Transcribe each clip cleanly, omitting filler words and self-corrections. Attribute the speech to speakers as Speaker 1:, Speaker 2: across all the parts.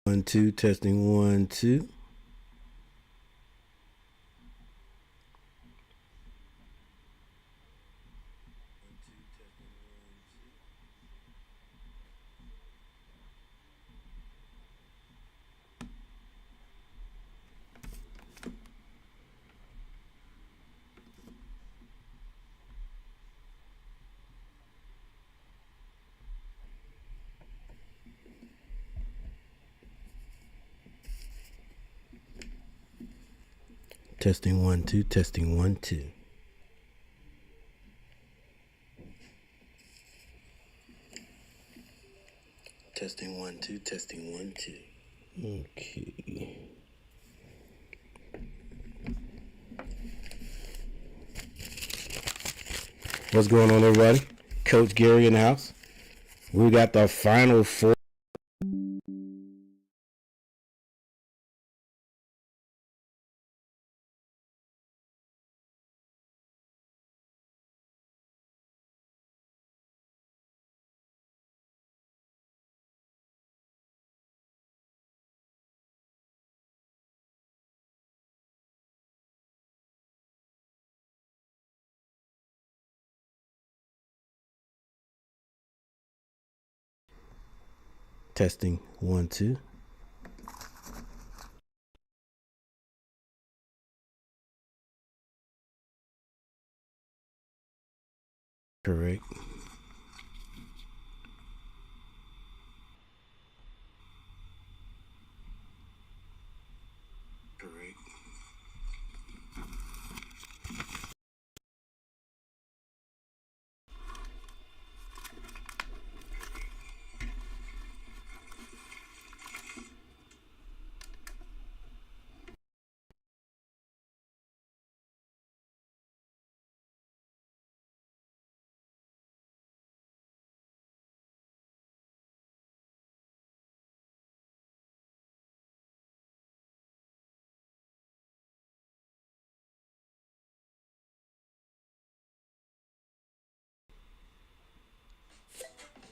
Speaker 1: 1, 2, testing 1, 2. Testing 1, 2, testing 1, 2. Testing 1, 2, testing 1, 2. Okay. What's going on, everybody? Coach Gary in the house. We got the final four. Testing 1, 2. Correct. Correct.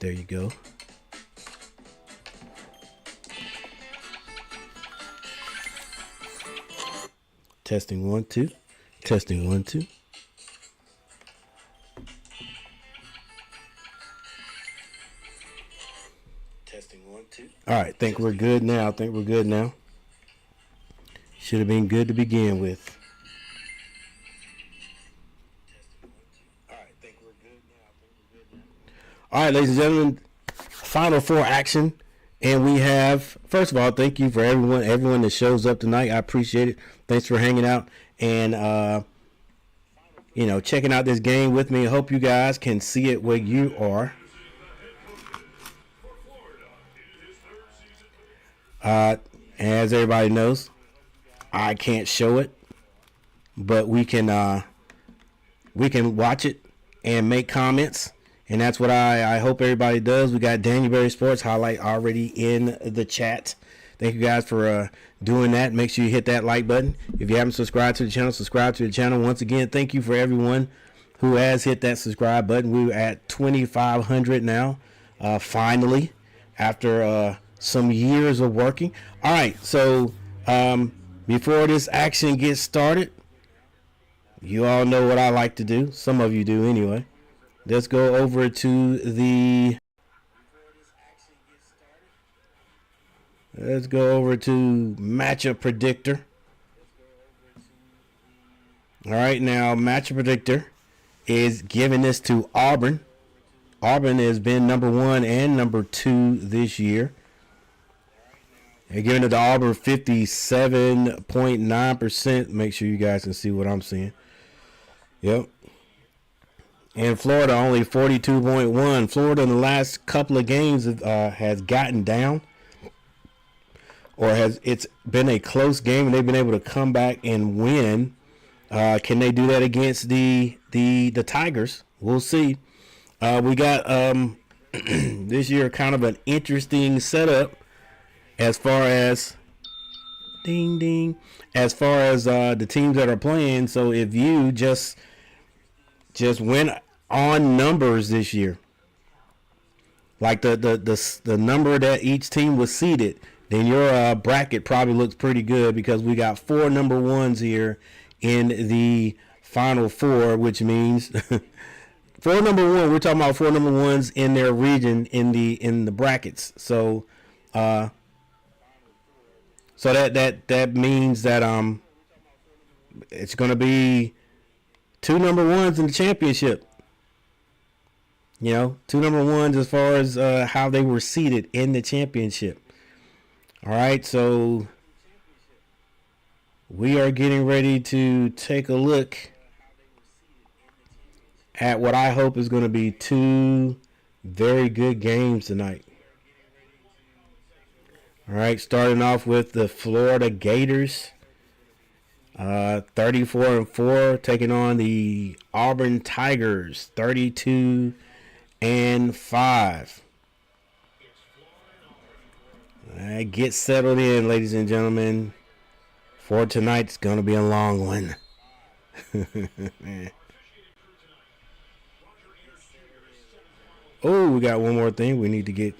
Speaker 1: There you go. Testing 1, 2. Testing 1, 2. Testing 1, 2. All right, think we're good now. Should have been good to begin with. All right, ladies and gentlemen, Final Four action. And we have, first of all, thank you for everyone that shows up tonight. I appreciate it. Thanks for hanging out and, checking out this game with me. I hope you guys can see it where you are. As everybody knows, I can't show it, but we can watch it and make comments. And that's what I hope everybody does. We got Danielberry Sports Highlight already in the chat. Thank you guys for doing that. Make sure you hit that like button. If you haven't subscribed to the channel, subscribe to the channel. Once again, thank you for everyone who has hit that subscribe button. We're at 2,500 now, finally, after some years of working. All right, so before this action gets started, you all know what I like to do. Some of you do anyway. Let's go over to the matchup predictor. All right, now matchup predictor is giving this to Auburn. Auburn has been number 1 and number 2 this year. They're giving it to Auburn 57.9%. Make sure you guys can see what I'm seeing. Yep. And Florida only 42.1. Florida in the last couple of games has gotten down, or it's been a close game and they've been able to come back and win. Can they do that against the Tigers? We'll see. We got this year kind of an interesting setup as far as the teams that are playing. So if you just went on numbers this year, like the number that each team was seeded, then your bracket probably looks pretty good because we got 4 number ones here in the Final Four, which means 4 number one. We're talking about 4 number ones in their region in the brackets. So, that means that it's going to be 2 number ones in the championship. 2 number ones as far as how they were seated in the championship. All right, so we are getting ready to take a look at what I hope is going to be 2 very good games tonight. All right, starting off with the Florida Gators, 34-4, taking on the Auburn Tigers, 32-5. All right, get settled in, ladies and gentlemen, for tonight's going to be a long one. Oh, we got one more thing we need to get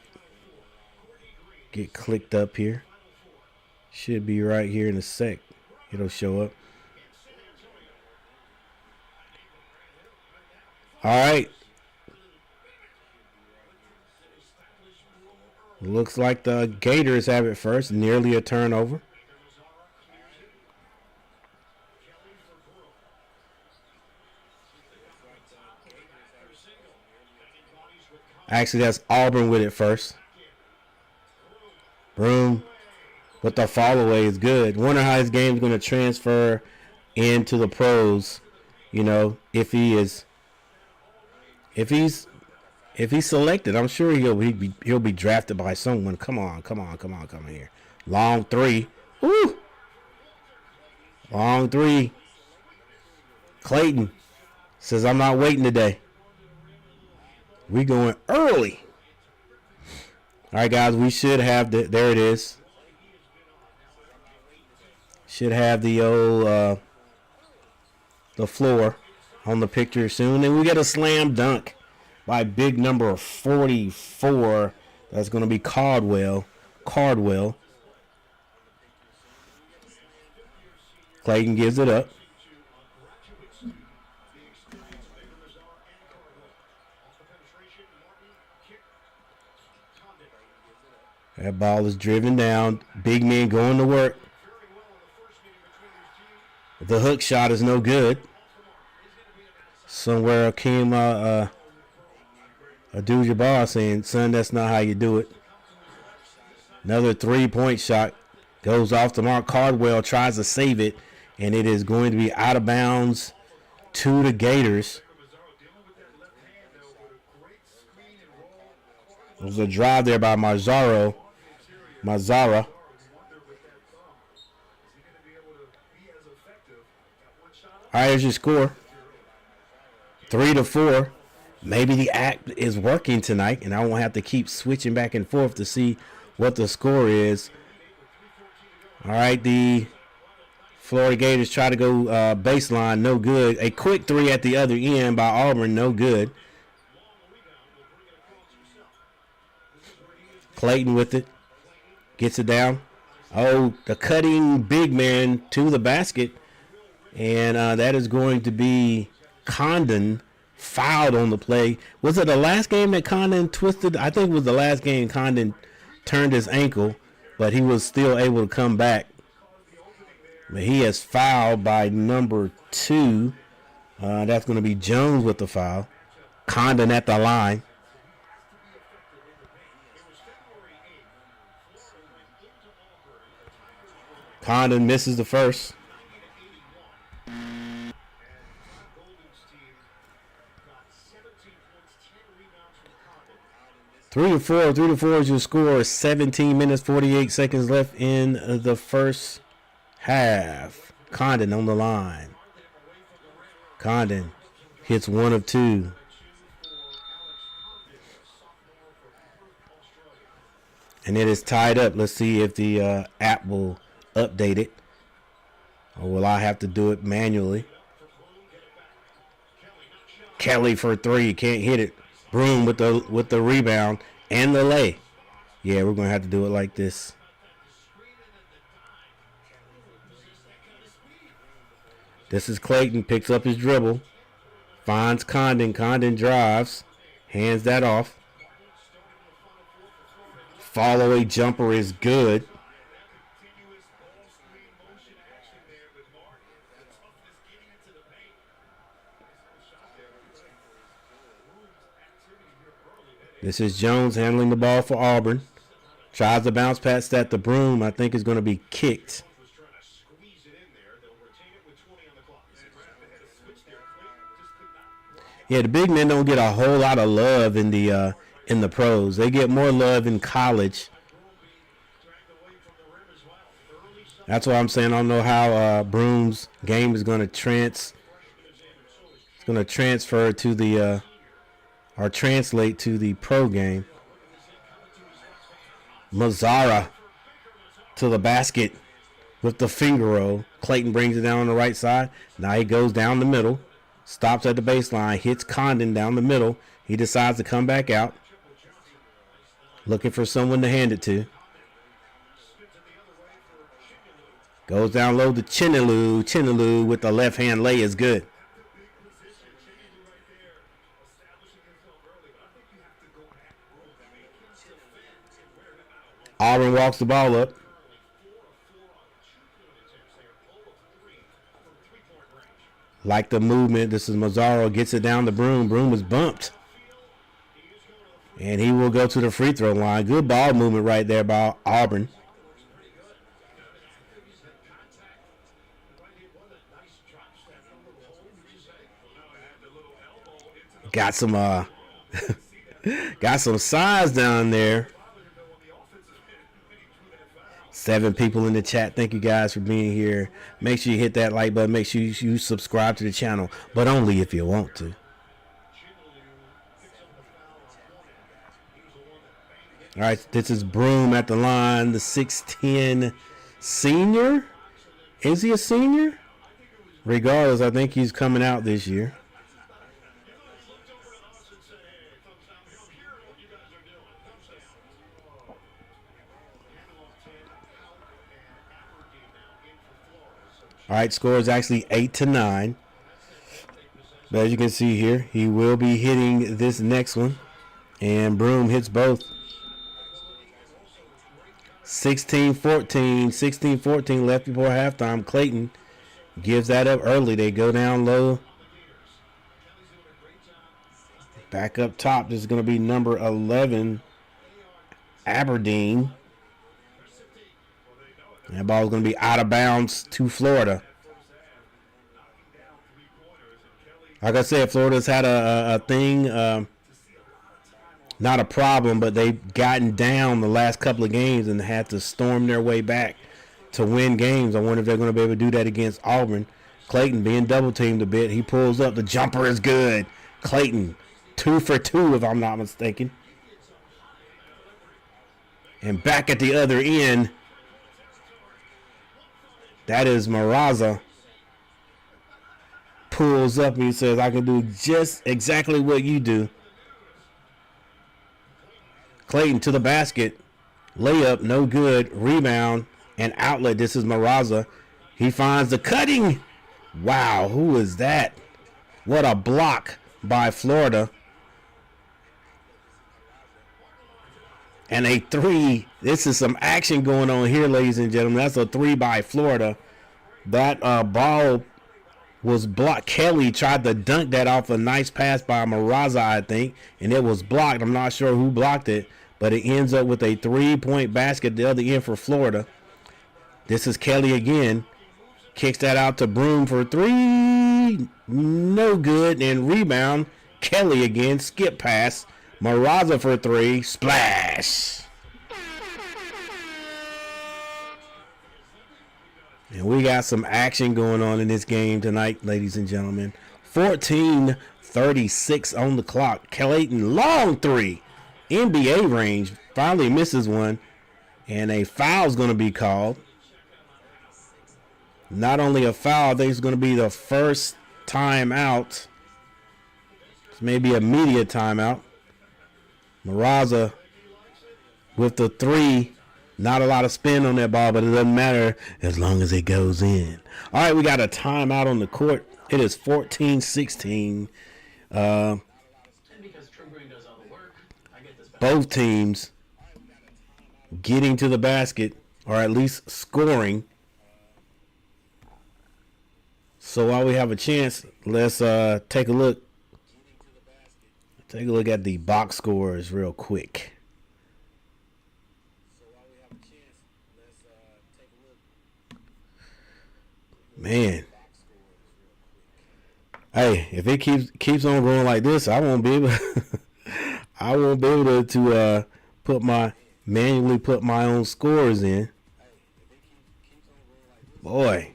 Speaker 1: clicked up here. Should be right here in a sec. It'll show up. All right. Looks like the Gators have it first. Nearly a turnover. Actually, that's Auburn with it first. Broom with the follow away is good. Wonder how his game's going to transfer into the pros. If he's selected, I'm sure he'll be drafted by someone. Come on here. Long 3. Woo! Long 3. Clayton says, I'm not waiting today. We going early. All right, guys, we should have there it is. Should have the old the floor on the picture soon. And we get a slam dunk by big number 44. That's going to be Cardwell. Clayton gives it up. That ball is driven down. Big man going to work. The hook shot is no good. Somewhere came a Abdul-Jabbar saying, son, that's not how you do it. Another 3-point shot goes off the mark. Cardwell tries to save it, and it is going to be out of bounds to the Gators. It was a drive there by Mazzara. All right, here's your score. 3-4. Maybe the act is working tonight, and I won't have to keep switching back and forth to see what the score is. All right, the Florida Gators try to go baseline, no good. A quick 3 at the other end by Auburn, no good. Clayton with it. Gets it down. Oh, the cutting big man to the basket. And that is going to be Condon fouled on the play. Was it the last game that Condon twisted? I think it was the last game Condon turned his ankle, but he was still able to come back. But he is fouled by number 2. That's going to be Jones with the foul. Condon at the line. Condon misses the first. Three to four is your score. 17 minutes, 48 seconds left in the first half. Condon on the line. Condon hits 1 of 2. And it is tied up. Let's see if the app will update it. Or will I have to do it manually? Kelly for 3. Can't hit it. Broom with the rebound and the lay. Yeah, we're going to have to do it like this. This is Clayton, picks up his dribble, finds Condon. Condon drives, hands that off. Follow-away jumper is good. This is Jones handling the ball for Auburn. Tries to bounce past that. The Broom, I think, is going to be kicked. Yeah, the big men don't get a whole lot of love in the pros. They get more love in college. That's why I'm saying I don't know how Broom's game is going to transfer to the or translate to the pro game. Mazzara to the basket with the finger roll. Clayton brings it down on the right side. Now he goes down the middle. Stops at the baseline. Hits Condon down the middle. He decides to come back out. Looking for someone to hand it to. Goes down low to Chinaloo. Chinaloo with the left hand lay is good. Auburn walks the ball up. Like the movement. This is Mazzaro. Gets it down the Broom. Broom is bumped. And he will go to the free throw line. Good ball movement right there by Auburn. Got some got some size down there. 7 people in the chat. Thank you guys for being here. Make sure you hit that like button. Make sure you subscribe to the channel, but only if you want to. All right, this is Broom at the line, the 6'10" senior. Is he a senior? Regardless, I think he's coming out this year. All right, score is actually 8-9. But as you can see here, he will be hitting this next one. And Broom hits both. 16-14. 16-14 left before halftime. Clayton gives that up early. They go down low. Back up top. This is going to be number 11, Aberdeen. That ball is going to be out of bounds to Florida. Like I said, Florida's had a thing, not a problem, but they've gotten down the last couple of games and had to storm their way back to win games. I wonder if they're going to be able to do that against Auburn. Clayton being double-teamed a bit. He pulls up. The jumper is good. Clayton, 2 for 2 if I'm not mistaken. And back at the other end, that is Maraza. Pulls up and he says, I can do just exactly what you do. Clayton to the basket. Layup, no good. Rebound and outlet. This is Maraza. He finds the cutting. Wow, who is that? What a block by Florida. And a 3. This is some action going on here, ladies and gentlemen. That's a 3 by Florida. That ball was blocked. Kelly tried to dunk that off a nice pass by Maraza, I think, and it was blocked. I'm not sure who blocked it, but it ends up with a 3-point basket the other end for Florida. This is Kelly again. Kicks that out to Broom for 3. No good. And rebound. Kelly again. Skip pass. Maraza for 3. Splash. And we got some action going on in this game tonight, ladies and gentlemen. 14:36 on the clock. Clayton, long 3. NBA range. Finally misses one. And a foul's going to be called. Not only a foul, I think it's going to be the first timeout. It's maybe a media timeout. Maraza with the 3 Not a lot of spin on that ball, but it doesn't matter as long as it goes in. All right, we got a timeout on the court. It is 14-16. Both teams getting to the basket, or at least scoring. So while we have a chance, let's take a look. Take a look at the box scores real quick. Man, hey, if it keeps on going like this, I won't be able. I won't be able to manually put my own scores in. Boy,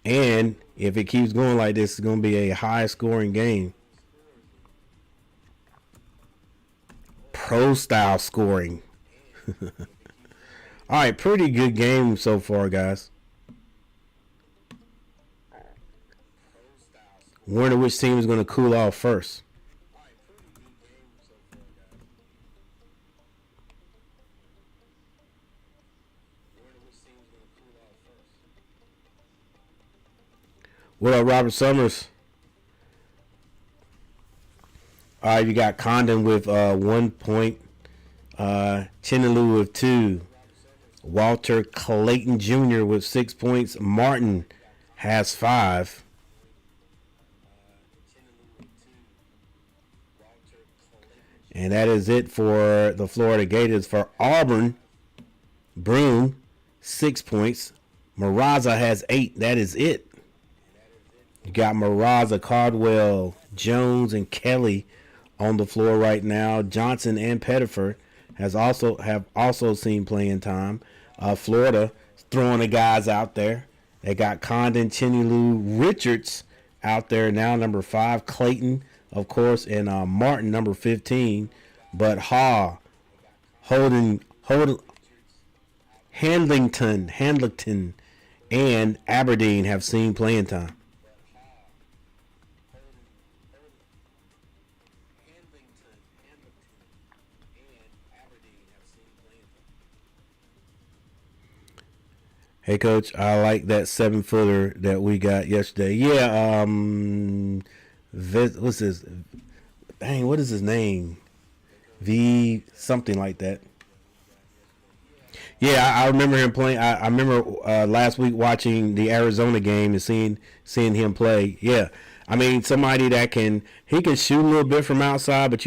Speaker 1: and if it keeps going like this, it's going to be a high scoring game. Pro style scoring. All right, pretty good game so far, guys. Wonder which team is going to cool off first. What up, Robert Summers? All right, you got Condon with 1 point. Chinaloo with 2. Walter Clayton Jr. with 6 points. Martin has 5. And that is it for the Florida Gators. For Auburn, Broom, 6 points. Maraza has 8. That is it. You got Maraza, Cardwell, Jones, and Kelly on the floor right now. Johnson and Pettifer have also seen playing time. Florida throwing the guys out there. They got Condon, Chinaloo, Richards out there now, number 5. Clayton, of course, and Martin, number 15. But Handlington, and Aberdeen have seen playing time. Hey, Coach, I like that 7-footer that we got yesterday. Yeah, what's this? Dang, what is his name? V something like that. Yeah, I remember him playing. I remember last week watching the Arizona game and seeing him play. Yeah, I mean somebody that can shoot a little bit from outside, but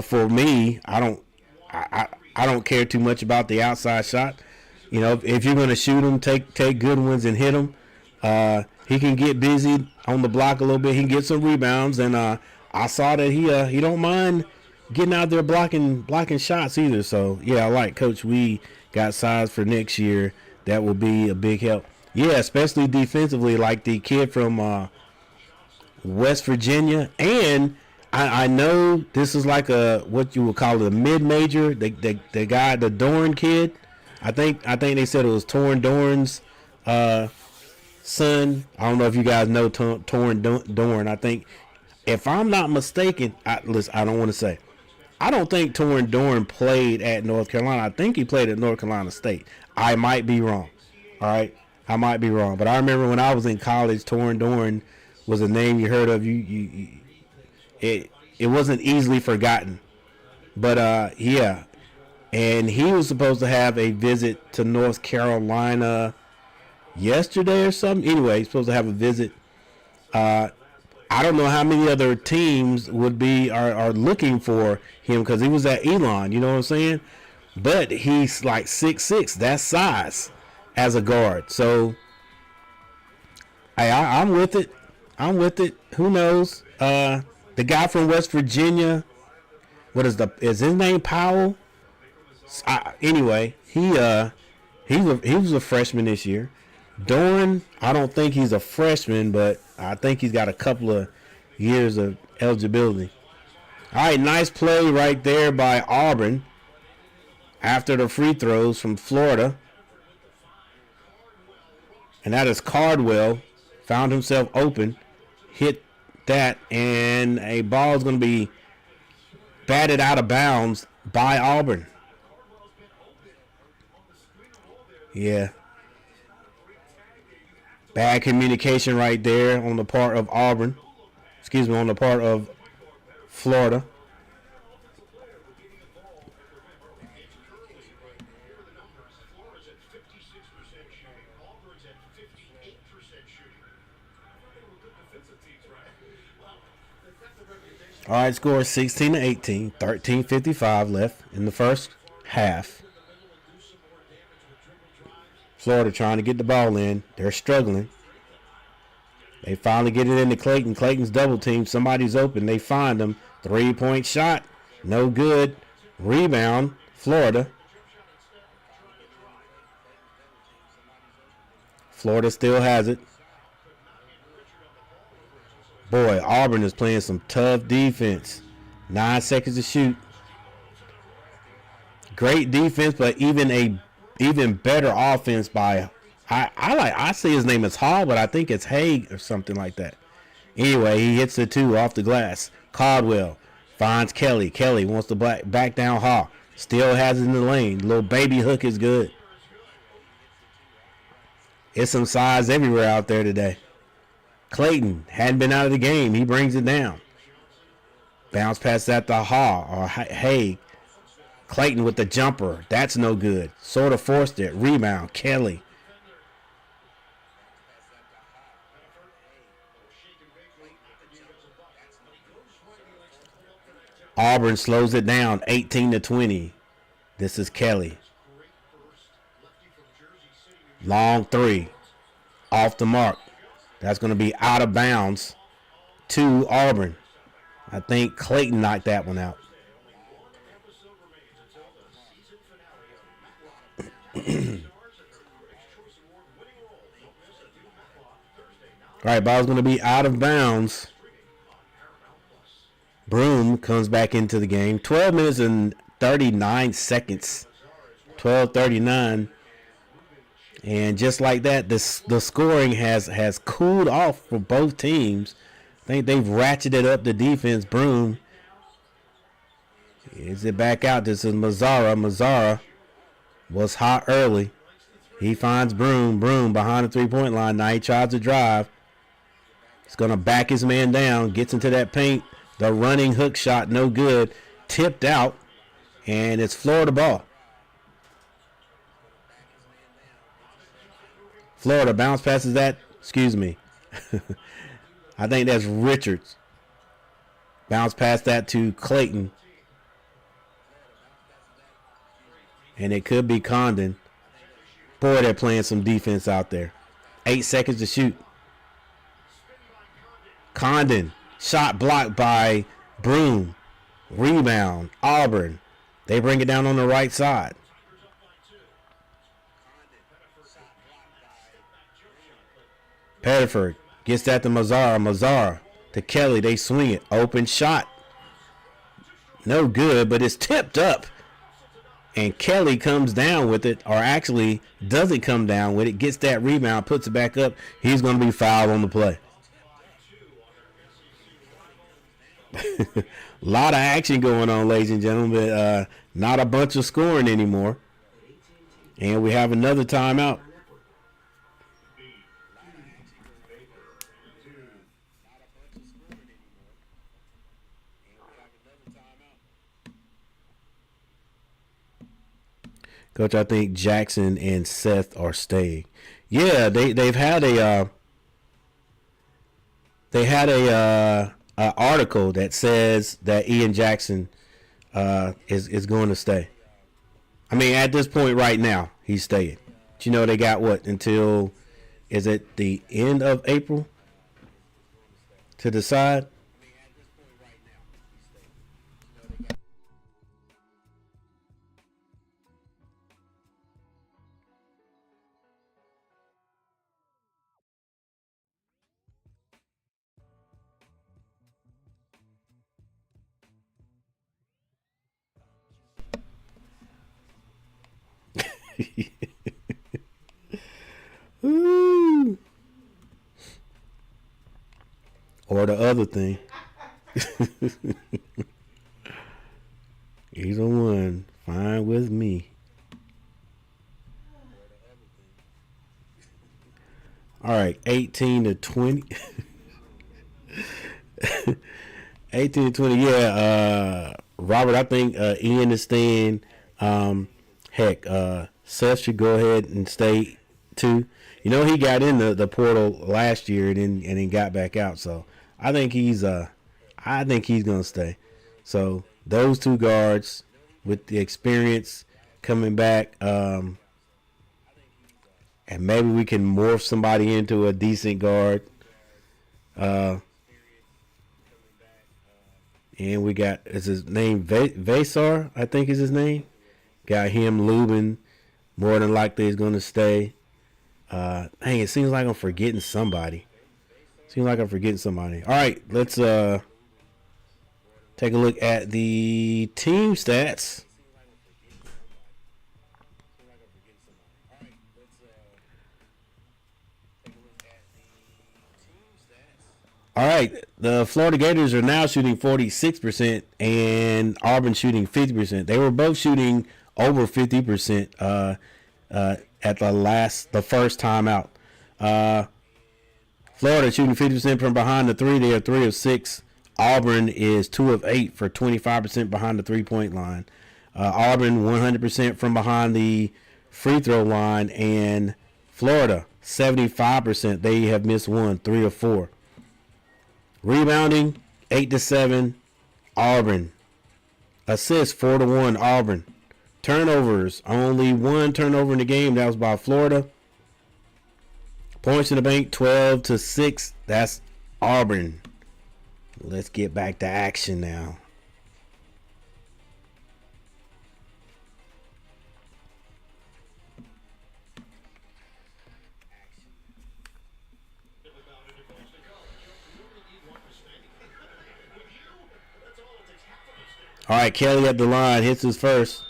Speaker 1: for me, I don't care too much about the outside shot. If you're going to shoot him, take good ones and hit him. He can get busy on the block a little bit. He can get some rebounds, and I saw that he don't mind getting out there blocking shots either. So yeah, I like Coach. We got size for next year. That will be a big help. Yeah, especially defensively, like the kid from West Virginia, and I know this is like what you would call a mid-major. The guy, the Dorn kid. I think they said it was Torn Dorn's son. I don't know if you guys know Torn Dorn. I think, if I'm not mistaken, I don't want to say. I don't think Torn Dorn played at North Carolina. I think he played at North Carolina State. I might be wrong. All right, I might be wrong. But I remember when I was in college, Torn Dorn was a name you heard of. It wasn't easily forgotten. But yeah. And he was supposed to have a visit to North Carolina yesterday or something. Anyway, he's supposed to have a visit. I don't know how many other teams are looking for him, because he was at Elon. You know what I'm saying? But he's like 6'6". That's size as a guard. So I'm with it. Who knows? The guy from West Virginia. Is his name Powell? Anyway, he was a freshman this year. Dorn, I don't think he's a freshman, but I think he's got a couple of years of eligibility. All right, nice play right there by Auburn after the free throws from Florida. And that is Cardwell. Found himself open, hit that, and a ball is going to be batted out of bounds by Auburn. Yeah. Bad communication right there on the part of Auburn. Excuse me, on the part of Florida. All right, score 16-18, 13:55 left in the first half. Florida trying to get the ball in. They're struggling. They finally get it into Clayton. Clayton's double team. Somebody's open. They find him. 3-point shot. No good. Rebound. Florida. Florida still has it. Boy, Auburn is playing some tough defense. 9 seconds to shoot. Great defense, but even better offense by I say his name is Hall, but I think it's Haig or something like that. Anyway, he hits the 2 off the glass. Caldwell finds Kelly. Kelly wants to back down Hall. Still has it in the lane. Little baby hook is good. It's some size everywhere out there today. Clayton hadn't been out of the game. He brings it down. Bounce pass that to Hall or Haig. Clayton with the jumper. That's no good. Sort of forced it. Rebound. Kelly. Auburn slows it down. 18-20. This is Kelly. Long 3. Off the mark. That's going to be out of bounds to Auburn. I think Clayton knocked that one out. All right, ball's going to be out of bounds. Broom comes back into the game. 12 minutes and 39 seconds. 12:39. And just like that, the scoring has cooled off for both teams. I think they've ratcheted up the defense. Broom. Is it back out? This is Mazzara. Mazzara was hot early. He finds Broom. Broom behind the three-point line. Now he tries to drive. He's going to back his man down. Gets into that paint. The running hook shot, no good. Tipped out. And it's Florida ball. Florida bounce passes that. Excuse me. I think that's Richards. Bounce past that to Clayton. And it could be Condon. Boy, they're playing some defense out there. 8 seconds to shoot. Condon. Shot blocked by Broom. Rebound. Auburn. They bring it down on the right side. Pettiford gets that to Mazzara. Mazzara to Kelly. They swing it. Open shot. No good, but it's tipped up. And Kelly comes down with it, or actually doesn't come down with it. Gets that rebound, puts it back up. He's going to be fouled on the play. A lot of action going on, ladies and gentlemen, but not a bunch of scoring anymore. And we have another timeout. Coach, I think Jackson and Seth are staying. Yeah, they've had a article that says that Ian Jackson is going to stay. I mean, at this point right now, he's staying. But you know, they got what until, is it the end of April to decide? Ooh. Or the other thing. Either one, fine with me. All right, 18 to 20. 18 to 20. Yeah, Robert, I think Ian is staying. Seth should go ahead and stay too. You know, he got in the portal last year and then got back out. So I think he's gonna stay. So those two guards with the experience coming back, and maybe we can morph somebody into a decent guard. And we got, is his name Vasar, I think is his name. Got him. Lubin more than likely is going to stay. Dang, it seems like I'm forgetting somebody. All right, let's take a look at the team stats. All right, the Florida Gators are now shooting 46% and Auburn shooting 50%. They were both shooting over 50% at the first time out. Florida shooting 50% from behind the three. They are 3 of 6. Auburn is 2 of 8 for 25% behind the three-point line. Auburn 100% from behind the free throw line, and Florida 75%. They have missed 3 of 4. Rebounding 8 to 7, Auburn. Assists 4 to 1, Auburn. Turnovers, only 1 turnover in the game. That was by Florida. Points in the bank 12 to 6. That's Auburn. Let's get back to action now. All right, Kelly at the line, hits his first.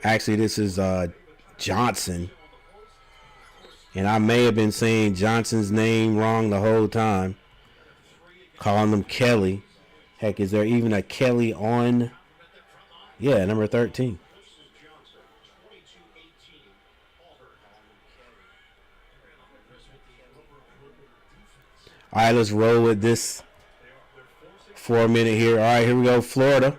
Speaker 1: Actually, this is Johnson. And I may have been saying Johnson's name wrong the whole time. Calling him Kelly. Heck, is there even a Kelly on? Yeah, number 13. All right, let's roll with this for a minute here. All right, here we go. Florida.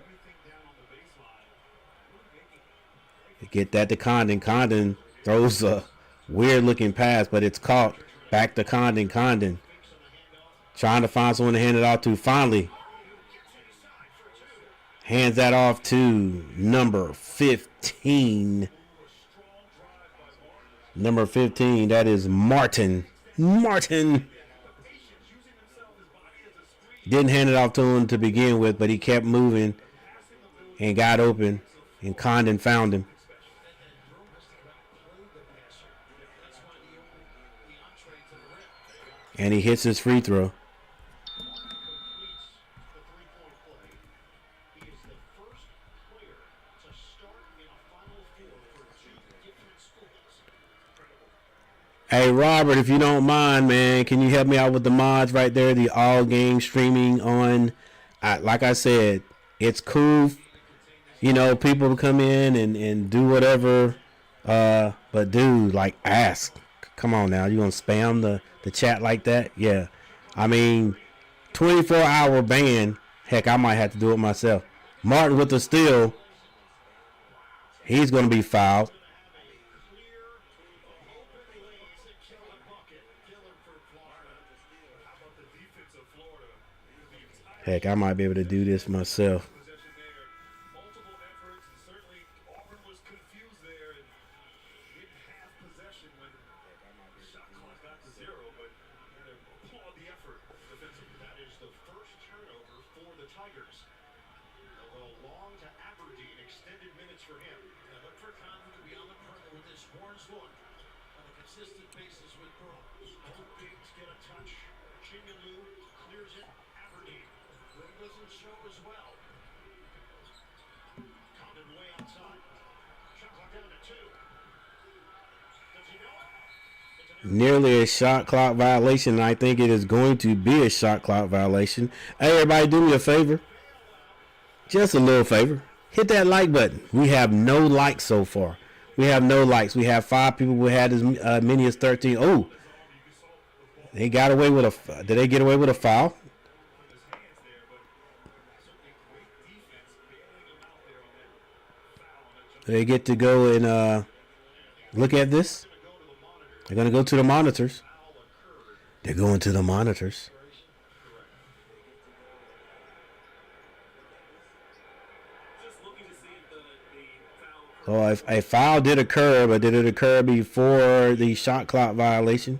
Speaker 1: Get that to Condon. Condon throws a weird-looking pass, but it's caught. Back to Condon. Condon trying to find someone to hand it off to. Finally hands that off to number 15. Number 15, that is Martin. Martin. Didn't hand it off to him to begin with, but he kept moving and got open, and Condon found him. And he hits his free throw. Hey, Robert, if you don't mind, man, can you help me out with the mods right there? The all game streaming on, like I said, it's cool, you know, people to come in and do whatever. But dude, like, ask. Come on now, you gonna spam the chat like that? Yeah. I mean, 24-hour ban. Heck, I might have to do it myself. Martin with the steal. He's gonna be fouled. Heck, I might be able to do this myself. Nearly a shot clock violation. I think it is going to be a shot clock violation. Hey, everybody, do me a favor. Just a little favor. Hit that like button. We have no likes so far. We have no likes. We have 5 people. We had as many as 13. Oh, they got away with a. Did they get away with a foul? They get to go and look at this. They're going to go to the monitors. They're going to the monitors. So a foul did occur, but did it occur before the shot clock violation?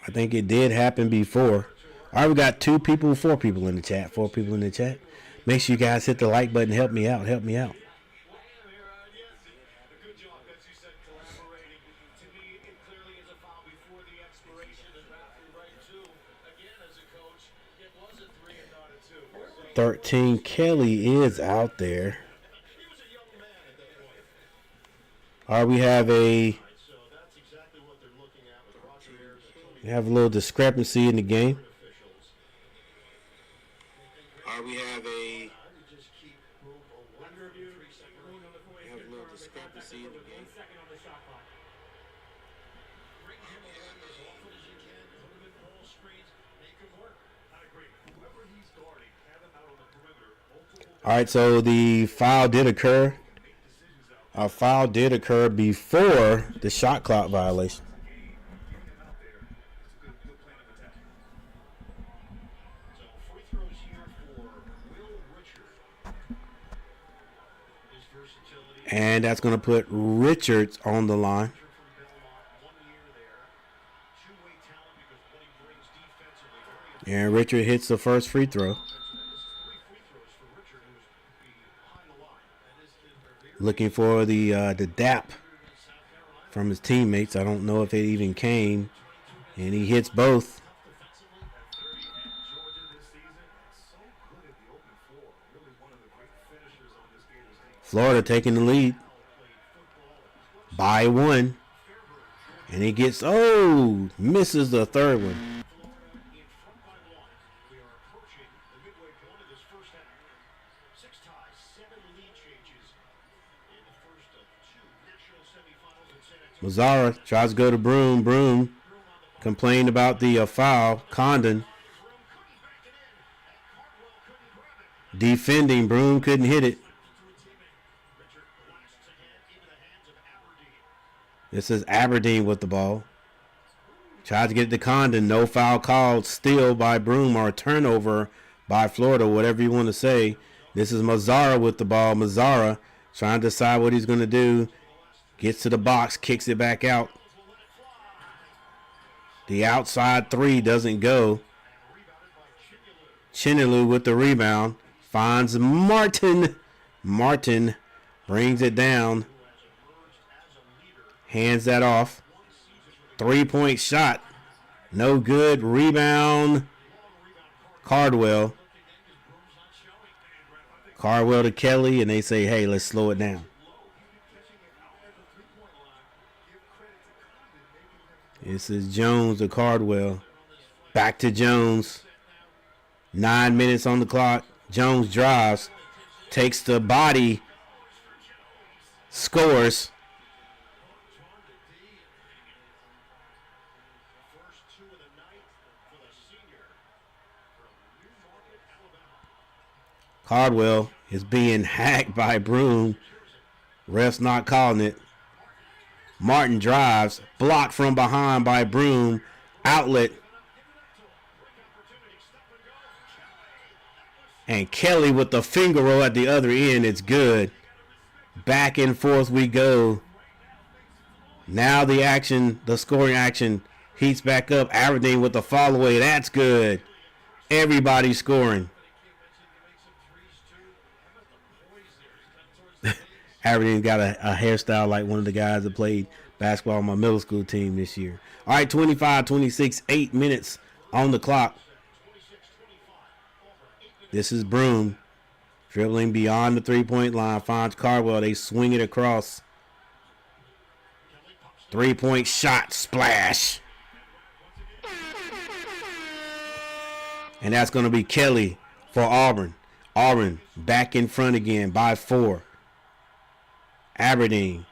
Speaker 1: I think it did happen before. All right, we got 2 people, 4 people in the chat. 4 people in the chat. Make sure you guys hit the like button. Help me out. Help me out. "13 Kelly is out there." All right, we have a little discrepancy in the game. All right, we have a little discrepancy in the game. All right, so the foul did occur. A foul did occur before the shot clock violation. And that's going to put Richards on the line. And Richard hits the first free throw. Looking for the dap from his teammates. I don't know if it even came. And he hits both. Florida taking the lead by 1. And he gets, misses the third one. Mazzara tries to go to Broom. Broom complained about the foul. Condon defending. Broom couldn't hit it. This is Aberdeen with the ball. Tries to get it to Condon. No foul called. Steal by Broom or turnover by Florida, whatever you want to say. This is Mazzara with the ball. Mazzara trying to decide what he's going to do. Gets to the box, kicks it back out. The outside 3 doesn't go. Chinelu with the rebound. Finds Martin. Martin brings it down. Hands that off. 3-point shot. No good. Rebound. Cardwell. Cardwell to Kelly, and they say, hey, let's slow it down. This is Jones to Cardwell. Back to Jones. 9 minutes on the clock. Jones drives. Takes the body. Scores. Cardwell is being hacked by Broom. Ref's not calling it. Martin drives, blocked from behind by Broom. Outlet. And Kelly with the finger roll at the other end. It's good. Back and forth we go. Now the scoring action heats back up. Aberdeen with the fall away. That's good. Everybody scoring. Aberdeen got a hairstyle like one of the guys that played basketball on my middle school team this year. All right, 25-26, 8 minutes on the clock. This is Broom. Dribbling beyond the three-point line. Finds Cardwell. They swing it across. Three-point shot. Splash. And that's going to be Kelly for Auburn. Auburn back in front again by 4. Aberdeen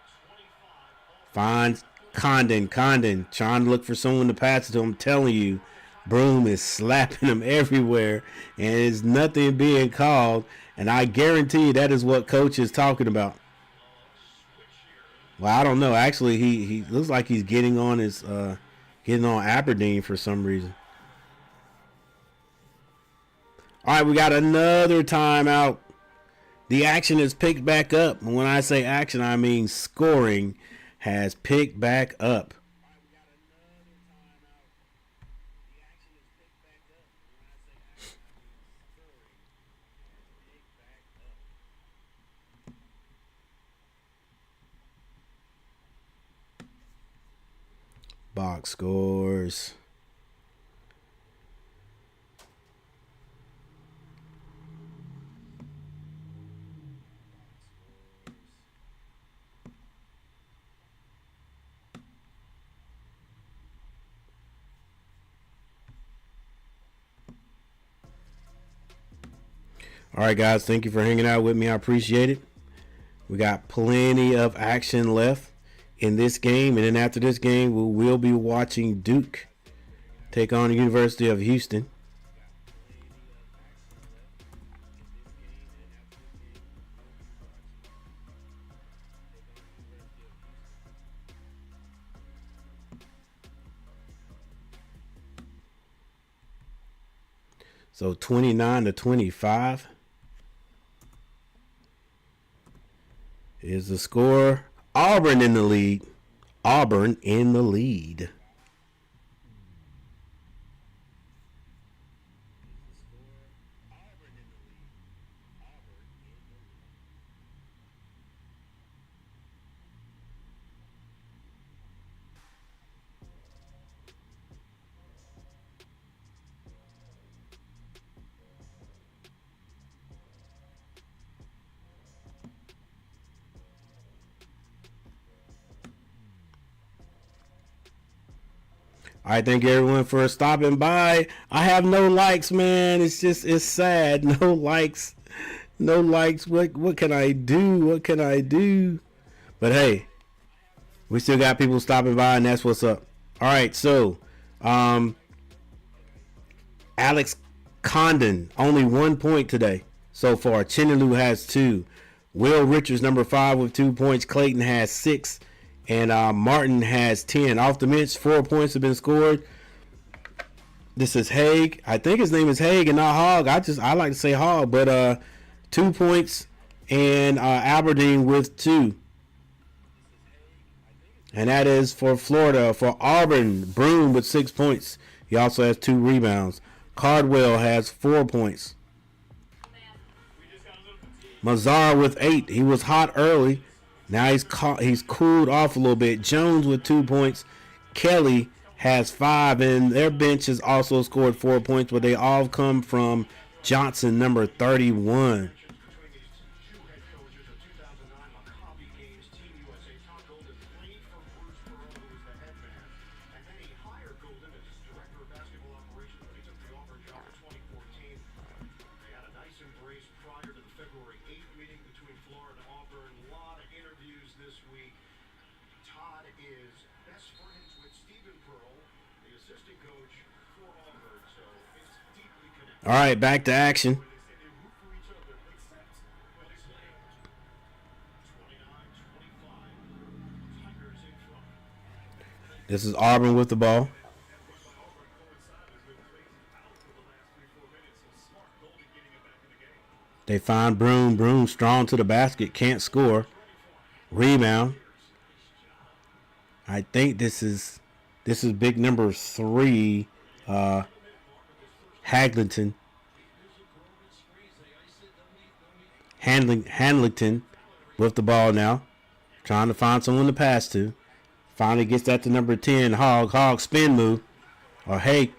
Speaker 1: finds Condon. Condon trying to look for someone to pass it to. I'm telling you, Broom is slapping him everywhere, and there's nothing being called. And I guarantee you that is what Coach is talking about. Well, I don't know. Actually, he looks like he's getting on Aberdeen for some reason. All right, we got another timeout. The action is picked back up. And when I say action, I mean scoring has picked back up. Box scores. All right, guys, thank you for hanging out with me. I appreciate it. We got plenty of action left in this game, and then after this game, we will be watching Duke take on the University of Huston. So 29-25 is the score. Auburn in the lead. Auburn in the lead. All right, thank you everyone for stopping by. I have no likes, man. It's sad. No likes. No likes. What can I do? What can I do? But hey, we still got people stopping by, and that's what's up. All right, so Alex Condon, only 1 point today so far. Chinaloo has 2. Will Richards, number 5, with 2 points. Clayton has 6. And Martin has 10. Off the bench, 4 points have been scored. This is Haig. I think his name is Haig and not Hogg. I like to say Hogg, but 2 points. And Aberdeen with 2. And that is for Florida. For Auburn, Broom with 6 points. He also has 2 rebounds. Cardwell has 4 points. Mazar with 8. He was hot early. Now he's cooled off a little bit. Jones with 2 points. Kelly has 5, and their bench has also scored 4 points, but they all come from Johnson, number 31. All right, back to action. This is Auburn with the ball. They find Broom. Broom strong to the basket, can't score. Rebound. I think this is big number 3. Haglington. Handlington with the ball now. Trying to find someone to pass to. Finally gets that to number 10. Hogg spin move. Or hey.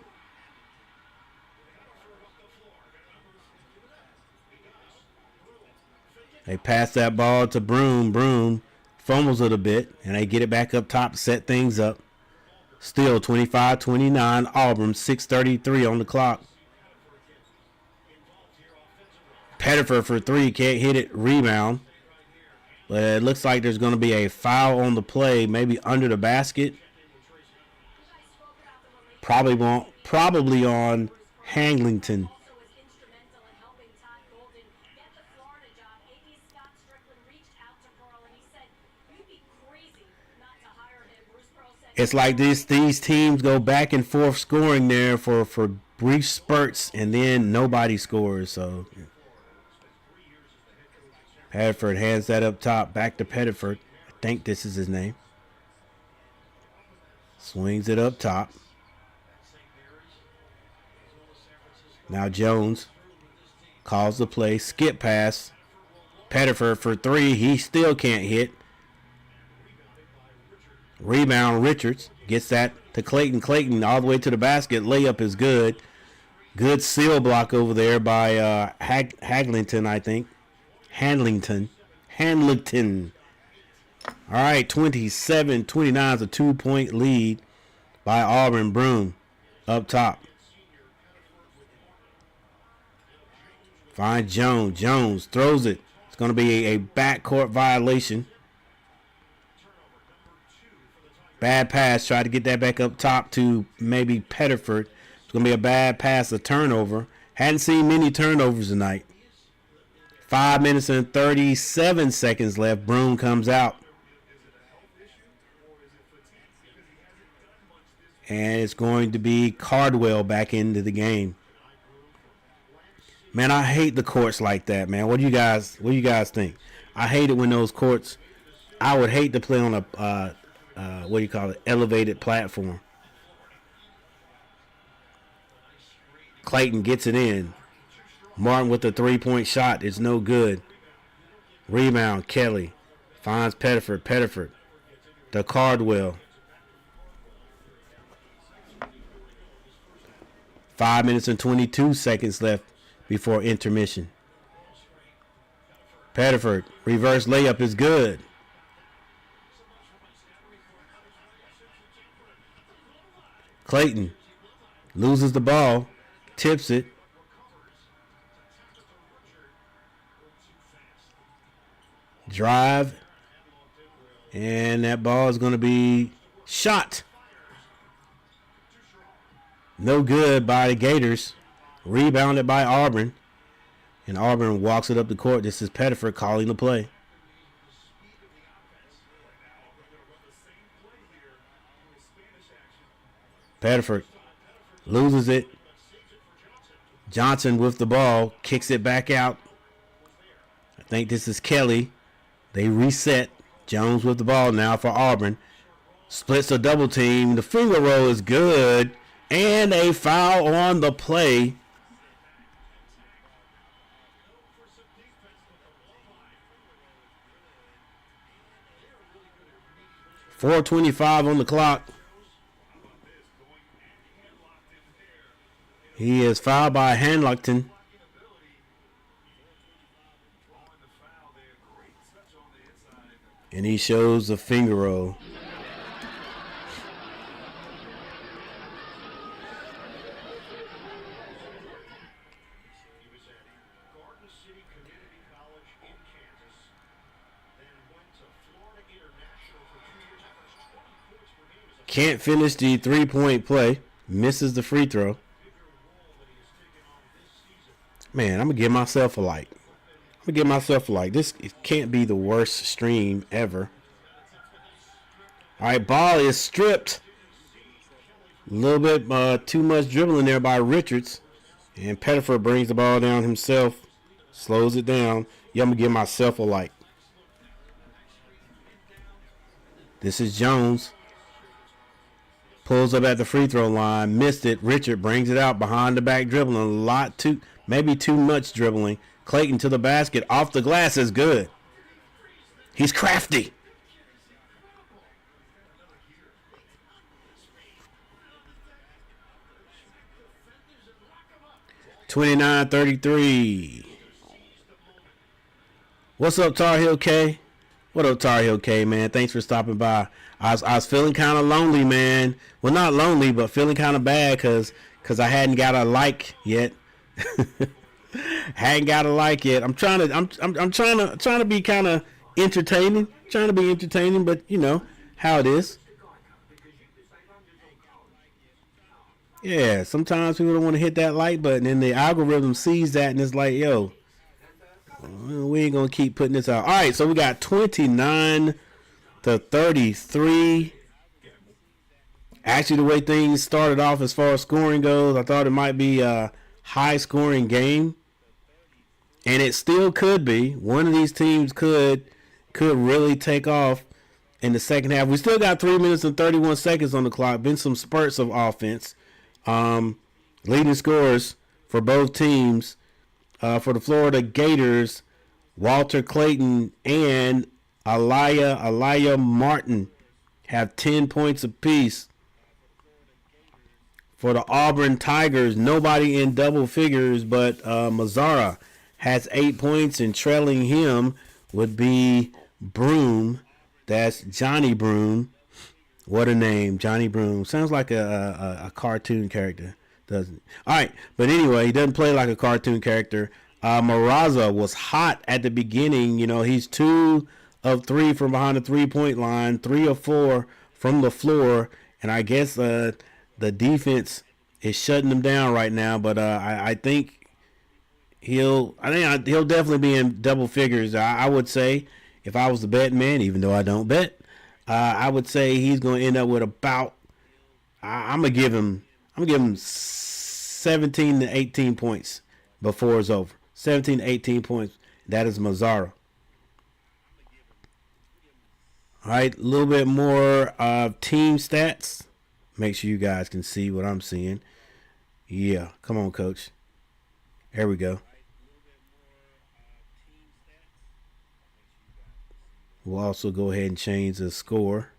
Speaker 1: They pass that ball to Broom. Broom fumbles it a bit, and they get it back up top to set things up. Still 25-29, Auburn, 6:33 on the clock. Pettiford for three, can't hit it, rebound. But it looks like there's going to be a foul on the play, maybe under the basket. Probably on Hanglington. It's like these teams go back and forth scoring there for brief spurts, and then nobody scores. So Pettiford hands that up top, back to Pettiford. I think this is his name. Swings it up top. Now Jones calls the play. Skip pass. Pettiford for three. He still can't hit. Rebound, Richards. Gets that to Clayton. Clayton all the way to the basket. Layup is good. Good seal block over there by Haglington, I think. Hanlington. All right, 27-29 is a 2-point lead by Auburn. Broom up top. Finds Jones. Jones throws it. It's going to be a backcourt violation. Bad pass. Try to get that back up top to maybe Pettiford. It's going to be a bad pass, a turnover. Hadn't seen many turnovers tonight. 5 minutes and 37 seconds left. Broom comes out. And it's going to be Cardwell back into the game. Man, I hate the courts like that, man. What do you guys think? I hate it when those courts. I would hate to play on a elevated platform. Clayton gets it in. Martin with the 3-point shot. It's no good. Rebound, Kelly. Finds Pettiford. Pettiford to Cardwell. 5 minutes and 22 seconds left before intermission. Pettiford, reverse layup is good. Clayton loses the ball, tips it. Drive, and that ball is going to be shot. No good by the Gators. Rebounded by Auburn. And Auburn walks it up the court. This is Pettiford calling the play. Pettiford loses it. Johnson with the ball. Kicks it back out. I think this is Kelly. They reset. Jones with the ball now for Auburn. Splits a double team. The finger roll is good. And a foul on the play. .425 on the clock. He is fouled by Hanlington. And he shows the finger roll. Can't finish the 3-point play. Misses the free throw. Man, I'm going to give myself a like. This can't be the worst stream ever. All right, ball is stripped. A little bit too much dribbling there by Richards. And Pettiford brings the ball down himself. Slows it down. Yeah, I'm going to give myself a like. This is Jones. Pulls up at the free throw line. Missed it. Richard brings it out behind the back dribbling. Maybe too much dribbling. Clayton to the basket. Off the glass is good. He's crafty. .29-33. What's up, Tar Heel K? What up, Tar Heel K, man? Thanks for stopping by. I was feeling kind of lonely, man. Well, not lonely, but feeling kind of bad because I hadn't got a like yet. Hadn't got a like yet. I'm trying to be kind of entertaining. Trying to be entertaining, but you know how it is. Yeah, sometimes people don't want to hit that like button, and the algorithm sees that and it's like, yo, we ain't gonna keep putting this out. All right, so we got 29-33. Actually, the way things started off as far as scoring goes, I thought it might be a high scoring game, and it still could be. One of these teams could really take off in the second half. We still got 3 minutes and 31 seconds on the clock. Been some spurts of offense. Leading scores for both teams. For the Florida Gators, Walter Clayton and Aliyah Martin have 10 points apiece. For the Auburn Tigers, nobody in double figures, but Mazzara has 8 points, and trailing him would be Broom. That's Johnny Broom. What a name, Johnny Broom. Sounds like a cartoon character, doesn't it? All right, but anyway, he doesn't play like a cartoon character. Maraza was hot at the beginning. You know, he's 2 of 3 from behind the three-point line, 3 of 4 from the floor, and I guess the defense is shutting him down right now. But I think he'll definitely be in double figures. I would say if I was the bet man, even though I don't bet. I would say he's going to end up with about. I'm gonna give him 17 to 18 points before it's over. 17 to 18 points. That is Mazzara. All right, a little bit more team stats. Make sure you guys can see what I'm seeing. Yeah, come on, coach. There we go. We'll also go ahead and change the score.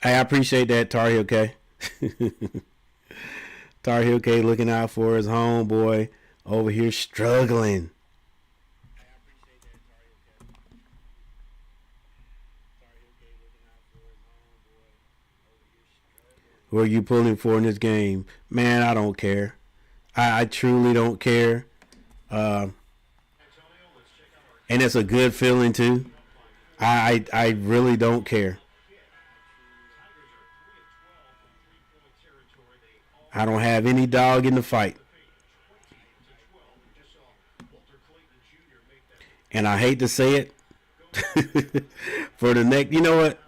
Speaker 1: Hey, I appreciate that, Tar Heel K. Tar Heel K looking out for his homeboy over here struggling. Who are you pulling for in this game? Man, I don't care. I truly don't care. And it's a good feeling too. I really don't care. I don't have any dog in the fight. And I hate to say it. For the next, you know what?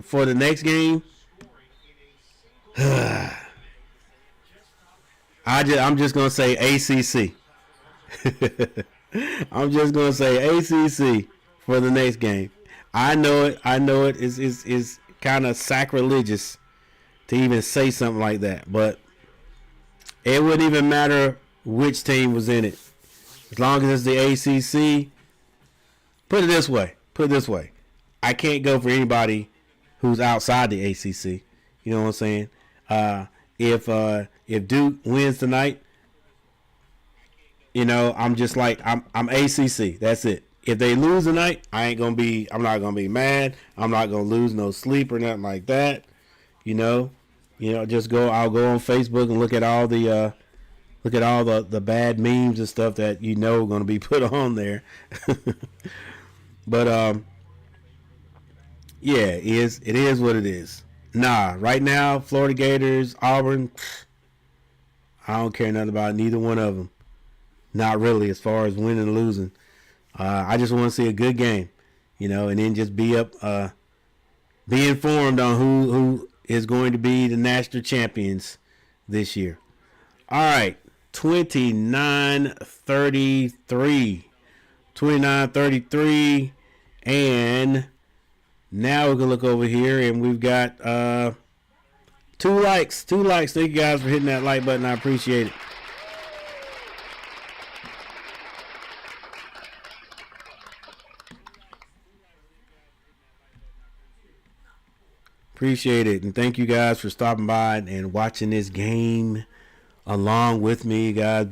Speaker 1: For the next game, I'm just gonna say ACC. I'm just gonna say ACC for the next game. I know it. I know it is kind of sacrilegious to even say something like that, but it wouldn't even matter which team was in it, as long as it's the ACC. Put it this way. I can't go for anybody who's outside the ACC. You know what I'm saying? If Duke wins tonight, you know, I'm just like I'm ACC. That's it. If they lose tonight, I'm not gonna be mad. I'm not gonna lose no sleep or nothing like that. You know, I'll go on Facebook and look at all the bad memes and stuff that you know are gonna be put on there. But yeah, it is what it is. Nah, right now, Florida Gators, Auburn, I don't care nothing about neither one of them. Not really, as far as winning and losing. I just want to see a good game, you know, and then just be informed on who is going to be the national champions this year. All right, 29-33. 29-33, and now we can look over here, and we've got 2 likes. 2 likes. Thank you guys for hitting that like button. I appreciate it. Appreciate it. And thank you guys for stopping by and watching this game along with me, guys.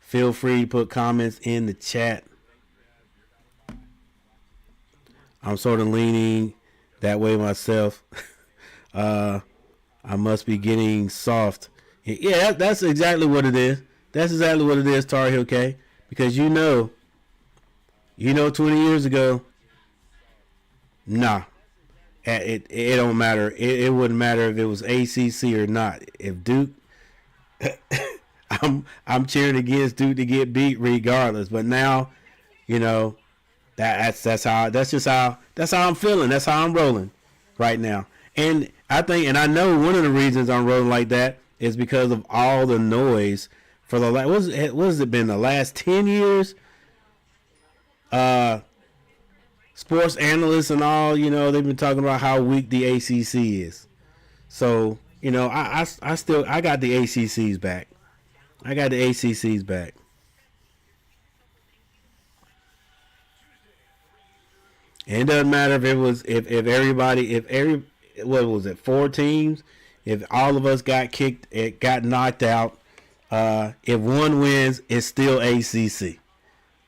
Speaker 1: Feel free to put comments in the chat. I'm sort of leaning that way myself. I must be getting soft. Yeah, that's exactly what it is. That's exactly what it is, Tar Heel K. Because you know 20 years ago, nah. It don't matter. It wouldn't matter if it was ACC or not. If Duke, I'm cheering against Duke to get beat regardless. But now, that's just how I'm feeling. That's how I'm rolling right now. And I know one of the reasons I'm rolling like that is because of all the noise for the what has it been, the last 10 years? Sports analysts and all, they've been talking about how weak the ACC is. So, I got the ACCs back. I got the ACCs back. And it doesn't matter what was it, 4 teams? If all of us got knocked out, if one wins, it's still ACC.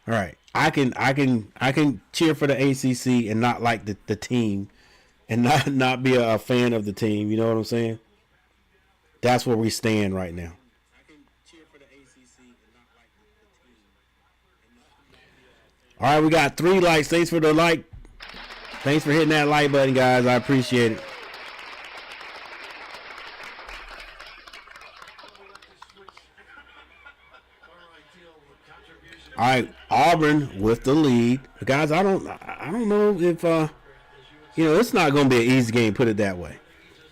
Speaker 1: All right. I can cheer for the ACC and not like the team and not be a fan of the team. You know what I'm saying? That's where we stand right now. I can cheer for the ACC and not like the team. All right, we got 3 likes. Thanks for the like. Thanks for hitting that like button, guys. I appreciate it. All right, Auburn with the lead. Guys, I don't know if it's not going to be an easy game, put it that way.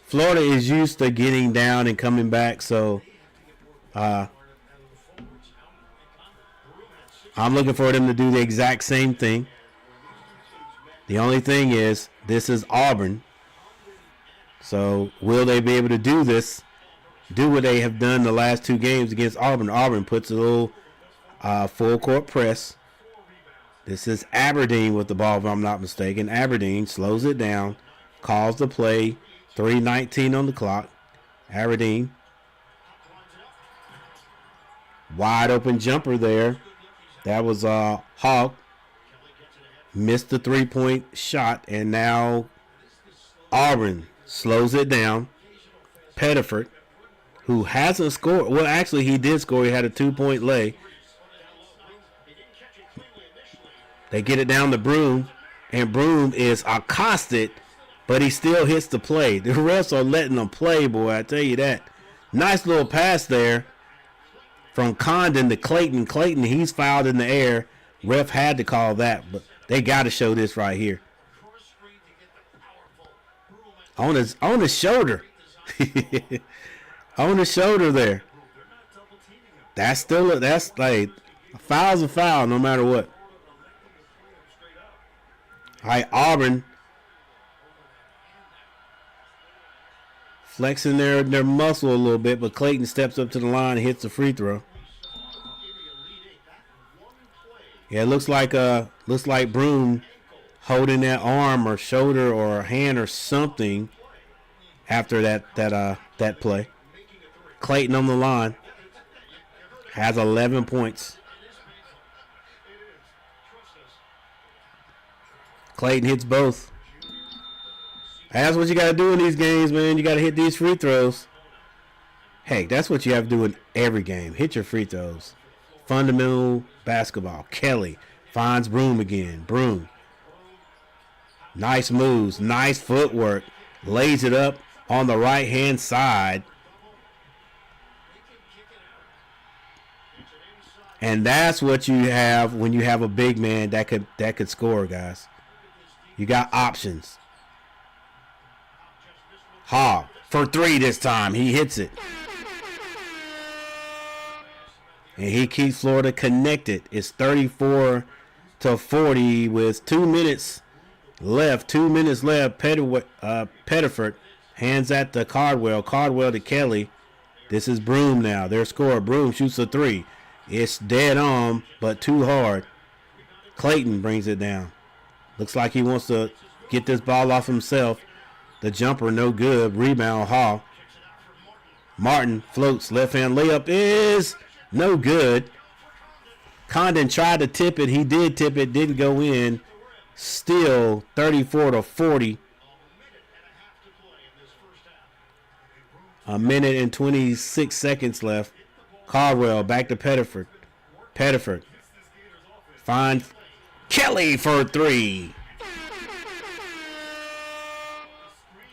Speaker 1: Florida is used to getting down and coming back, so I'm looking for them to do the exact same thing. The only thing is, this is Auburn. So will they be able to do what they have done the last 2 games against Auburn? Auburn puts a little full court press. This is Aberdeen with the ball, if I'm not mistaken. Aberdeen slows it down, calls the play, 3:19 on the clock. Aberdeen. Wide open jumper there. That was Hawk. Missed the 3-point shot, and now Auburn slows it down. Pettiford, who hasn't scored. Well, actually, he did score. He had a 2-point lay. They get it down to Broom, and Broom is accosted, but he still hits the play. The refs are letting them play, boy, I tell you that. Nice little pass there from Condon to Clayton. Clayton, he's fouled in the air. Ref had to call that, but they got to show this right here. On his shoulder. On the shoulder there. That's like a foul's a foul no matter what. All right, Auburn flexing their muscle a little bit, but Clayton steps up to the line and hits the free throw. Yeah, it looks like Broom holding that arm or shoulder or hand or something after that play. Clayton on the line has 11 points. Clayton hits both. That's what you got to do in these games, man. You got to hit these free throws. Hey, that's what you have to do in every game. Hit your free throws. Fundamental basketball. Kelly finds Broom again. Broom. Nice moves. Nice footwork. Lays it up on the right-hand side. And that's what you have when you have a big man that could score, guys. You got options. Hogg for 3 this time. He hits it. And he keeps Florida connected. It's 34-40 with 2 minutes left. 2 minutes left. Pettiford hands that to Cardwell. Cardwell to Kelly. This is Broom now. Their scorer. Broom shoots a 3. It's dead on, but too hard. Clayton brings it down. Looks like he wants to get this ball off himself. The jumper, no good. Rebound, Hall. Martin floats. Left-hand layup is no good. Condon tried to tip it. He did tip it. Didn't go in. Still 34-40. A minute and 26 seconds left. Caldwell back to Pettiford. Pettiford finds Kelly for 3.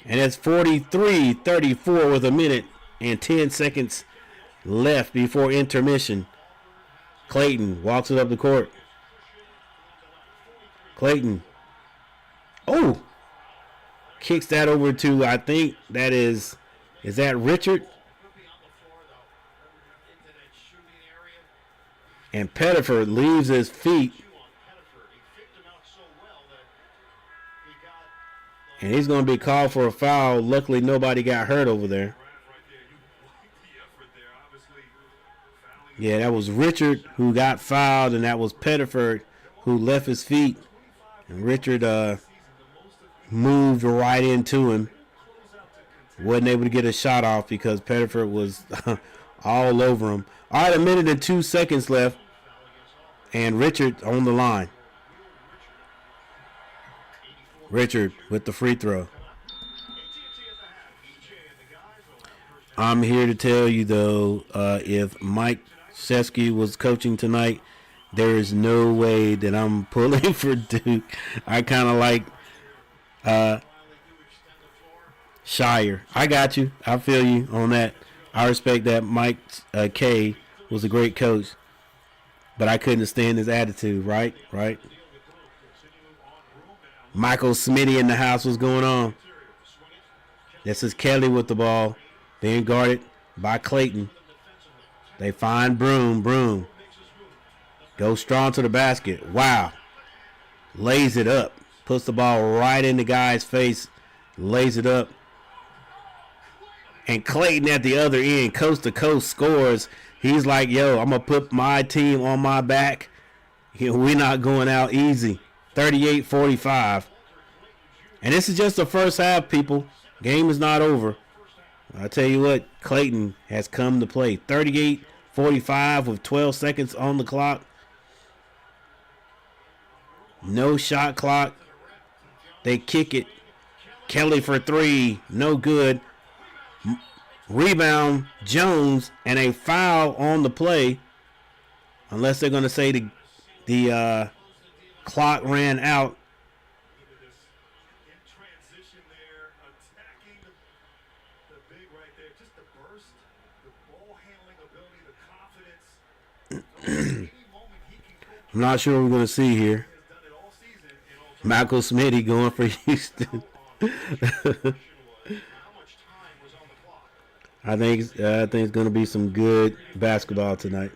Speaker 1: And it's 43-34 with a minute and 10 seconds left before intermission. Clayton walks it up the court. Clayton. Oh! Kicks that over to, I think that is that Richard? And Pettiford leaves his feet. And he's going to be called for a foul. Luckily, nobody got hurt over there. Yeah, that was Richard who got fouled, and that was Pettiford who left his feet. And Richard moved right into him. Wasn't able to get a shot off because Pettiford was all over him. All right, a minute and 2 seconds left. And Richard on the line. Richard with the free throw. I'm here to tell you, though, if Mike Shesky was coaching tonight, there is no way that I'm pulling for Duke. I kind of like Shire. I got you. I feel you on that. I respect that Mike K was a great coach, but I couldn't stand his attitude, right? Right. Michael Smitty in the house. What's going on? This is Kelly with the ball, being guarded by Clayton. They find Broom. Broom goes strong to the basket. Wow. Lays it up. Puts the ball right in the guy's face. Lays it up. And Clayton at the other end, coast to coast, scores. He's like, yo, I'm going to put my team on my back. We're not going out easy. 38-45. And this is just the first half, people. Game is not over. I tell you what, Clayton has come to play. 38-45 with 12 seconds on the clock. No shot clock. They kick it. Kelly for 3. No good. Rebound, Jones, and a foul on the play. Unless they're going to say the clock ran out. I'm not sure what we're going to see here. Michael Smitty going for Houston. I think it's going to be some good basketball tonight.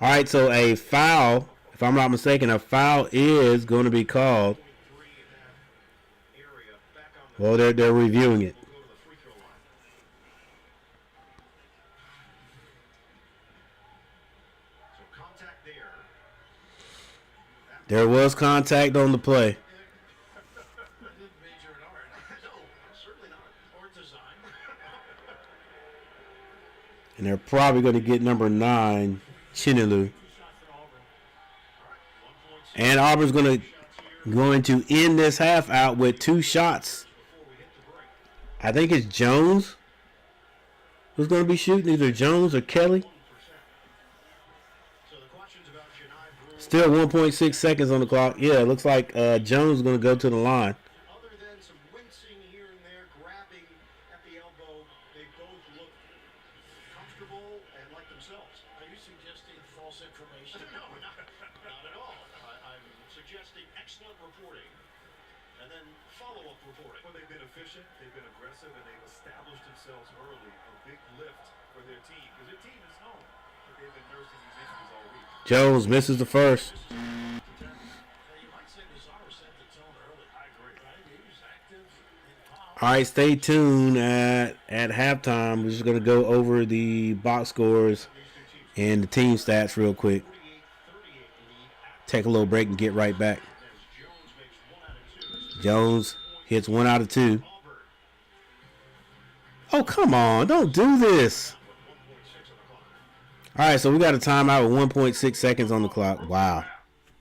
Speaker 1: All right, so a foul, if I'm not mistaken, a foul is going to be called. Well, they're reviewing it. There was contact on the play. And they're probably going to get number 9, Chinelu. And Auburn's going to end this half out with 2 shots. I think it's Jones who's going to be shooting, either Jones or Kelly. Still 1.6 seconds on the clock. Yeah, it looks like Jones is going to go to the line.
Speaker 2: Other than some wincing here and there, grabbing at the elbow, they both look comfortable and like themselves. Are you suggesting false information? No, not at all. I'm suggesting excellent reporting and then follow-up reporting.
Speaker 3: Well, they've been efficient, they've been aggressive, and they've established themselves early. A big lift for their team because their team is known that they've been nursing these injuries all week.
Speaker 1: Jones misses the first. All right, stay tuned at halftime. We're just going to go over the box scores and the team stats real quick. Take a little break and get right back. Jones Hits 1 out of 2. Oh, come on. Don't do this. All right, so we got a timeout with 1.6 seconds on the clock. Wow.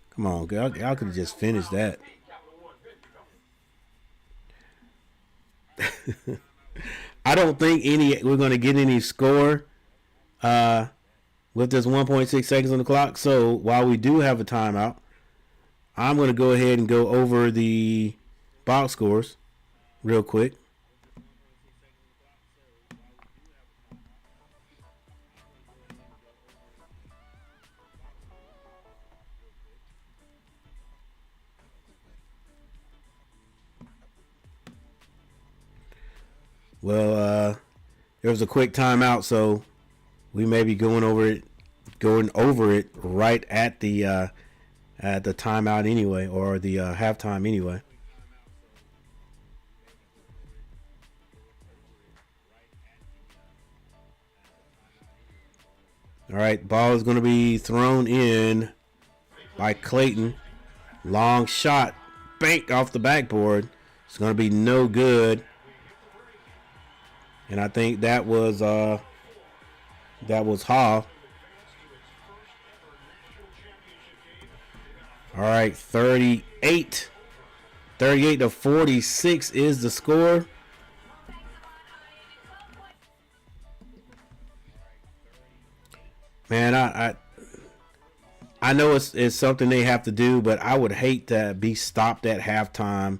Speaker 1: Come on. Y'all could have just finished that. I don't think we're going to get any score with this 1.6 seconds on the clock. So while we do have a timeout, I'm going to go ahead and go over the box scores real quick. Well, there was a quick timeout, so we may be going over it right at the timeout anyway, or the halftime anyway. All right, ball is going to be thrown in by Clayton. Long shot, banked off the backboard. It's going to be no good. And I think that was Hall. All right, 38 to 46 is the score. Man, I know it's something they have to do, but I would hate to be stopped at halftime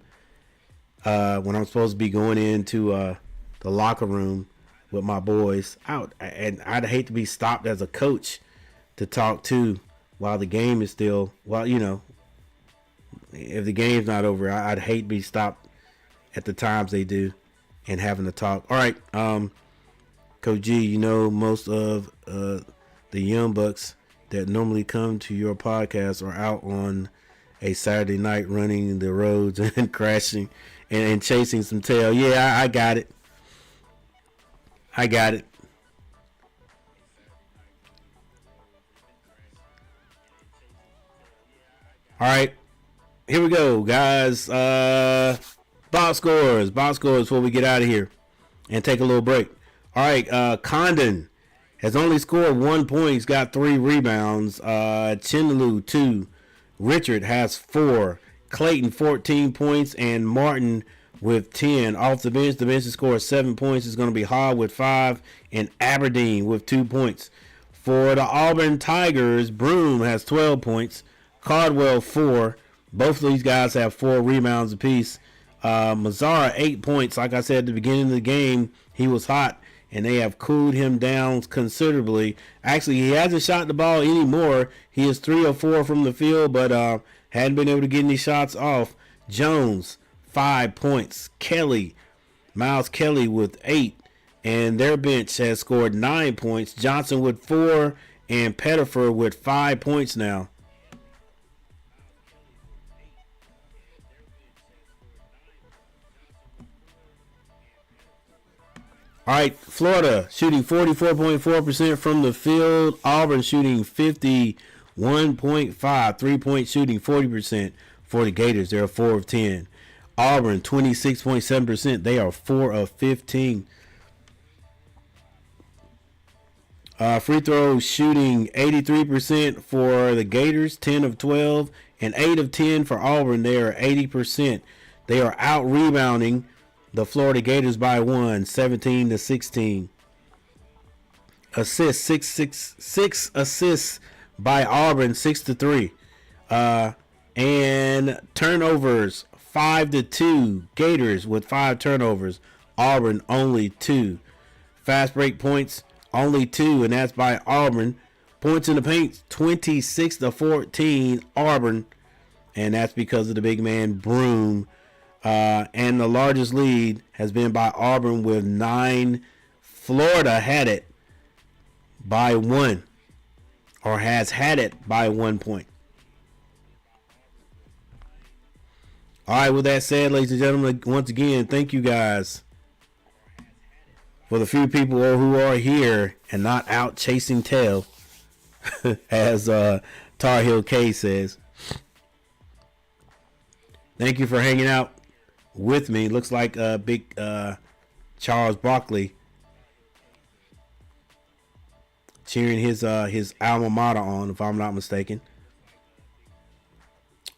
Speaker 1: when I'm supposed to be going into the locker room with my boys out, and I'd hate to be stopped as a coach to talk to while the game is still, if the game's not over, I'd hate to be stopped at the times they do and having to talk. All right, Coach G, most of the young bucks that normally come to your podcast are out on a Saturday night running the roads and crashing and chasing some tail. Yeah, I got it. All right, here we go, guys. Box scores before we get out of here and take a little break. All right, Condon has only scored 1 point. He's got 3 rebounds. Chinaloo 2. Richard has 4. Clayton 14 points, and Martin with 10. Off the bench has scored 7 points. It's going to be Hall with 5 and Aberdeen with 2 points. For the Auburn Tigers, Broom has 12 points. Cardwell 4. Both of these guys have 4 rebounds apiece. Mazzara 8 points. Like I said at the beginning of the game, he was hot, and they have cooled him down considerably. Actually, he hasn't shot the ball anymore. He is 3 or 4 from the field, but hadn't been able to get any shots off. Jones 5 points. Miles Kelly with 8. And their bench has scored 9 points. Johnson with 4 and Pettifer with 5 points now. All right, Florida shooting 44.4% from the field. Auburn shooting 51.5. 3-point shooting 40% for the Gators. They're 4 of 10. Auburn 26.7%. They are 4 of 15. Free throw shooting 83% for the Gators, 10 of 12, and 8 of 10 for Auburn. They are 80%. They are out rebounding the Florida Gators by 1, 17 to 16. Assists, 6 assists by Auburn, 6 to 3. And turnovers, 5 to 2. Gators with 5 turnovers. Auburn only 2. Fast break points, only 2, and that's by Auburn. Points in the paint, 26 to 14. Auburn, and that's because of the big man Broom. And the largest lead has been by Auburn with 9. Florida had it by 1, or has had it by 1 point. All right, with that said, ladies and gentlemen, once again, thank you guys for the few people who are here and not out chasing tail, as Tar Heel K says. Thank you for hanging out with me. Looks like big Charles Barkley cheering his alma mater on, if I'm not mistaken.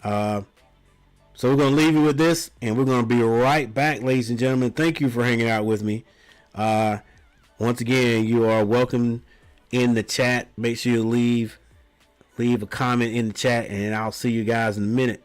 Speaker 1: So we're going to leave you with this, and we're going to be right back, ladies and gentlemen. Thank you for hanging out with me. Once again, you are welcome in the chat. Make sure you leave a comment in the chat, and I'll see you guys in a minute.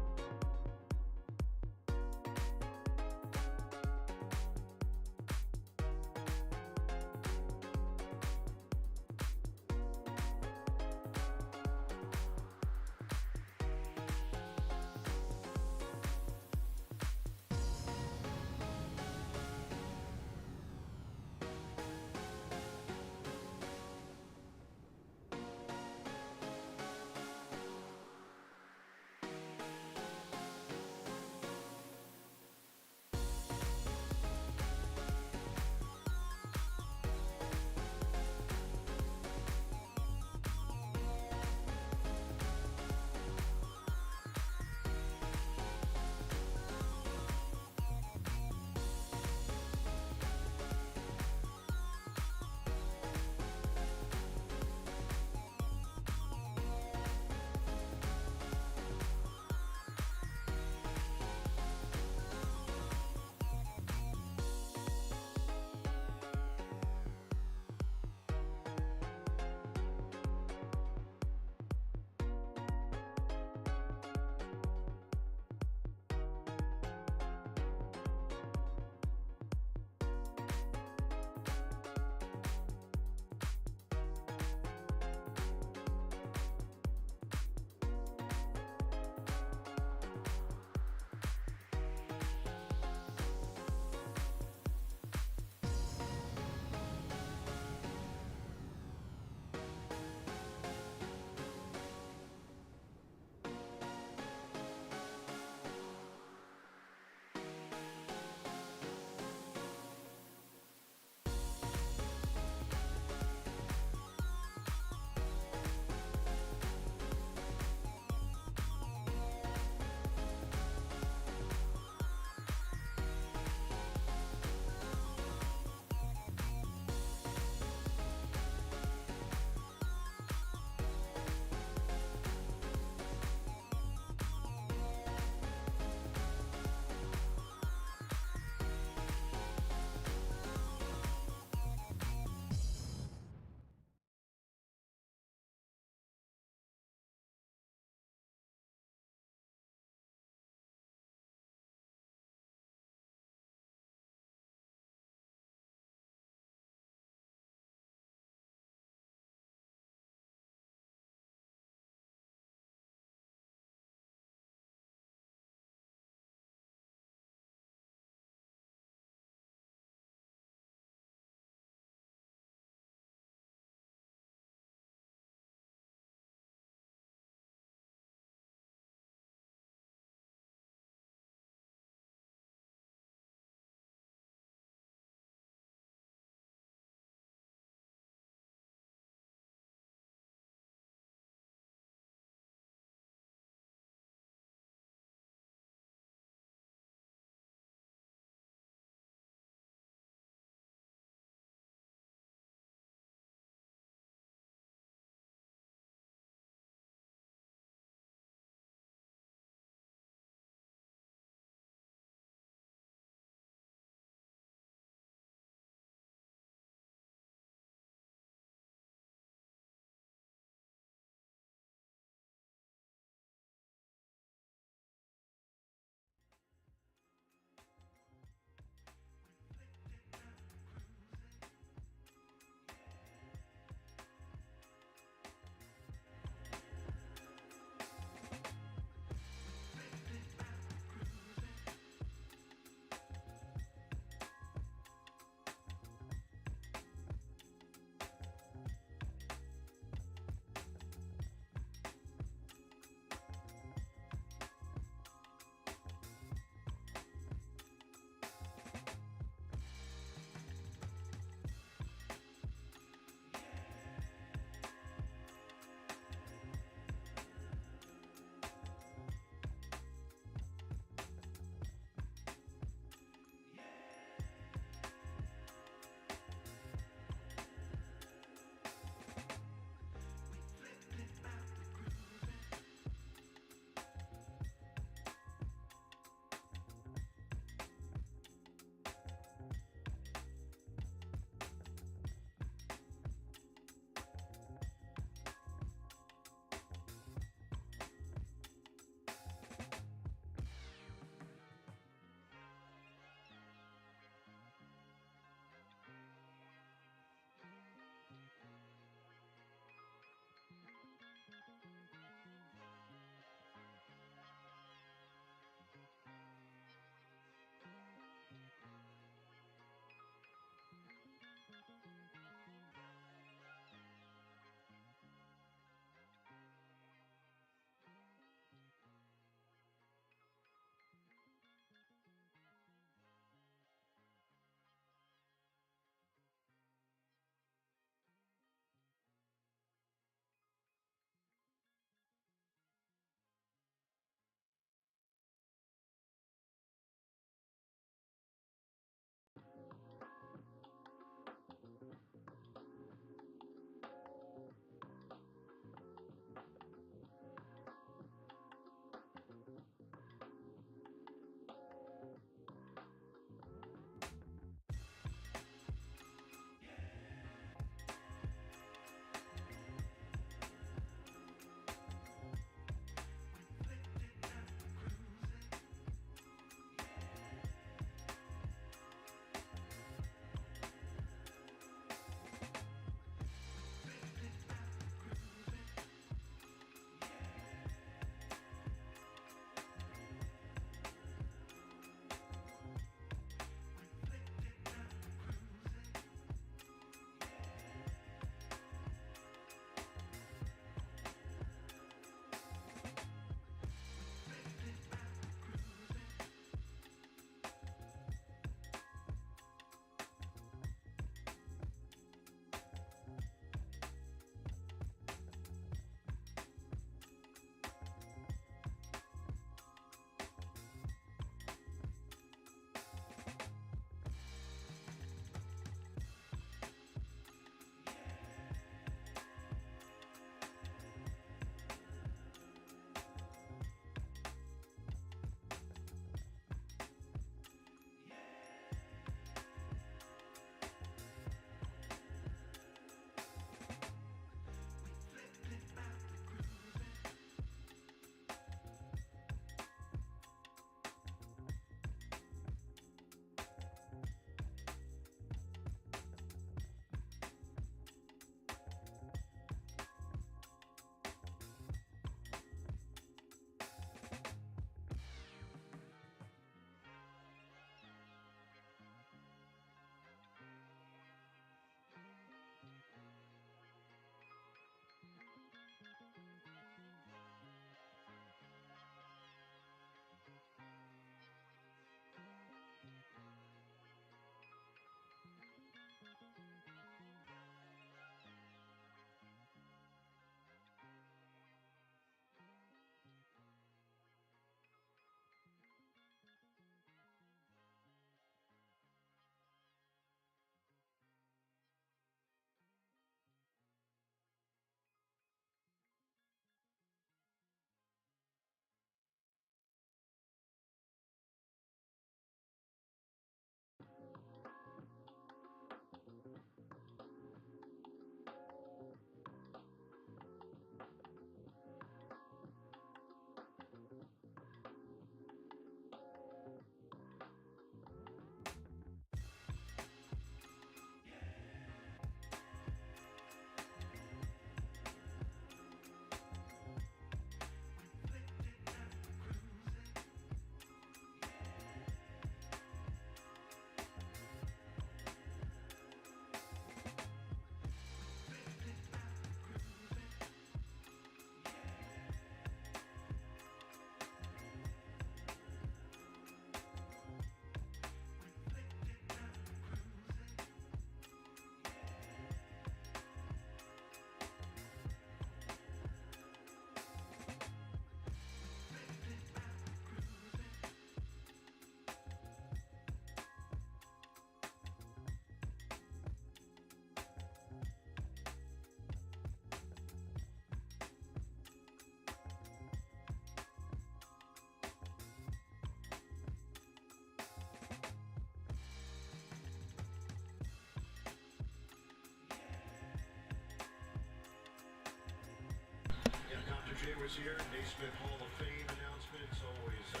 Speaker 2: was here. Naismith Hall of Fame announcement. It's always a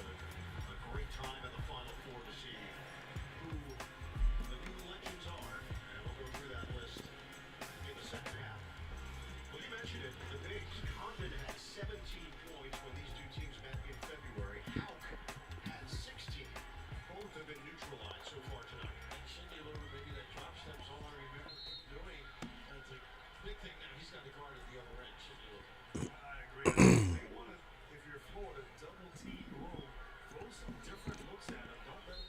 Speaker 2: great time in the Final Four to see who the new legends are. And we'll go through that list in the second half. Well, you mentioned it, the bigs. Condon had 17 points when these two teams met in February. Hauk had 16. Both have been neutralized so far tonight.
Speaker 4: Cindy Lou, maybe that drop step's all I remember doing. That's a big thing now. He's got the guard at the other end. Cindy Lou.
Speaker 3: I agree. They want to, if you're Florida, double team room, throw some different looks at him. Don't let him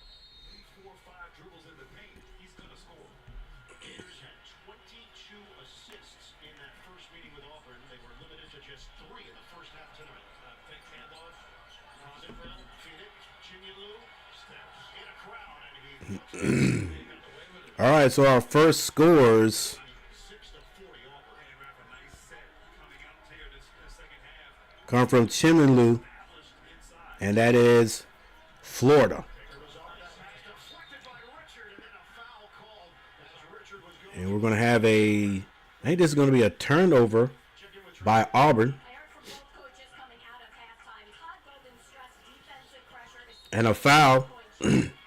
Speaker 3: 4 or 5 dribbles in the paint. He's going to score.
Speaker 2: Gators had 22 assists in that first meeting with Auburn. They were limited to just 3 in the first half tonight.
Speaker 4: Fake handoff.
Speaker 2: Rosenfeld, Phoenix, Chinyelu, steps in a crowd, and he got away with it.
Speaker 1: All right, so our first scores
Speaker 2: 6 to 40 Auburn.
Speaker 3: And we have a nice set coming out here this second half.
Speaker 1: come from Chimney, and that is Florida.
Speaker 2: Baker was on that pass, deflected by Richard, and then a foul called as Richard was going.
Speaker 1: And we're going to have I think this is going to be a turnover by Auburn.
Speaker 5: I heard from both coaches coming out of halftime. Todd Golden stressed defensive pressure is
Speaker 1: And a foul.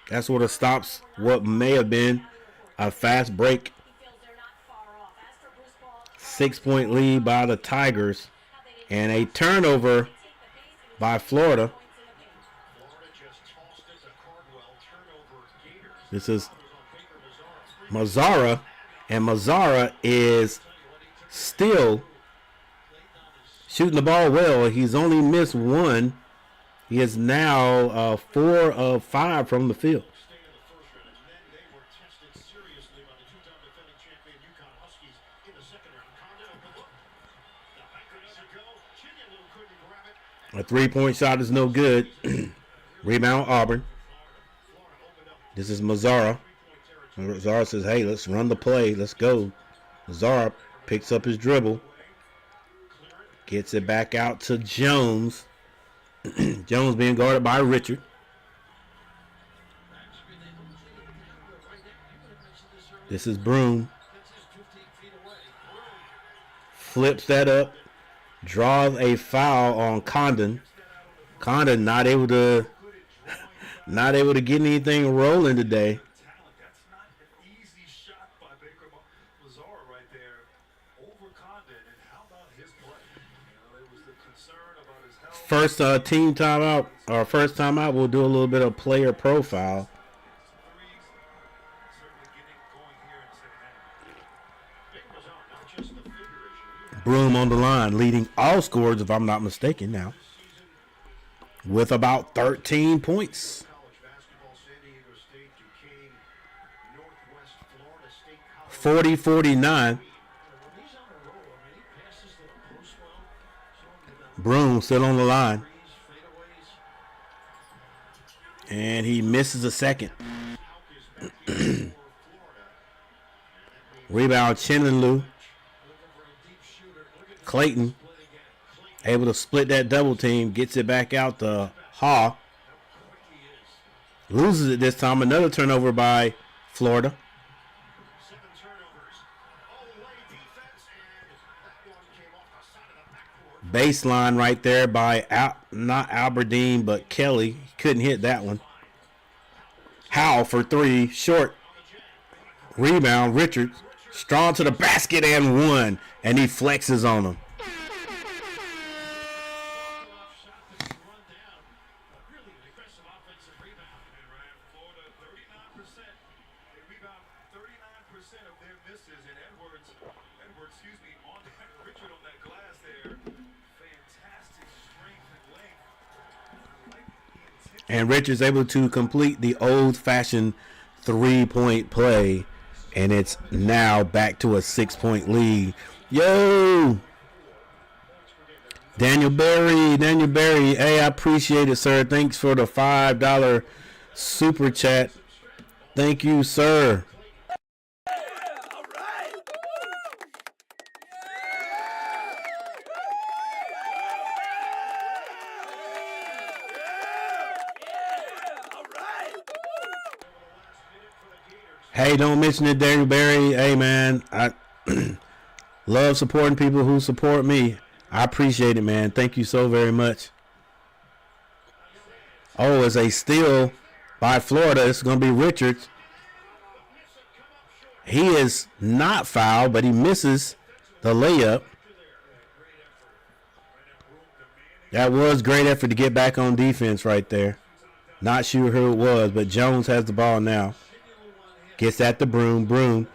Speaker 1: That sort of stops what may have been a fast break.
Speaker 5: he feels they're not far off. As for Bruce Ball,
Speaker 1: 6-point lead by the Tigers. And a turnover by Florida.
Speaker 2: Florida just tossed it to Cardwell. Turnover Gators.
Speaker 1: This is
Speaker 2: Baker was on Baker
Speaker 1: Mazzara. And Mazzara is still shooting the ball well. He's only missed one. He is now 4 of 5 from the field.
Speaker 2: staying in the first round, and then they were tested seriously by the two-time defending champion UConn Huskies in the second round. Condon opened up. The banker doesn't go. Chinyelu couldn't grab it.
Speaker 1: A 3-point shot is no good. Rebound Auburn.
Speaker 2: Florida opened up
Speaker 1: This is Mazzara.
Speaker 2: three-point territory.
Speaker 1: Mazzara says, hey, let's run the play. Let's go. Mazzara picks up his dribble. Gets it back out to Jones. Jones being guarded by Richard.
Speaker 4: Actually, they don't see it right there. You would have mentioned this earlier.
Speaker 1: This is Broom.
Speaker 4: That's just 15 feet away.
Speaker 1: Flips that up. Draws a foul on Condon. Condon not able to get anything rolling today.
Speaker 3: Talent. That's not an easy shot by Baker Mazzara right there over Condon. And how about his play? There was the concern about his health.
Speaker 1: First team timeout, or first timeout, we'll do a little bit of player profile.
Speaker 3: Threes certainly getting going here in the second half.
Speaker 2: Baker was on, not just the figure issue.
Speaker 1: Broom on the line, leading all scorers, if I'm not mistaken now, with about 13 points.
Speaker 2: College basketball, San Diego State, Duquesne, Northwest Florida State College.
Speaker 1: 40-49.
Speaker 4: When he's on a roll, he passes the post well. So the
Speaker 1: Broom still on the line,
Speaker 4: threes, fadeaways.
Speaker 1: and he misses a second.
Speaker 2: Hauk is back in for Florida.
Speaker 1: Rebound Chinlin
Speaker 4: Looking for a deep shooter. Look at
Speaker 1: Clayton
Speaker 4: split again.
Speaker 1: able to split that double team, gets it back out to Haw.
Speaker 4: How quick he is.
Speaker 1: Loses it this time. Another turnover by Florida.
Speaker 2: 7 turnovers. Away defense, and that one came off the side of the backboard.
Speaker 1: Baseline right there by not Alberdine, but Kelly. He couldn't hit that one. Howell for 3, short. Rebound, Richards. Strong to the basket and 1. And he flexes on him.
Speaker 4: Off shot that's run down. But really an aggressive offensive rebound.
Speaker 3: And Ryan, Florida, 39%. They rebound 39% of their misses. And Edwards, on that Richard on that glass there. Fantastic strength and length. I like the intent.
Speaker 1: And Richards able to complete the old-fashioned 3-point play. And it's now back to a 6-point lead. Yo! Daniel Berry. Hey, I appreciate it, sir. Thanks for the $5 super chat. Thank you, sir. Hey, don't mention it, Daniel Berry. Hey, man, I love supporting people who support me. I appreciate it, man. Thank you so very much. Oh, it's a steal by Florida. It's going to be Richards. He is not fouled, but he misses the layup. That was great effort to get back on defense right there. Not sure who it was, but Jones has the ball now. Gets at the Broom. Broom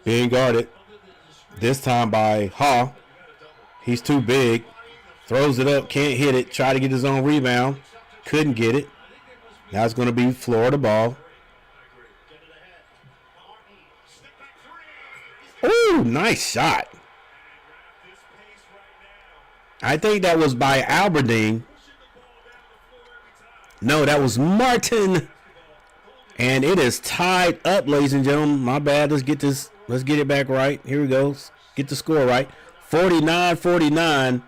Speaker 1: being guarded. This time by Haw. He's too big. Throws it up, can't hit it. Try to get his own rebound. Couldn't get it. Now it's going to be Florida ball. Ooh, nice shot. I think that was by Alberdine. No, that was Martin. And it is tied up, ladies and gentlemen. My bad. Let's get this. Let's get it back right. Here we go. Get the score right. 49-49.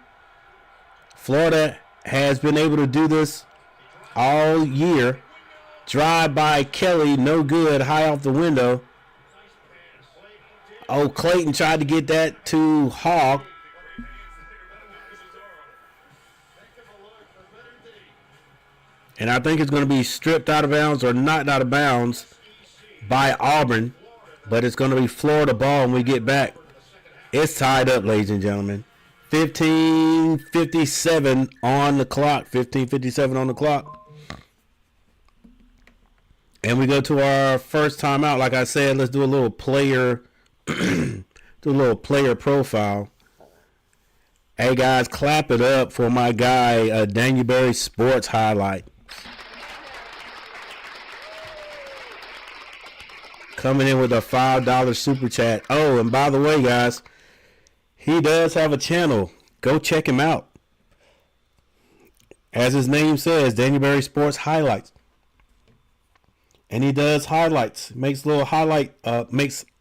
Speaker 1: Florida has been able to do this all year. Drive by Kelly. No good. High off the window. Oh, Clayton tried to get that to Hawk. And I think it's going to be stripped out of bounds or knocked out of bounds by Auburn. But it's going to be Florida ball when we get back. It's tied up, ladies and gentlemen. 15:57 on the clock. 15:57 on the clock. And we go to our first timeout. Like I said, let's do a little player profile. Hey guys, clap it up for my guy, Daniel Berry Sports Highlight. Coming in with a $5 super chat. Oh, and by the way, guys, he does have a channel. Go check him out. As his name says, Daniel Berry Sports Highlights. And he does highlights. Makes little highlight films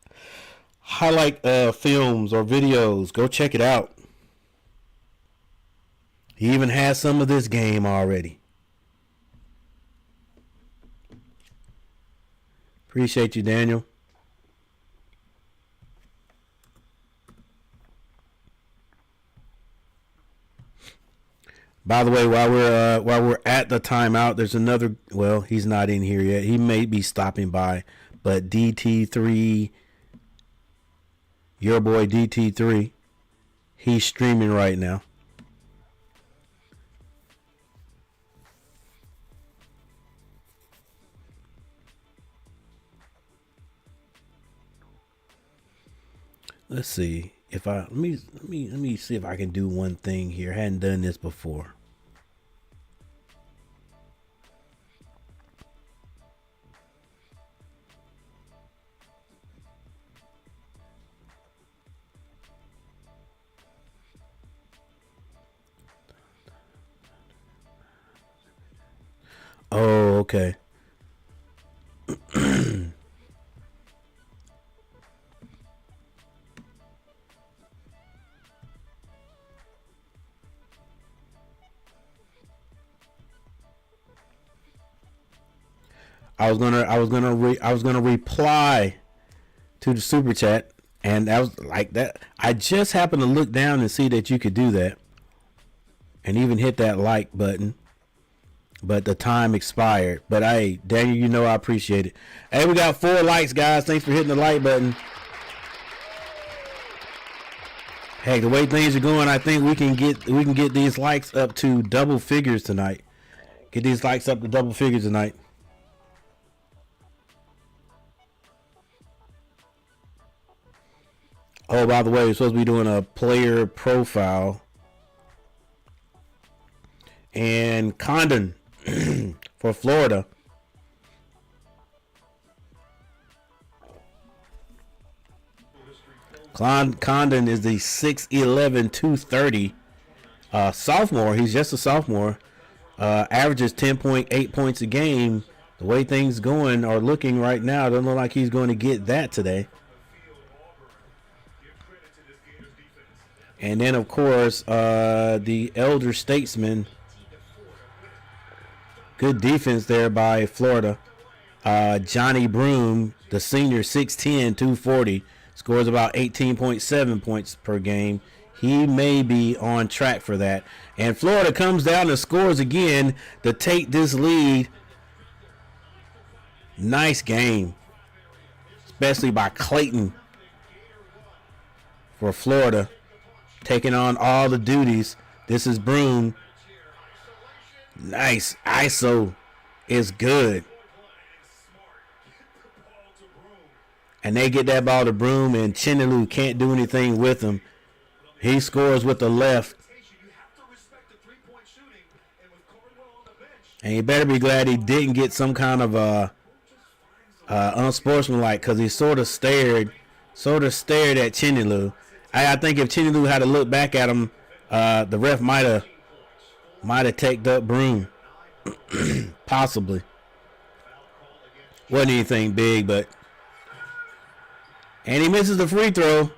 Speaker 1: or videos. Go check it out. He even has some of this game already. Appreciate you, Daniel. By the way, while we're at the timeout, there's another. Well, he's not in here yet. He may be stopping by, but DT3, your boy DT3, he's streaming right now. Let's see if let me see if I can do one thing here. I hadn't done this before. Oh, okay. I was gonna reply to the super chat, and that was like that. I just happened to look down and see that you could do that, and even hit that like button, but the time expired. But hey, Daniel, you know I appreciate it. Hey, we got 4 likes, guys. Thanks for hitting the like button. Hey, the way things are going, I think we can get these likes up to double figures tonight. Get these likes up to double figures tonight. Oh, by the way, we're supposed to be doing a player profile. And Condon for Florida. Condon is the 6'11", 230 sophomore. He's just a sophomore. Averages 10.8 points a game. The way things going or looking right now, it doesn't look like he's going to get that today. And then, of course, the elder statesman. Good defense there by Florida. Johnny Broom, the senior, 6'10", 240. Scores about 18.7 points per game. he may be on track for that. And Florida comes down and scores again to take this lead. Nice game, especially by Clayton for Florida, taking on all the duties. This is Broom. Nice. ISO is good. And they get that ball to Broom, and Chinelu can't do anything with him. He scores with the left. And you better be glad he didn't get some kind of unsportsmanlike, because he sort of stared at Chinelu. I think if Chinelu had to look back at him, the ref might have taken up Broom. Possibly. Wasn't anything big, but. And he misses the free throw.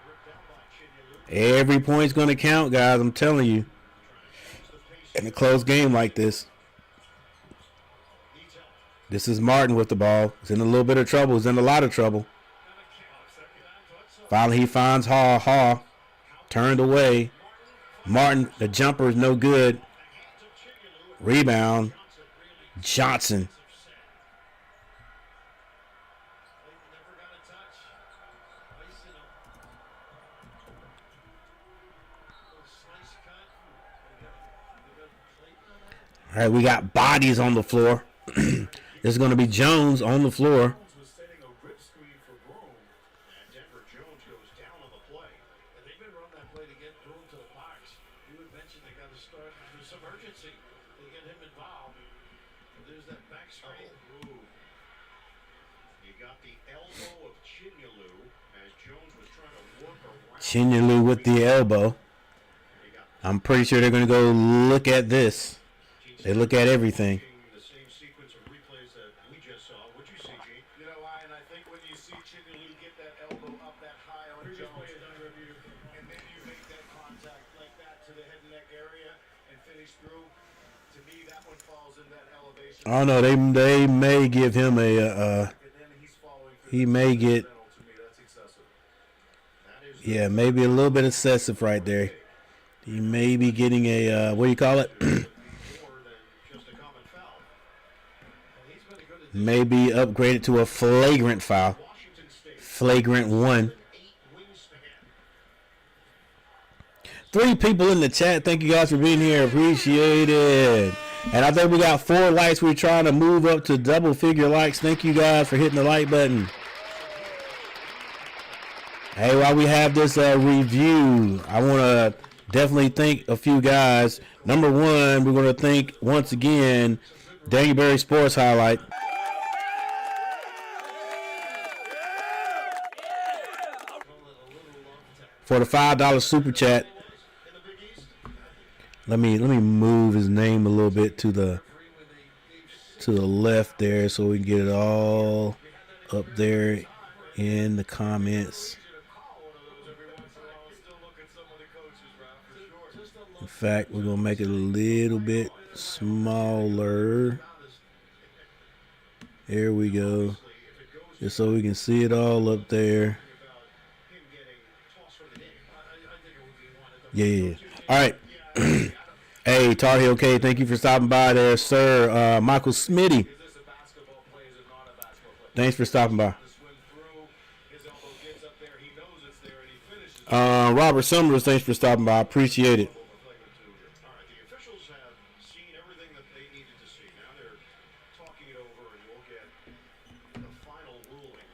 Speaker 1: Every point's going to count, guys. I'm telling you. In a close game like this. This is Martin with the ball. He's in a little bit of trouble. He's in a lot of trouble. Finally, he finds Hall. Hall turned away. Martin, the jumper is no good. Rebound. Johnson. All right, we got bodies on the floor. This is going to be Jones on the floor. Chinelu with the elbow. I'm pretty sure they're going to go look at this. They look at everything.
Speaker 2: The same sequence of replays that we just saw. What'd you see, Gene?
Speaker 4: You know, Ryan, I think when you see Chinelu get that elbow up that high on Jones, and then you make that contact like that to the head and neck area and finish through, to me that one falls in that elevation.
Speaker 1: Oh no, they may give him a he may get, yeah, maybe a little bit excessive right there. He may be getting a what do you call it? Maybe upgraded to a flagrant foul. Flagrant 1. 3 people in the chat. Thank you guys for being here. Appreciate it. And I think we got 4 likes. We're trying to move up to double figure likes. Thank you guys for hitting the like button. Hey, while we have this review, I want to definitely thank a few guys. Number 1, we're going to thank once again Daniel Berry Sports Highlight. For the $5 super chat. Let me move his name a little bit to the left there so we can get it all up there in the comments. In fact, we're gonna make it a little bit smaller. There we go. Just so we can see it all up there. Yeah. All right. Hey, Tar Heel K, thank you for stopping by there, sir. Michael Smitty, thanks for stopping by. Robert Summers, thanks for stopping by. I appreciate it.
Speaker 2: The officials have seen everything that they needed to see. Now they're talking it over, and we'll get the final ruling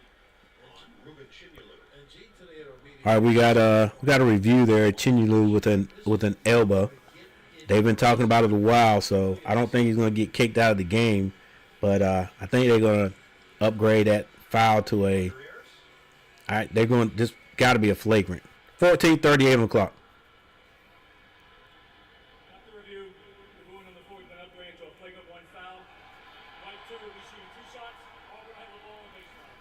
Speaker 2: on Ruben Chinelu.
Speaker 1: All right, we got a review there. Chinelu with an elbow. They've been talking about it a while, so I don't think he's going to get kicked out of the game. But I think they're going to upgrade that foul to a. All right, they're going. This got to be a flagrant. 14:38 on the clock.
Speaker 6: After review, the ruling on the floor has been upgraded to a flagrant 1 foul. Right 2 will be shooting 2 shots. Auburn have the ball in baseline.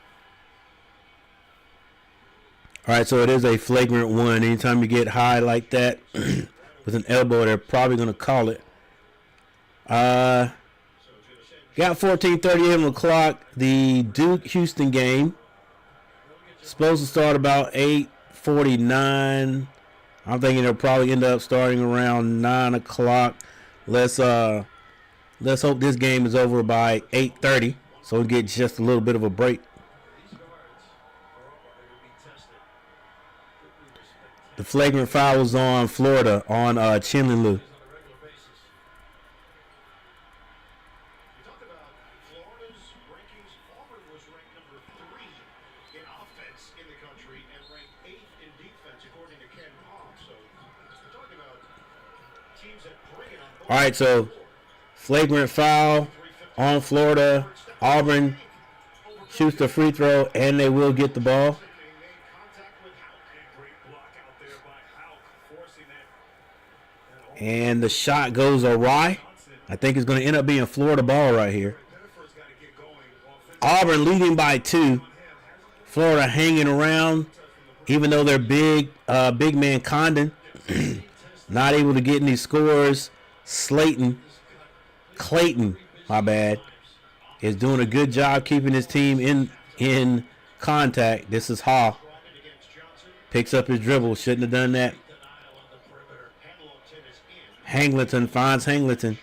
Speaker 1: All right, so it is a flagrant 1. Anytime you get high like that with an elbow, they're probably going to call it. Got 14:38 on the clock. The Duke-Houston game supposed to start about 8:49. I'm thinking it'll probably end up starting around 9 o'clock. Let's hope this game is over by 8:30, so we get just a little bit of a break. The flagrant foul was on Florida on Chinley.
Speaker 2: Florida's rankings, Auburn was ranked number 3 in offense in the country and ranked 8th in defense, according to Ken Palm. So we're talking about teams that bring it on both.
Speaker 1: All right, so flagrant foul on Florida. Auburn shoots the free throw, and they will get the ball. And the shot goes awry. I think it's going to end up being a Florida ball right here. Auburn leading by 2. Florida hanging around, even though they're big man Condon not able to get any scores. Clayton, my bad, is doing a good job keeping his team in contact. This is Ha. Picks up his dribble. Shouldn't have done that. Hangleton finds Hangleton.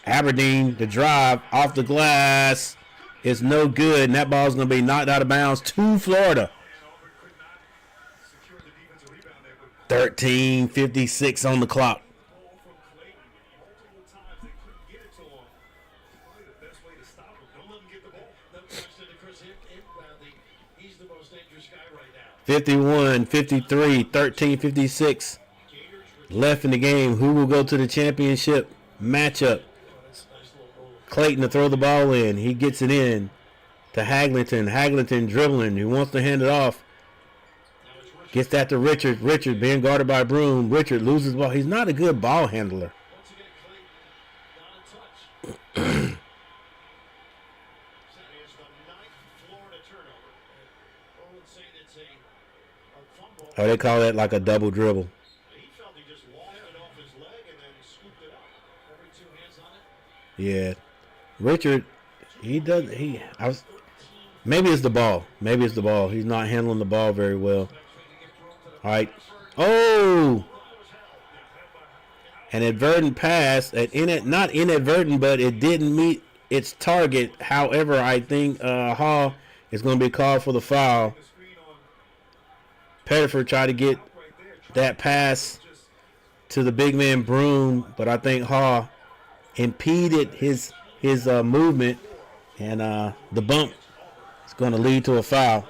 Speaker 1: Aberdeen, the drive off the glass is no good, and that ball's going to be knocked out of bounds to Florida. 13:56 on the clock.
Speaker 2: He's the most dangerous guy right now.
Speaker 1: 51-53, 13:56 left in the game. Who will go to the championship matchup? Clayton to throw the ball in. He gets it in to Haglington. Haglington dribbling. He wants to hand it off. Gets that to Richard. Richard being guarded by Broom. Richard loses the ball. He's not a good ball handler. Oh, they call that like a double dribble.
Speaker 2: He felt he just lost it off his leg and then scooped it up. Every 2 hands on it.
Speaker 1: Yeah. Richard, maybe it's the ball. Maybe it's the ball. He's not handling the ball very well. All right. Oh! An inadvertent pass. Not inadvertent, but it didn't meet its target. However, I think Hall is going to be called for the foul. Pettiford tried to get that pass to the big man Broom, but I think Hall impeded his movement, and the bump is going to lead to a foul.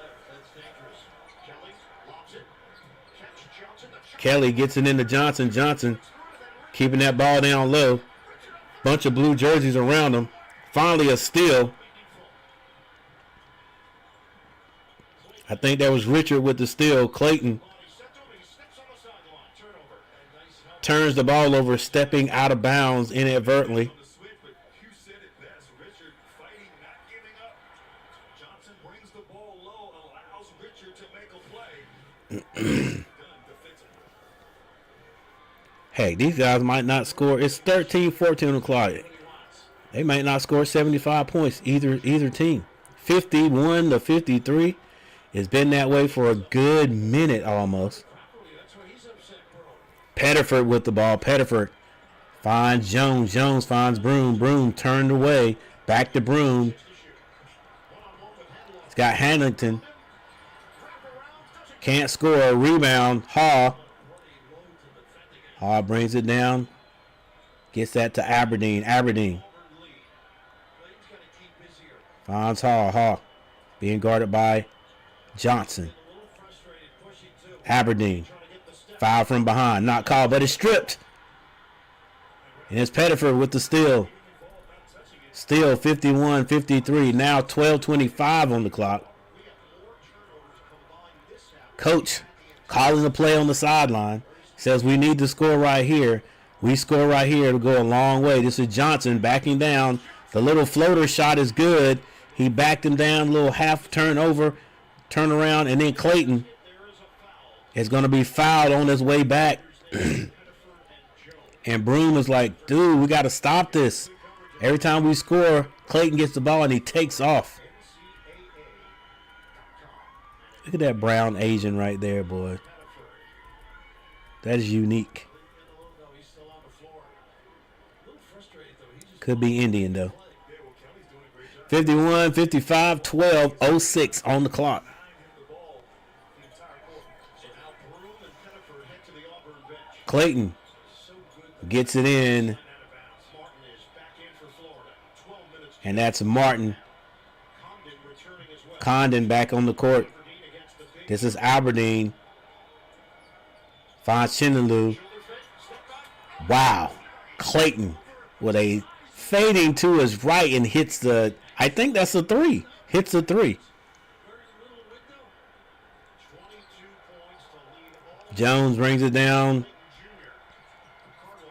Speaker 1: Kelly gets it into Johnson. Johnson keeping that ball down low. Bunch of blue jerseys around him. Finally a steal. I think that was Richard with the steal. Clayton turns the ball over, stepping out of bounds inadvertently. Hey, these guys might not score. It's 13-14 on the clock. They might not score 75 points, either team. 51-53. It's been that way for a good minute almost. Pettiford with the ball. Pettiford finds Jones. Jones finds Broom. Broom turned away. Back to Broom. It's got Hamilton. Can't score. Rebound. Hall. Hall brings it down. Gets that to Aberdeen. Aberdeen finds Hall. Hall being guarded by Johnson. Aberdeen. Foul from behind. Not called, but it's stripped. And it's Pettiford with the steal. Still 51-53. Now 12:25 on the clock. Coach calling the play on the sideline. Says we need to score right here. We score right here to go a long way. This is Johnson backing down. The little floater shot is good. He backed him down, a little half turnover, turn around, and then Clayton is going to be fouled on his way back. And Broom is like, dude, we got to stop this. Every time we score, Clayton gets the ball and he takes off. Look at that brown Asian right there, boy. That is unique. Could be Indian, though. 51, 55, 12, 06 on the clock. Clayton gets it in. And that's Martin. Condon back on the court. This is Aberdeen. Finds Chinaloo. Wow. Clayton with a fading to his right and hits the, I think that's a three. Hits the three. Jones brings it down.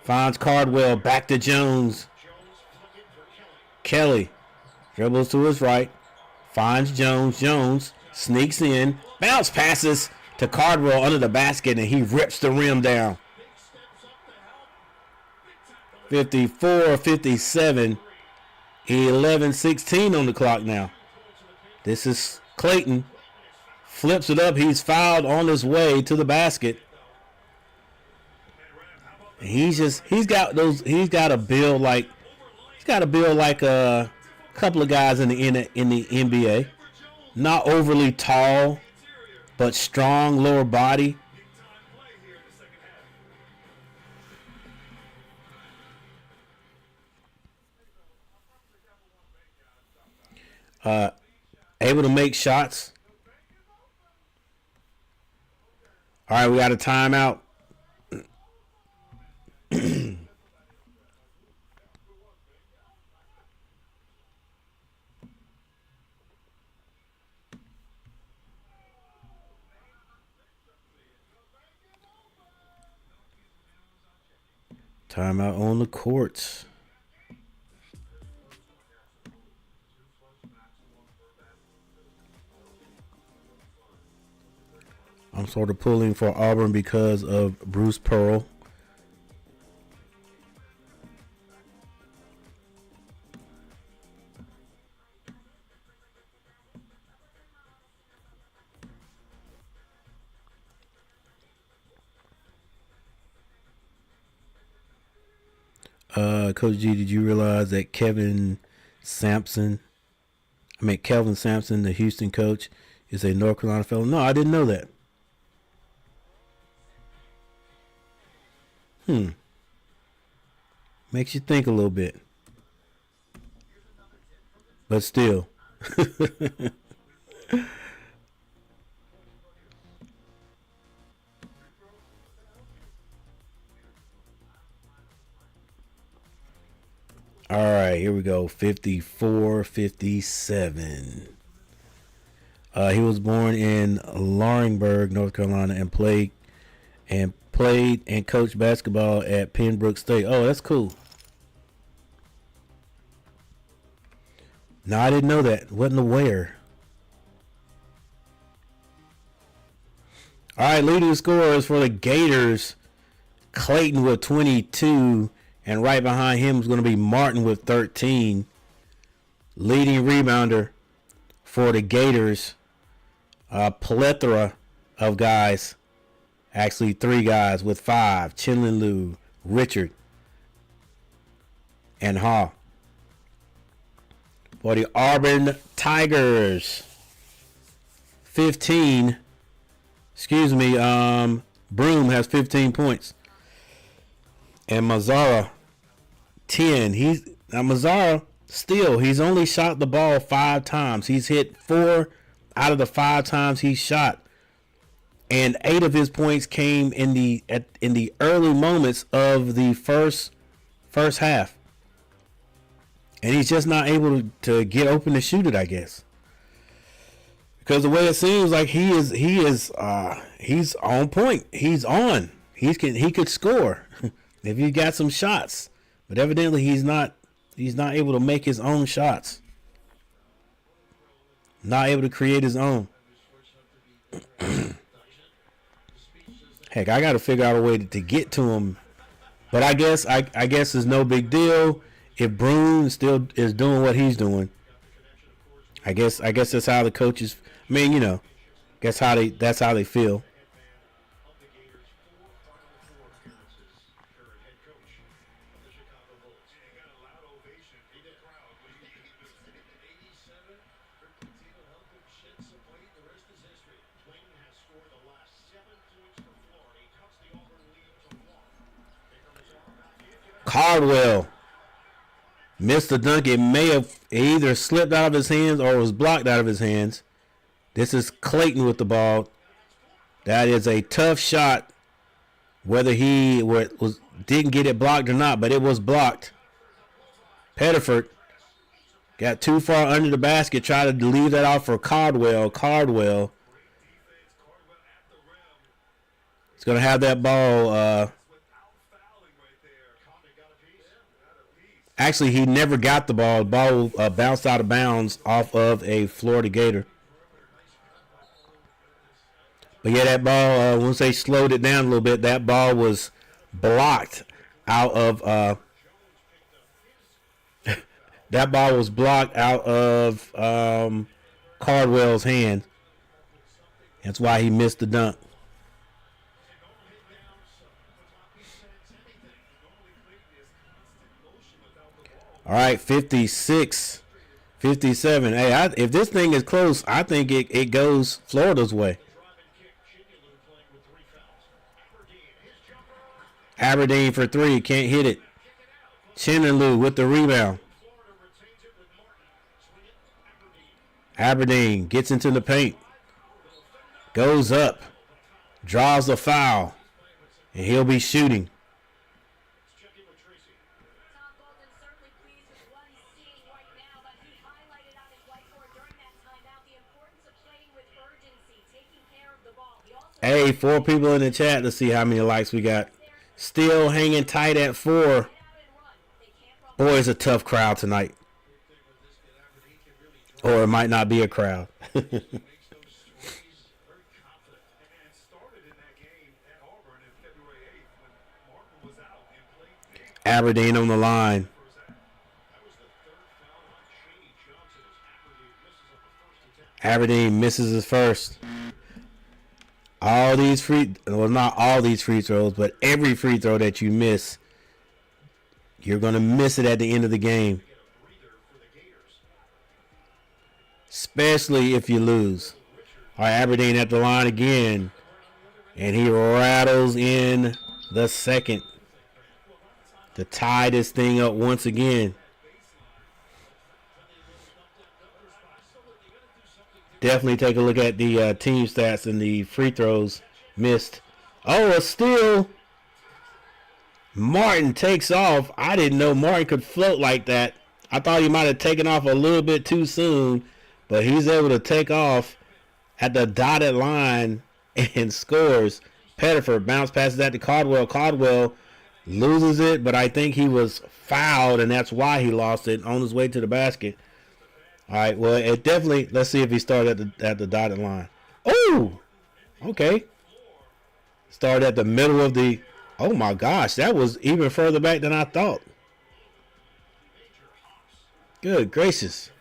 Speaker 1: Finds Cardwell. Back to Jones. Kelly dribbles to his right. Finds Jones. Jones sneaks in. Bounce passes to Cardwell under the basket, and he rips the rim down. 54, 57, 11, 16 on the clock now. This is Clayton. Flips it up. He's fouled on his way to the basket. And he's got to build like a couple of guys in the NBA. Not overly tall, but strong lower body. Able to make shots. All right, we got a timeout. Timeout on the courts. I'm sort of pulling for Auburn because of Bruce Pearl. Coach G, did you realize that Kelvin Sampson, the Houston coach, is a North Carolina fellow? No, I didn't know that. Makes you think a little bit. But still. All right, here we go. 54-57. He was born in Laurinburg, North Carolina, and played and coached basketball at Pembroke State. Oh, that's cool. No, I didn't know that. Wasn't aware. All right, leading scorers for the Gators, Clayton with 22, and right behind him is going to be Martin with 13. Leading rebounder for the Gators, a plethora of guys. Actually, 3 guys with 5. Chinaloo, Richard, and Ha. For the Auburn Tigers, 15. Broom has 15 points. And Mazzara, 10. Mazzara, still, he's only shot the ball 5 times. He's hit 4 out of the 5 times he's shot. And 8 of his points came in the early moments of the first half. And he's just not able to get open to shoot it, I guess. Because the way it seems like he's on point. He's on. He could score if he got some shots. But evidently he's not able to make his own shots. Not able to create his own. Heck, I got to figure out a way to get to him. But I guess it's no big deal if Broom still is doing what he's doing. I guess that's how the coaches. I mean, That's how they feel.
Speaker 2: Of the Gators, 4 Final Four appearances. Current head coach of the Chicago Bulls.
Speaker 3: He got a loud ovation from the crowd when he was
Speaker 2: 87. Rick Pitino helped him shed some weight. The rest is history. Clayton has scored the last 7 points for Florida. He cuts the Auburn lead to 1. Baker was on back in.
Speaker 1: Cardwell missed the dunk. It may have either slipped out of his hands or was blocked out of his hands. This is Clayton with the ball. That is a tough shot, whether he didn't get it blocked or not, but it was blocked. Pettiford got too far under the basket, tried to leave that off for Cardwell. Cardwell is going to have that ball.
Speaker 3: without fouling right there.
Speaker 2: Condon got a piece.
Speaker 1: Actually, he never got the ball. The ball bounced out of bounds off of a Florida Gator. But yeah, that ball, once they slowed it down a little bit, that ball was blocked out of that ball was blocked out of Cardwell's hand. That's why he missed the dunk. All right, 56, 57. Hey, if this thing is close, I think it goes Florida's way. Aberdeen for 3, can't hit it. Chinaloo with the rebound. Aberdeen gets into the paint. Goes up. Draws a foul. And he'll be shooting.
Speaker 5: Tom Golden certainly pleased with what he's seeing right now, but he highlighted on his whiteboard during that timeout the importance of playing with urgency, taking care of the ball. He also
Speaker 1: Hey, 4 people in the chat. Let's see how many likes we got. Still hanging tight at 4.
Speaker 5: out and run. They can't run.
Speaker 1: Boy, it's a tough crowd tonight. Or it might not be a crowd.
Speaker 3: And started in that game at Auburn in February 8th when Martin was out and played big
Speaker 1: Aberdeen on the line.
Speaker 3: first half.
Speaker 2: That was the 3rd foul on Shady Johnson as Aberdeen misses on the first attempt.
Speaker 1: Aberdeen misses his first. All these not all these free throws, but every free throw that you miss, you're going to miss it at the end of the game.
Speaker 2: Get a breather for the Gators.
Speaker 1: Especially if you lose. All right, Aberdeen at the line again. And he rattles in the second to tie this thing up once again. Definitely take a look at the team stats and the free throws missed. Oh, a steal. Martin takes off. I didn't know Martin could float like that. I thought he might have taken off a little bit too soon, but he's able to take off at the dotted line and scores. Pettiford bounce passes that to Cardwell. Cardwell loses it, but I think he was fouled, and that's why he lost it on his way to the basket. All right, well, it definitely, let's see if he started at the dotted line. Oh, okay. Started at the middle of the, oh my gosh, that was even further back than I thought. Good gracious.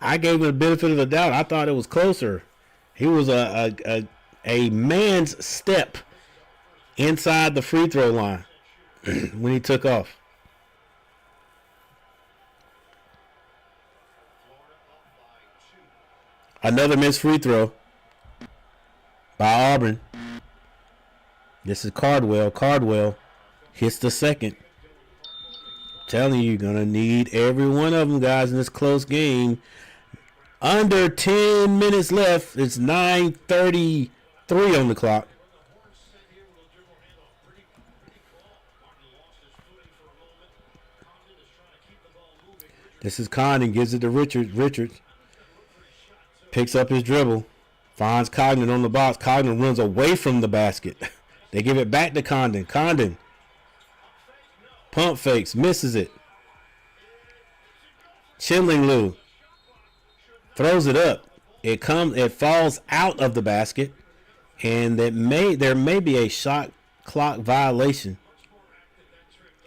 Speaker 1: I gave him the benefit of the doubt. I thought it was closer. He was a man's step inside the free throw line when he took off. Another missed free throw by Auburn. This is Cardwell. Cardwell hits the second. Telling you, you're going to need every one of them, guys, in this close game. Under 10 minutes left. It's 9:33 on the clock. This is Condon. Gives it to Richards. Richards picks up his dribble. Finds Cognan on the box. Cognan runs away from the basket. They give it back to Condon. Condon pump fakes. Misses it. Chinaloo throws it up. It falls out of the basket. And there may be a shot clock violation.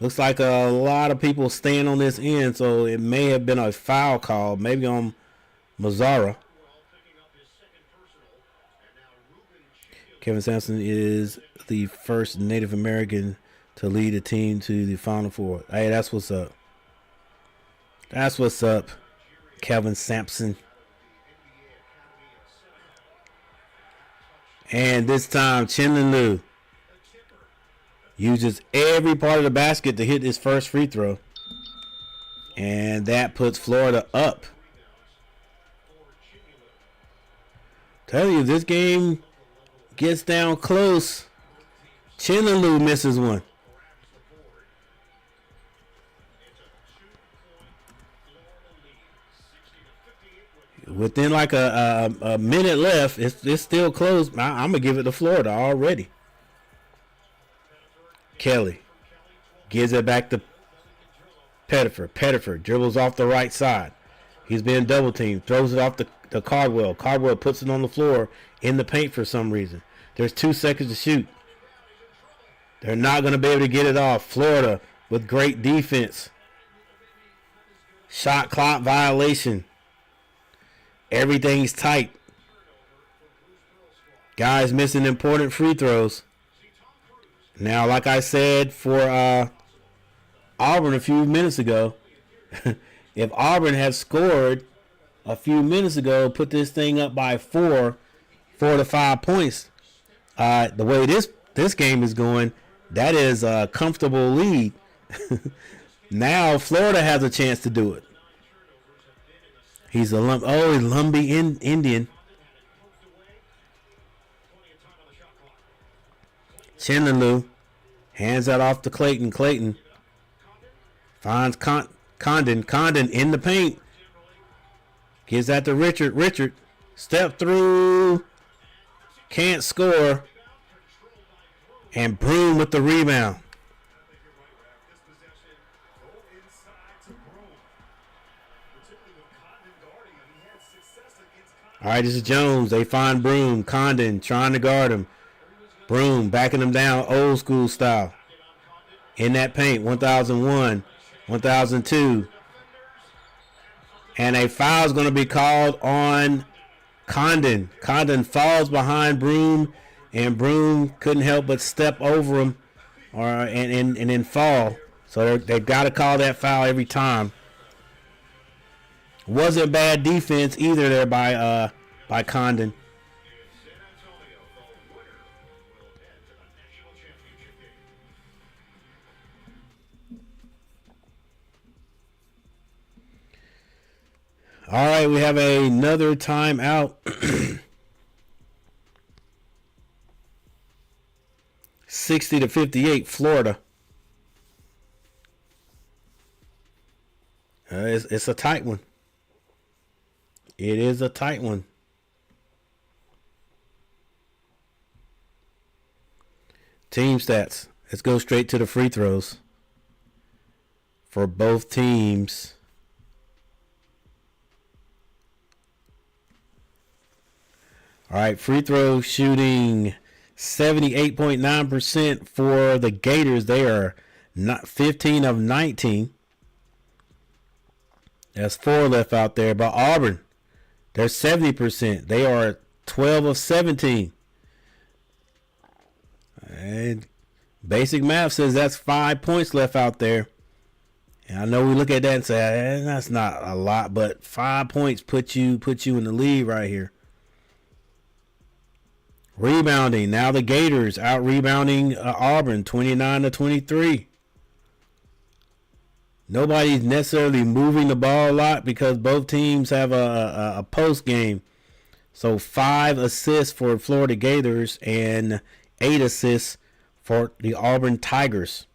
Speaker 1: Looks like a lot of people stand on this end, so it may have been a foul call, maybe on Mazzara.
Speaker 2: Picking up his second personal, and now
Speaker 1: Kevin Sampson is the first Native American to lead a team to the Final Four. Hey, that's what's up. That's what's up, Kevin Sampson. And this time, Chinlin Liu uses every part of the basket to hit his first free throw. And that puts Florida up. Tell you, if this game gets down close, Chinlin Liu misses one. Within like a minute left, it's still close. I'm going to give it to Florida already. Kelly gives it back to Pettiford. Pettiford dribbles off the right side. He's being double teamed. Throws it off the Cardwell. Cardwell puts it on the floor in the paint for some reason. There's 2 seconds to shoot. They're not going to be able to get it off. Florida with great defense. Shot clock violation. Everything's tight. Guys missing important free throws. Now, like I said for Auburn a few minutes ago, if Auburn had scored a few minutes ago, put this thing up by 4 to 5 points, the way this game is going, that is a comfortable lead. Now Florida has a chance to do it. He's a Lumbee Indian. Chinlin Liu hands that off to Clayton. Clayton finds Condon. Condon in the paint. Gives that to Richard. Richard step through. Can't score. And Broom with the rebound. All right, this is Jones. They find Broom. Condon trying to guard him. Broom backing him down old school style. In that paint, 1001, 1002. And a foul is going to be called on Condon. Condon falls behind Broom, and Broom couldn't help but step over him and then fall. So they've got to call that foul every time. Wasn't bad defense either there by Condon. All right, we have another timeout. 60-58, Florida. It's a tight one. It is a tight one. Team stats. Let's go straight to the free throws for both teams. All right, free throw shooting 78.9% for the Gators. They are not 15 of 19. That's 4 left out there. But Auburn, they're 70%. They are 12 of 17. And basic math says that's 5 points left out there. And I know we look at that and say that's not a lot, but 5 points put you in the lead right here. Rebounding. Now the Gators out rebounding Auburn 29-23. Nobody's necessarily moving the ball a lot because both teams have a post game. So 5 assists for Florida Gators and 8 assists for the Auburn Tigers.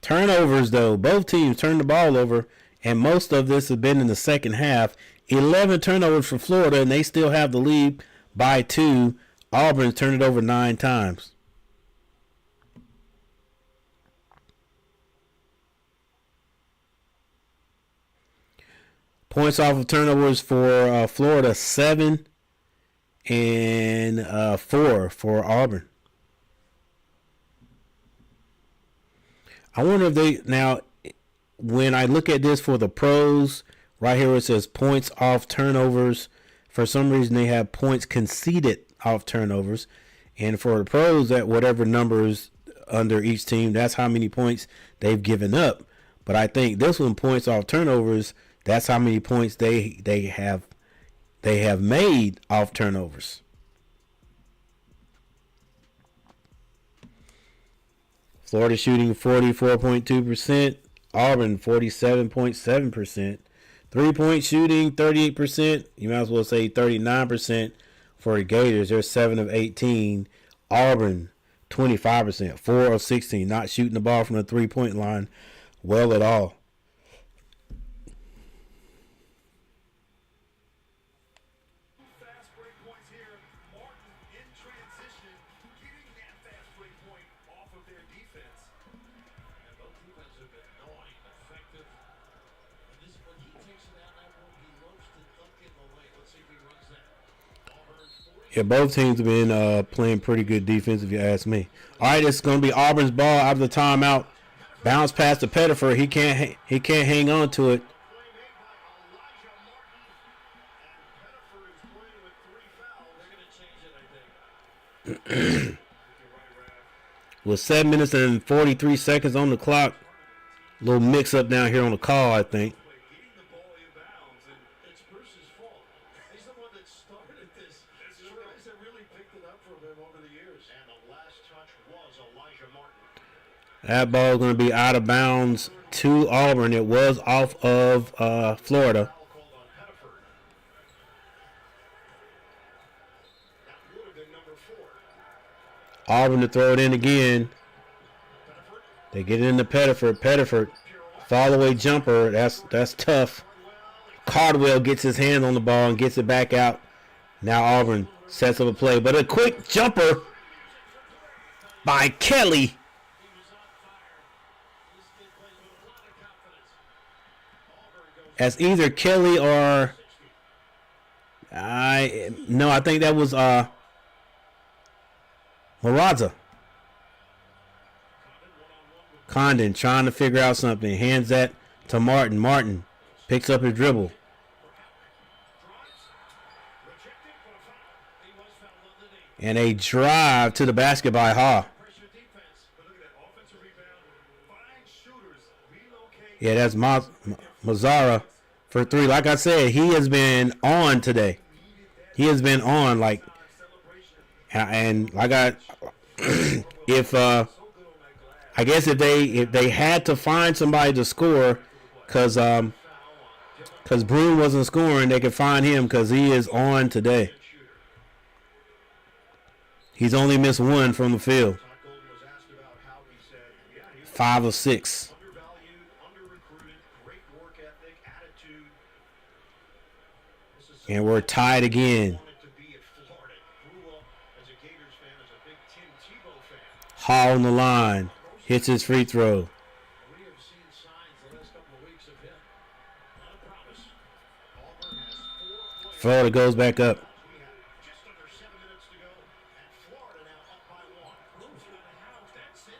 Speaker 1: Turnovers, though. Both teams turned the ball over, and most of this has been in the second half. 11 turnovers for Florida, and they still have the lead by 2. Auburn's turned it over 9 times. Points off of turnovers for Florida, 7 and 4 for Auburn. I wonder if they, now, when I look at this for the pros, right here it says points off turnovers. For some reason, they have points conceded off turnovers. And for the pros, that whatever numbers under each team, that's how many points they've given up. But I think this one, points off turnovers, that's how many points they have made off turnovers. Florida shooting 44.2%, Auburn 47.7%, 3-point shooting 38%. You might as well say 39% for the Gators. They're 7 of 18. Auburn 25%, 4 of 16, not shooting the ball from the 3-point line well at all.
Speaker 3: Fast break points here. Martin in transition, getting that fast break point off of their defense.
Speaker 2: And both defenses have been gnawing, effective. And this, when he takes it out, that one, he loves to up in the lane. Let's see if he runs that. Auburn 40.
Speaker 1: Yeah, both teams have been playing pretty good defense, if you ask me. All right, it's going to be Auburn's ball out of the timeout. Bounce past to Pettiford. He can't hang on to it.
Speaker 2: Play made by Elijah Martin. And Pettiford is playing with 3 fouls. They're going to change it, I think.
Speaker 1: With 7 minutes and 43 seconds on the clock. Little mix up down here on the call, I think.
Speaker 3: Getting the ball inbounds, and
Speaker 2: It's Bruce's fault. He's the one that started this.
Speaker 3: That's
Speaker 2: These
Speaker 3: true.
Speaker 2: guys have really picked it up from him over the years. And the last touch was Elijah Martin.
Speaker 1: That ball is going to be out of bounds to Auburn. It was off of Florida.
Speaker 2: Foul called on Pettiford. That would have been number 4.
Speaker 1: Auburn to throw it in again.
Speaker 2: Pettiford.
Speaker 1: They get it into Pettiford. Pettiford, fall away jumper. That's tough. Cardwell gets his hand on the ball and gets it back out. Now Auburn sets up a play, but a quick jumper by Kelly.
Speaker 2: He was on fire. This kid plays with a lot of confidence. Auburn goes
Speaker 1: As either Kelly or
Speaker 2: 60.
Speaker 1: I think that was Maraza. Condon trying to figure out something. Hands that to Martin. Martin picks up his dribble.
Speaker 2: Rejected for a foul. He was fouled on the knee.
Speaker 1: And a drive to the basket by Ha.
Speaker 2: Pressure defense.
Speaker 3: but look at that offensive rebound. 5 shooters relocate.
Speaker 1: Yeah, that's Mazzara for 3. Like I said, he has been on today. He has been on, like, and like if I guess if they had to find somebody to score, cause Broom wasn't scoring, they could find him because he is on today. He's only missed 1 from the field.
Speaker 2: Todd Golden was asked about how he said, yeah, he was
Speaker 1: 5 of 6.
Speaker 2: undervalued, under-recruited, great work ethic, attitude. This is
Speaker 1: And we're tied again.
Speaker 2: wanted to be at Florida. Grew up as a Gators fan, as a big Tim Tebow fan.
Speaker 1: Hall on the line. Hits his free throw.
Speaker 2: We have seen signs the last couple of weeks of him. Not a promise. Auburn has 4 players.
Speaker 1: Florida goes back up.
Speaker 2: We have just under 7 minutes to go, and Florida now up by 1. Blues got a house. That's it.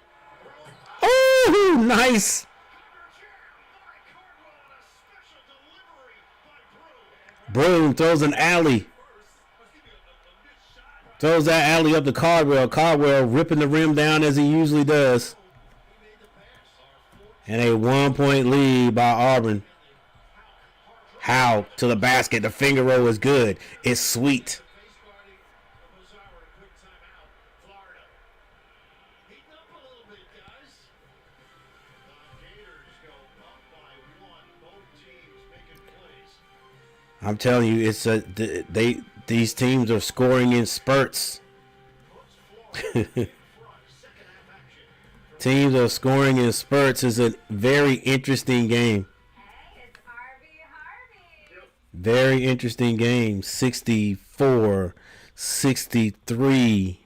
Speaker 1: Oh, nice. Broom throws an alley. Throws that alley up to Cardwell. Cardwell ripping the rim down as he usually does. And a 1-point lead by Auburn. Howe to the basket. The finger roll is good. It's sweet. I'm telling you, it's these teams are scoring in spurts. Teams are scoring in spurts. Is a very interesting game.
Speaker 5: Hey, it's Harvey.
Speaker 1: Very interesting game. 64, 63.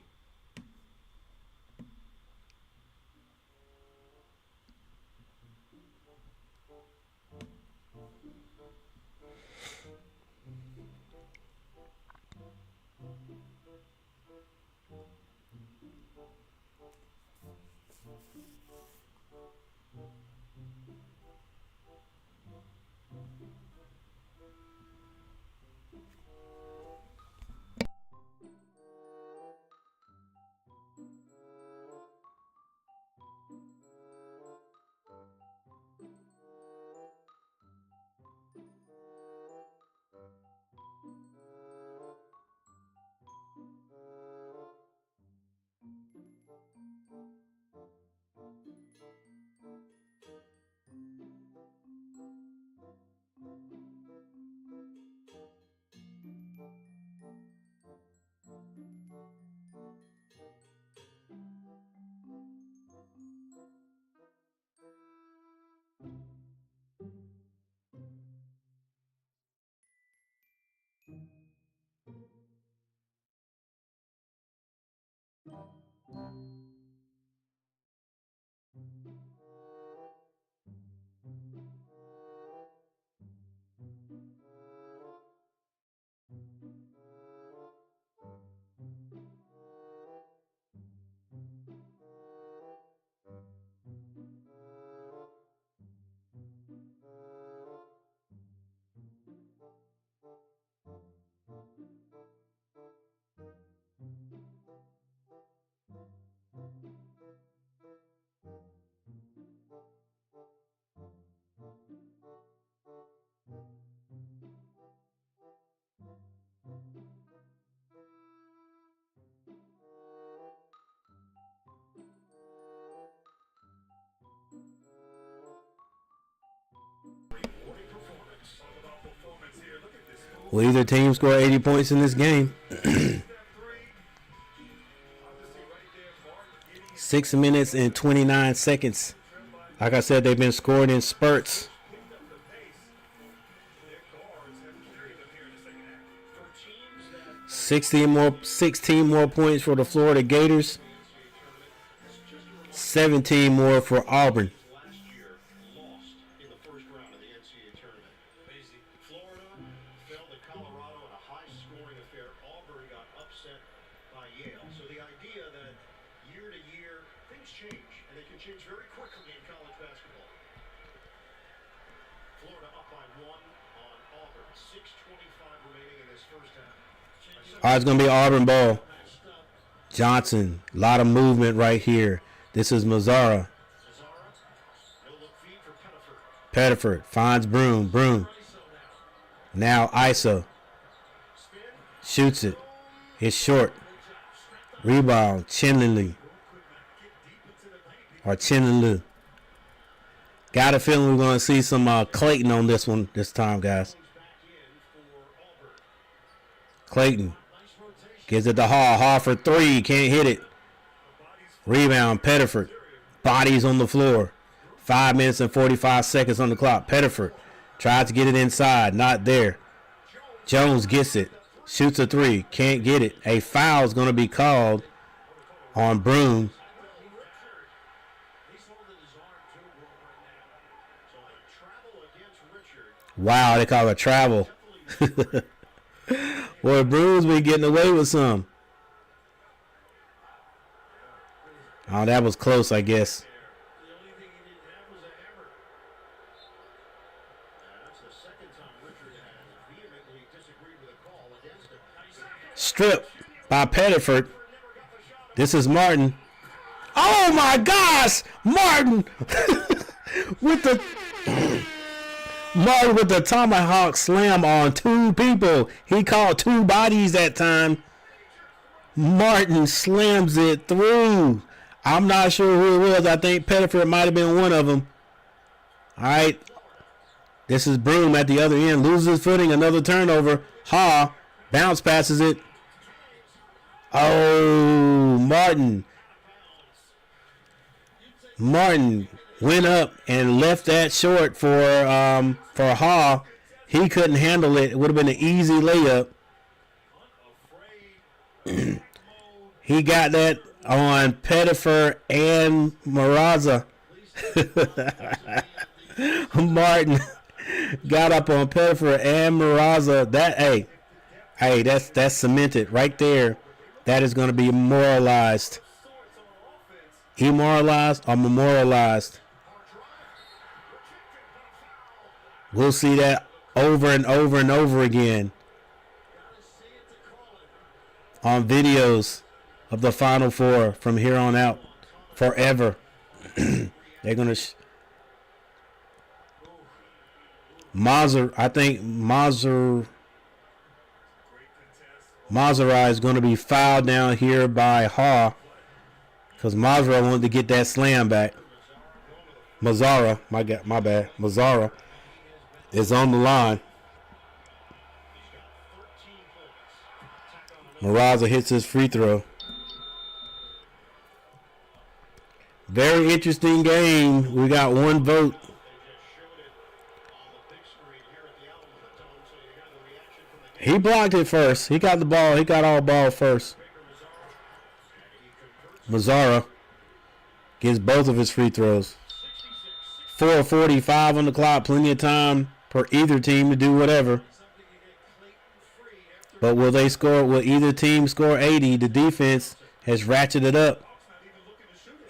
Speaker 1: Will either team score 80 points in this game? 6 minutes and 29 seconds. Like I said, they've been scoring in spurts. 16 more points for the Florida Gators. 17 more for Auburn.
Speaker 2: Last year lost in the first round of the NCAA tournament. Florida fell to Colorado in a high-scoring affair. Auburn got upset by Yale. So the idea that year to year things change, and they can change very quickly in college basketball. Florida up by 1 on Auburn. 6:25 remaining in this first half.
Speaker 1: All right, it's going to be Auburn ball. Johnson, a lot of movement right here. This is Mazzara. Pettiford finds Broom. Broom. Now ISO. Shoots it. It's short. Rebound. Chinley. Or Chinley. Got a feeling we're going to see some Clayton on this one this time, guys. Clayton. Gives it to Hall. Hall for 3. Can't hit it. Rebound, Pettiford. Bodies on the floor. 5 minutes and 45 seconds on the clock. Pettiford tries to get it inside. Not there. Jones gets it. Shoots a 3. Can't get it. A foul is going to be called on Broom. Wow, they call it a travel. Boy, Broom's been getting away with some. Oh, that was close, I guess. Strip by Pettiford. This is Martin. Oh my gosh! Martin with the Martin with the tomahawk slam on 2 people. He called 2 bodies that time. Martin slams it through. I'm not sure who it was. I think Pettiford might have been one of them. All right. This is Broom at the other end. Loses footing. Another turnover. Ha. Bounce passes it. Oh, Martin. Martin went up and left that short for Ha. He couldn't handle it. It would have been an easy layup. He got that on Pettiford and Maraza. Martin got up on Pettiford and Maraza. That hey, that's cemented right there. That is going to be immortalized. Immortalized or memorialized. We'll see that over and over and over again on videos of the Final Four from here on out, forever. They're gonna I think Mazzara is going to be fouled down here by Ha, because Mazzara wanted to get that slam back. Mazzara, my bad. Mazzara is on the line. Maraza hits his free throw. Very interesting game. We got 1 vote. He blocked it first. He got the ball. He got all ball first. Mazzara gets both of his free throws. 4:45 on the clock. Plenty of time for either team to do whatever. But will they score? Will either team score 80? The defense has ratcheted up.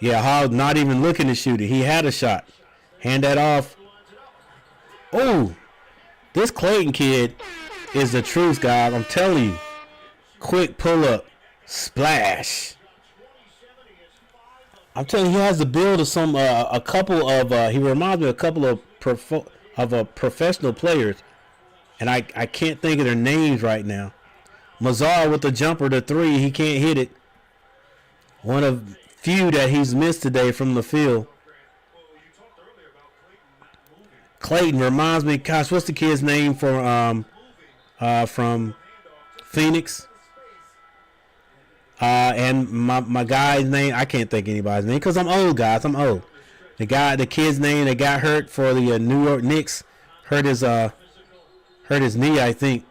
Speaker 1: Yeah, Hall not even looking to shoot it. He had a shot. Hand that off. Oh, this Clayton kid is the truth, guys. I'm telling you. Quick pull up. Splash. I'm telling you, he has the build of some, a couple of, he reminds me of a couple of professional players. And I can't think of their names right now. Mazzara with the jumper to 3. He can't hit it. One of few that he's missed today from the field. Clayton reminds me, gosh, what's the kid's name for from Phoenix. And my guy's name, I can't think of anybody's name because I'm old, guys. I'm old. The kid's name that got hurt for the New York Knicks hurt his knee, I think.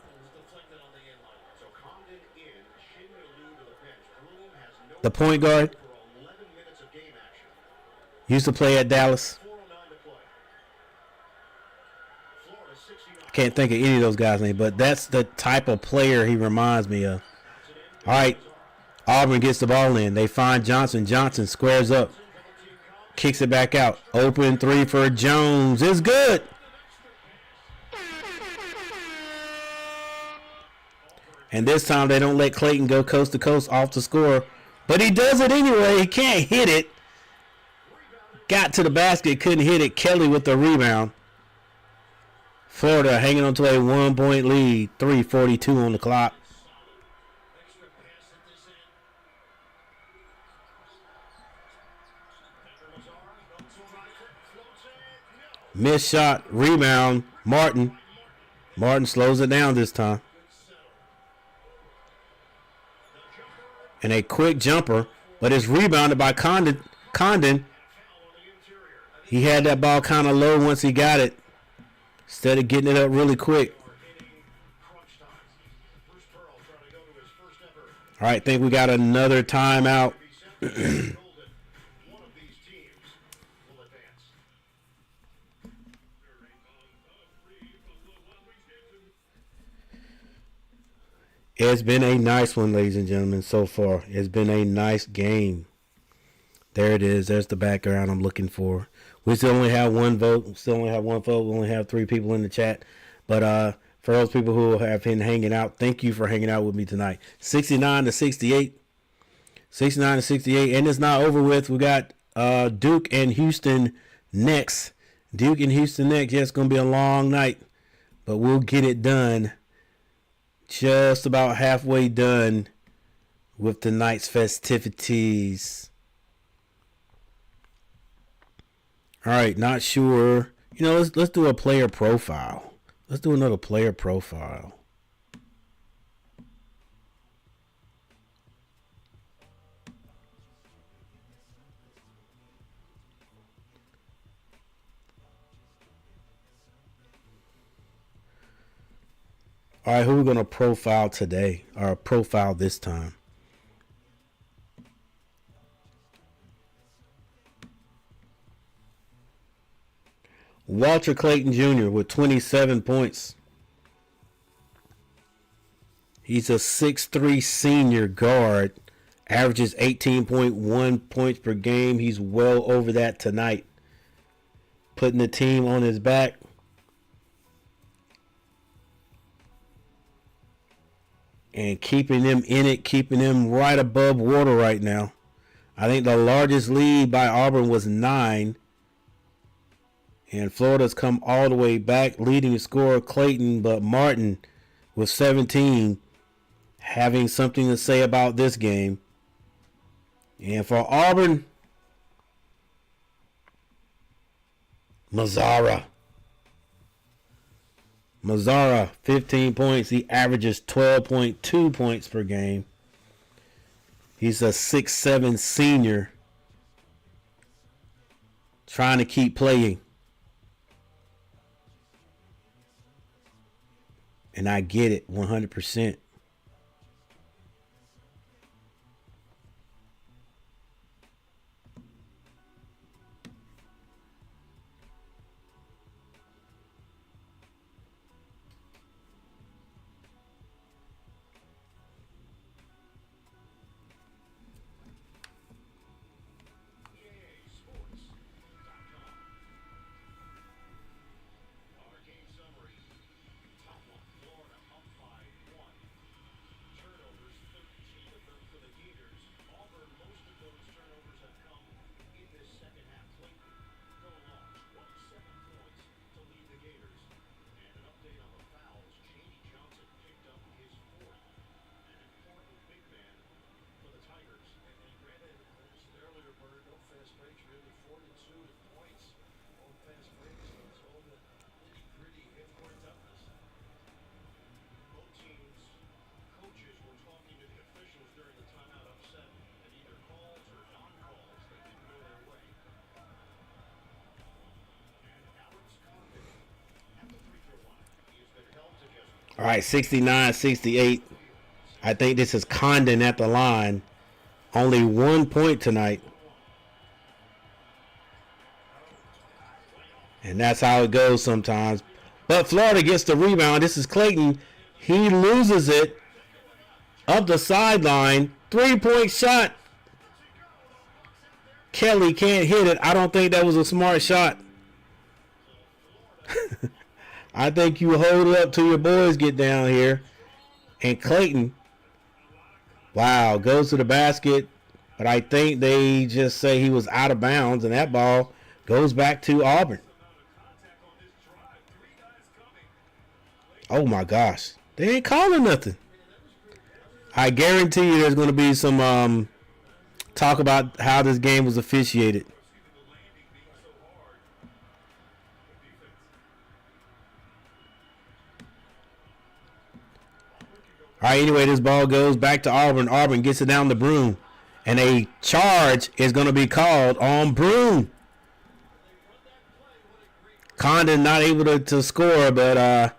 Speaker 1: The point guard used to play at Dallas. I can't think of any of those guys' names, but that's the type of player he reminds me of. All right, Auburn gets the ball in. They find Johnson. Johnson squares up, kicks it back out. Open three for Jones. It's good. And this time they don't let Clayton go coast to coast off the score. But he does it anyway. He can't hit it. Got to the basket, couldn't hit it. Kelly with the rebound. Florida hanging on to a 1-point lead. 3:42 on the clock. Missed shot, rebound, Martin. Martin slows it down this time. And a quick jumper, but it's rebounded by Condon. He had that ball kind of low once he got it, instead of getting it up really quick. All right, think we got another timeout. It's been a nice one, ladies and gentlemen, so far. It's been a nice game. There it is. There's the background I'm looking for. We still only have one vote. We only have 3 people in the chat. But for those people who have been hanging out, thank you for hanging out with me tonight. 69-68. 69-68. And it's not over with. We got Duke and Houston next. Yeah, it's going to be a long night. But we'll get it done. Just about halfway done with tonight's festivities. All right, not sure. Let's do a player profile. Let's do another player profile. All right, who are we going to profile today, or profile this time? Walter Clayton Jr. with 27 points. He's a 6'3" senior guard, averages 18.1 points per game. He's well over that tonight, putting the team on his back. And keeping them in it, keeping them right above water right now. I think the largest lead by Auburn was 9. And Florida's come all the way back, leading scorer Clayton, but Martin with 17 having something to say about this game. And for Auburn, Mazzara, 15 points. He averages 12.2 points per game. He's a 6'7" senior trying to keep playing. And I get it 100%. All right, 69-68. I think this is Condon at the line. Only 1 point tonight. And that's how it goes sometimes. But Florida gets the rebound. This is Clayton. He loses it up the sideline. 3-point shot. Kelly can't hit it. I don't think that was a smart shot. I think you hold it up till your boys get down here. And Clayton, wow, goes to the basket. But I think they just say he was out of bounds. And that ball goes back to Auburn. Oh, my gosh. They ain't calling nothing. I guarantee you there's going to be some talk about how this game was officiated. All right, anyway, this ball goes back to Auburn. Auburn gets it down the Broom. And a charge is going to be called on Broom. Condon not able to score, but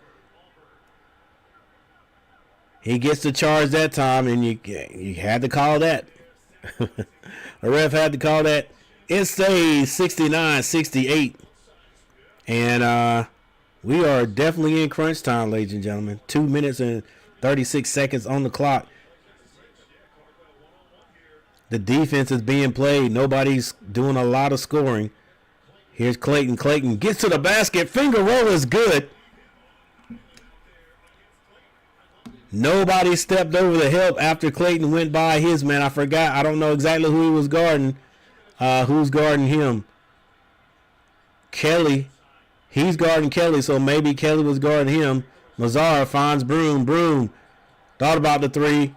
Speaker 1: he gets the charge that time, and you had to call that. The ref had to call that. It stays 69-68. And we are definitely in crunch time, ladies and gentlemen. 2 minutes and 36 seconds on the clock. The defense is being played. Nobody's doing a lot of scoring. Here's Clayton. Clayton gets to the basket. Finger roll is good. Nobody stepped over the help after Clayton went by his man. I forgot. I don't know exactly who he was guarding. Who's guarding him? Kelly. He's guarding Kelly, so maybe Kelly was guarding him. Mazzara finds Broom. Broom thought about the three.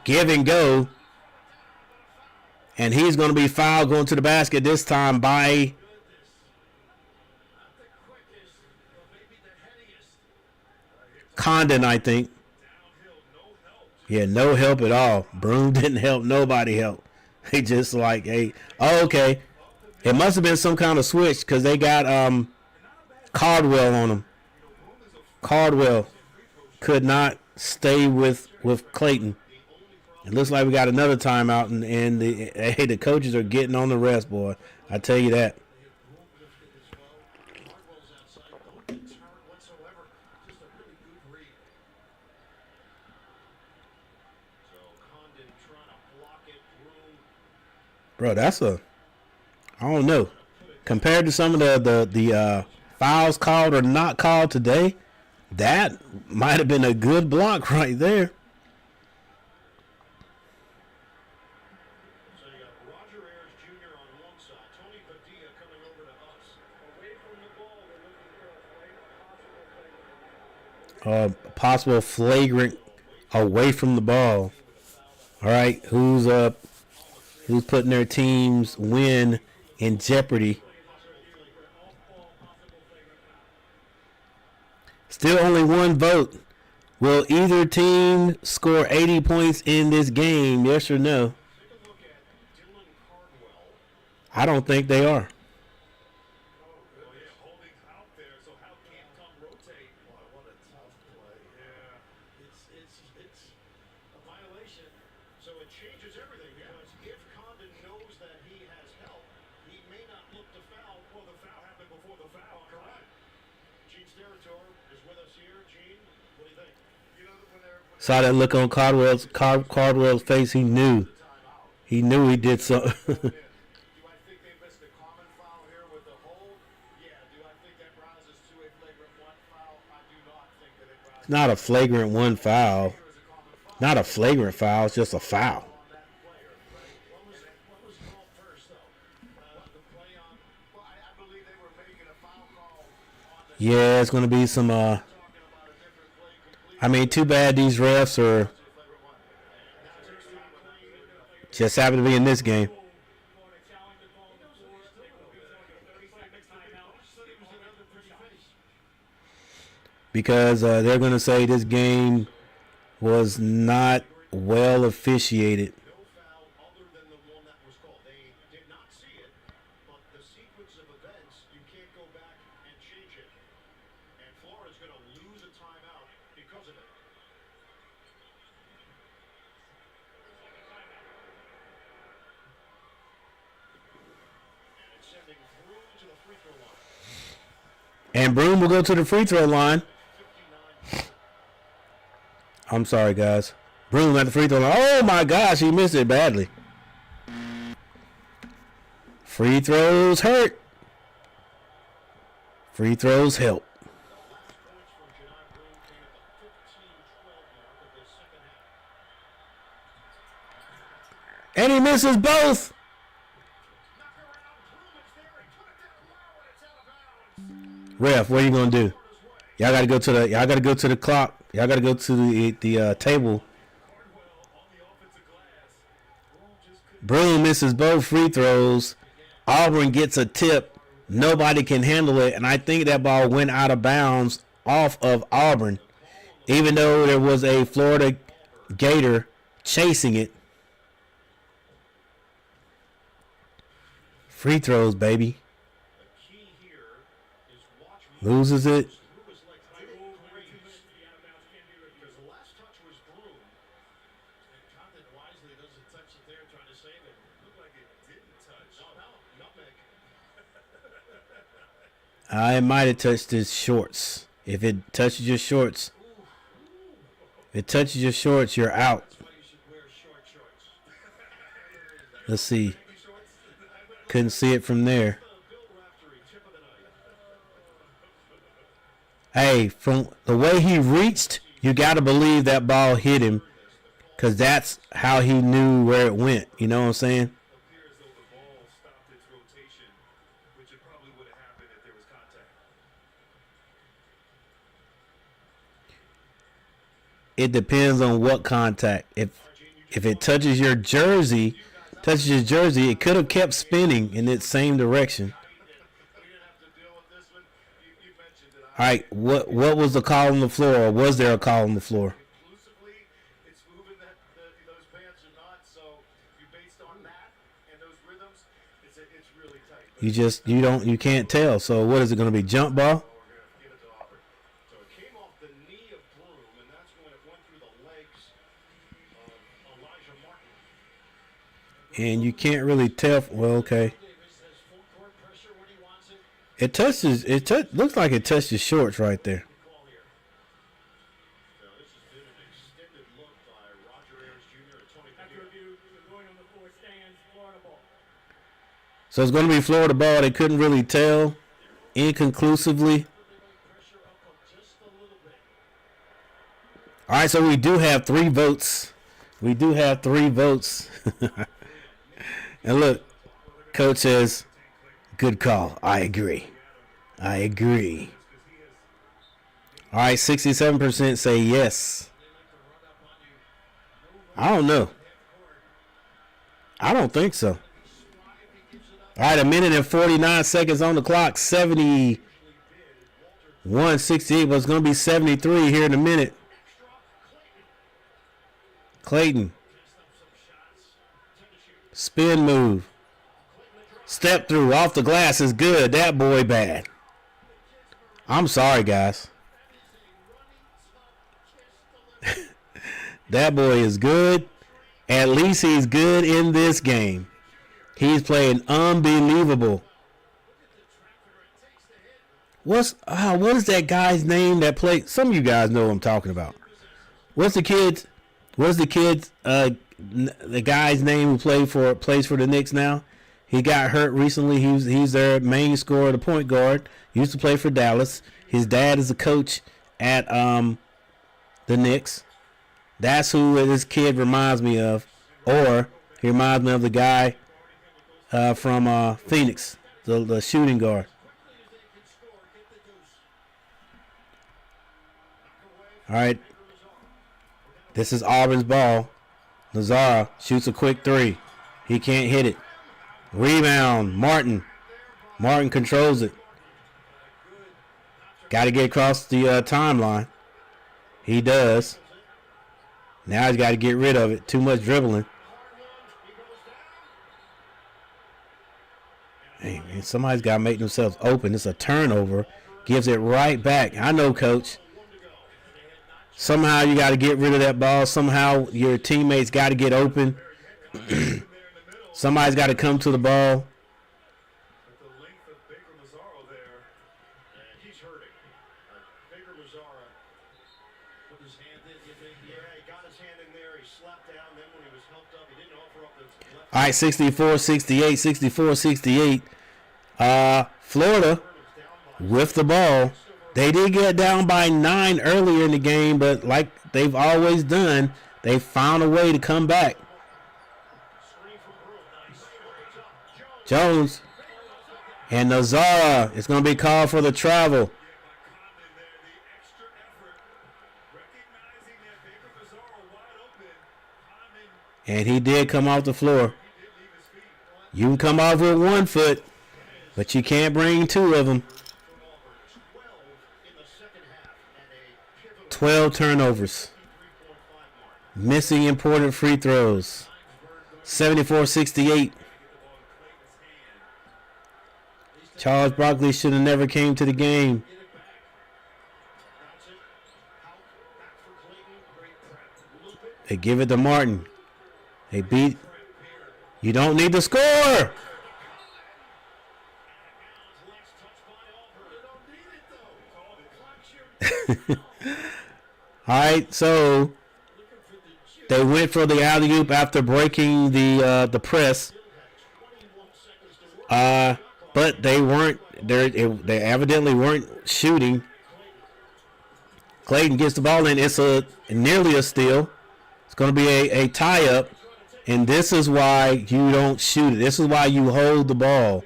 Speaker 1: Give and go. And he's going to be fouled going to the basket this time by Condon, I think. Yeah, no help at all. Broom didn't help. Nobody helped. They just like, hey, oh, okay. It must have been some kind of switch because they got Caldwell on him. Caldwell could not stay with Clayton. It looks like we got another timeout, and the coaches are getting on the rest, boy. I tell you that. Bro, that's I don't know. Compared to some of the fouls called or not called today, that might have been a good block right there.
Speaker 2: So you got Roger Ayers Jr. on one side, Tony Padilla coming over to us. Away from the ball, they're looking for a
Speaker 1: Possible flagrant away from the ball. All right, who's putting their team's win in jeopardy? Still only one vote. Will either team score 80 points in this game? Yes or no? I don't think they are.
Speaker 2: So it changes everything because if Condon knows that he has help, he may not look to foul. Well, the foul happened before the foul. Correct. Gene Steratore is with us here. Gene, what do you think? You know,
Speaker 1: Saw that look on Caldwell's face. He knew. He knew he did something.
Speaker 2: do I think they missed a common foul here with the hold? Yeah. Do I think that rises to a flagrant one foul? I do not think that it rises.
Speaker 1: Not a flagrant one foul. Not a flagrant foul. It's just a foul.
Speaker 2: What was called first, though? The play on. Well, I believe they were making a foul call on the.
Speaker 1: Yeah, it's going to be some.
Speaker 2: Talking about a different play completely.
Speaker 1: I mean, too bad these refs are just happen to be in this game. Because they're going to say this game was not well officiated.
Speaker 2: No foul other than the one that was called. They did not see it, but the sequence of events, you can't go back and change it. And Florida's going to lose a timeout because of
Speaker 1: And Broom will go to the free throw line. I'm sorry, guys. Broom at the free throw line. Oh, my gosh. He missed it badly. Free throws hurt. Free throws help. And he misses both. Ref, what are you gonna do? Y'all gotta go to the clock. Y'all gotta go to the table. Broom misses both free throws. Auburn gets a tip. Nobody can handle it, and I think that ball went out of bounds off of Auburn, even though there was a Florida Gator chasing it. Free throws, baby. Loses it. I might have touched his shorts. If it touches your shorts, you're out. Let's see. Couldn't see it from there. Hey, from the way he reached, you got to believe that ball hit him, because that's how he knew where it went. You know what I'm saying? It depends on what contact. If it touches your jersey, it could have kept spinning in its same direction. All right, what was the call on the floor, or was there a call on the floor?
Speaker 4: It's moving those pants or not, so you based on that and those rhythms, it's really tight.
Speaker 1: You can't tell. So what is it going to be? Jump ball?
Speaker 4: So it came off the knee of Broom, and that's when it went through the legs of Elijah Martin.
Speaker 1: And you can't really tell. Well, okay. It touches. Looks like it touched his shorts right there. So it's going to be Florida ball. They couldn't really tell inconclusively. All right, so we do have 3 votes. And look, Coach says, good call. I agree. All right, 67% say yes. I don't know. I don't think so. All right, 1 minute and 49 seconds on the clock. 71-68, but it's going to be 73 here in a minute. Clayton. Spin move. Step through off the glass is good. That boy bad. I'm sorry, guys. That boy is good. At least he's good in this game. He's playing unbelievable. What is that guy's name that played? Some of you guys know what I'm talking about. What's the guy's name who plays for the Knicks now? He got hurt recently. He's their main scorer, the point guard. He used to play for Dallas. His dad is a coach at the Knicks. That's who this kid reminds me of. Or he reminds me of the guy from Phoenix, the shooting guard. All right. This is Auburn's ball. Lazara shoots a quick 3. He can't hit it. Rebound, Martin. Martin controls it. Got to get across the timeline. He does. Now he's got to get rid of it. Too much dribbling. Hey, man, somebody's got to make themselves open. It's a turnover. Gives it right back. I know, Coach. Somehow you got to get rid of that ball. Somehow your teammates got to get open. Somebody's got to come to the ball.
Speaker 2: He slapped down. Then when he was helped up, he didn't offer up the left.
Speaker 1: All right, 64-68, 64-68. Florida with the ball. They did get down by 9 earlier in the game, but like they've always done, they found a way to come back. Jones and Nazara is going to be called for the travel. And he did come off the floor. You can come off with 1 foot, but you can't bring 2 of them. 12 turnovers. Missing important free throws. 74-68. Charles Barkley should have never came to the game. They give it to Martin. They beat. You don't need to score. All right, so they went for the alley-oop after breaking the press. But they weren't. They evidently weren't shooting. Clayton gets the ball in. It's nearly a steal. It's going to be a tie-up, and this is why you don't shoot it. This is why you hold the ball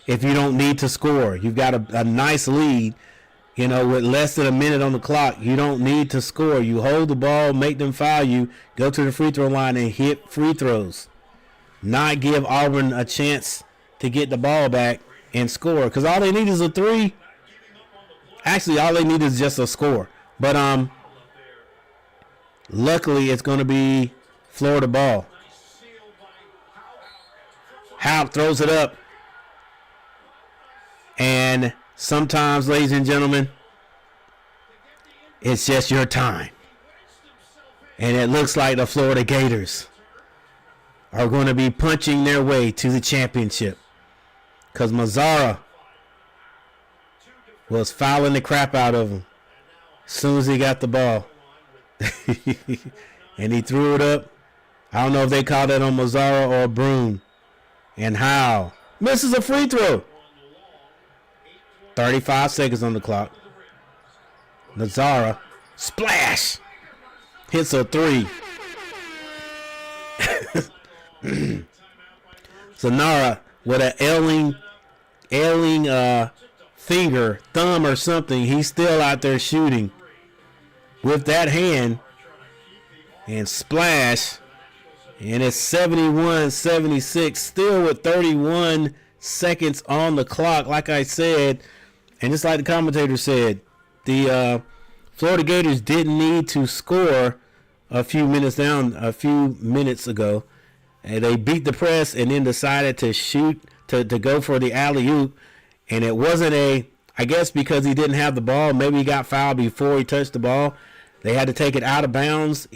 Speaker 1: if you don't need to score. You've got a nice lead, with less than a minute on the clock. You don't need to score. You hold the ball, make them foul you, go to the free throw line and hit free throws. Not give Auburn a chance to get the ball back and score, because all they need is a 3. Actually, all they need is just a score. But luckily, it's going to be Florida ball. Haupt throws it up. And sometimes, ladies and gentlemen, it's just your time. And it looks like the Florida Gators are going to be punching their way to the championship, because Mazzara was fouling the crap out of him as soon as he got the ball. And he threw it up. I don't know if they called that on Mazzara or Broom. And Howe misses a free throw. 35 seconds on the clock. Nazara, splash, hits a 3. Zanara with an ailing finger, thumb or something. He's still out there shooting with that hand, and splash. And it's 71-76, still with 31 seconds on the clock. Like I said, and just like the commentator said, the Florida Gators didn't need to score a few minutes ago. And they beat the press and then decided to shoot, to go for the alley-oop. And it wasn't I guess because he didn't have the ball, maybe he got fouled before he touched the ball. They had to take it out of bounds.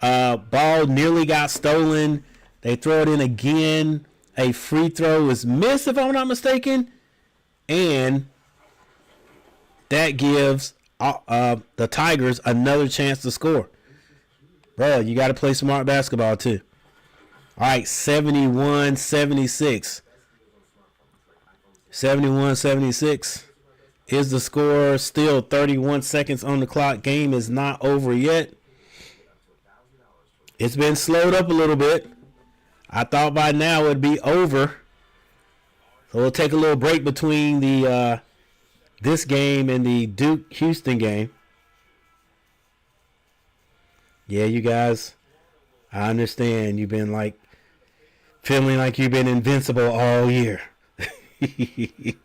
Speaker 1: Ball nearly got stolen. They throw it in again. A free throw is missed, if I'm not mistaken. And that gives the Tigers another chance to score. Bro, you got to play smart basketball too. All right, 71-76. 71-76 is the score. Still 31 seconds on the clock. Game is not over yet. It's been slowed up a little bit. I thought by now it'd be over. So we'll take a little break between the this game and the Duke-Houston game. Yeah, you guys, I understand you've been feeling like you've been invincible all year. It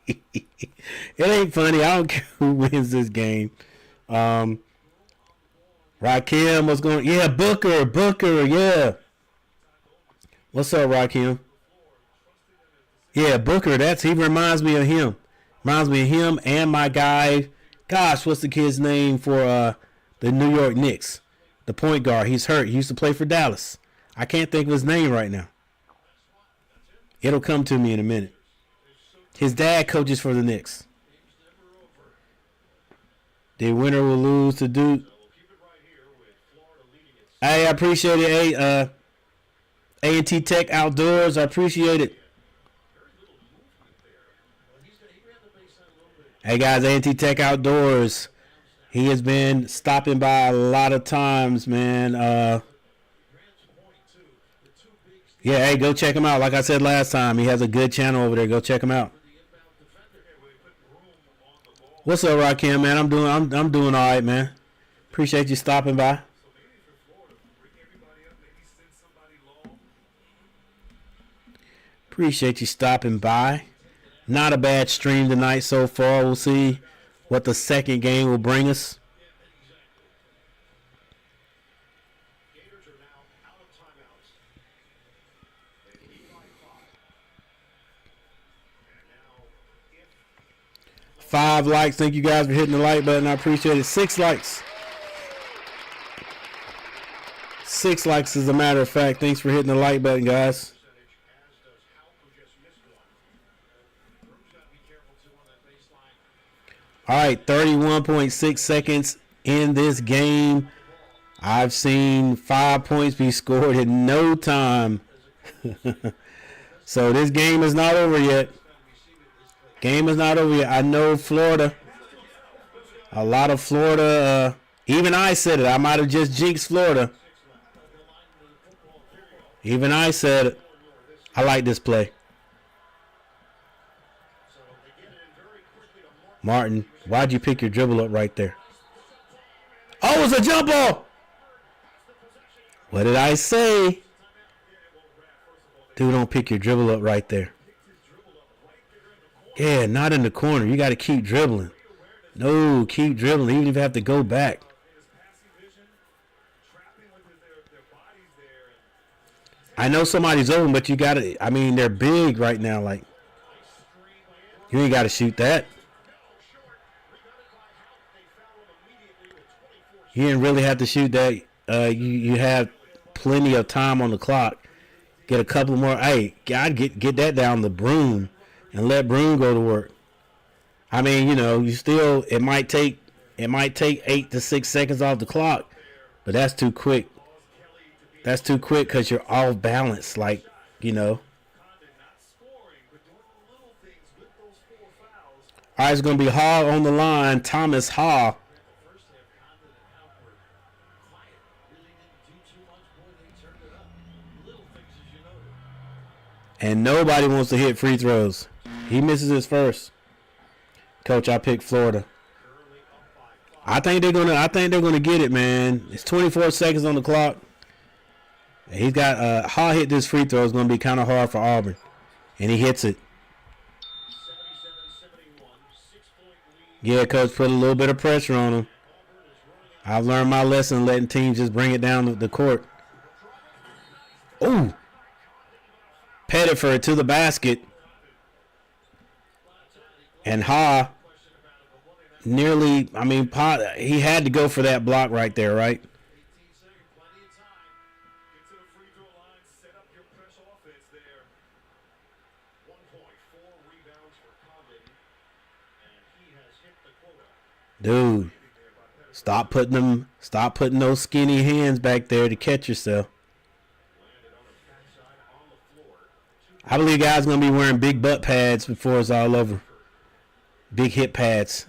Speaker 1: ain't funny. I don't care who wins this game. Rakim was going, yeah, Booker, yeah. What's up, Rakim? Yeah, Booker, he reminds me of him. Reminds me of him and my guy, gosh, what's the kid's name for the New York Knicks? The point guard. He's hurt. He used to play for Dallas. I can't think of his name right now. It'll come to me in a minute. His dad coaches for the Knicks. The winner will lose to Duke. Hey, I appreciate it. Hey, A&T Tech Outdoors. I appreciate it. Hey guys, A&T Tech Outdoors. He has been stopping by a lot of times, man. Yeah, hey, go check him out. Like I said last time, he has a good channel over there. Go check him out. What's up, Rakim, man? I'm doing all right, man. Appreciate you stopping by. Appreciate you stopping by. Not a bad stream tonight so far. We'll see what the second game will bring us.
Speaker 2: Gators are now out of timeouts. They lead by 5. And now, if
Speaker 1: 5 likes. Thank you guys for hitting the like button. I appreciate it. 6 likes. 6 likes as a matter of fact. Thanks for hitting the like button, guys.
Speaker 2: percentage, as does Houck, who just missed one. Broom's got to be careful, too, on that baseline.
Speaker 1: All right, 31.6 seconds in this game. I've seen 5 points be scored in no time. So this game is not over yet. Game is not over yet. I know Florida. A lot of Florida. Even I said it. I might have just jinxed Florida. Even I said it. I like this play. Martin, why'd you pick your dribble up right there? Oh, it's a jump ball. What did I say? Dude, don't pick your dribble up right there. Yeah, not in the corner. You got to keep dribbling. No, keep dribbling, even if you have to go back. I know somebody's open, but you got to, I mean, they're big right now. Like, you ain't got to shoot that. You didn't really have to shoot that. You have plenty of time on the clock. Get a couple more. Hey, God, get that down the Broom and let Broom go to work. I mean, you know, you still, it might take 8 to 6 seconds off the clock, but that's too quick. That's too quick because you're off balance, like, you know. All right, it's going to be Hall on the line. Thomas Hall. And nobody wants to hit free throws. He misses his first. Coach, I picked Florida. I think they're gonna get it, man. It's 24 seconds on the clock. He's got Hall hit this free throw is gonna be kind of hard for Auburn, and he hits it. Yeah, coach, put a little bit of pressure on him. I've learned my lesson, letting teams just bring it down the court. Ooh. Pettiford to the basket. And Ha nearly, I mean, he had to go for that block right there, right? Dude, stop putting those skinny hands back there to catch yourself. I believe guys going to be wearing big butt pads before it's all over. Big hip pads.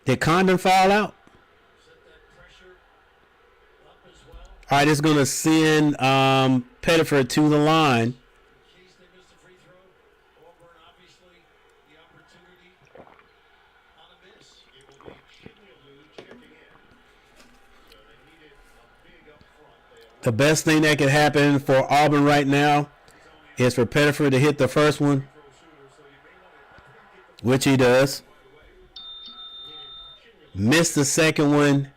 Speaker 1: Did Condon foul out? All right, it's going to send Pettiford to the line. The best thing that could happen for Auburn right now is for Pettiford to hit the first one, which he does. Miss the second one.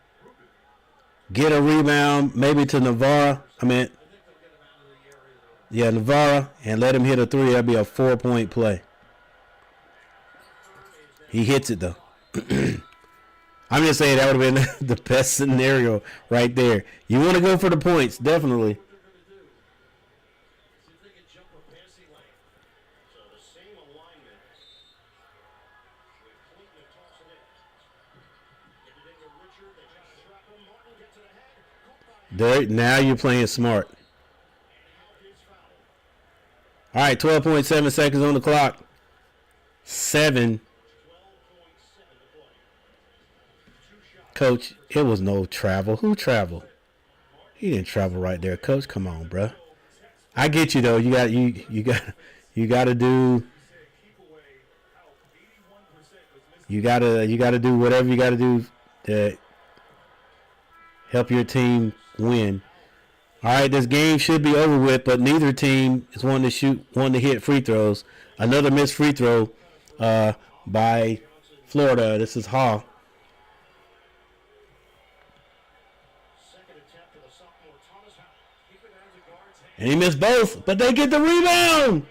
Speaker 1: Get a rebound, maybe to Navarra. Navarra, and let him hit a three. That'd be a 4-point play. He hits it, though. I'm just saying that would have been the best scenario right there. You want to go for the points, definitely. There, now you're playing smart. All right, 12.7 seconds on the clock. 7. Coach, it was no travel. Who traveled? He didn't travel right there, Coach. Come on, bruh. I get you though. You got to do. You gotta do whatever you gotta do to help your team win. All right, this game should be over with, but neither team is wanting to hit free throws. Another missed free throw by Florida. This is Hall. And he missed both, but they get the rebound.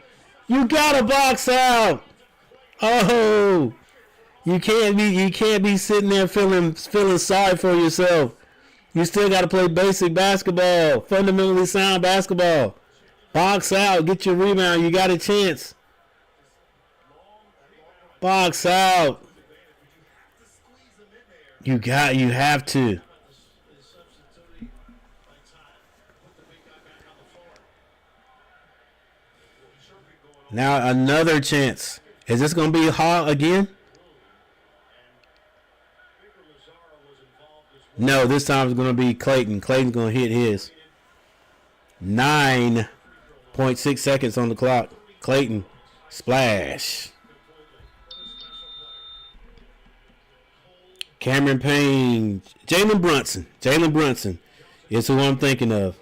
Speaker 1: You gotta box out. Oh, you can't be sitting there feeling sorry for yourself. You still got to play basic basketball, fundamentally sound basketball. Box out, get your rebound. You got a chance. Box out. You have to. Now another chance. Is this going to be Hall again? No, this time it's going to be Clayton. Clayton's going to hit his. 9.6 seconds on the clock. Clayton, splash. Cameron Payne. Jalen Brunson. Jalen Brunson is who I'm thinking of.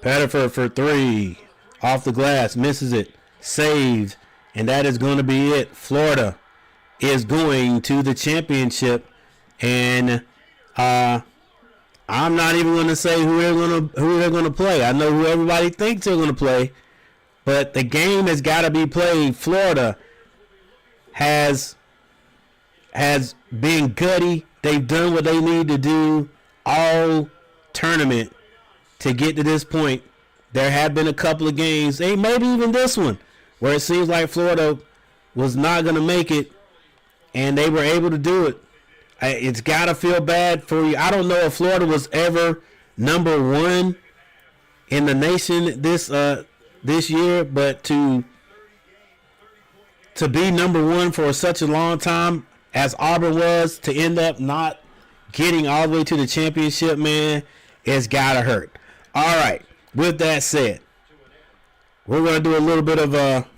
Speaker 1: Patterford for 3. Off the glass. Misses it. Saved. And that is going to be it. Florida is going to the championship. And I'm not even going to say who they're going to play. I know who everybody thinks they're going to play. But the game has got to be played. Florida has been gutty. They've done what they need to do all tournament to get to this point. There have been a couple of games, maybe even this one, where it seems like Florida was not going to make it, and they were able to do it. It's got to feel bad for you. I don't know if Florida was ever number 1 in the nation this year, but to be number 1 for such a long time as Auburn was, to end up not getting all the way to the championship, man, it's got to hurt. All right, with that said, we're going to do a little bit of a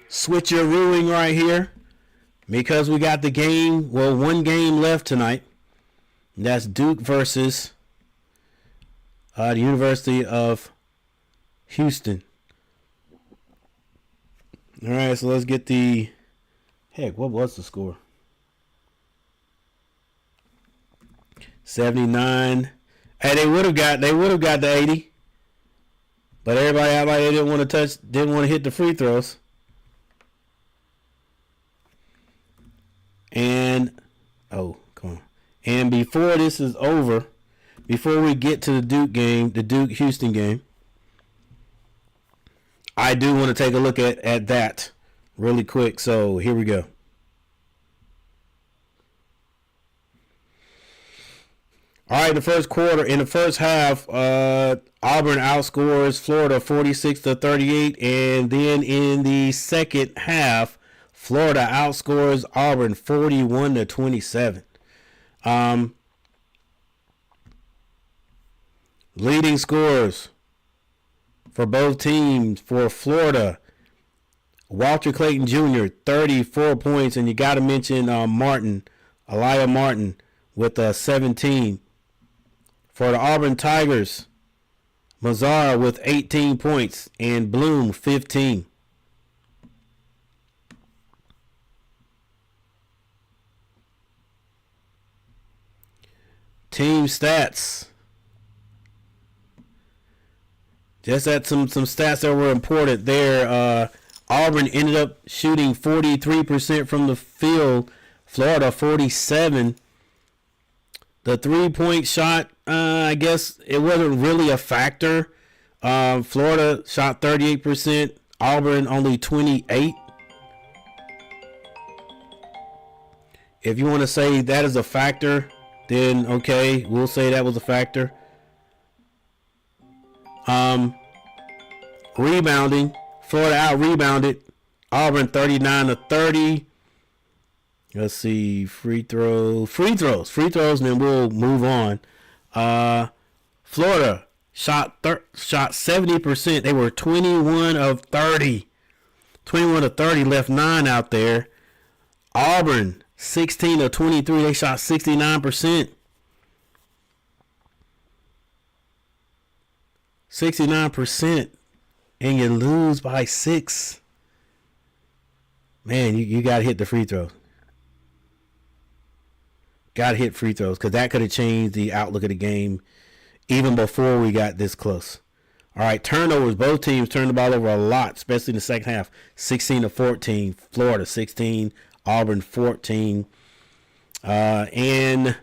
Speaker 1: switcherooing right here because we got the game, one game left tonight. That's Duke versus the University of Huston. All right, so let's get the, what was the score? 79. Hey, they would have got the 80. But everybody out like they didn't want to hit the free throws. And come on. And before this is over, before we get to the Duke game, the Duke Houston game, I do want to take a look at that really quick. So here we go. All right, in the first half, Auburn outscores Florida 46-38, and then in the second half, Florida outscores Auburn 41-27. Leading scores for both teams for Florida: Walter Clayton Jr. 34 points, and you got to mention Elijah Martin with 17. For the Auburn Tigers, Mazzara with 18 points and Bloom 15. Team stats. Just at some stats that were important there. Auburn ended up shooting 43% from the field. Florida 47%. The 3-point shot, I guess it wasn't really a factor. Florida shot 38%. Auburn only 28%. If you want to say that is a factor, then okay, we'll say that was a factor. Rebounding, Florida out rebounded Auburn 39-30. Let's see, free throws, and then we'll move on. Florida shot 70%. They were 21 of 30. 21 of 30, left 9 out there. Auburn 16 of 23. They shot 69%. 69%, and you lose by 6. Man, you got to hit the free throws. Got to hit free throws, because that could have changed the outlook of the game even before we got this close. All right, turnovers. Both teams turned the ball over a lot, especially in the second half. 16-14, Florida 16, Auburn 14. And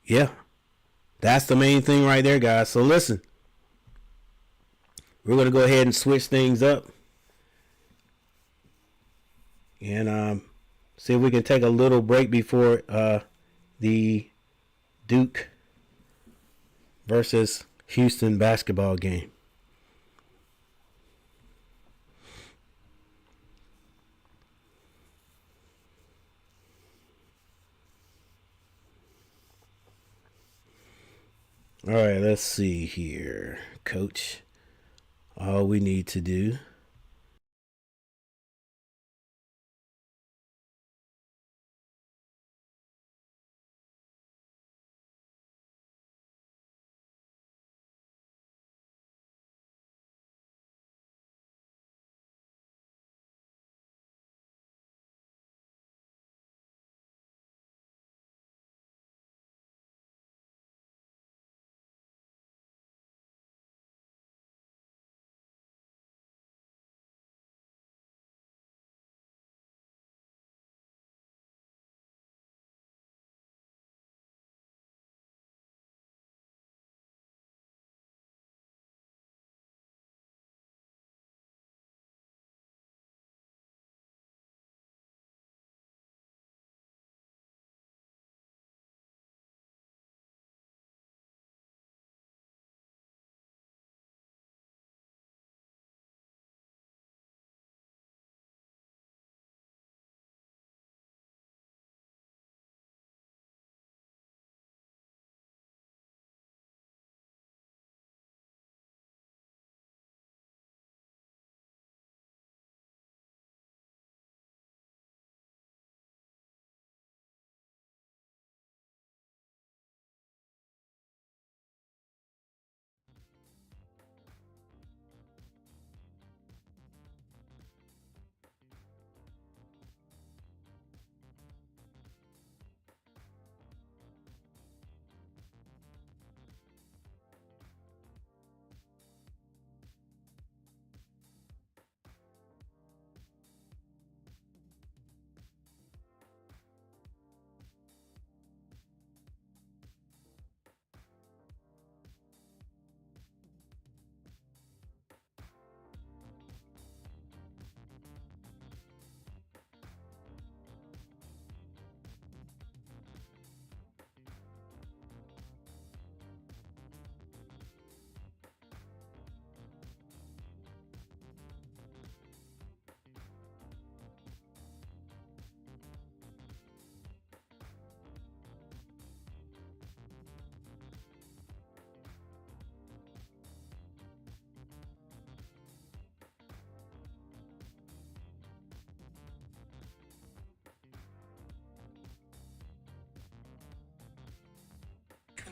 Speaker 1: yeah, that's the main thing right there, guys. So listen, we're going to go ahead and switch things up and see if we can take a little break before the Duke versus Houston basketball game. All right, let's see here, Coach. All we need to do.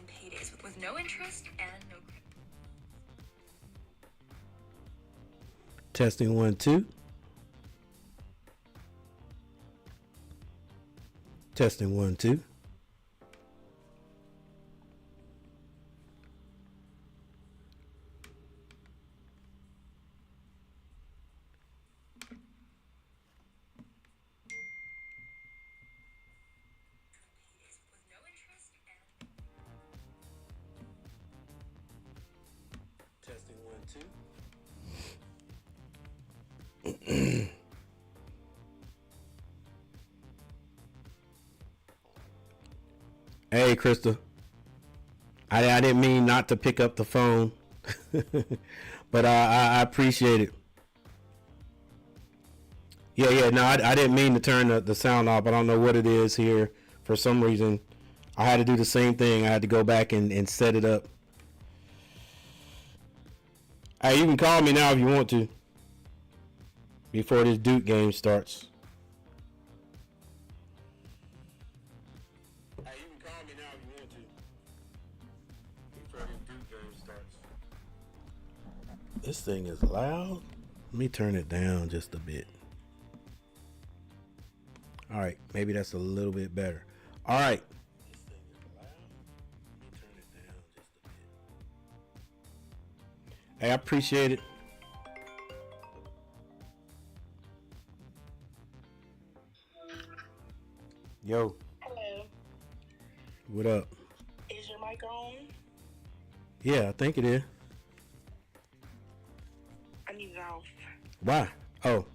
Speaker 7: Paydays with no interest and no credit.
Speaker 1: Testing 1 2. Testing 1 2. Hey, Krista. I didn't mean not to pick up the phone, but I appreciate it. Yeah. No, I didn't mean to turn the sound off. I don't know what it is here. For some reason, I had to do the same thing. I had to go back and set it up. Hey, you can call me now if you want to. Before this Duke game starts. Hey, you can call me now if you want to. Before this Duke game starts. This thing is loud. Let me turn it down just a bit. All right, maybe that's a little bit better. All right. This thing is loud. Let me turn it down just a bit. Hey, I appreciate it. Yo.
Speaker 8: Hello.
Speaker 1: What up?
Speaker 8: Is your mic on?
Speaker 1: Yeah, I think it is.
Speaker 8: I need it off.
Speaker 1: Why? Oh.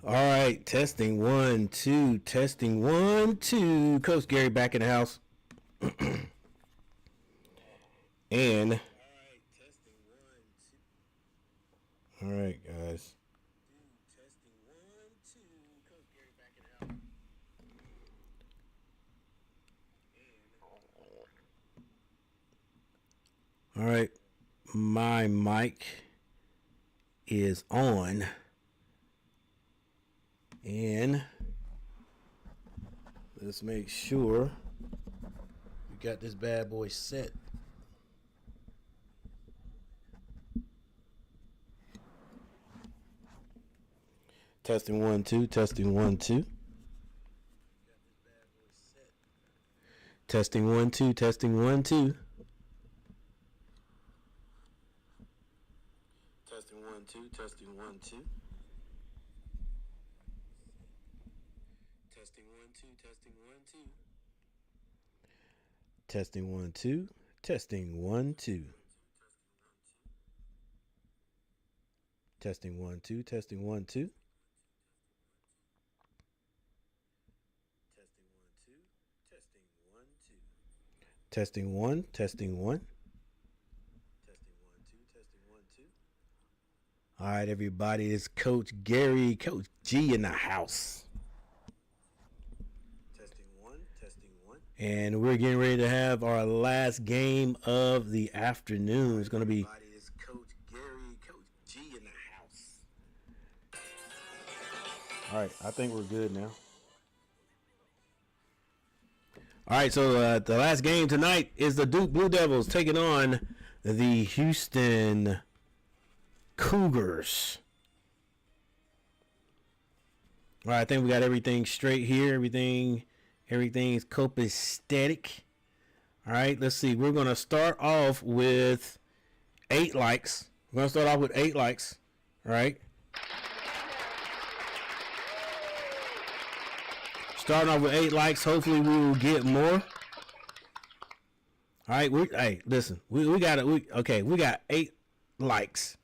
Speaker 1: All right, testing 1 2, testing 1 2. Coach Gary back in the house. And all right, guys. Testing 1 2. Coach Gary back in the house. All right, my mic is on, and let's make sure we got this bad boy set. Testing 1 2, testing 1 2. Testing 1 2, testing 1 2. Testing 1 2, testing 1 2. Testing 1 2, testing 1 2. Testing 1 2, testing 1 2. Testing 1 2, testing 1 2. Testing 1 2, testing 1 2. Testing 1, testing 1. Testing 1 2, testing 1 2. All right, everybody, it's Coach Gary, Coach G in the house. Testing 1, testing 1. And we're getting ready to have our last game of the afternoon. It's going to be. Everybody, it's Coach Gary, Coach G in the house. All right, I think we're good now. All right, so the last game tonight is the Duke Blue Devils taking on the Houston Cougars. All right, I think we got everything straight here. Everything's copacetic. All right, let's see. We're going to start off with 8 likes. We're going to start off with 8 likes. All right. Starting off with 8 likes. Hopefully we will get more. All right. Hey, listen. We got it. We got 8 likes.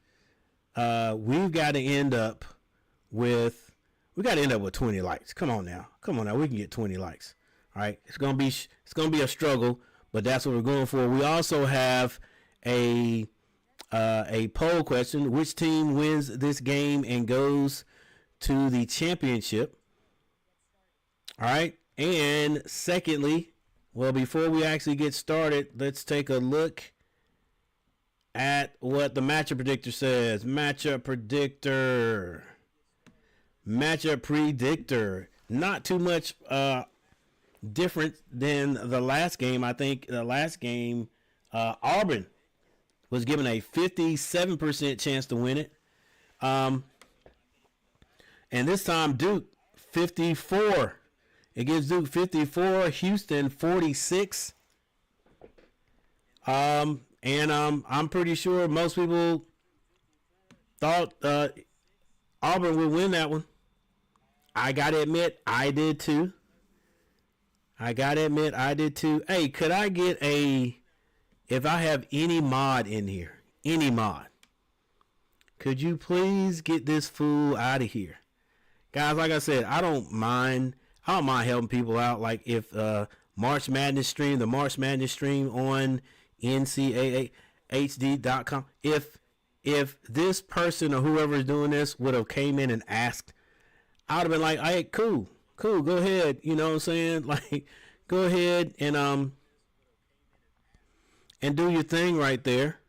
Speaker 1: We've got to end up with 20 likes. Come on now. We can get 20 likes. All right. It's gonna be a struggle, but that's what we're going for. We also have a poll question: which team wins this game and goes to the championship? All right. And secondly, well, before we actually get started, let's take a look at what the matchup predictor says. Matchup predictor. Not too much different than the last game. I think the last game, Auburn was given a 57% chance to win it. And this time Duke 54. It gives Duke 54, Houston 46. And I'm pretty sure most people thought Auburn would win that one. I gotta admit, I did too. Hey, could I get if I have any mod in here, could you please get this fool out of here? Guys, like I said, I don't mind helping people out. Like if the March Madness stream on NCAAHD.com. If this person or whoever is doing this would have came in and asked, I would have been like, hey, cool, go ahead. You know what I'm saying? Like, go ahead and do your thing right there.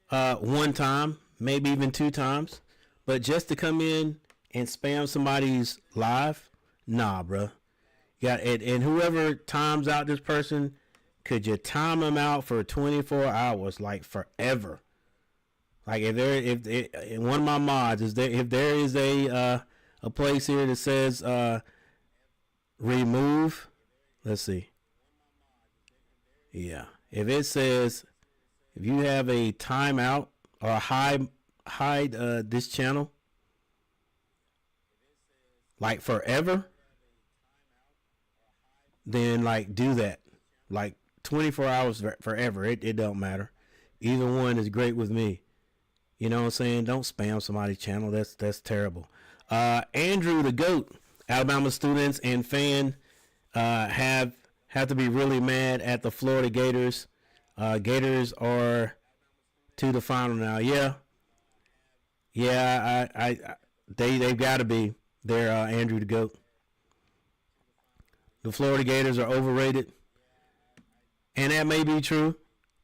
Speaker 1: One time, maybe even 2 times. But just to come in and spam somebody's live, nah, bruh. And whoever times out this person, could you time them out for 24 hours, like forever? Like if one of my mods is there, if there is a place here that says remove, let's see. Yeah, if it says if you have a timeout or hide this channel, like forever, then like do that, like 24 hours forever. It don't matter. Either one is great with me. You know what I'm saying? Don't spam somebody's channel. That's terrible. Andrew the GOAT, Alabama students and fan have to be really mad at the Florida Gators. Gators are to the final now. They've got to be. They're Andrew the GOAT. The Florida Gators are overrated, and that may be true.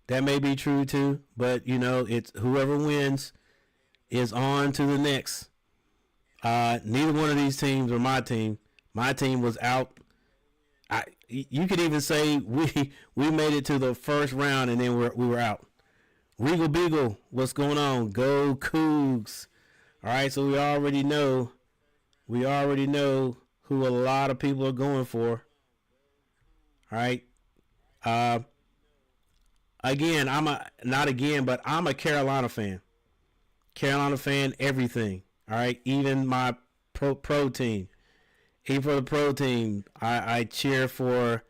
Speaker 1: That may be true too. But it's whoever wins is on to the next. Neither one of these teams are my team. My team was out. You could even say we made it to the first round and then we were out. Regal Beagle, what's going on? Go Cougs! All right, so we already know who a lot of people are going for. All right. Again, I'm a Carolina fan. Carolina fan, everything. All right, even my pro team. Even for the pro team, I cheer for.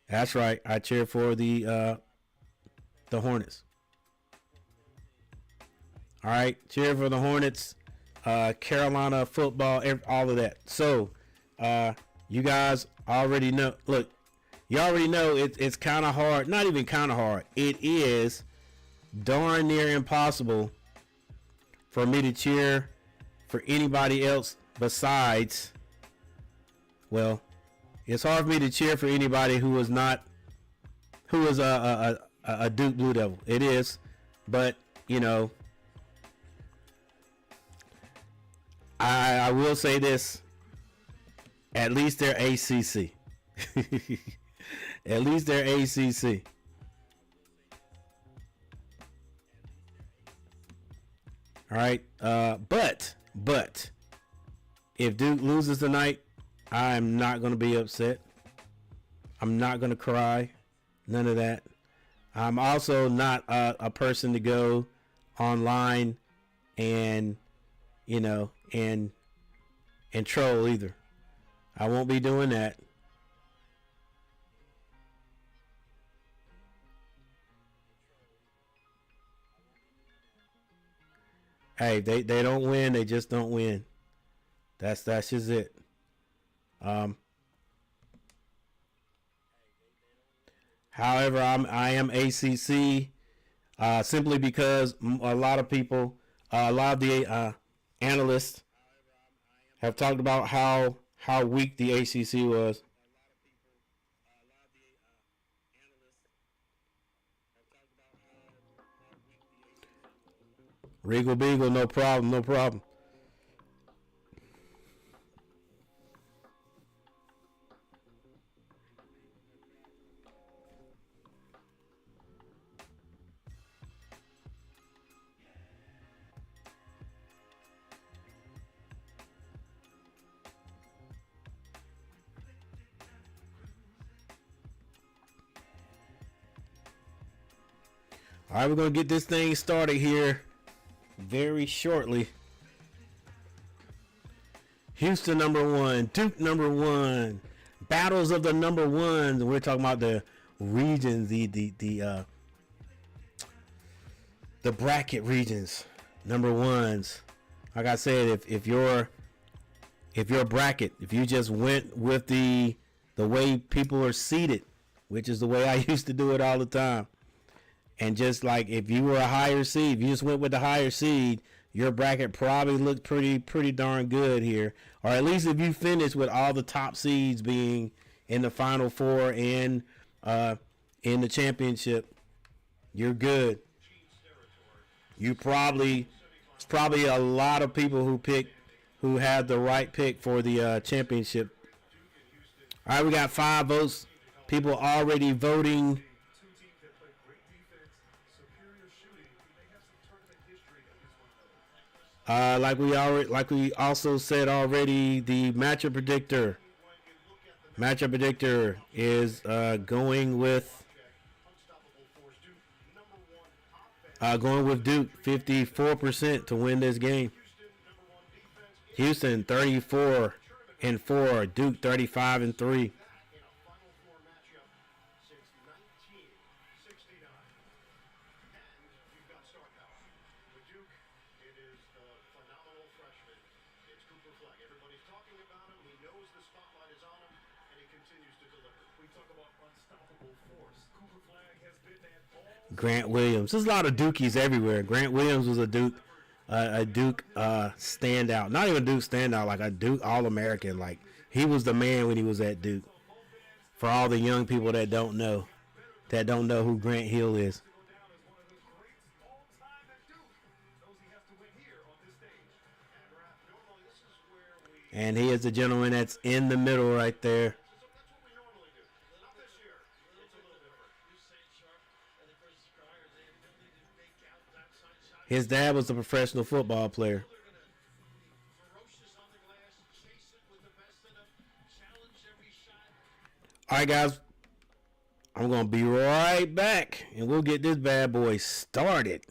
Speaker 1: That's right, I cheer for the Hornets. All right, cheer for the Hornets. Carolina football, all of that. So, you guys already know. Look, you already know it's kind of hard. Not even kind of hard. It is darn near impossible for me to cheer for anybody else besides. Well, it's hard for me to cheer for anybody who is a Duke Blue Devil. It is, but I will say this. At least they're ACC. At least they're ACC. All right. But if Duke loses tonight, I'm not going to be upset. I'm not going to cry. None of that. I'm also not a person to go online and and troll either. I won't be doing that. Hey, they don't win, they just don't win. That's just it. However, I am ACC simply because a lot of people, a lot of the analysts have talked about how weak the ACC was. Regal Beagle, no problem, no problem. All right, we're going to get this thing started here very shortly. Houston #1, Duke #1, battles of the #1s. We're talking about the regions, the bracket regions, #1s. Like I said, if your bracket, if you just went with the way people are seated, which is the way I used to do it all the time. And just like if you were a higher seed, if you just went with the higher seed, your bracket probably looked pretty darn good here. Or at least if you finished with all the top seeds being in the Final Four and in the championship, you're good. It's probably a lot of people who had the right pick for the championship. All right, we got 5 votes. People already voting. Like we also said already, the matchup predictor is going with Duke, 54% to win this game. Houston 34-4, Duke 35-3.
Speaker 2: Cooper Flag. Everybody's talking about him. He knows the spotlight is on him, and he continues to deliver.
Speaker 3: We talk about unstoppable force. Cooper Flag has been that all.
Speaker 1: Grant Williams. There's a lot of Dukies everywhere. Grant Williams was a Duke standout. Not even a Duke standout, like a Duke All-American. Like, he was the man when he was at Duke. For all the young people that don't know who Grant Hill is.
Speaker 3: Go down as one of the greats all time at Duke. Knows he has to win here on this stage.
Speaker 2: And Raph, normally this is where we.
Speaker 1: And he is the gentleman that's in the middle right there.
Speaker 2: That's what we normally do. Not this year. It's a little different.
Speaker 4: Usain Sharp and the Chris Cryer, the ability to make out that side shot.
Speaker 1: His dad was a professional football player.
Speaker 4: They're going to be ferocious on the glass, chase it with the best in them, challenge every shot.
Speaker 1: All right, guys. I'm going to be right back, and we'll get this bad boy started.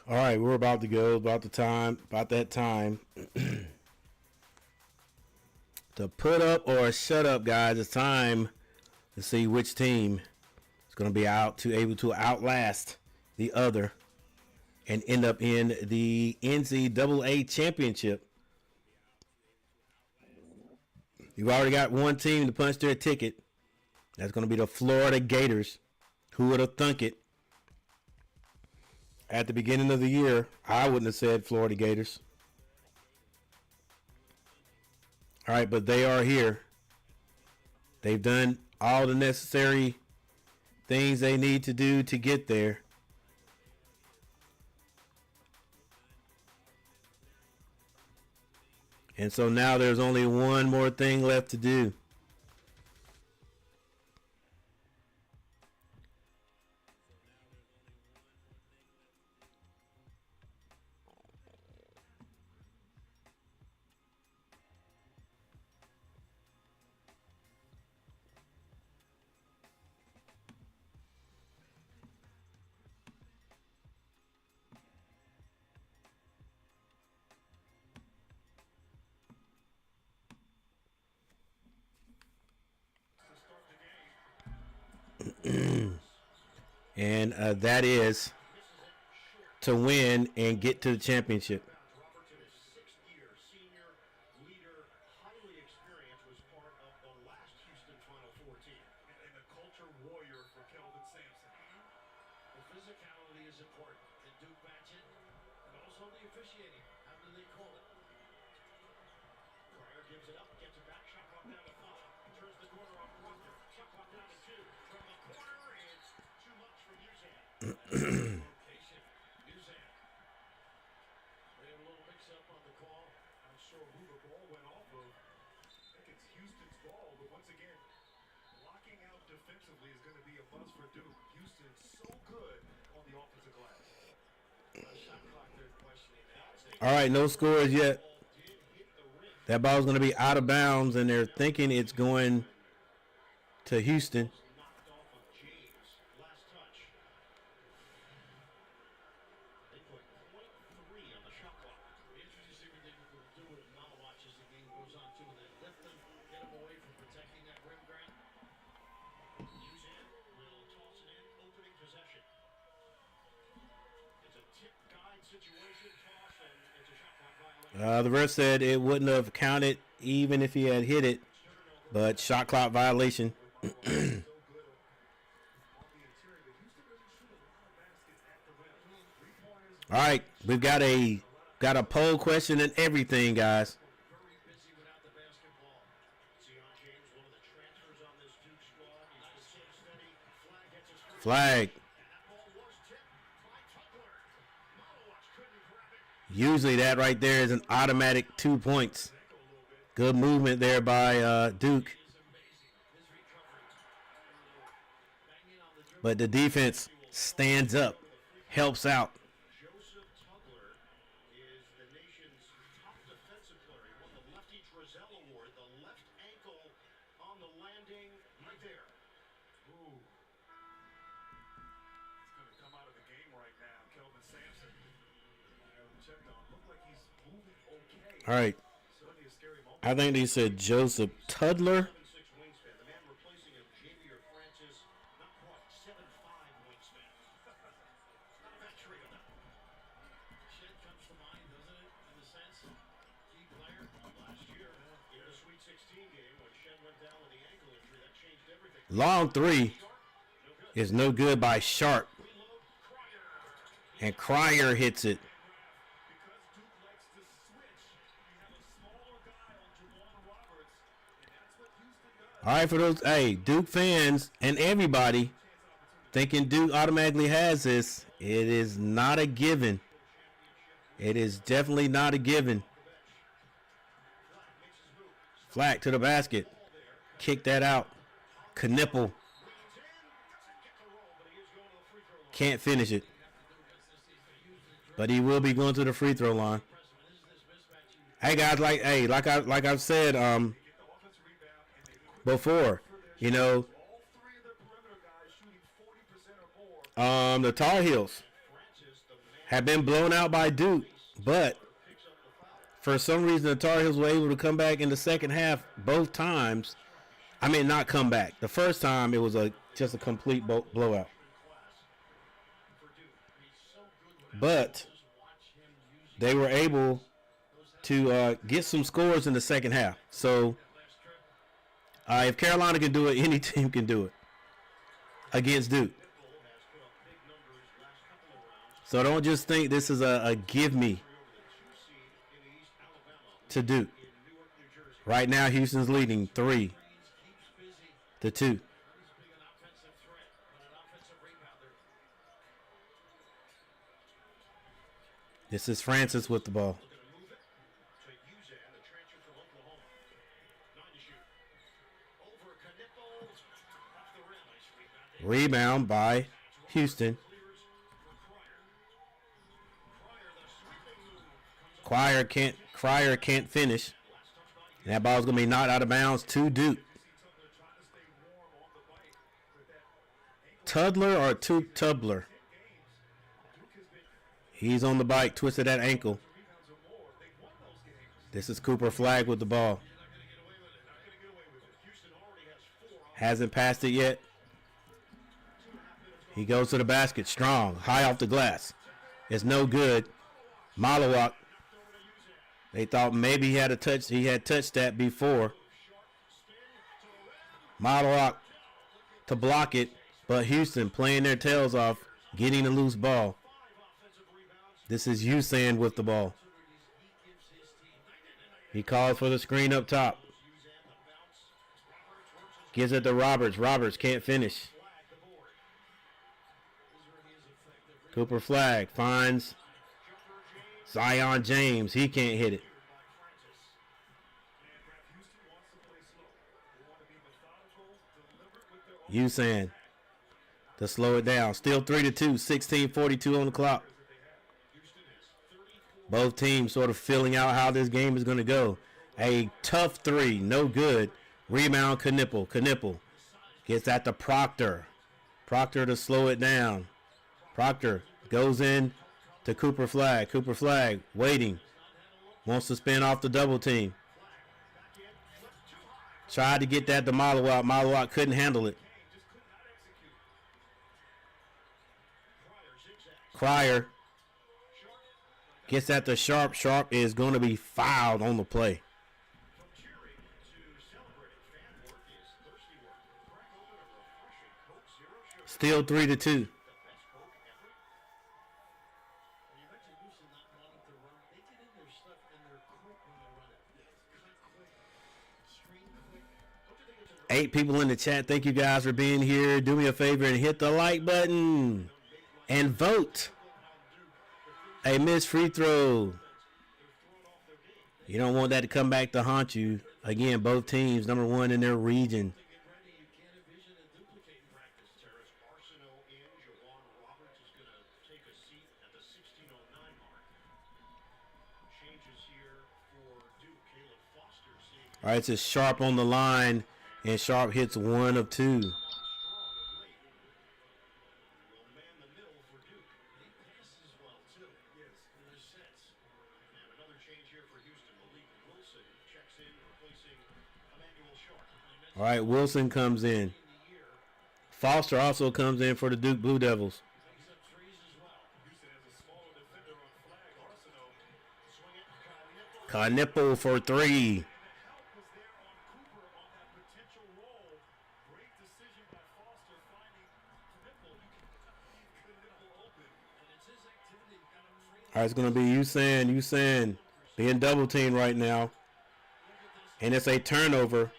Speaker 1: All right, we're about to go. About that time to put up or shut up, guys. It's time to see which team is going to be able to outlast the other and end up in the NCAA championship. You've already got one team to punch their ticket. That's going to be the Florida Gators. Who would have thunk it? At the beginning of the year, I wouldn't have said Florida Gators. All right, but they are here. They've done all the necessary things they need to do to get there. And so now there's only one more thing left to do. And that is to win and get to the championship.
Speaker 2: Robertson, his sixth-year senior leader, highly experienced, was part of the last Houston Final Four team.
Speaker 3: And a culture warrior for Kelvin Sampson.
Speaker 2: The physicality is important. And Duke backs it. And also the officiating. How do they call it? Pryor gives it up, gets it back, shot clock down to 5. Turns the corner off Proctor. Shot clock down to 2. From the corner, it's too much for Uzan. Location. Uzan. They have a little mix-up on the call.
Speaker 3: Not sure who the ball went off of. I think it's Houston's ball, but once again, blocking out defensively is going to be a must for Duke. Houston's so good on the offensive glass.
Speaker 2: Shot clock, they're questioning that.
Speaker 1: All right, no scores yet. That ball's going to be out of bounds, and they're thinking it's going to Houston.
Speaker 2: Knocked off of James. Last touch. They put .3 on the shot clock. It'll be interesting to see what they will do with Malawach as the game goes on, too. And then lift them, get them away from protecting that rim, Grant. Uzan will toss it in, opening possession. It's a tip guide situation, toss, and it's a shot clock violation.
Speaker 1: The ref said it wouldn't have counted even if he had hit it, but shot clock violation.
Speaker 3: So good on the interior, but Houston doesn't shoot a lot of baskets at the rim. 3-pointers.
Speaker 1: All right, we've got a poll question and everything, guys.
Speaker 2: Very busy without the basketball. Sion James, one of the transfers on this Duke squad. He's been so steady. Flag gets his first.
Speaker 1: Flag.
Speaker 2: And that ball was tipped by Tuckler. Malawach couldn't grab it.
Speaker 1: Usually that right there is an automatic 2 points. Good movement there by Duke.
Speaker 2: It's amazing. His recovery. Banging on the dribble.
Speaker 1: But the defense stands up, helps out.
Speaker 2: Joseph Tuckler is the nation's top defensive player. He won the Lefty Drizel Award. The left ankle on the landing right there.
Speaker 3: Ooh. He's going to come out of the game right now. Kelvin Sampson. Checked on. Looked like he's moving okay.
Speaker 1: All right,
Speaker 3: Certainly a scary moment.
Speaker 1: I think they said Joseph Tudler.
Speaker 2: 7'6" wingspan. The man replacing him, Javier Francis, not quite 7'5" wingspan. Not a bad trio. Shed comes to mind, doesn't it? In the sense, key player last year in the Sweet 16 game when Shed went down with the ankle injury. That changed everything.
Speaker 1: Long three
Speaker 2: No good.
Speaker 1: is no good by Sharp,
Speaker 2: Reload, Cryer.
Speaker 1: and Cryer hits it.
Speaker 3: Because Duke likes to switch, you have a smaller guy on Javon Roberts, and that's what Houston does.
Speaker 1: All right, for those Duke fans and everybody thinking Duke automatically has this, it is not a given. It is definitely not a given. Flack to the basket. Kick that out. Knipple. Can't finish it. But he will be going to the free throw line. Hey guys, like I've said before, you know,
Speaker 3: All three of their perimeter guys shooting 40% or more.
Speaker 1: the Tar Heels,
Speaker 2: Francis, the man
Speaker 1: have been blown out by Duke, but for some reason the Tar Heels were able to come back in the second half both times. I mean, not come back. The first time it was just a complete blowout. But they were able to get some scores in the second half. So if Carolina can do it, any team can do it against Duke. So don't just think this is a give me to Duke. Right now, Houston's leading 3-2. This is Francis with the ball. Rebound by Houston. Cryer can't finish. And that ball's going to be knocked out of bounds to Duke. Tudler or Tubler? He's on the bike, twisted that ankle. This is Cooper Flagg with the ball. Hasn't passed it yet. He goes to the basket, strong, high off the glass. It's no good. Malawak. They thought maybe he had touched that before. Malawak to block it, but Houston playing their tails off, getting a loose ball. This is Usain with the ball. He calls for the screen up top. Gives it to Roberts. Roberts can't finish. Cooper Flagg finds Zion James. He can't hit it. Usain to slow it down. Still 3-2. 16:42 on the clock. Both teams sort of filling out how this game is going to go. A tough three, no good. Rebound, Knipple. Knipple gets at the Proctor. Proctor to slow it down. Proctor goes in to Cooper Flagg. Cooper Flagg waiting. Wants to spin off the double team. Tried to get that to Malawak. Malawak couldn't handle it. Cryer gets at the Sharp. Sharp is going to be fouled on the play. Still 3-2. Eight people in the chat. Thank you guys for being here. Do me a favor and hit the like button and vote. A missed free throw. You don't want that to come back to haunt you. Again, both teams number one in their region. All right, it's Sharp on the line, and Sharp hits 1 of 2. All right, Wilson comes in. Foster also comes in for the Duke Blue Devils. Knipple for 3. All right, it's going to be Usain being double teamed right now. And it's a turnover.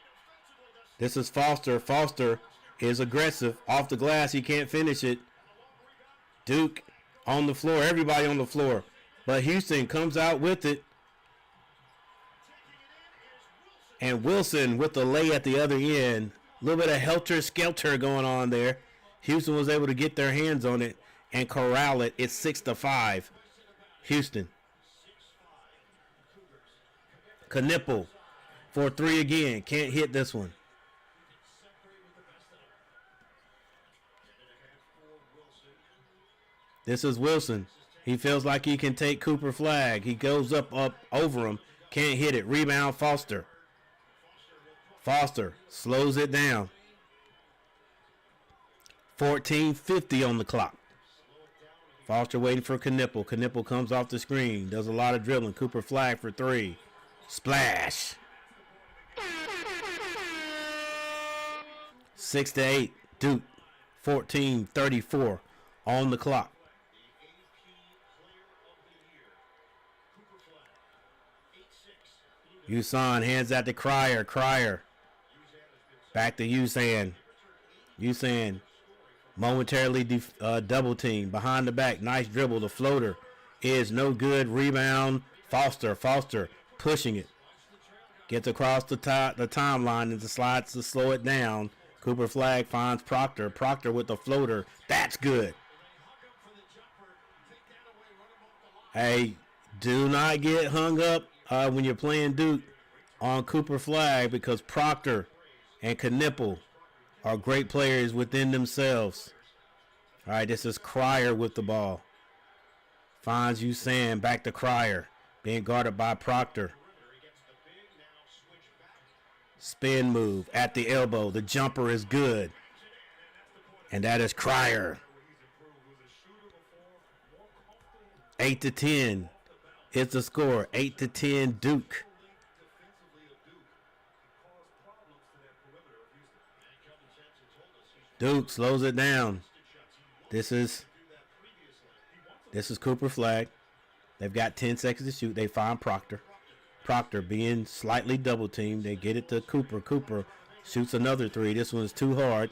Speaker 1: This is Foster. Foster is aggressive. Off the glass, he can't finish it. Duke on the floor. Everybody on the floor. But Houston comes out with it. And Wilson with the lay at the other end. A little bit of helter-skelter going on there. Houston was able to get their hands on it and corral it. It's 6-5. Houston. Knipple for 3 again. Can't hit this one. This is Wilson. He feels like he can take Cooper Flag. He goes up over him. Can't hit it. Rebound, Foster. Foster slows it down. 14:50 on the clock. Foster waiting for Knipple. Knipple comes off the screen. Does a lot of dribbling. Cooper Flag for three. Splash. 6-8. Duke. 14:34 on the clock. Usan hands out to Cryer. Cryer. Back to Usan. Usan momentarily double team. Behind the back. Nice dribble. The floater is no good. Rebound. Foster. Foster pushing it. Gets across the timeline and slides to slow it down. Cooper Flag finds Proctor. Proctor with the floater. That's good. Hey, do not get hung up when you're playing Duke on Cooper Flag, because Proctor and Knipple are great players within themselves. All right, this is Cryer with the ball. Finds Usan, back to Cryer. Being guarded by Proctor. Spin move at the elbow. The jumper is good. And that is Cryer. 8-10 is the score. 8-10 Duke. Duke slows it down. This is Cooper Flag. They've got 10 seconds to shoot. They find Proctor. Proctor being slightly double teamed. They get it to Cooper. Cooper shoots another three. This one's too hard.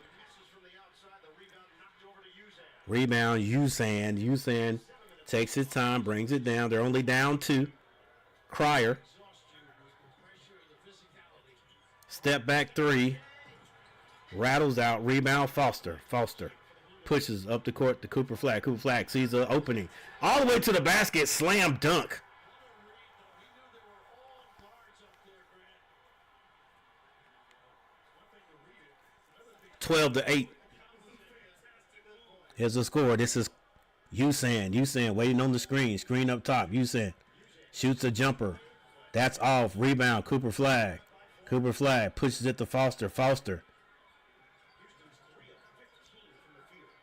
Speaker 1: Rebound, Usan. Usan takes his time, brings it down. They're only down 2. Cryer. Step back 3. Rattles out. Rebound, Foster. Foster pushes up the court to Cooper Flag. Cooper Flag sees an opening. All the way to the basket. Slam dunk. 12-8. Here's the score. This is Usan. Usan waiting on the screen. Screen up top. Usan shoots a jumper. That's off. Rebound. Cooper Flag. Cooper Flag pushes it to Foster. Foster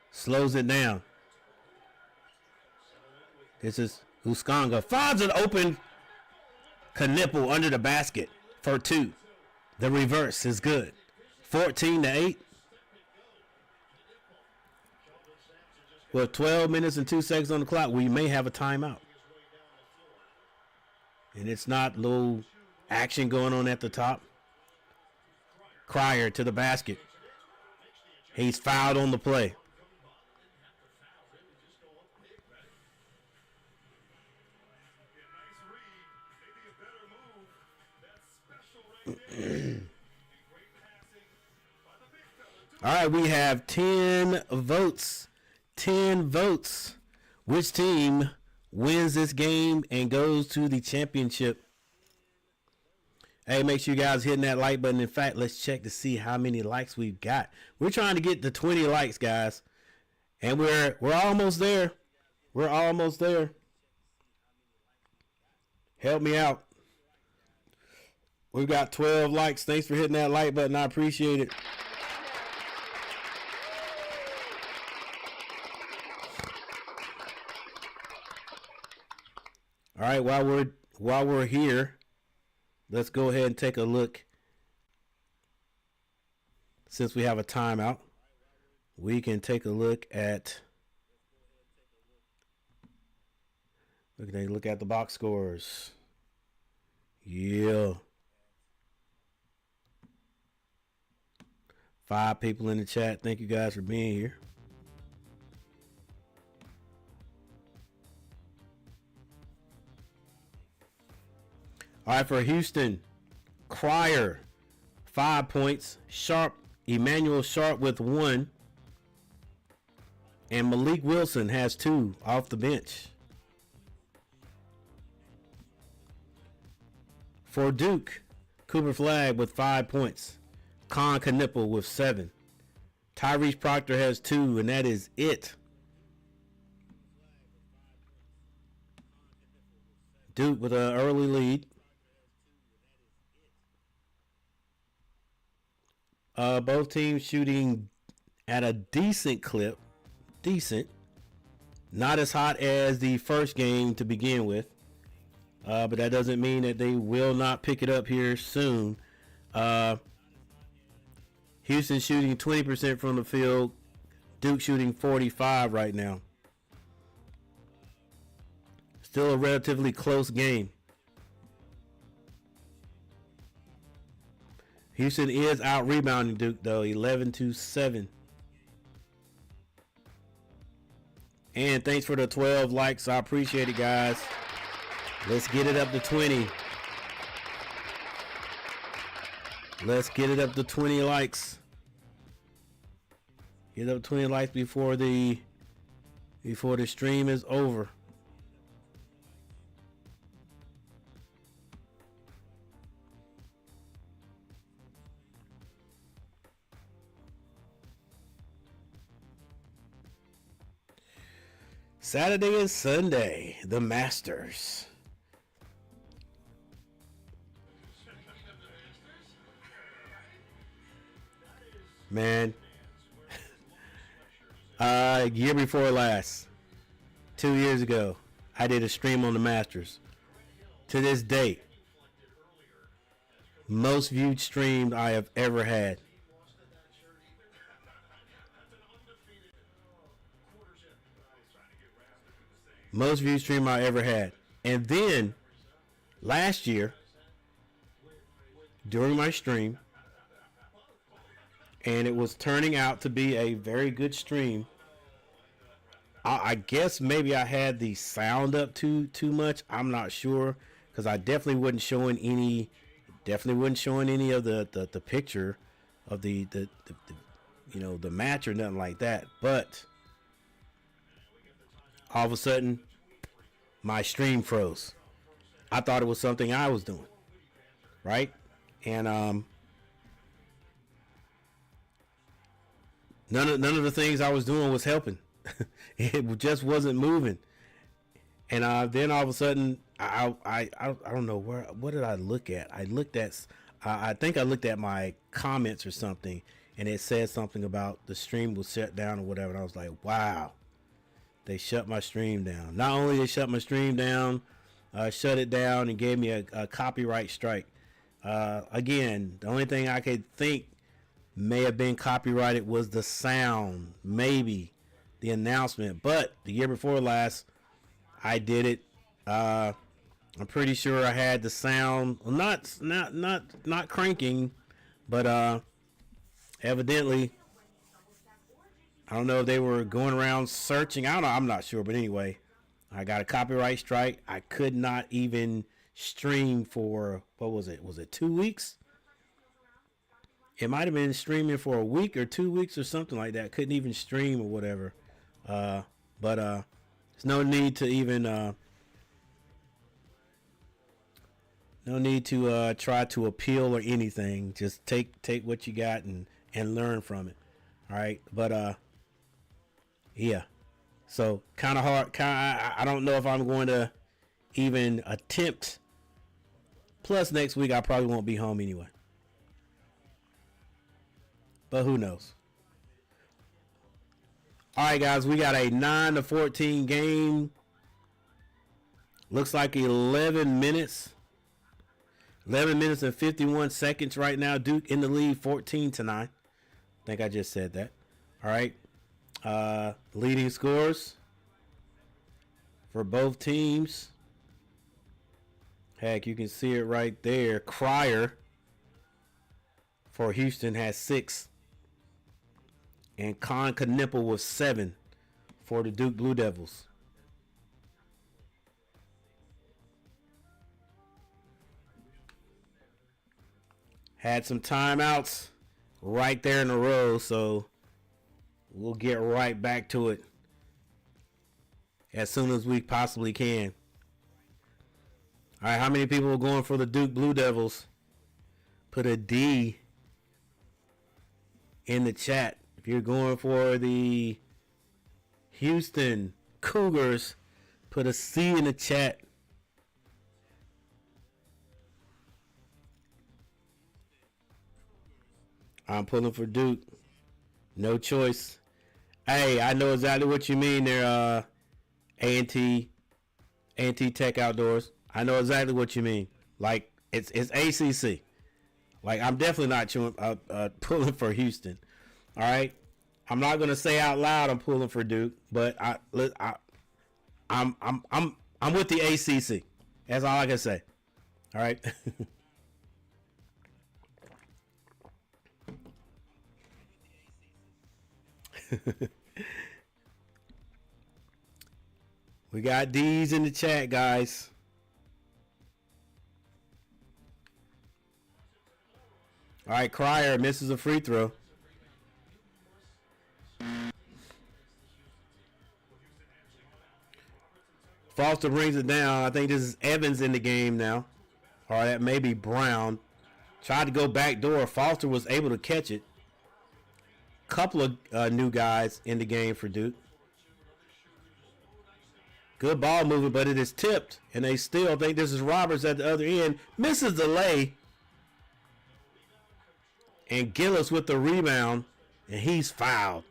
Speaker 1: slows it down. This is Uskanga. Finds an open Knipple under the basket for 2. The reverse is good. 14-8. With 12 minutes and 2 seconds on the clock, we may have a timeout. And it's not little action going on at the top. Cryer to the basket. He's fouled on the play. All right, we have 10 votes. 10 votes. Which team wins this game and goes to the championship? Hey, make sure you guys hitting that like button. In fact, let's check to see how many likes we've got. We're trying to get to 20 likes, guys. And we're almost there. We're almost there. Help me out. We've got 12 likes. Thanks for hitting that like button. I appreciate it. All right, while we're here, let's go ahead and take a look. Since we have a timeout, we can take a look at the box scores. Yeah. 5 people in the chat. Thank you guys for being here. All right, for Houston, Cryer, 5 points. Emmanuel Sharp with 1. And Malik Wilson has 2 off the bench. For Duke, Cooper Flag with 5 points. Con Knipple with 7. Tyrese Proctor has 2, and that is it. Duke with an early lead. Both teams shooting at a decent clip. Decent. Not as hot as the first game to begin with. But that doesn't mean that they will not pick it up here soon. Houston shooting 20% from the field. Duke shooting 45 right now. Still a relatively close game. Houston is out rebounding Duke though, 11-7. And thanks for the 12 likes. I appreciate it, guys. Let's get it up to 20. Let's get it up to 20 likes. Get up to 20 likes before the stream is over. Saturday and Sunday, the Masters. Man, year before last, 2 years ago, I did a stream on the Masters. To this date, most viewed stream I have ever had. Most viewed stream I ever had. And then, last year, during my stream, and it was turning out to be a very good stream. I guess maybe I had the sound up too much. I'm not sure, because I definitely wasn't showing any of the picture of the the match or nothing like that. But all of a sudden, my stream froze. I thought it was something I was doing, right? And none of the things I was doing was helping. It just wasn't moving. And then all of a sudden, I don't know what did I look at? I think I looked at my comments or something, and it said something about the stream was shut down or whatever. And I was like, wow, they shut my stream down. Not only they shut my stream down, shut it down and gave me a copyright strike. Again, the only thing I could think may have been copyrighted was the sound, maybe the announcement. But the year before last, I did it. I'm pretty sure I had the sound, well, not cranking, but evidently, I don't know if they were going around searching. I don't know. I'm not sure, but anyway, I got a copyright strike. I could not even stream for, what was it? Was it 2 weeks? It might have been streaming for a week or 2 weeks or something like that. Couldn't even stream or whatever. But there's no need to even try to appeal or anything. Just take what you got and learn from it. All right, but yeah. So kind of hard. I don't know if I'm going to even attempt. Plus next week I probably won't be home anyway. But who knows? All right, guys, we got a 9-14 game. Looks like 11 minutes. 11 minutes and 51 seconds right now. Duke in the lead, 14-9. I think I just said that. All right. Leading scores for both teams. Heck, you can see it right there. Cryer for Houston has 6. And Con Knipple was 7 for the Duke Blue Devils. Had some timeouts right there in a row, so we'll get right back to it as soon as we possibly can. All right, how many people are going for the Duke Blue Devils? Put a D in the chat. If you're going for the Houston Cougars, put a C in the chat. I'm pulling for Duke. No choice. Hey, I know exactly what you mean there, A&T Tech Outdoors. I know exactly what you mean. Like, it's ACC. Like, I'm definitely not pulling for Houston. All right? I'm not going to say out loud I'm pulling for Duke, but I'm with the ACC. That's all I can say. All right? We got D's in the chat, guys. All right, Cryer misses a free throw. Foster brings it down. I think this is Evans in the game now. Or that may be Brown. Tried to go back door. Foster was able to catch it. Couple of new guys in the game for Duke. Good ball movement, but it is tipped. And they still think this is Roberts at the other end. Misses the lay. And Gillis with the rebound. And he's fouled.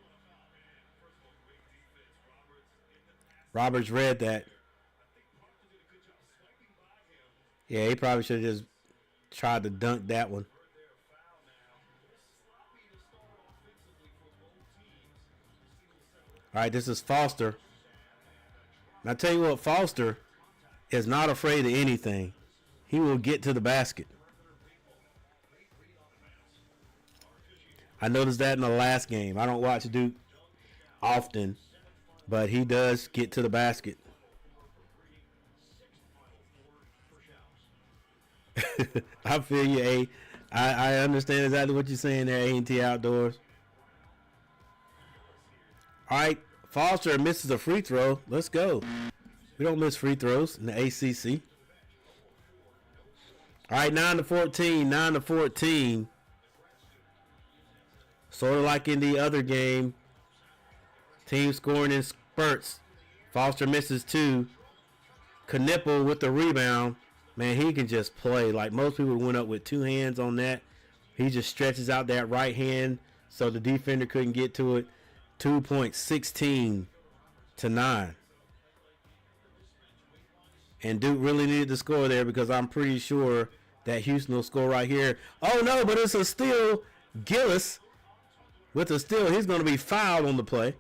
Speaker 1: Roberts read that. Yeah, he probably should have just tried to dunk that one. All right, this is Foster. And I tell you what, Foster is not afraid of anything. He will get to the basket. I noticed that in the last game. I don't watch Duke often, but he does get to the basket. I feel you, A. I understand exactly what you're saying there, A&T Outdoors. All right, Foster misses a free throw. Let's go. We don't miss free throws in the ACC. All right, 9-14, 9-14. Sort of like in the other game. Team scoring in spurts. Foster misses 2. Knipple with the rebound. Man, he can just play. Like most people went up with 2 hands on that. He just stretches out that right hand so the defender couldn't get to it. 2 points, 16-9. And Duke really needed to score there because I'm pretty sure that Houston will score right here. Oh, no, but it's a steal. Gillis with a steal. He's going to be fouled on the play.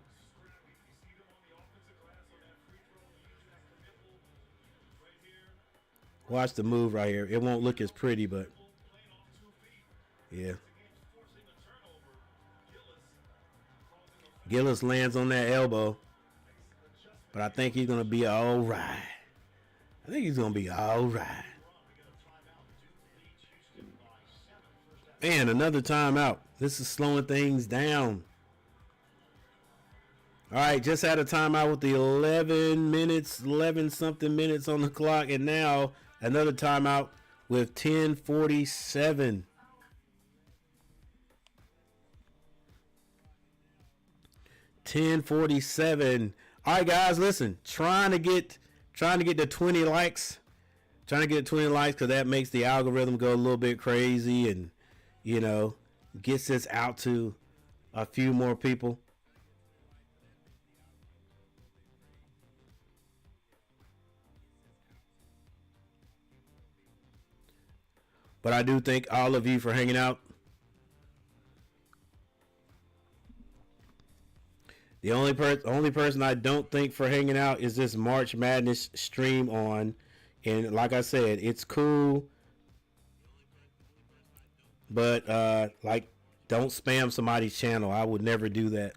Speaker 1: Watch the move right here. It won't look as pretty, but yeah. Gillis lands on that elbow, but I think he's going to be all right. I think he's going to be all right. Man, another timeout. This is slowing things down. All right, just had a timeout with the 11-something minutes on the clock, and now another timeout with 10:47. All right, guys, listen. Trying to get to 20 likes. Trying to get 20 likes because that makes the algorithm go a little bit crazy and, you know, gets this out to a few more people. But I do thank all of you for hanging out. The only person I don't think for hanging out is this March Madness stream on. And like I said, it's cool. But like, don't spam somebody's channel. I would never do that.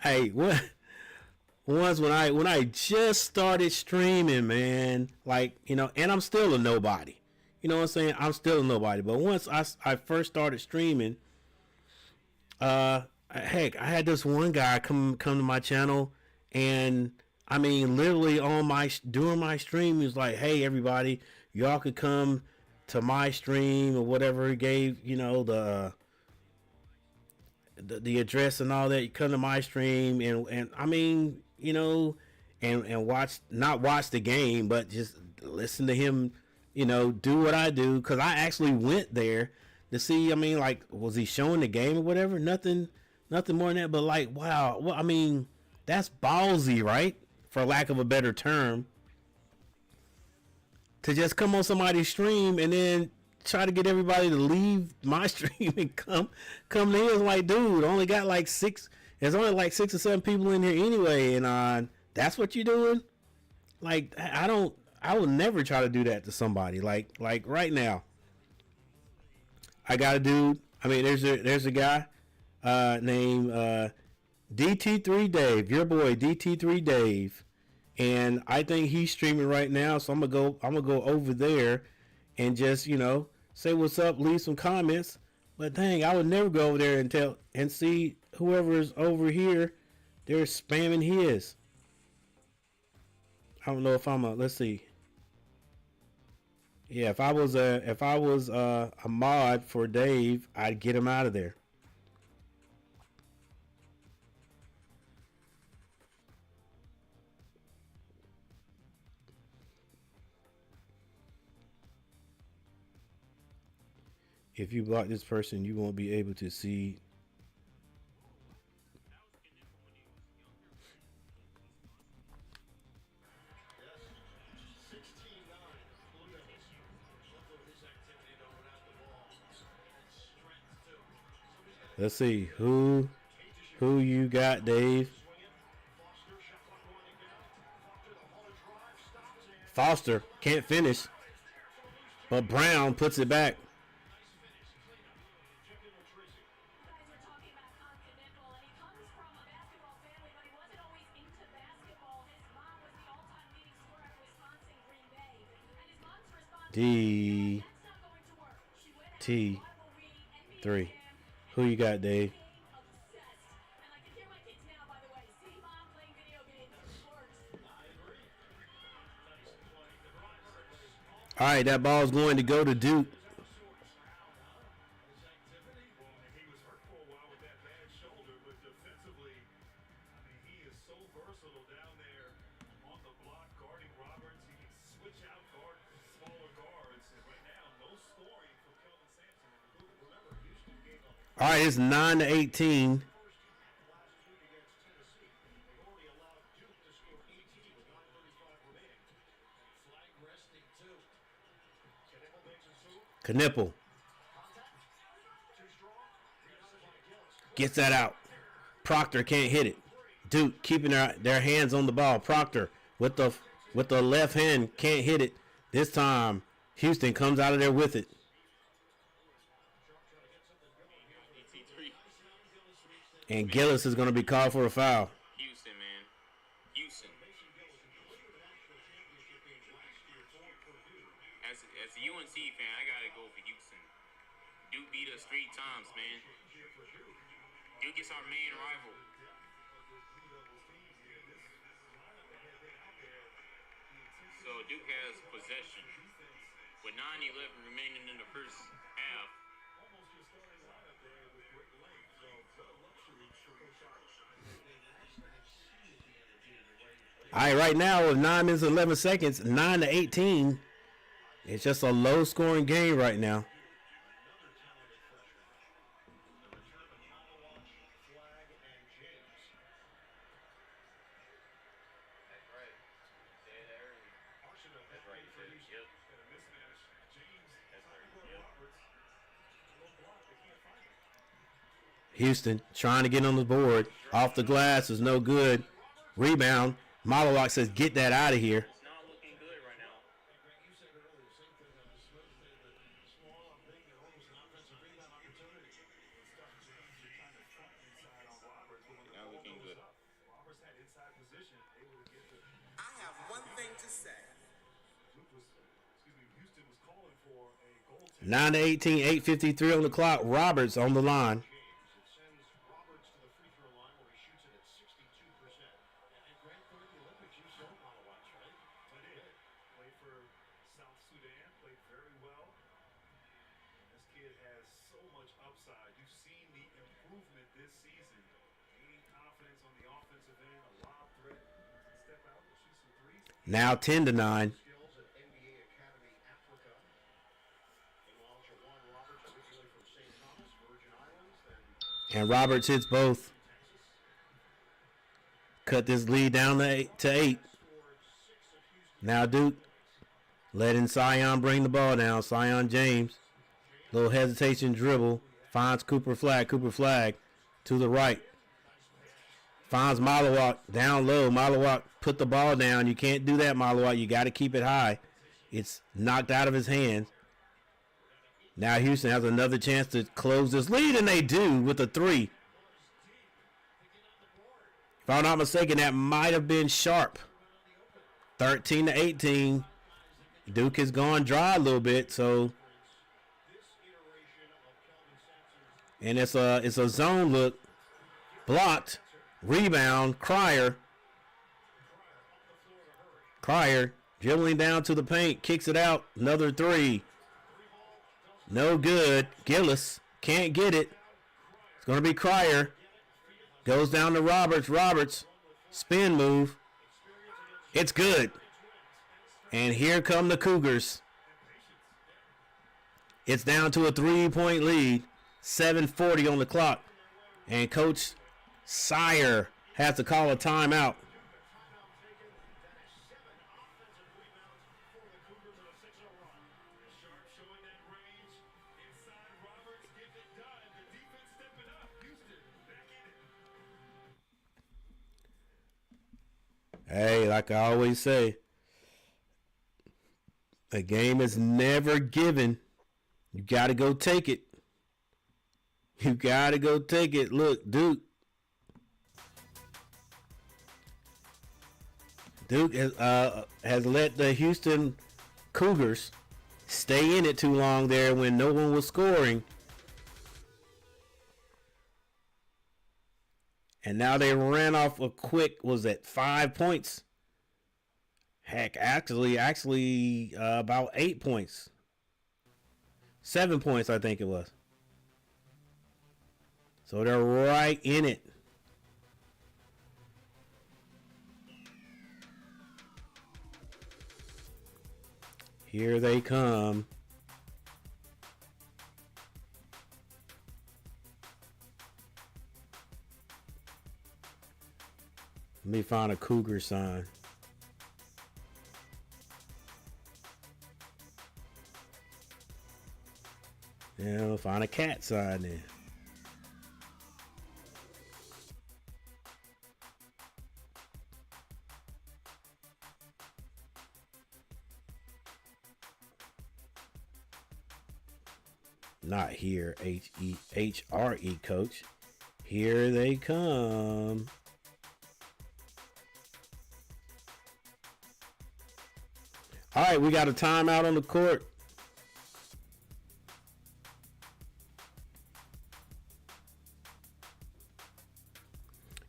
Speaker 1: Hey, once when I just started streaming, man, like, you know, and I'm still a nobody. You know what I'm saying? I'm still a nobody. But once I first started streaming, heck, I had this one guy come to my channel, and I mean, literally during my stream, he was like, "Hey, everybody, y'all could come to my stream," or whatever. He gave, you know, the address and all that. You come to my stream, and I mean, you know, and not watch the game, but just listen to him do what I do, because I actually went there to see. I mean, like, was he showing the game or whatever? Nothing more than that. But like, wow. Well, I mean, that's ballsy, right? For lack of a better term, to just come on somebody's stream and then try to get everybody to leave my stream and come to his. Like, dude, only got like six. There's only like 6 or 7 people in here anyway, and that's what you're doing. Like, I would never try to do that to somebody. Like right now, I got a dude. I mean, there's a guy named DT3 Dave, your boy DT3 Dave, and I think he's streaming right now. So I'm gonna go over there and just say what's up, leave some comments. But dang, I would never go over there and see whoever's over here. They're spamming his. I don't know if let's see. Yeah, if I was a mod for Dave, I'd get him out of there. If you block this person, you won't be able to see. Let's see who you got, Dave. Foster can't finish, but Brown puts it back. DT3. Who you got, Dave? All right, that ball is going to go to Duke. All right, it's 9-18. Knipple gets that out. Proctor can't hit it. Duke keeping their hands on the ball. Proctor with the left hand can't hit it. This time, Houston comes out of there with it. And Gillis is going to be called for a foul.
Speaker 9: Houston, man. Houston. As a UNC fan, I got to go for Houston. Duke beat us 3 times, man. Duke is our main rival. So Duke has possession. With 9:11 remaining in the first half.
Speaker 1: All right, right now with 9 minutes and 11 seconds, 9-18. It's just a low-scoring game right now. Houston trying to get on the board. Off the glass is no good. Rebound. Malawak says, get that out of here.
Speaker 9: It's not looking good right now. Not looking good.
Speaker 10: I have one thing to say.
Speaker 1: 9-18, 8:53 on the clock. Roberts on the line. Now 10-9. And Roberts hits both. Cut this lead down to 8. Now Duke letting Sion bring the ball down. Sion James. Little hesitation dribble. Finds Cooper Flag. Cooper Flag to the right. Finds Malawak down low. Malawak put the ball down. You can't do that, Malawak. You got to keep it high. It's knocked out of his hands. Now Houston has another chance to close this lead, and they do with a 3. If I'm not mistaken, that might have been Sharp. 13-18. Duke has gone dry a little bit, so. And it's a zone look. Blocked. Rebound. Cryer dribbling down to the paint. Kicks it out. Another 3. No good. Gillis can't get it. It's going to be Cryer. Goes down to Roberts. Roberts. Spin move. It's good. And here come the Cougars. It's down to a 3-point lead. 7:40 on the clock. And Coach Sire has to call a timeout. Hey, like I always say, a game is never given. You got to go take it. You got to go take it. Look, Duke has let the Houston Cougars stay in it too long there when no one was scoring. And now they ran off a quick, was that 5 points? Heck, actually, about 8 points. 7 points, I think it was. So they're right in it. Here they come. Let me find a Cougar sign. Yeah, we'll find a cat sign there. Not here, H-E-H-R-E, coach. Here they come. All right, we got a timeout on the court.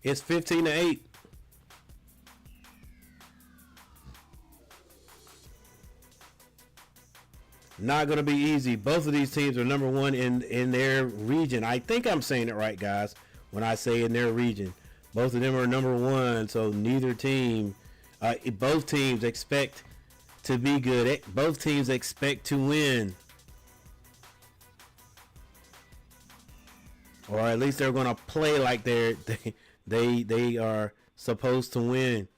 Speaker 1: It's 15-8. Not going to be easy. Both of these teams are number one in their region. I think I'm saying it right, guys, when I say in their region. Both of them are number one, so neither team, both teams expect to be good. Both teams expect to win. Or at least they're going to play like they are supposed to win.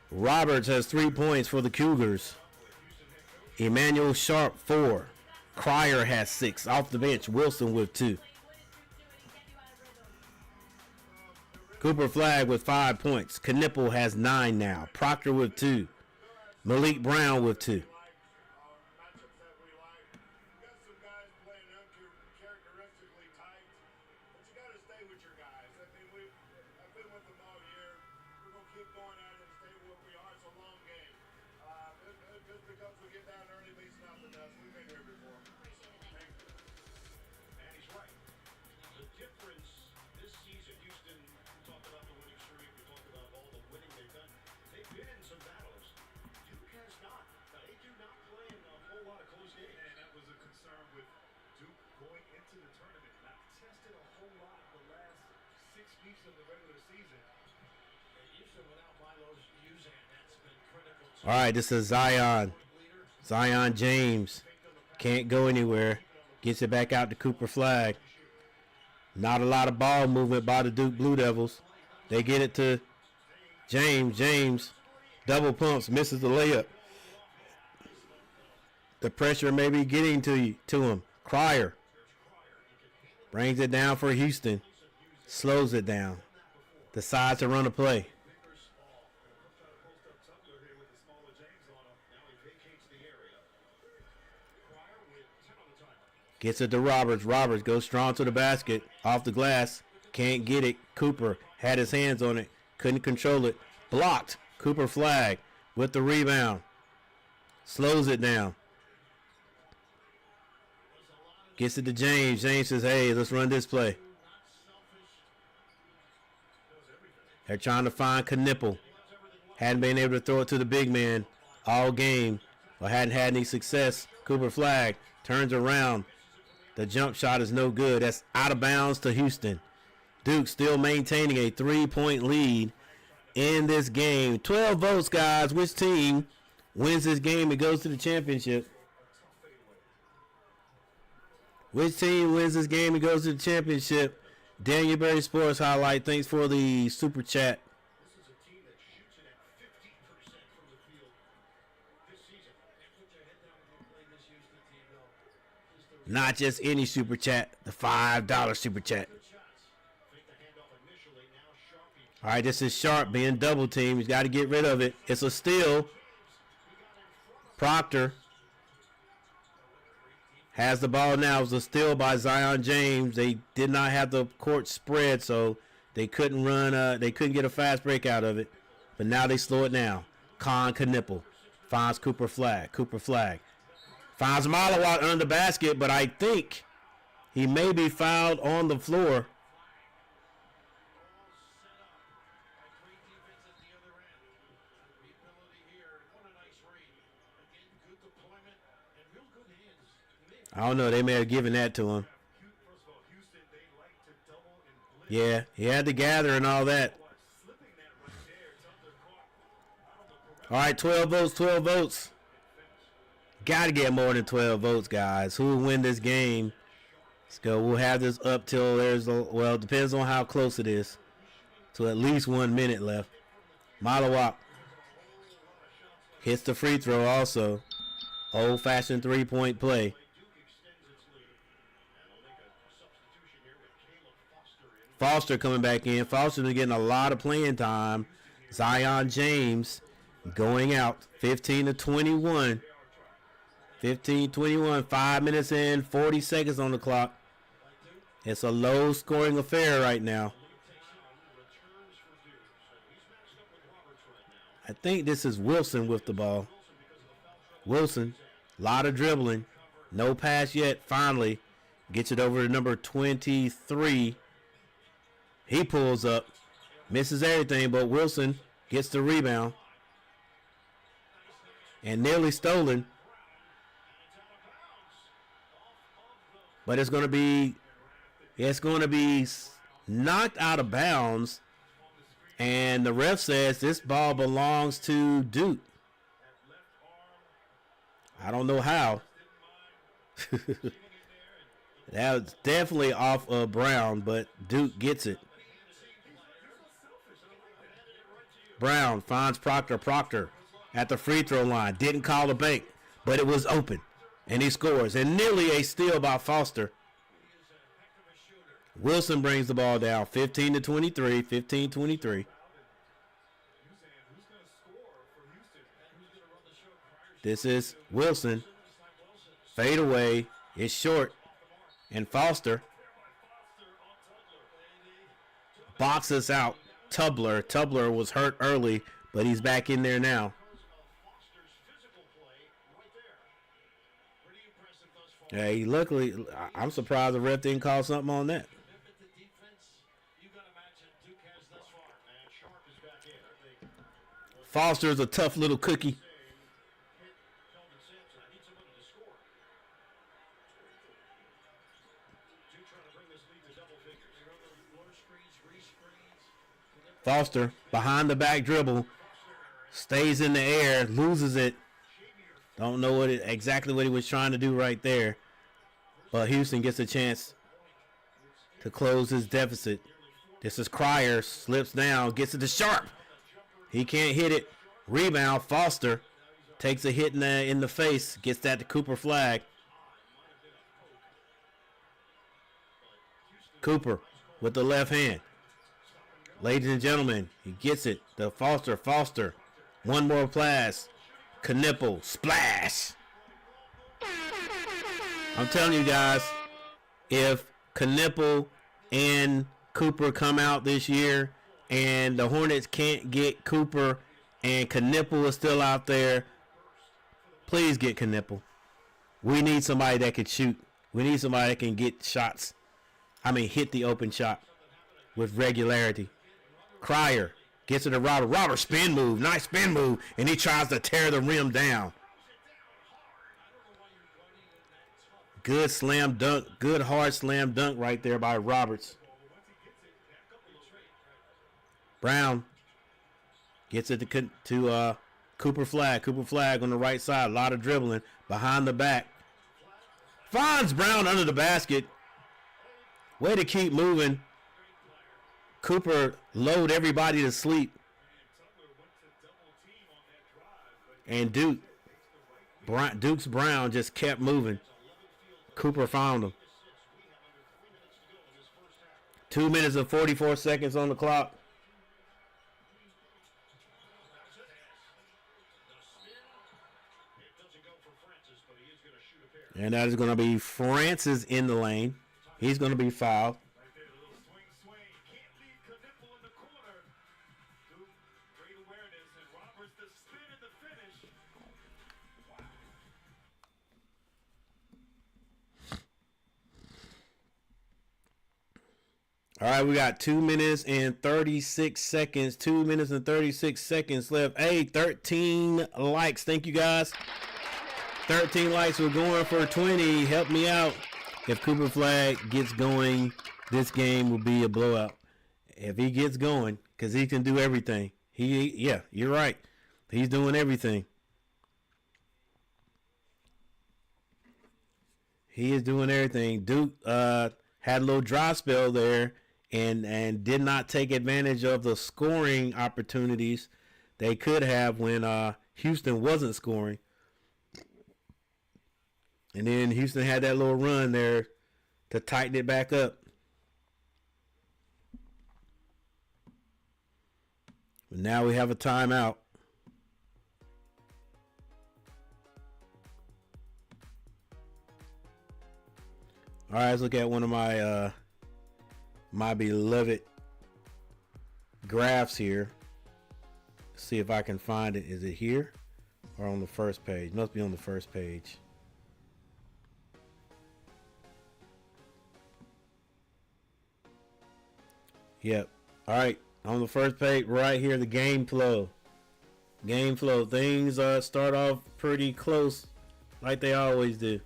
Speaker 1: Roberts has 3 points for the Cougars. Emmanuel Sharp, 4. Cryer has 6. Off the bench, Wilson with 2. Cooper Flag with 5 points. Knipple has 9 now. Proctor with 2. Malik Brown with 2.
Speaker 3: weeks of the regular season.
Speaker 1: All right, this is Zion. Zion James. Can't go anywhere. Gets it back out to Cooper Flag. Not a lot of ball movement by the Duke Blue Devils. They get it to James. James double pumps, misses the layup. The pressure may be getting to him. Cryer brings it down for Houston. Slows it down. Decides to run a play. Gets it to Roberts. Roberts goes strong to the basket. Off the glass. Can't get it. Cooper had his hands on it. Couldn't control it. Blocked. Cooper Flag with the rebound. Slows it down. Gets it to James. James says, hey, let's run this play. They're trying to find Knipple. Hadn't been able to throw it to the big man all game. Or hadn't had any success. Cooper Flag turns around. The jump shot is no good. That's out of bounds to Houston. Duke still maintaining a 3-point lead in this game. 12 votes, guys. Which team wins this game and goes to the championship? Which team wins this game and goes to the championship? Daniel Berry Sports Highlight. Thanks for the super chat.
Speaker 2: This is a team that shoots it at 50% from the field this season. And put your head down and play this Houston team, though.
Speaker 1: Not just any super chat, the $5 super chat. All right, this is Sharp being double teamed. He's got to get rid of it. It's a steal. Proctor has the ball now. It was a steal by Zion James. They did not have the court spread, so they couldn't run. They couldn't get a fast break out of it. But now they slow it down. Knipple finds Cooper Flag. Cooper Flag finds Malawat under the basket, but I think he may be fouled on the floor. I don't know. They may have given that to him. Yeah, he had to gather and all that. All right, 12 votes, 12 votes. Got to get more than 12 votes, guys. Who will win this game? Let's go. We'll have this up till there's a, well, it depends on how close it is. So at least 1 minute left. Malawak hits the free throw also. Old-fashioned three-point play. Foster coming back in. Foster's been getting a lot of playing time. Zion James going out. 15-21. 15-21. 5 minutes in. 40 seconds on the clock. It's a low-scoring affair right now. I think this is Wilson with the ball. Wilson. A lot of dribbling. No pass yet. Finally gets it over to number 23. He pulls up, misses everything, but Wilson gets the rebound. And nearly stolen. But it's going to be knocked out of bounds. And the ref says this ball belongs to Duke. I don't know how. That was definitely off of Brown, but Duke gets it. Brown finds Proctor. Proctor at the free throw line. Didn't call the bank, but it was open. And he scores. And nearly a steal by Foster. Wilson brings the ball down. 15-23. 15-23. This is Wilson. Fade away. It's short. And Foster boxes out Tubler. Tubler was hurt early, but he's back in there now. Hey, luckily, I'm surprised the ref didn't call something on that. Foster's a tough little cookie. Foster behind the back dribble. Stays in the air. Loses it. Don't know exactly what he was trying to do right there. But Houston gets a chance to close his deficit. This is Cryer. Slips down. Gets it to Sharp. He can't hit it. Rebound. Foster takes a hit in the face. Gets that to Cooper Flag. Cooper with the left hand. Ladies and gentlemen, he gets it. The Foster. One more pass. Knipple. Splash. I'm telling you guys, if Knipple and Cooper come out this year and the Hornets can't get Cooper and Knipple is still out there, please get Knipple. We need somebody that can shoot. We need somebody that can get shots. Hit the open shot with regularity. Cryer gets it to Robert. Robert spin move. Nice spin move. And he tries to tear the rim down. Good slam dunk. Good hard slam dunk right there by Roberts. Brown gets it to Cooper Flag. Cooper Flag on the right side. A lot of dribbling. Behind the back. Finds Brown under the basket. Way to keep moving. Cooper load everybody to sleep. And Dukes Brown just kept moving. Cooper found him. 2 minutes and 44 seconds on the clock. And that is going to be Francis in the lane. He's going to be fouled. All right, we got 2 minutes and 36 seconds. 2 minutes and 36 seconds left. Hey, 13 likes. Thank you, guys. 13 likes. We're going for 20. Help me out. If Cooper Flag gets going, this game will be a blowout. If he gets going, because he can do everything. Yeah, you're right. He's doing everything. He is doing everything. Duke had a little dry spell there and did not take advantage of the scoring opportunities they could have when Houston wasn't scoring. And then Houston had that little run there to tighten it back up. But now we have a timeout. All right, let's look at one of my beloved graphs here. See if I can find it. Is it here or on the first page? Must be on the first page. Yep. All right. On the first page right here, the game flow. Game flow. Things start off pretty close like they always do.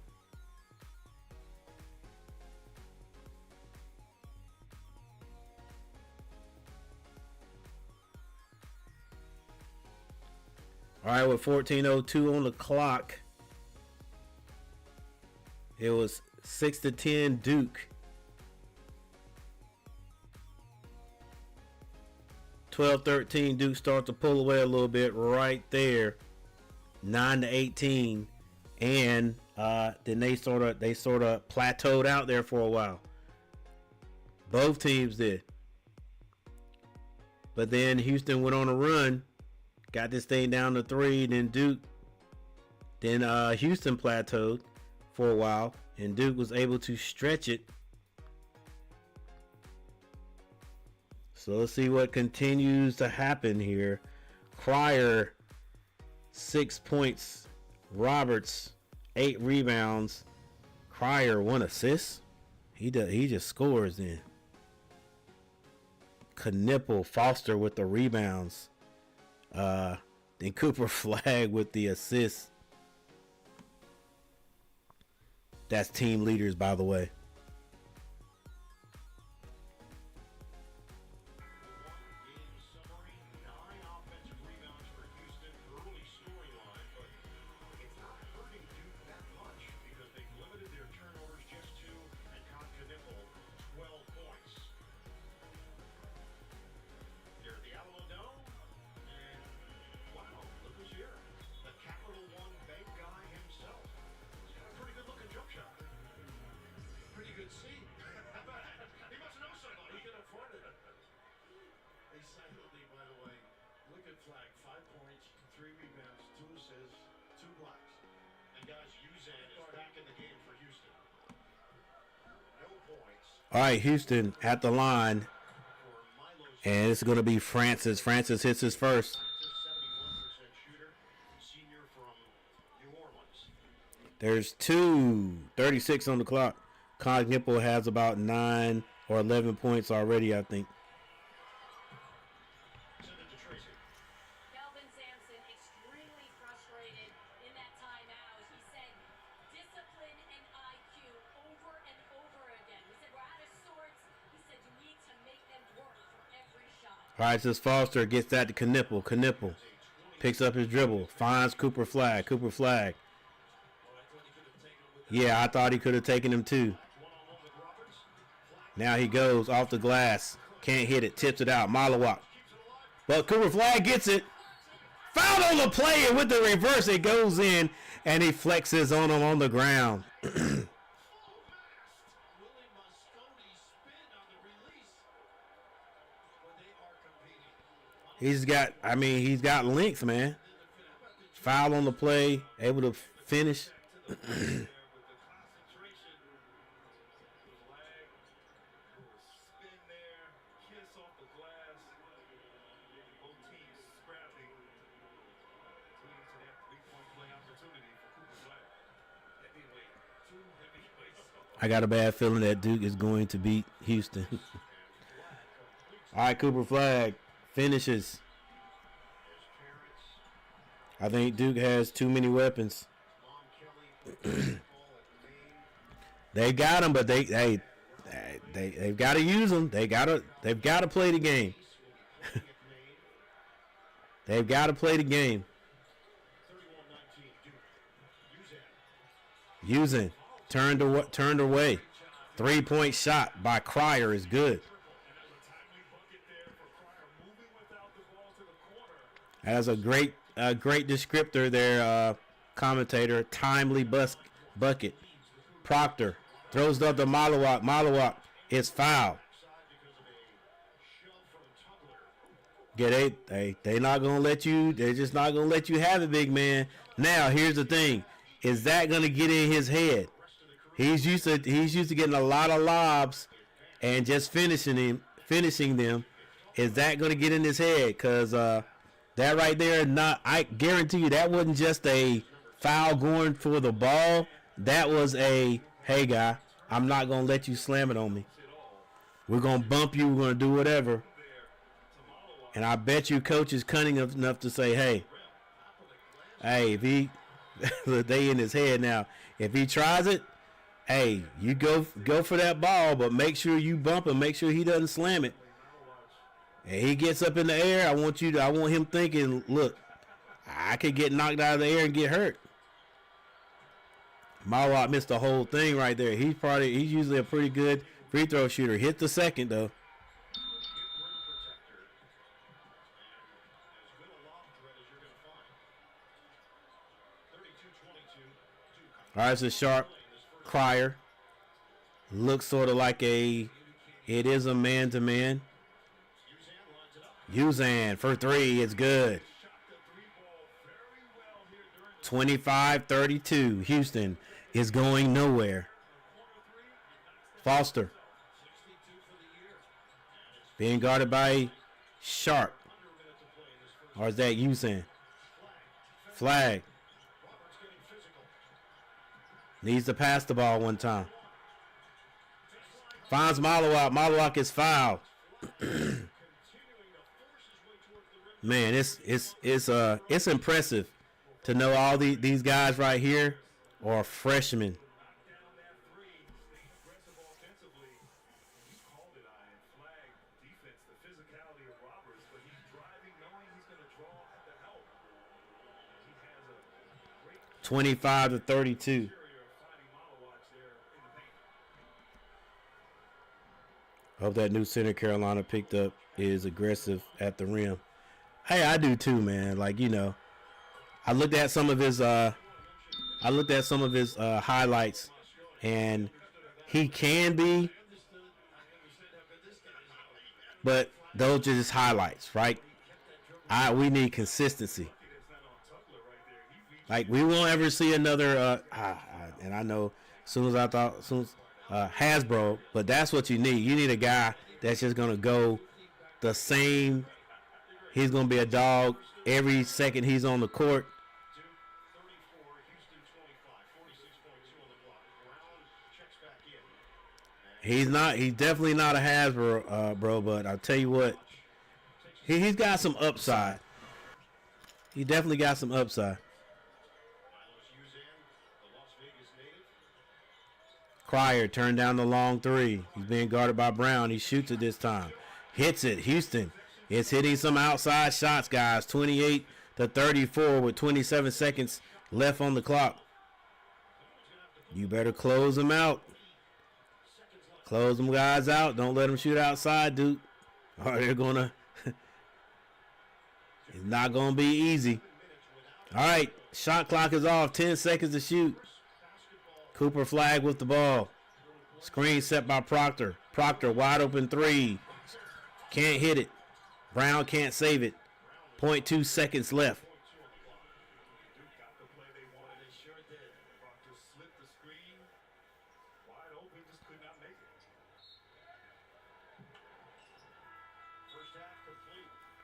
Speaker 1: All right, with 14:02 on the clock, it was 6-10 Duke. 12-13 Duke starts to pull away a little bit right there. 9-18, and then they sort of plateaued out there for a while. Both teams did, but then Houston went on a run, got this thing down to 3. Then Houston plateaued for a while, and Duke was able to stretch it. So let's see what continues to happen here. Cryer, 6 points. Roberts, 8 rebounds. Cryer, 1 assist. He just scores then. Knipple, Foster with the rebounds. Then Cooper Flag with the assist. That's team leaders, by the way.
Speaker 4: Flag, 5 points, 3 rebounds, 2 assists, 2 blocks.
Speaker 2: And guys, Uzan is back in the game for Houston. No points
Speaker 1: All right, Houston at the line,
Speaker 2: for Milo's
Speaker 1: and it's going to be Francis. Francis hits his first.
Speaker 2: 71% shooter, senior from New Orleans.
Speaker 1: There's 2:36 on the clock. Cognipo has about 9 or 11 points already, I think.
Speaker 2: Send it to Tracy.
Speaker 5: Kelvin Sampson extremely frustrated in that timeout. He said discipline and IQ over and over again. He said we're out of sorts. He said you need to make them work for every shot.
Speaker 1: All right, this Foster gets that to Knipple. Knipple picks up his dribble, finds Cooper Flag. Cooper Flag. Yeah, I thought he could have taken him too. Now he goes off the glass. Can't hit it. Tips it out. Malawak. But Cooper Flag gets it. Foul on the play, and with the reverse, it goes in, and he flexes on him on the ground.
Speaker 2: Willie Mosconi spin on the release when they are competing.
Speaker 1: He's got length, man. Foul on the play, able to finish. I got a bad feeling that Duke is going to beat Houston. All right, Cooper Flag finishes. I think Duke has too many weapons. They got them, but they've got to use them. They've got to play the game. They've got to play the game.
Speaker 2: 31-19 Duke.
Speaker 1: Using turned away. 3-point shot by Cryer is good. That's a great descriptor there, commentator. Timely bucket. Proctor throws up to Malawak. Malawak is foul. Yeah, they not gonna let you. They're just not gonna let you have it, big man. Now here's the thing: is that gonna get in his head? He's used to getting a lot of lobs and just finishing them. Is that gonna get in his head? Cause that right there, I guarantee you that wasn't just a foul going for the ball. That was a, hey guy, I'm not gonna let you slam it on me. We're gonna bump you. We're gonna do whatever. And I bet you coach is cunning enough to say, hey, if he, they in his head now. If he tries it, hey, you go for that ball, but make sure you bump him. Make sure he doesn't slam it. And he gets up in the air. I want him thinking, look, I could get knocked out of the air and get hurt. Malawak missed the whole thing right there. He's usually a pretty good free throw shooter. Hit the second though. All right, it's a sharp Cryer. Looks sort of like it is a man-to-man. Uzan for 3, it's good. 25-32, Houston is going nowhere. Foster. Being guarded by Sharp. Or is that Uzan? Flag. Needs to pass the ball one time. Finds Malawak. Malawak is fouled. Man, it's impressive to know all these guys right here are freshmen. (25-32). Hope that new center Carolina picked up is aggressive at the rim. Hey, I do too, man. Like, you know, I looked at some of his highlights, and he can be, but those are just highlights, right? We need consistency. Like, we won't ever see another. And I know Hasbro, but that's what you need. You need a guy that's just gonna go the same. He's gonna be a dog every second he's on the court.
Speaker 2: 34, Houston 25, 46.2 on the clock. Brown checks back in.
Speaker 1: He's definitely not a Hasbro, bro. But I'll tell you what, he's got some upside. He definitely got some upside.
Speaker 2: Milos Uzan, the Las Vegas native.
Speaker 1: Cryer turned down the long three. He's being guarded by Brown. He shoots it this time. Hits it. Houston is hitting some outside shots, guys. 28-34 with 27 seconds left on the clock. You better close them out. Close them guys out. Don't let them shoot outside, dude. Or they're going to... It's not going to be easy. All right. Shot clock is off. 10 seconds to shoot. Cooper flag with the ball. Screen set by Proctor. Proctor wide open three. Can't hit it. Brown can't save it. 0.2 seconds left.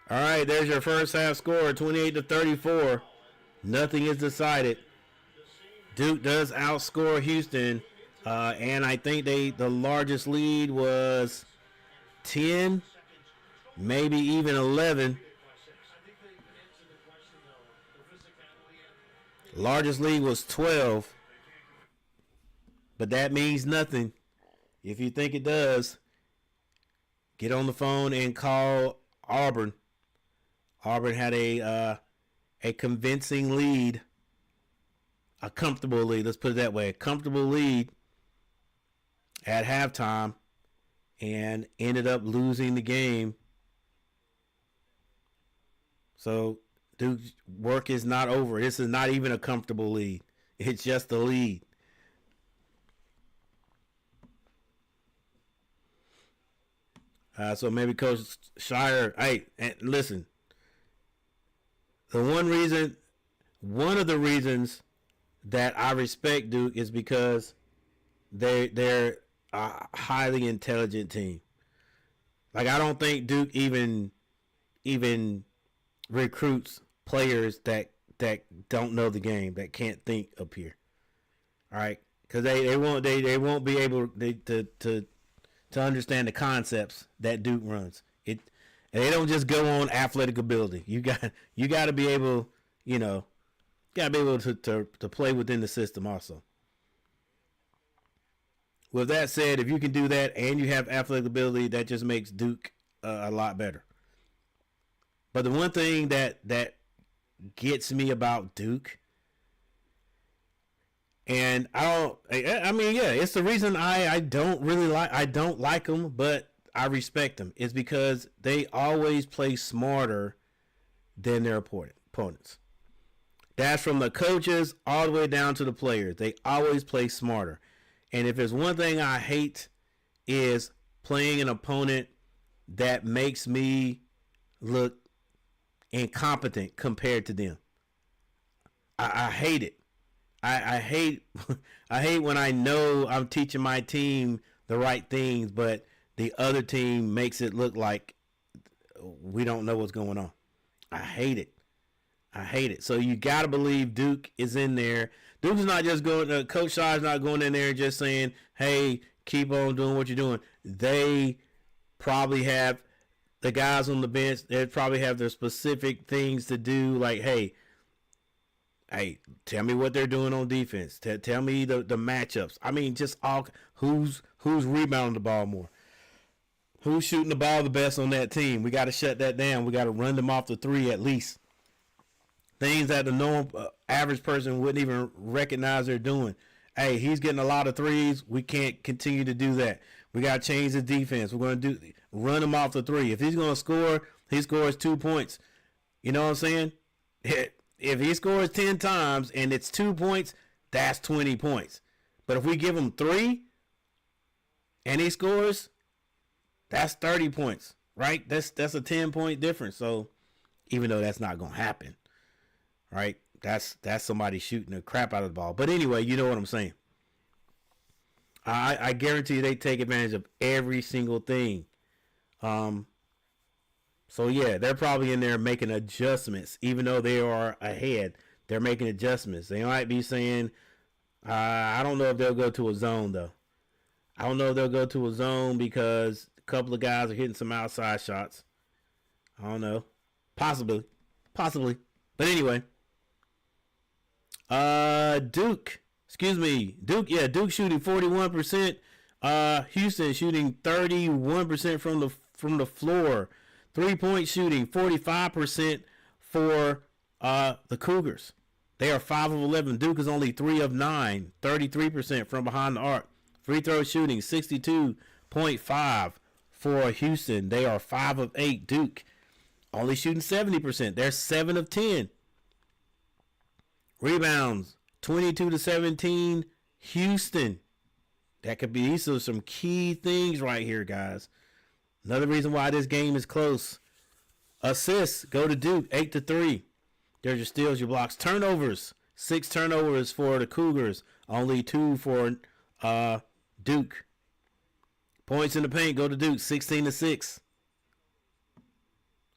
Speaker 1: All right, there's your first half score, 28-34. Nothing is decided. Duke does outscore Houston, and I think the largest lead was 10, maybe even 11. Largest lead was 12, but that means nothing. If you think it does, get on the phone and call Auburn. Auburn had a convincing lead, a comfortable lead. Let's put it that way, a comfortable lead at halftime, and ended up losing the game. So Duke's work is not over. This is not even a comfortable lead. It's just a lead. So maybe Coach Shire, hey, and listen. One of the reasons that I respect Duke is because they're a highly intelligent team. Like, I don't think Duke even recruits players that don't know the game, that can't think up here. All right, because they won't be able to understand the concepts that Duke runs. And they don't just go on athletic ability. You got to be able, to play within the system also. With that said, if you can do that and you have athletic ability, that just makes Duke a lot better. But the one thing that gets me about Duke, and it's the reason I don't like them, but I respect them, is because they always play smarter than their opponents. That's from the coaches all the way down to the players. They always play smarter. And if there's one thing I hate, is playing an opponent that makes me look incompetent compared to them. I hate it. I hate when I know I'm teaching my team the right things, but the other team makes it look like we don't know what's going on. I hate it. So you got to believe Duke is in there. Duke's not just going, Coach Shaw's not going in there and just saying, hey, keep on doing what you're doing. They probably have the guys on the bench. They probably have their specific things to do. Like, hey, tell me what they're doing on defense. Tell me the matchups. I mean, just all who's rebounding the ball more. Who's shooting the ball the best on that team? We got to shut that down. We got to run them off the three at least. Things that the normal average person wouldn't even recognize they're doing. Hey, he's getting a lot of threes. We can't continue to do that. We got to change the defense. We're going to run him off the three. If he's going to score, he scores 2 points. You know what I'm saying? If he scores 10 times and it's 2 points, that's 20 points. But if we give him 3 and he scores, that's 30 points, right? That's a 10-point difference. So even though that's not going to happen, right? That's somebody shooting the crap out of the ball. But anyway, you know what I'm saying. I guarantee they take advantage of every single thing. So yeah, they're probably in there making adjustments, even though they are ahead. They're making adjustments. They might be saying, I don't know if they'll go to a zone though. I don't know if they'll go to a zone because a couple of guys are hitting some outside shots. I don't know. Possibly. But anyway. Duke shooting 41%. Houston shooting 31% from the floor. 3-point shooting 45% for the Cougars. They are 5 of 11. Duke is only 3 of 9. 33% from behind the arc. Free throw shooting 62.5 for Houston. They are 5 of 8. Duke only shooting 70%. They're 7 of 10. Rebounds 22-17. Houston. That could be, these are some key things right here, guys. Another reason why this game is close. Assists go to Duke 8-3. There's your steals, your blocks. Turnovers 6 turnovers for the Cougars. Only 2 for Duke. Points in the paint go to Duke 16-6.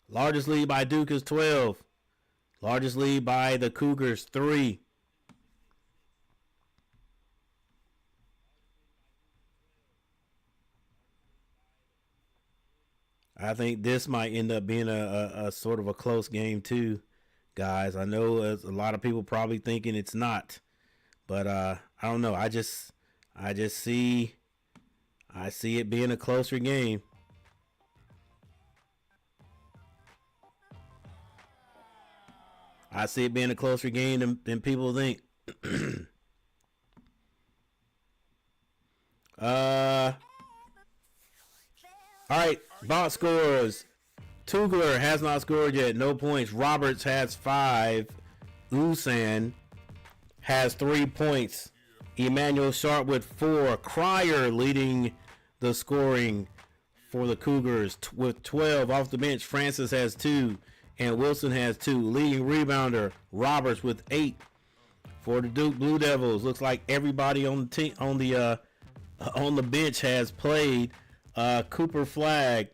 Speaker 1: Largest lead by Duke is 12. Largest lead by the Cougars 3. I think this might end up being a sort of a close game too, guys. I know a lot of people probably thinking it's not, but I don't know. I see it being a closer game. I see it being a closer game than people think. All right, box scores. Tugler has not scored yet. No points. Roberts has 5. Usan has 3 points. Emmanuel Sharp with 4. Cryer leading the scoring for the Cougars with 12. Off the bench, Francis has 2. And Wilson has 2. Leading rebounder, Roberts with 8. For the Duke Blue Devils, looks like everybody on the team, on the bench has played. Cooper Flagg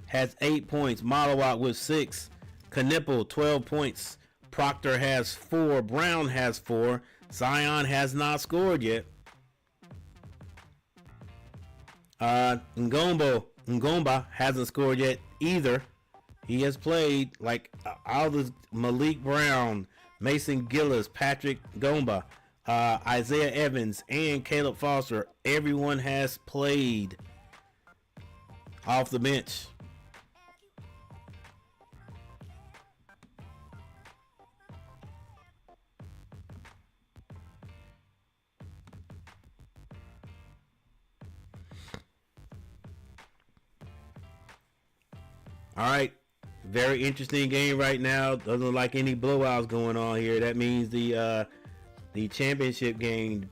Speaker 1: has 8 points. Malawat with 6. Knipple 12 points. Proctor has 4. Brown has 4. Zion has not scored yet. Ngomba hasn't scored yet either. He has played like Aldous, Malik Brown, Mason Gillis, Patrick Ngomba, Isaiah Evans, and Caleb Foster. Everyone has played off the bench. All right, very interesting game right now. Doesn't look like any blowouts going on here. That means the championship game,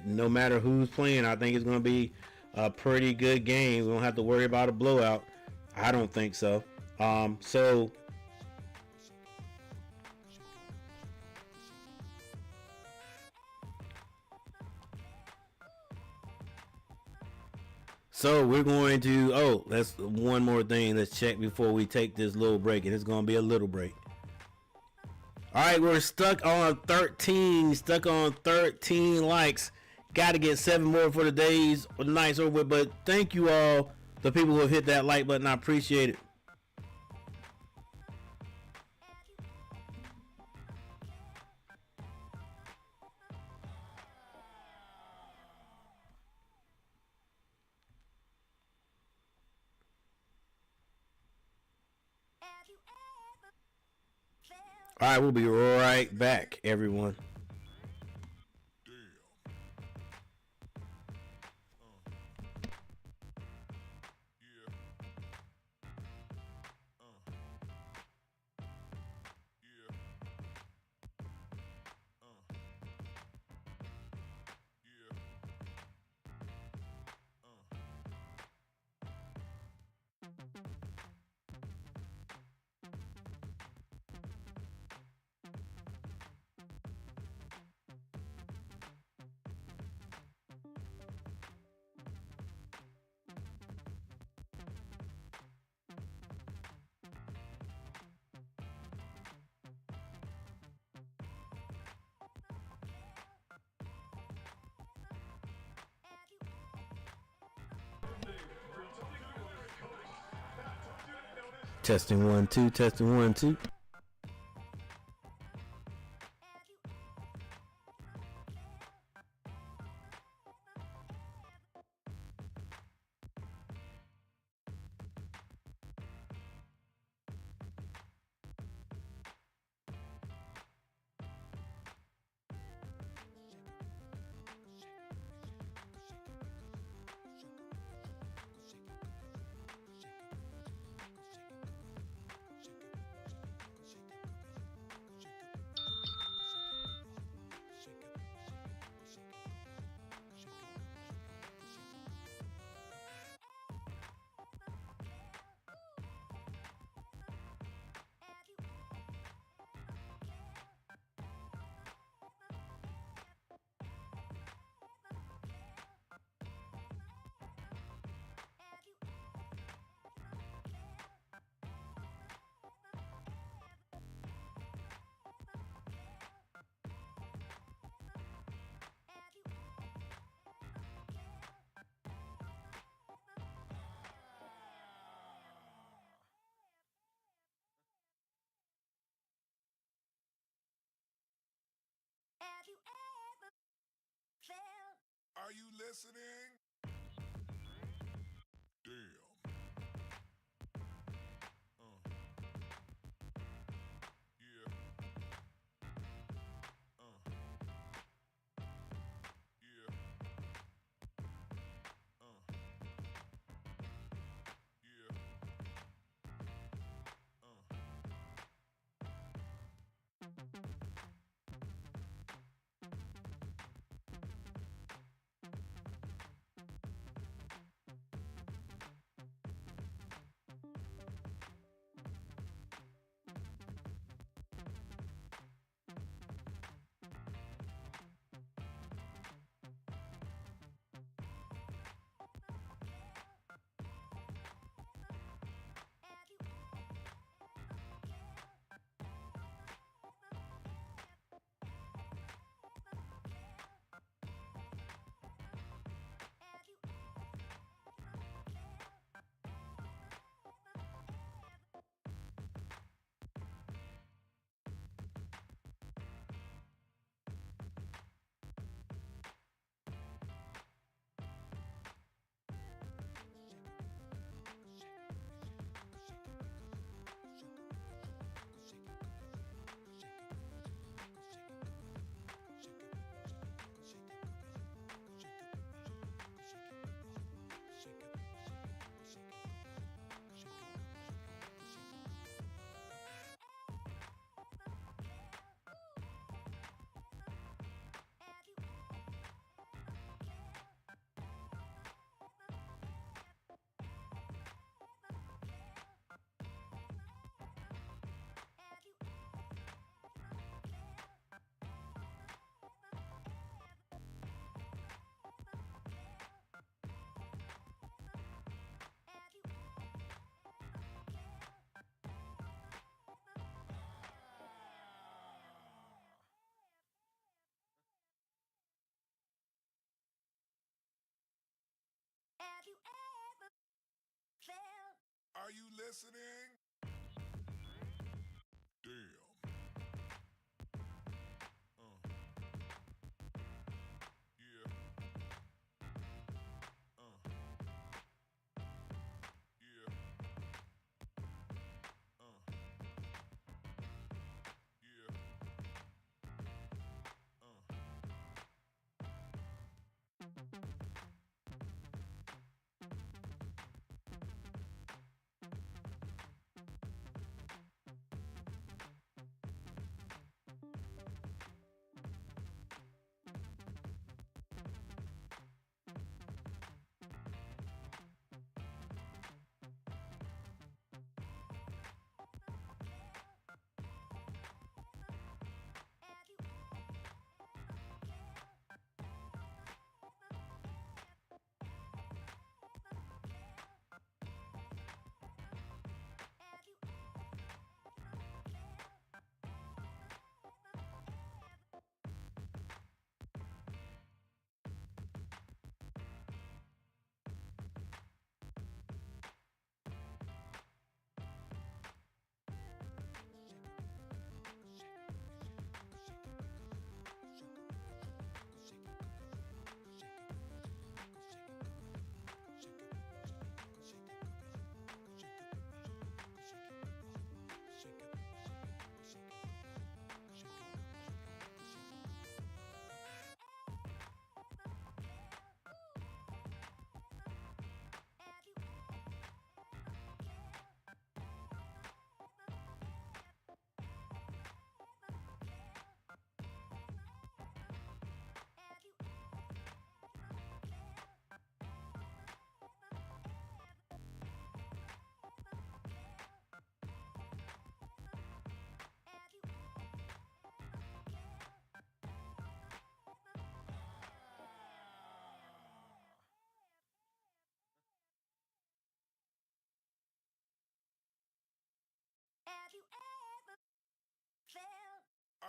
Speaker 1: no matter who's playing, I think it's going to be a pretty good game. We don't have to worry about a blowout. I don't think so. So we're going to, that's one more thing. Let's check before we take this little break, and it's going to be a little break. All right, we're stuck on 13 likes. Got to get 7 more for the days or the nights over with. But thank you all, the people who have hit that like button. I appreciate it. All right, we'll be right back, everyone. Testing 1 2. Testing 1 2.
Speaker 3: Are you listening? Damn. Yeah. Yeah. Yeah. Are you listening? Damn. Yeah. Yeah. Yeah.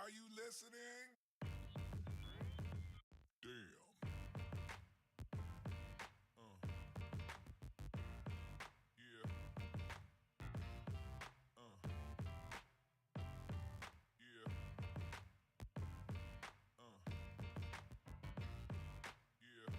Speaker 11: Are you listening? Damn. Yeah. Yeah. Yeah.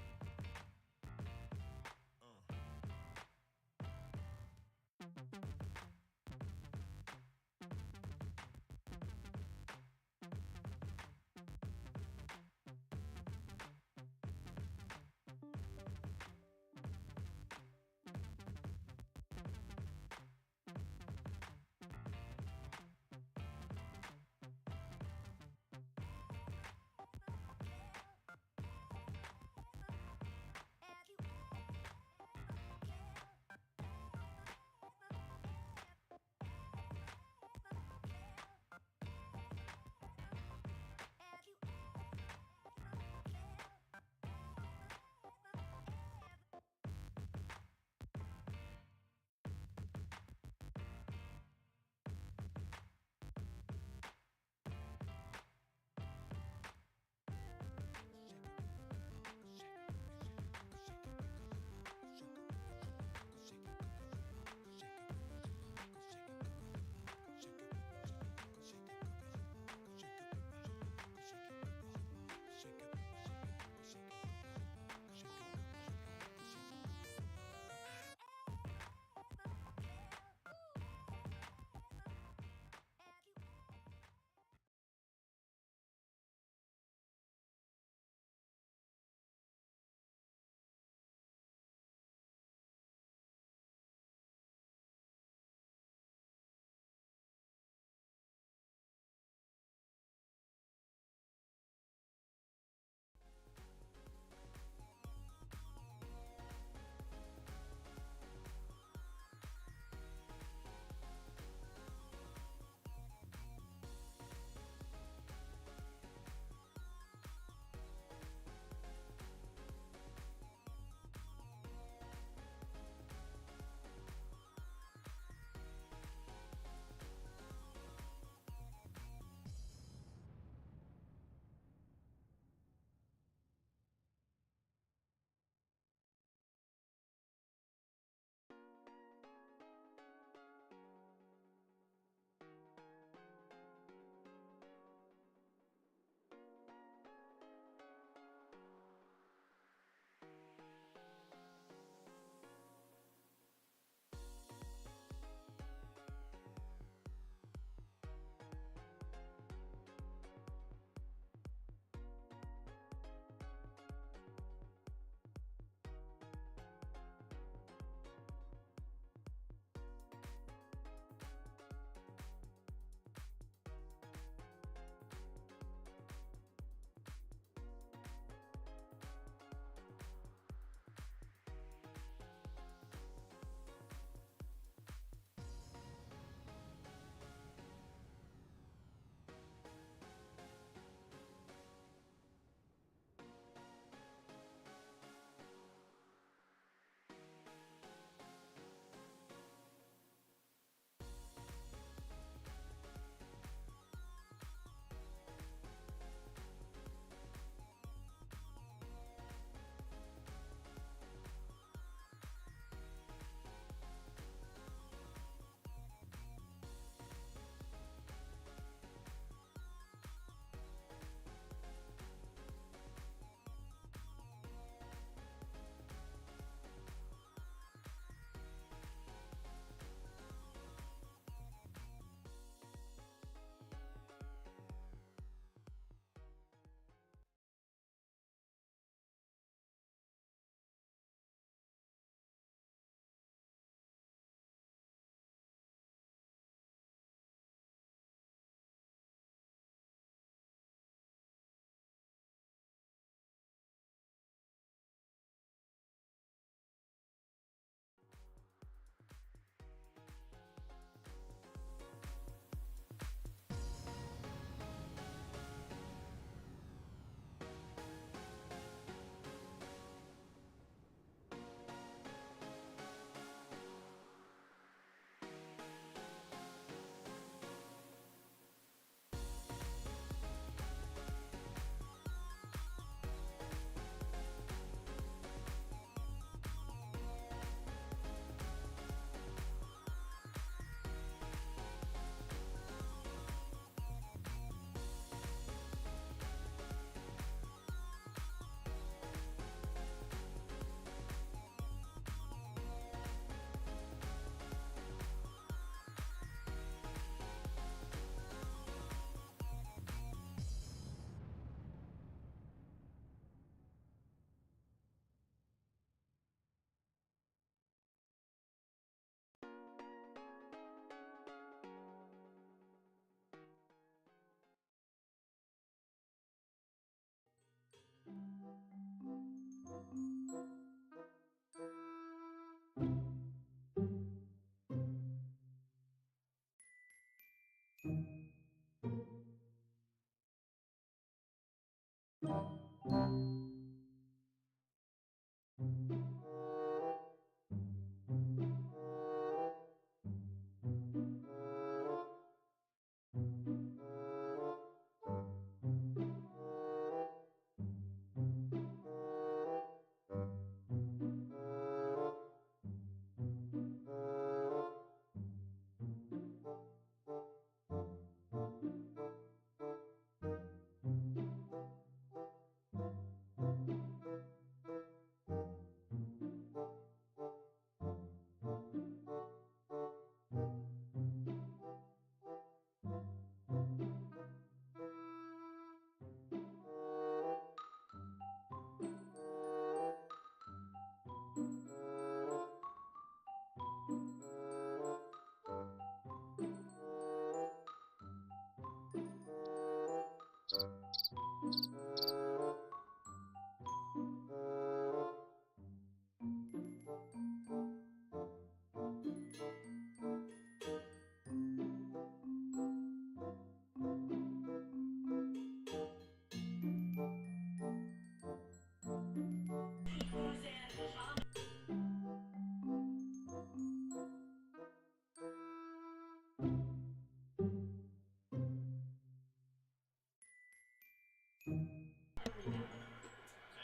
Speaker 2: And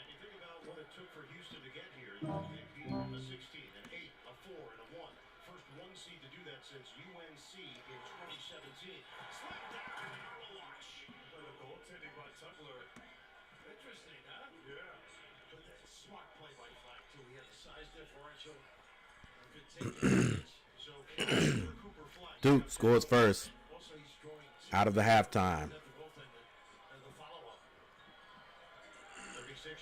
Speaker 2: you think about what it took for Houston to get here. They beat a 16, an 8, a 4, and a 1. First one seed to do that since UNC in 2017. Slap down on the launch.
Speaker 3: But the goaltending by Tugler.
Speaker 2: Interesting, huh?
Speaker 3: Yeah.
Speaker 2: But that's smart play by Flack, too. He had the size differential. Could take advantage. So, Cooper Flack.
Speaker 1: Duke scores first
Speaker 2: Also, he's throwing
Speaker 1: out of the halftime.
Speaker 2: the goaltender as the follow-up. 36-28,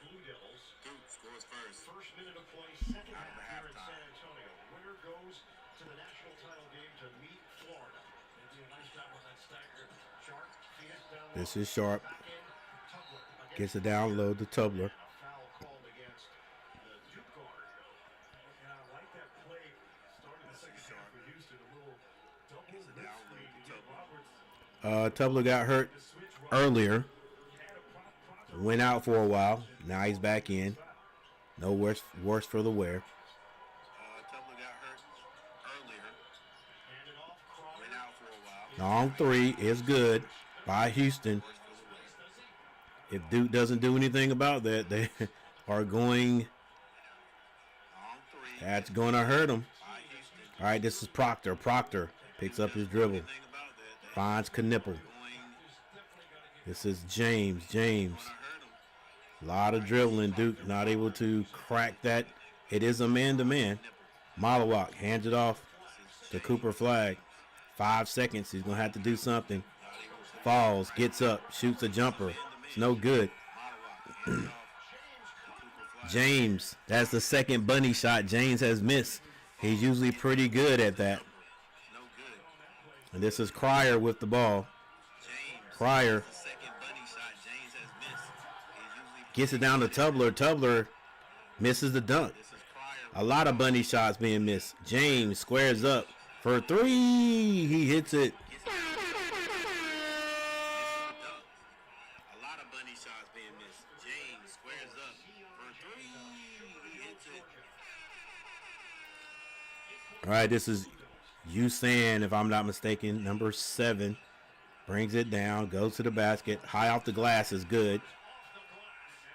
Speaker 2: Blue Devils.
Speaker 9: Duke scores first.
Speaker 2: First minute of play, second
Speaker 9: Out of the
Speaker 2: half here in
Speaker 9: halftime.
Speaker 2: San Antonio. Winner goes to the national title game to meet Florida. They do a nice job on that stagger. Sharp, feed it down low.
Speaker 1: This is Sharp.
Speaker 2: Back in, Tugler against
Speaker 1: Gets it down low to Tubler.
Speaker 2: and a foul called against the Duke guard.
Speaker 3: And I like that play. Starting the second half for Houston. A little double lip screen to get Roberts.
Speaker 1: Tubler got hurt earlier. Went out for a while. Now he's back in. No worse for the wear.
Speaker 9: Tubler got hurt earlier.
Speaker 2: Hand it off, Crawford.
Speaker 9: Went out for a while.
Speaker 1: Long three is good by Houston. If Duke doesn't do anything about that, they are going.
Speaker 9: Long three.
Speaker 1: That's going to hurt them.
Speaker 9: By Houston.
Speaker 1: All right, this is Proctor. Proctor picks up his dribble.
Speaker 9: Thing about that.
Speaker 1: Finds Knipple.
Speaker 9: Going.
Speaker 1: This is James. James.
Speaker 9: Gonna hurt him.
Speaker 1: A lot of dribbling. Duke not able to crack that. It is a man-to-man. Malawak hands it off to Cooper Flag. 5 seconds. He's going to have to do something. Falls, gets up, shoots a jumper. It's no good. James, that's the second bunny shot James has missed. He's usually pretty good at that.
Speaker 9: No good.
Speaker 1: And this is Cryer with the ball.
Speaker 9: James.
Speaker 1: Cryer
Speaker 9: The second bunny shot James has missed. He's usually
Speaker 1: gets it down to Tubler. Tubler misses the dunk.
Speaker 9: This is Cryer.
Speaker 1: A lot of bunny shots being missed. James squares up for three. He hits it.
Speaker 9: A lot of bunny shots being missed. James squares up for three. He hits it.
Speaker 1: All right, this is Usan, if I'm not mistaken, number 7. Brings it down, goes to the basket. High off the glass is good.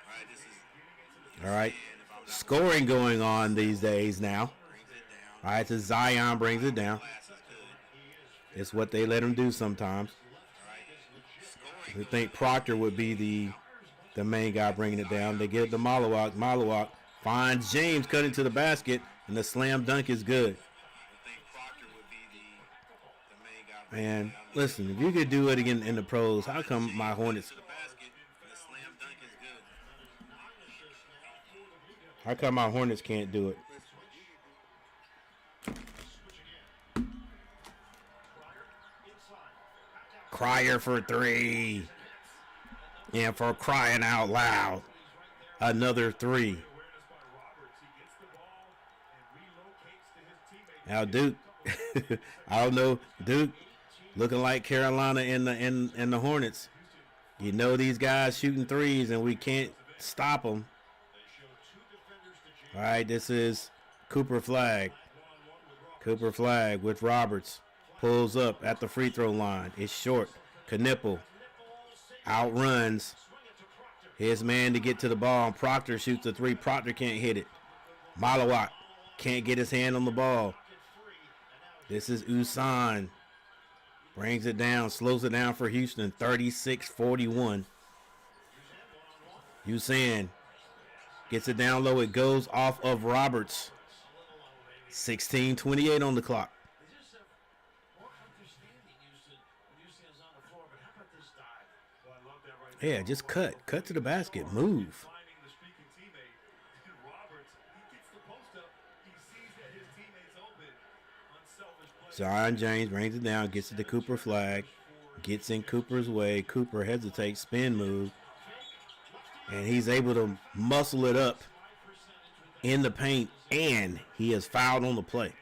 Speaker 9: All right, this is
Speaker 1: All right, scoring going on these days now.
Speaker 9: brings it down.
Speaker 1: All right, so Zion brings it down.
Speaker 9: Glass is good.
Speaker 1: It's what they let him do sometimes.
Speaker 9: All right. Scoring.
Speaker 1: We think Proctor would be the main guy bringing it down. They get it to Malawak. Malawak finds James cutting to the basket, and the slam dunk is good.
Speaker 9: I think Proctor would be the main guy.
Speaker 1: Man, listen, if you could do it again in the pros, how come my Hornets?
Speaker 9: To the basket, and the slam dunk is good.
Speaker 1: How come my Hornets can't do it? Cryer for 3. And for crying out loud, another three.
Speaker 3: Awareness by Roberts. He gets the ball and relocates to his teammate.
Speaker 1: Now Duke, I don't know, Duke looking like Carolina in the Hornets. You know these guys shooting threes and we can't stop them. All right, this is Cooper Flag. Cooper Flag with Roberts. Pulls up at the free throw line. It's short. Knipple outruns his man to get to the ball. And Proctor shoots a three. Proctor can't hit it. Malawak can't get his hand on the ball. This is Usan. Brings it down. Slows it down for Houston. 36-41. Usan gets it down low. It goes off of Roberts. 16:28 on the clock. Yeah, just cut to the basket. Move. Zion James brings it down, gets it to Cooper Flag, gets in Cooper's way. Cooper hesitates, spin move, and he's able to muscle it up in the paint, and he is fouled on the play.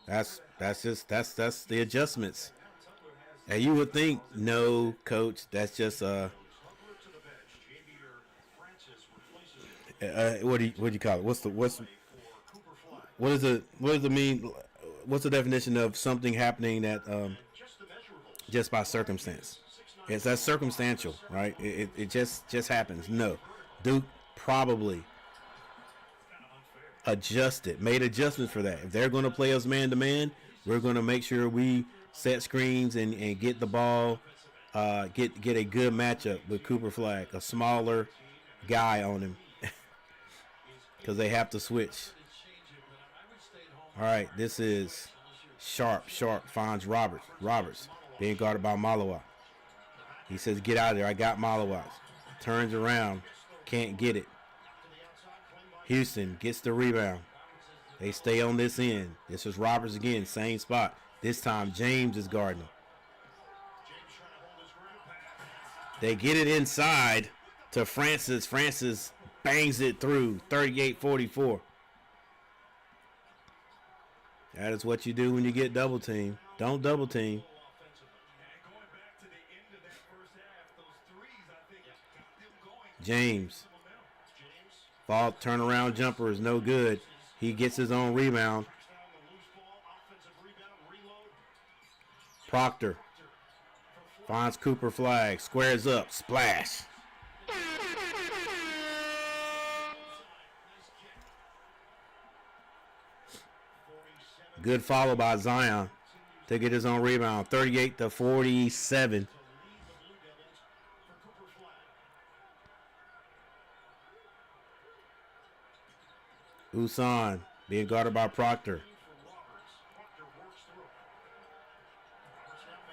Speaker 1: That's the adjustments. And you would think, no, coach, that's just what do you call it? What does it mean? What's the definition of something happening that just by circumstance? It's that circumstantial, right? It just happens. No, Duke probably made adjustments for that. If they're going to play us man to man, we're going to make sure we set screens and get the ball, get a good matchup with Cooper Flag, a smaller guy on him, because they have to switch. All right, this is Sharp finds Roberts being guarded by Malawak. He says, "Get out of there! I got Malawak." Turns around, can't get it. Houston gets the rebound. They stay on this end. This is Roberts again, same spot. This time, James is guarding him. They get it inside to Francis. Francis bangs it through, 38-44. That is what you do when you get double team. Don't double team. James. Ball turnaround jumper is no good. He gets his own rebound. Proctor finds Cooper Flag, squares up, splash. Good follow by Zion to get his own rebound, 38-47. Usan being guarded by Proctor.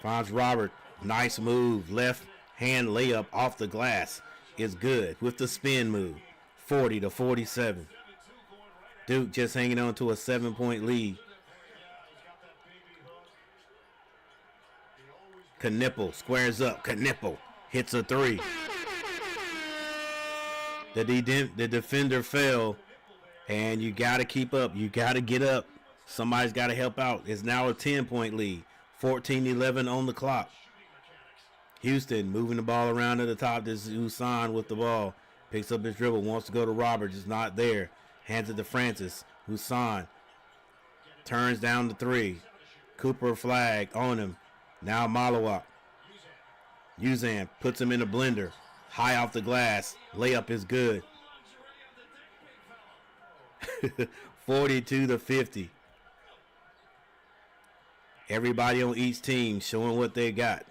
Speaker 1: Finds Robert. Nice move. Left hand layup off the glass is good with the spin move. 40-47. Duke just hanging on to a 7-point lead. Knipple squares up. Knipple hits a three. The defender fell, and you got to keep up. You got to get up. Somebody's got to help out. It's now a 10-point lead. 14-11 on the clock. Houston moving the ball around to the top. This is Usan with the ball. Picks up his dribble. Wants to go to Roberts. It's not there. Hands it to Francis. Usan turns down the three. Cooper Flag on him. Now Malawak. Usan puts him in the blender. High off the glass. Layup is good. 42-50. Everybody on each team showing what they got.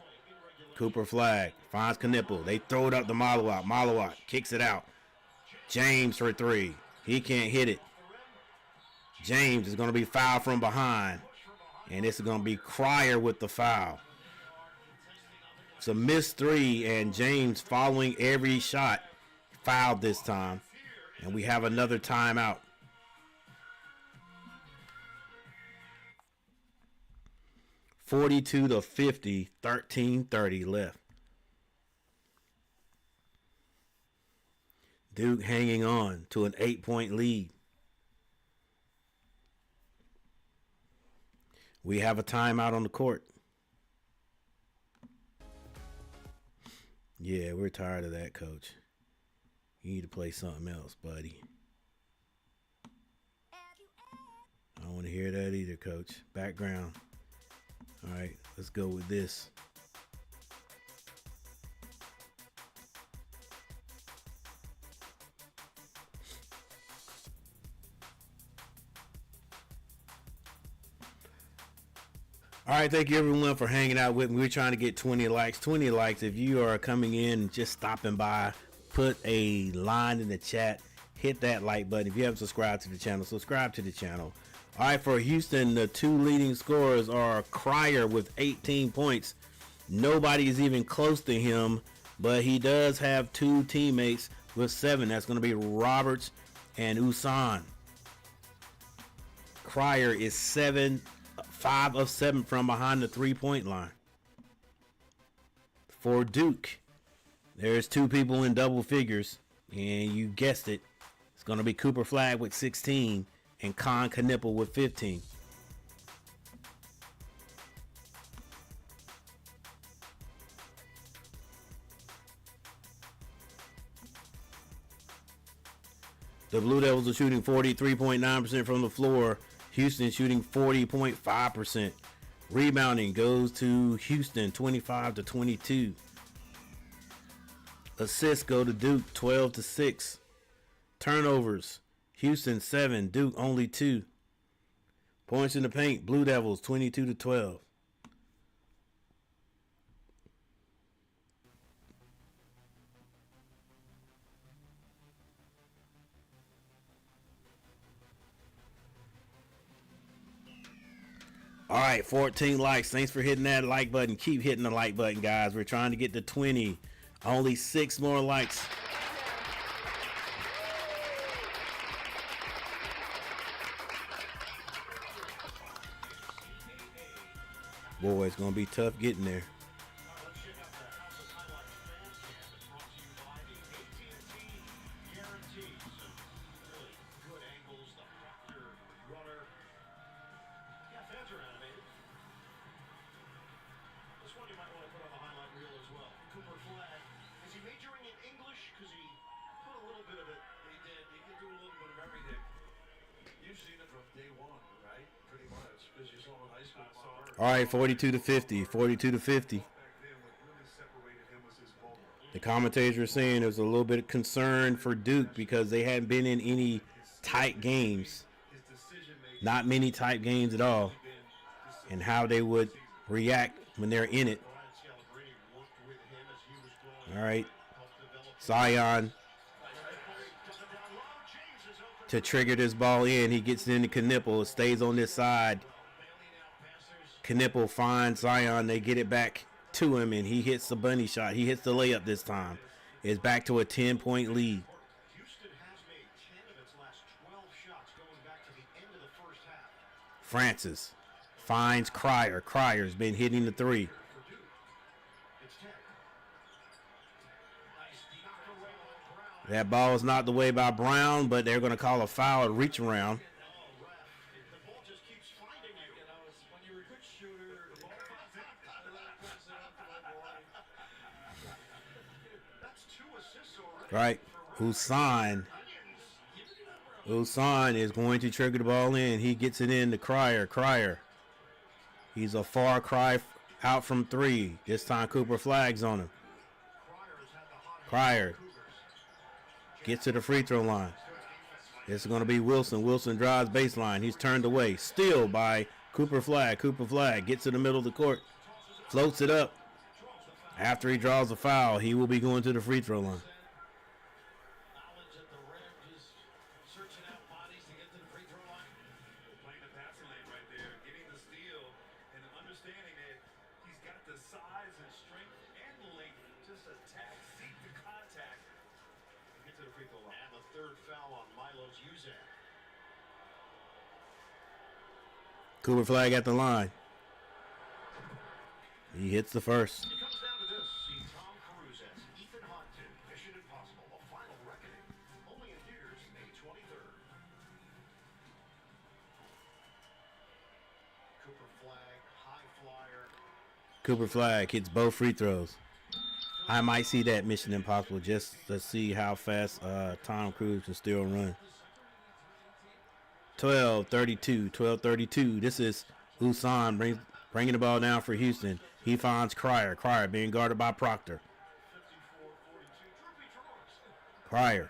Speaker 1: Cooper Flag finds Knipple. They throw it up to Malawak. Malawak kicks it out. James for three. He can't hit it. James is going to be fouled from behind. And this is going to be Cryer with the foul. It's a missed three, and James following every shot fouled this time. And we have another timeout. 42-50, 13:30 left. Duke hanging on to an 8-point lead. We have a timeout on the court. Yeah, we're tired of that, coach. You need to play something else, buddy. I don't want to hear that either, coach. Background. All right, let's go with this. All right, thank you everyone for hanging out with me. We're trying to get 20 likes. 20 likes. If you are coming in, just stopping by, put a line in the chat. Hit that like button. If you haven't subscribed to the channel, subscribe to the channel. All right, for Houston, the two leading scorers are Cryer with 18 points. Nobody is even close to him, but he does have two teammates with 7. That's going to be Roberts and Usan. Cryer is 5 of 7 from behind the 3-point line. For Duke, there's 2 people in double figures, and you guessed it, it's going to be Cooper Flagg with 16 and Con Knipple with 15. The Blue Devils are shooting 43.9% from the floor. Houston shooting 40.5%. Rebounding goes to Houston, 25-22. Assists go to Duke, 12-6. Turnovers, Houston 7, Duke only 2. Points in the paint, Blue Devils 22-12. All right, 14 likes. Thanks for hitting that like button. Keep hitting the like button, guys. We're trying to get to 20. Only 6 more likes. Boy, it's going to be tough getting there. All right, 42-50, 42-50. The commentators are saying there's a little bit of concern for Duke because they hadn't been in any tight games. Not many tight games at all. And how they would react when they're in it. All right. Zion to trigger this ball in. He gets it into Knipple. It stays on this side. Knipple finds Zion. They get it back to him, and he hits the bunny shot. He hits the layup this time. It's back to a 10-point lead.
Speaker 2: Houston has made 10 of its last 12 shots going back to the end of the first half.
Speaker 1: Francis finds Cryer. Cryer's been hitting the 3. That ball is knocked away by Brown, but they're going to call a foul at reach around. Right. Usan is going to trigger the ball in. He gets it in to Cryer. He's a far cry out from 3. This time Cooper Flagg's on him. Cryer gets to the free throw line. This is going to be Wilson. Wilson drives baseline. He's turned away. Steal by Cooper Flagg. Cooper Flagg gets to the middle of the court. Floats it up. After he draws a foul, he will be going to the free throw line. Cooper Flagg at the line. He hits the first.
Speaker 2: It comes down to this. See Tom Cruise as Ethan Hunt in Mission Impossible, A Final Reckoning. Only in theaters May 23rd. Cooper Flag, high flyer.
Speaker 1: Cooper Flag hits both free throws. I might see that Mission Impossible just to see how fast Tom Cruise can still run. 12-32. This is Usan bringing the ball down for Houston. He finds Cryer. Cryer being guarded by Proctor. Cryer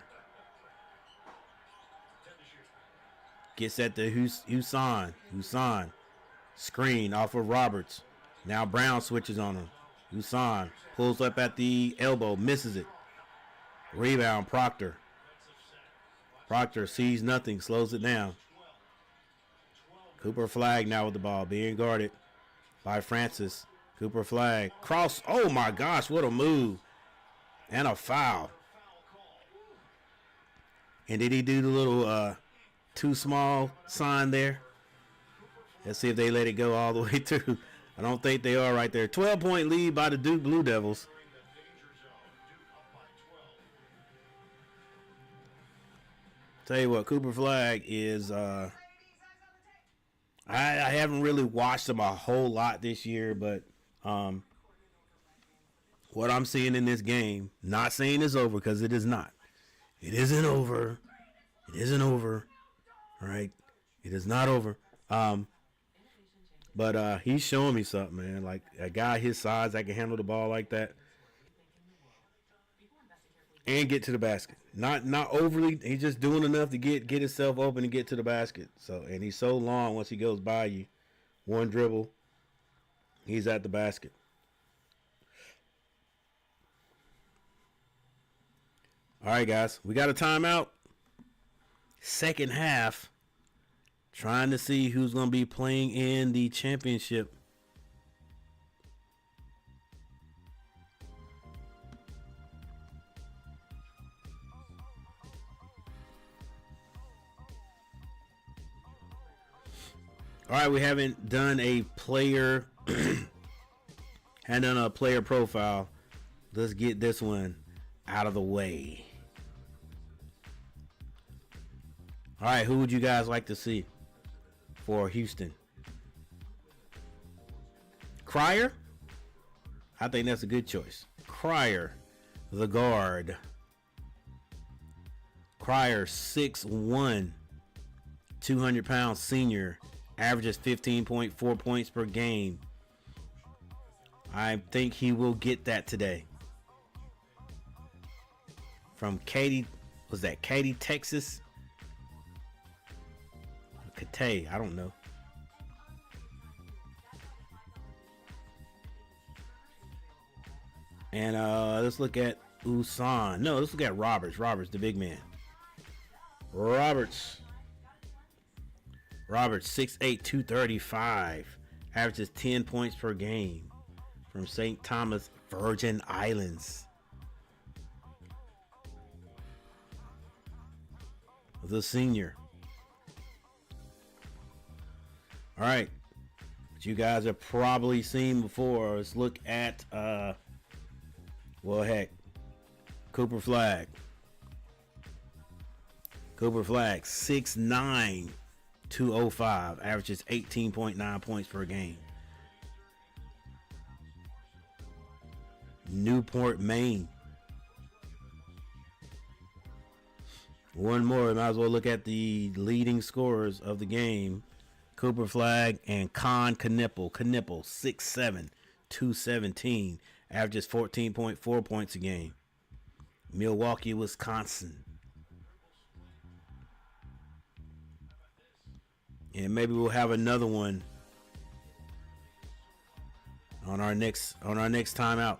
Speaker 1: gets that to Usan. Usan screen off of Roberts. Now Brown switches on him. Usan pulls up at the elbow, misses it. Rebound, Proctor. Proctor sees nothing, slows it down. Cooper Flag now with the ball, being guarded by Francis. Cooper Flag. Cross. Oh, my gosh, what a move. And a foul. And did he do the little too small sign there? Let's see if they let it go all the way through. I don't think they are right there. 12-point lead by the Duke Blue Devils. Tell you what, Cooper Flag is I haven't really watched him a whole lot this year, but what I'm seeing in this game, not saying it's over because it is not. It isn't over. It isn't over. All right. It is not over. But he's showing me something, man. Like a guy his size that can handle the ball like that and get to the basket. Not overly. He's just doing enough to get himself open and get to the basket. So, and he's so long. Once he goes by you, one dribble, he's at the basket. All right, guys, we got a timeout. Second half. Trying to see who's going to be playing in the championship. All right, we haven't done a player profile. Let's get this one out of the way. All right, who would you guys like to see for Houston? Cryer? I think that's a good choice. Cryer, the guard. Cryer, 6'1", 200-pound senior, averages 15.4 points per game. I think he will get that today. From Katy, Texas? Kate, I don't know. And let's look at Usan. No, let's look at Roberts. Roberts, the big man. Roberts, 6'8", 235. Averages 10 points per game. From St. Thomas, Virgin Islands. The senior. All right. What you guys have probably seen before. Let's look at, Cooper Flag. Cooper Flag, 6'9", 205. Averages 18.9 points per game. Newport, Maine. One more. Might as well look at the leading scorers of the game. Cooper Flag and Con Knipple. Knipple, 6'7", 217. Averages 14.4 points a game. Milwaukee, Wisconsin. And maybe we'll have another one on our next timeout.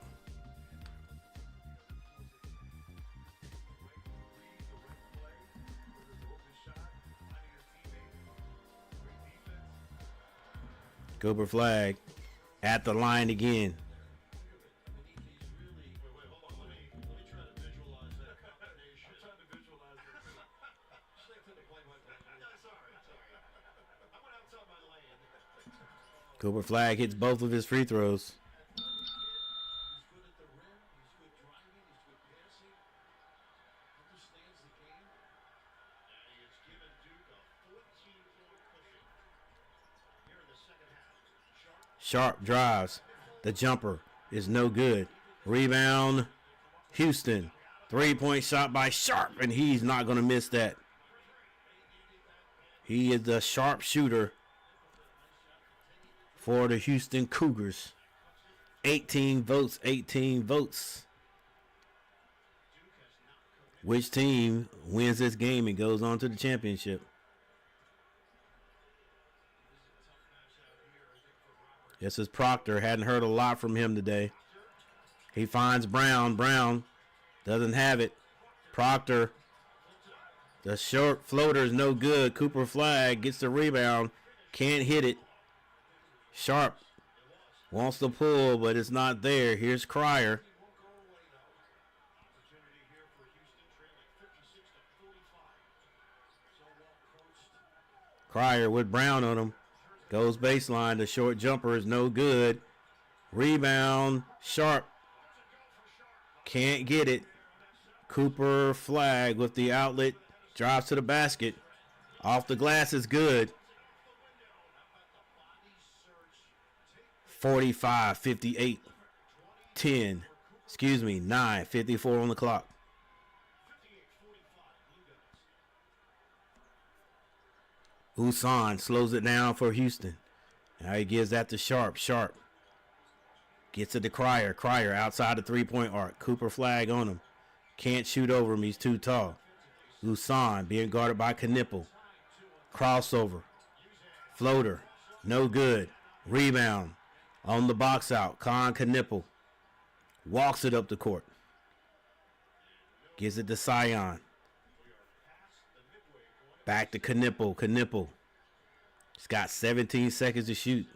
Speaker 1: Cooper Flag at the line again. Cooper Flag hits both of his free throws. Sharp drives. The jumper is no good. Rebound, Houston. 3-point shot by Sharp, and he's not going to miss that. He is the sharp shooter for the Houston Cougars. 18 votes, 18 votes. Which team wins this game and goes on to the championship? This is Proctor. Hadn't heard a lot from him today. He finds Brown. Brown doesn't have it. Proctor. The short floater is no good. Cooper Flag gets the rebound. Can't hit it. Sharp wants to pull, but it's not there. Here's Cryer. Cryer with Brown on him. Goes baseline. The short jumper is no good. Rebound. Sharp. Can't get it. Cooper Flag with the outlet. Drives to the basket. Off the glass is good. 45, 58, 10. Excuse me, 9, 54 on the clock. Usan slows it down for Houston. Now he gives that to Sharp. Sharp gets it to Cryer. Cryer outside the three-point arc. Cooper Flag on him. Can't shoot over him. He's too tall. Usan being guarded by Knipple. Crossover. Floater. No good. Rebound. On the box out. Con Knipple. Walks it up the court. Gives it to Sion. Back to Knipple. Knipple. He's got 17 seconds to shoot.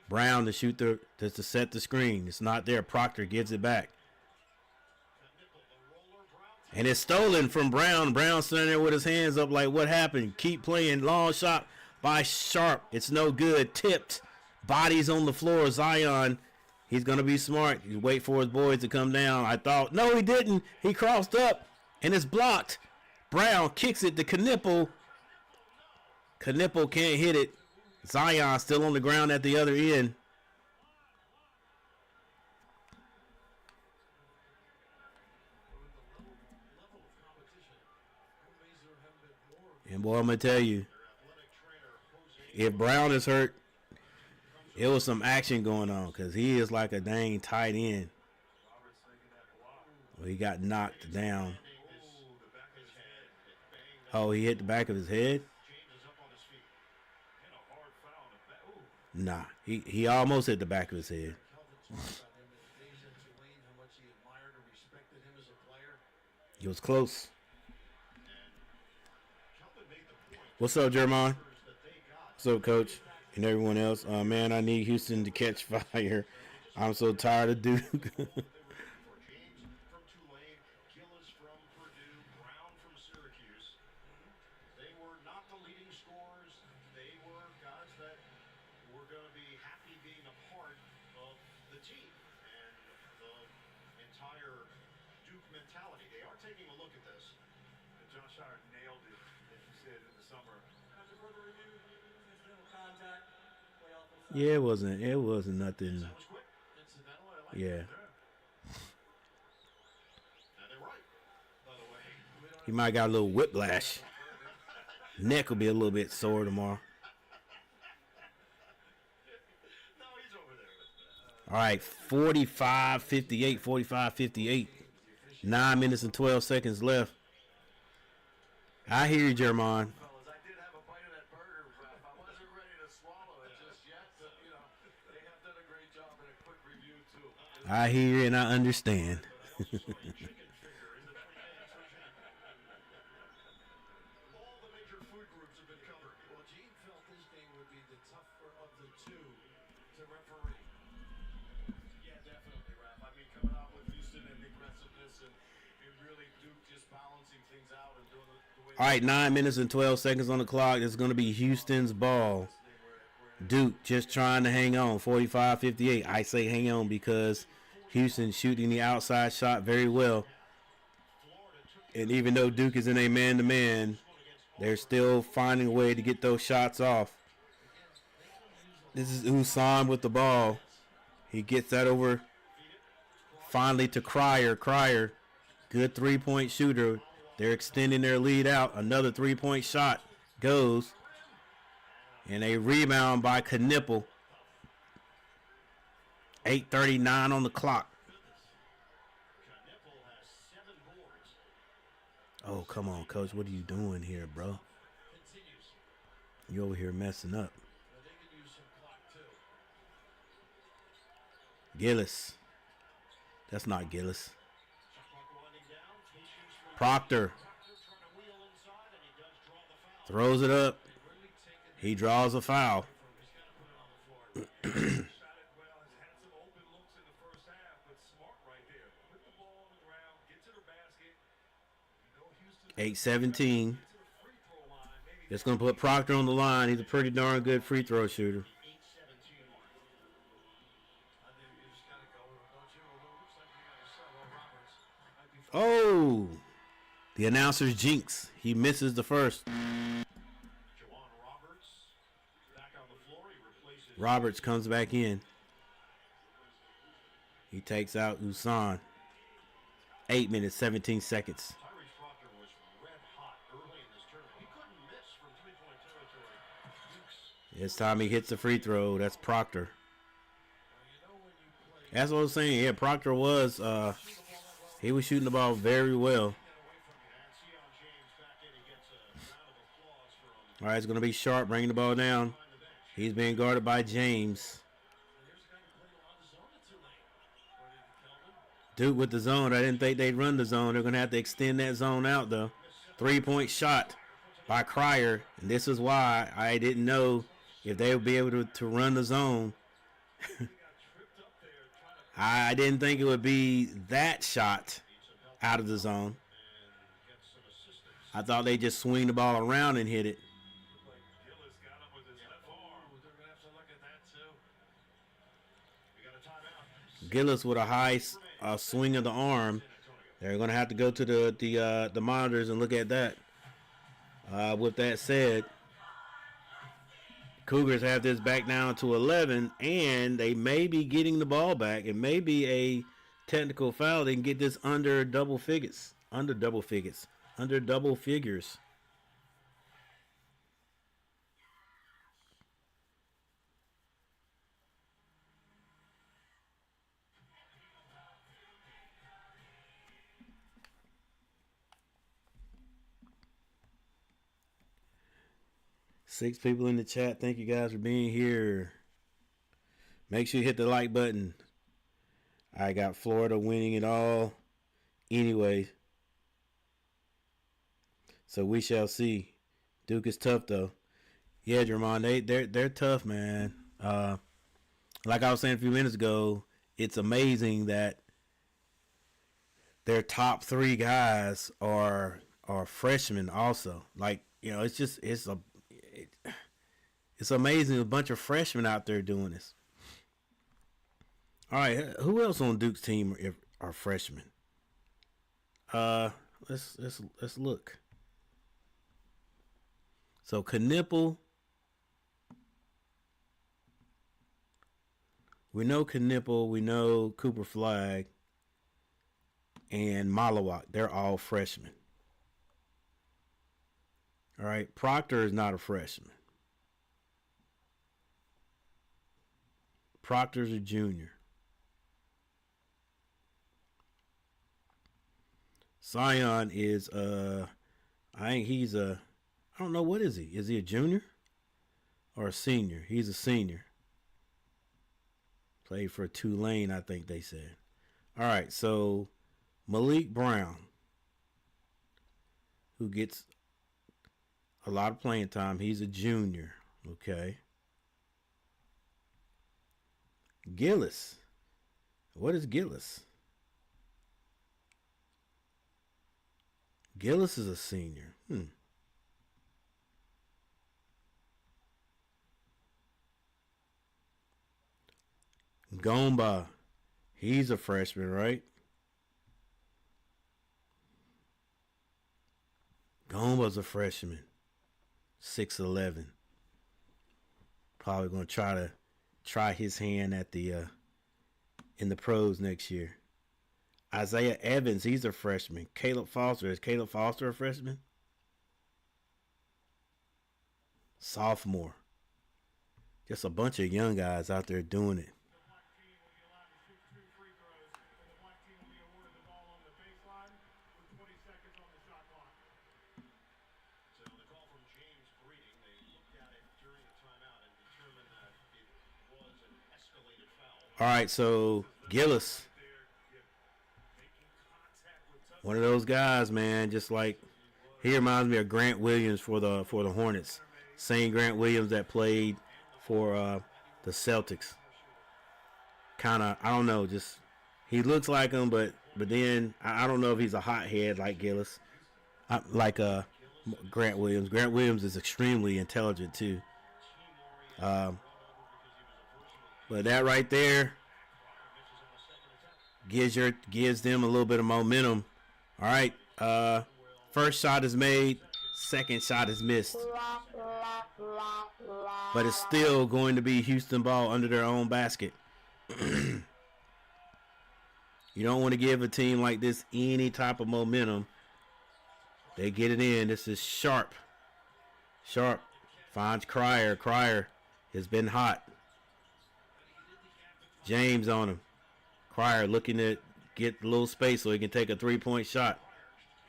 Speaker 1: Brown to shoot to set the screen. It's not there. Proctor gives it back. And it's stolen from Brown. Brown standing there with his hands up like, what happened? Keep playing. Long shot by Sharp. It's no good. Tipped. Bodies on the floor. Zion. He's going to be smart. He wait for his boys to come down. I thought. No, he didn't. He crossed up. And it's blocked. Brown kicks it to Knipple. Knipple can't hit it. Zion still on the ground at the other end. And boy, I'm going to tell you, if Brown is hurt, it was some action going on because he is like a dang tight end. Well, he got knocked down. Oh, he hit the back of his head? Nah, he almost hit the back of his head. He was close. What's up, Jeremiah? What's up, Coach? And everyone else. Man, I need Houston to catch fire. I'm so tired of Duke. Yeah, it wasn't nothing. Yeah. He might got a little whiplash. Neck will be a little bit sore tomorrow. All right, 45-58, 45-58. 9 minutes and 12 seconds left. I hear you, Jeremiah. I hear and I understand. All right, 9 minutes and 12 seconds on the clock. It's going to be Houston's ball. Duke just trying to hang on, 45-58. I say hang on because Houston's shooting the outside shot very well. And even though Duke is in a man-to-man, they're still finding a way to get those shots off. This is Usan with the ball. He gets that over finally to Cryer. Cryer, good three-point shooter. They're extending their lead out. Another three-point shot goes. And a rebound by Knipple. 8:39 on the clock. Oh, come on, Coach. What are you doing here, bro? You over here messing up. Gillis. That's not Gillis. Proctor. Throws it up. He draws a foul.
Speaker 3: Shot it well, has had some open looks in the first half, but smart right there. Put the ball on the ground, get to the basket. You know Houston
Speaker 1: 8-17. It's going to put Proctor on the line. He's a pretty darn good free throw shooter. Oh, the announcer's jinx. He misses the first. Roberts comes back in. He takes out Usan. 8 minutes, 17 seconds. It's time he hits the free throw. That's Proctor. That's what I was saying. Yeah, Proctor was, he was shooting the ball very well. All right, it's going to be Sharp bringing the ball down. He's being guarded by James. Duke with the zone. I didn't think they'd run the zone. They're going to have to extend that zone out, though. 3-point shot by Cryer. And this is why I didn't know if they would be able to run the zone. I didn't think it would be that shot out of the zone. I thought they'd just swing the ball around and hit it. Gillis with a high swing of the arm. They're going to have to go to the monitors and look at that. With that said, Cougars have this back down to 11, and they may be getting the ball back. It may be a technical foul. They can get this under double figures. Under double figures. 6 people in the chat. Thank you guys for being here. Make sure you hit the like button. I got Florida winning it all anyway. So we shall see. Duke is tough though. Yeah, Jermon, they're tough, man. Like I was saying a few minutes ago, it's amazing that their top 3 guys are freshmen also. Like, you know, it's amazing a bunch of freshmen out there doing this. All right, who else on Duke's team are freshmen? Let's look. So Knipple. We know Knipple, we know Cooper Flagg, and Malawak. They're all freshmen. All right, Proctor is not a freshman. Proctor's a junior. Sion is I think he's I don't know, what is he? Is he a junior or a senior? He's a senior. Played for Tulane, I think they said. All right, so Malik Brown, who gets a lot of playing time. He's a junior. Okay. Gillis. What is Gillis? Gillis is a senior. Gomba. He's a freshman, right? Gomba's a freshman. 6'11". Probably going to try to try his hand at the in the pros next year. Isaiah Evans, he's a freshman. Caleb Foster, is Caleb Foster a freshman? Sophomore. Just a bunch of young guys out there doing it. All right, so Gillis, one of those guys, man. Just like he reminds me of Grant Williams for the Hornets. Same Grant Williams that played for the Celtics. Kind of, I don't know, just he looks like him, but then I don't know if he's a hothead like Gillis, like Grant Williams. Grant Williams is extremely intelligent too. But that right there gives them a little bit of momentum. All right, first shot is made, second shot is missed. But it's still going to be Houston ball under their own basket. You don't want to give a team like this any type of momentum. They get it in. This is Sharp. Sharp finds Cryer. Cryer has been hot. James on him. Cryer looking to get a little space so he can take a three-point shot.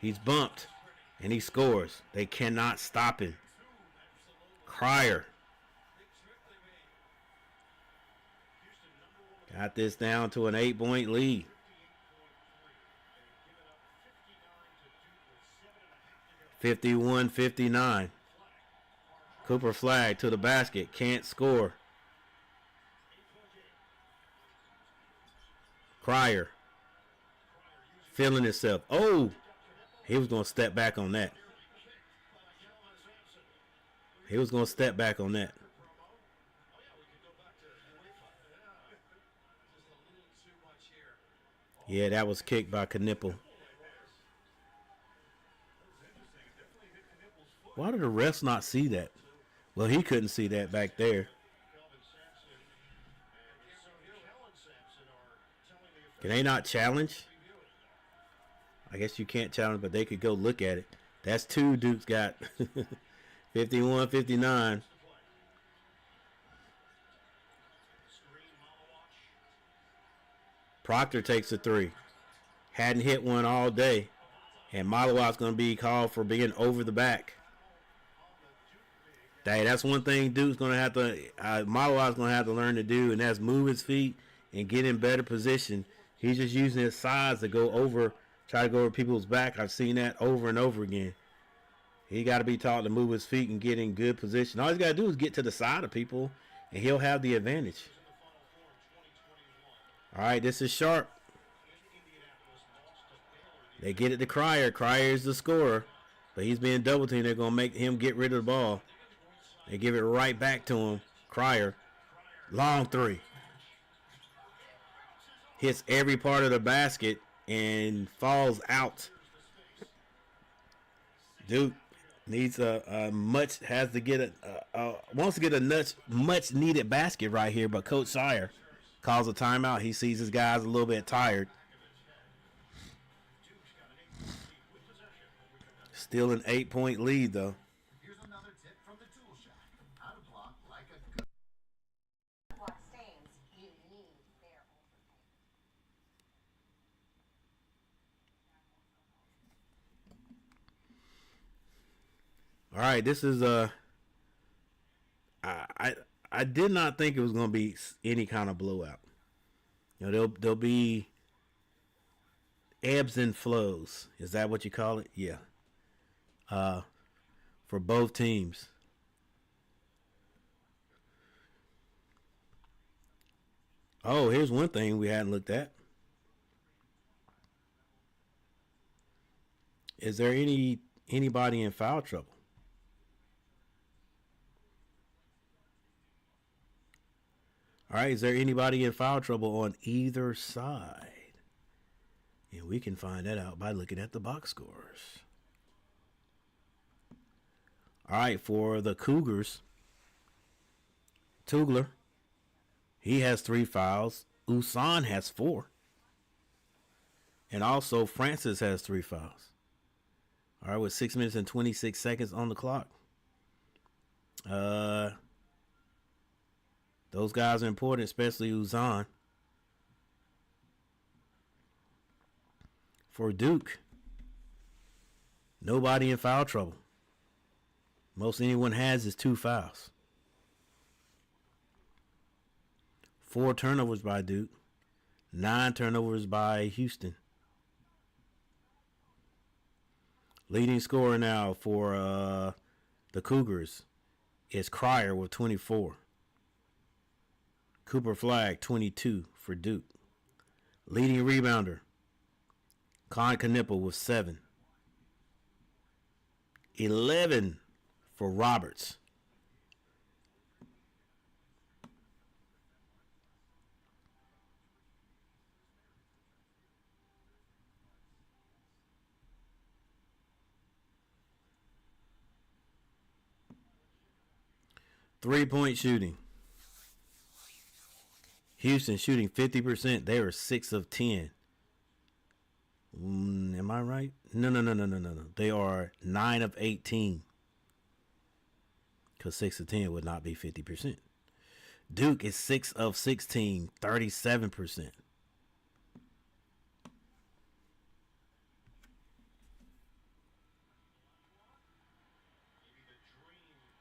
Speaker 1: He's bumped, and he scores. They cannot stop him. Cryer got this down to an 8-point lead. 51-59. Cooper Flag to the basket. Can't score. Cryer feeling himself. Oh, he was going to step back on that. He was going to step back on that. Yeah, that was kicked by Knipple. Why did the refs not see that? Well, he couldn't see that back there. Can they not challenge? I guess you can't challenge, but they could go look at it. That's two Duke's got. 51-59. Proctor takes a three. Hadn't hit one all day. And Malawat's going to be called for being over the back. That's one thing Duke's going to have to, Malawat's going to have to learn to do, and that's move his feet and get in better position. He's just using his size to go over, try to go over people's back. I've seen that over and over again. He got to be taught to move his feet and get in good position. All he's got to do is get to the side of people, and he'll have the advantage. All right, this is Sharp. They get it to Cryer. Cryer is the scorer, but he's being double teamed. They're going to make him get rid of the ball. They give it right back to him. Cryer, long three. Hits every part of the basket and falls out. Duke needs wants to get a much needed basket right here, but Coach Shire calls a timeout. He sees his guys a little bit tired. Still an 8-point lead though.
Speaker 2: Here's another tip from the tool shop. How to block like a good
Speaker 5: Block stains, you need their
Speaker 1: All right, this is I did not think it was going to be any kind of blowout. You know, there'll be ebbs and flows. Is that what you call it? Yeah. For both teams. Oh, here's one thing we hadn't looked at. Is there anybody in foul trouble? All right, is there anybody in foul trouble on either side? And we can find that out by looking at the box scores. All right, for the Cougars, Tugler He has 3 fouls. Usan has 4. And also Francis has 3 fouls. All right, with 6 minutes and 26 seconds on the clock. Those guys are important, especially Usan. For Duke, nobody in foul trouble. Most anyone has is 2 fouls. 4 turnovers by Duke. 9 turnovers by Houston. Leading scorer now for the Cougars is Cryer with 24. Cooper Flagg, 22 for Duke. Leading rebounder, Con Knipple with 7. 11 for Roberts. Three-point shooting. Houston shooting 50%. They are 6 of 10. Am I right? No. They are 9 of 18. Because 6 of 10 would not be 50%. Duke is 6 of 16, 37%.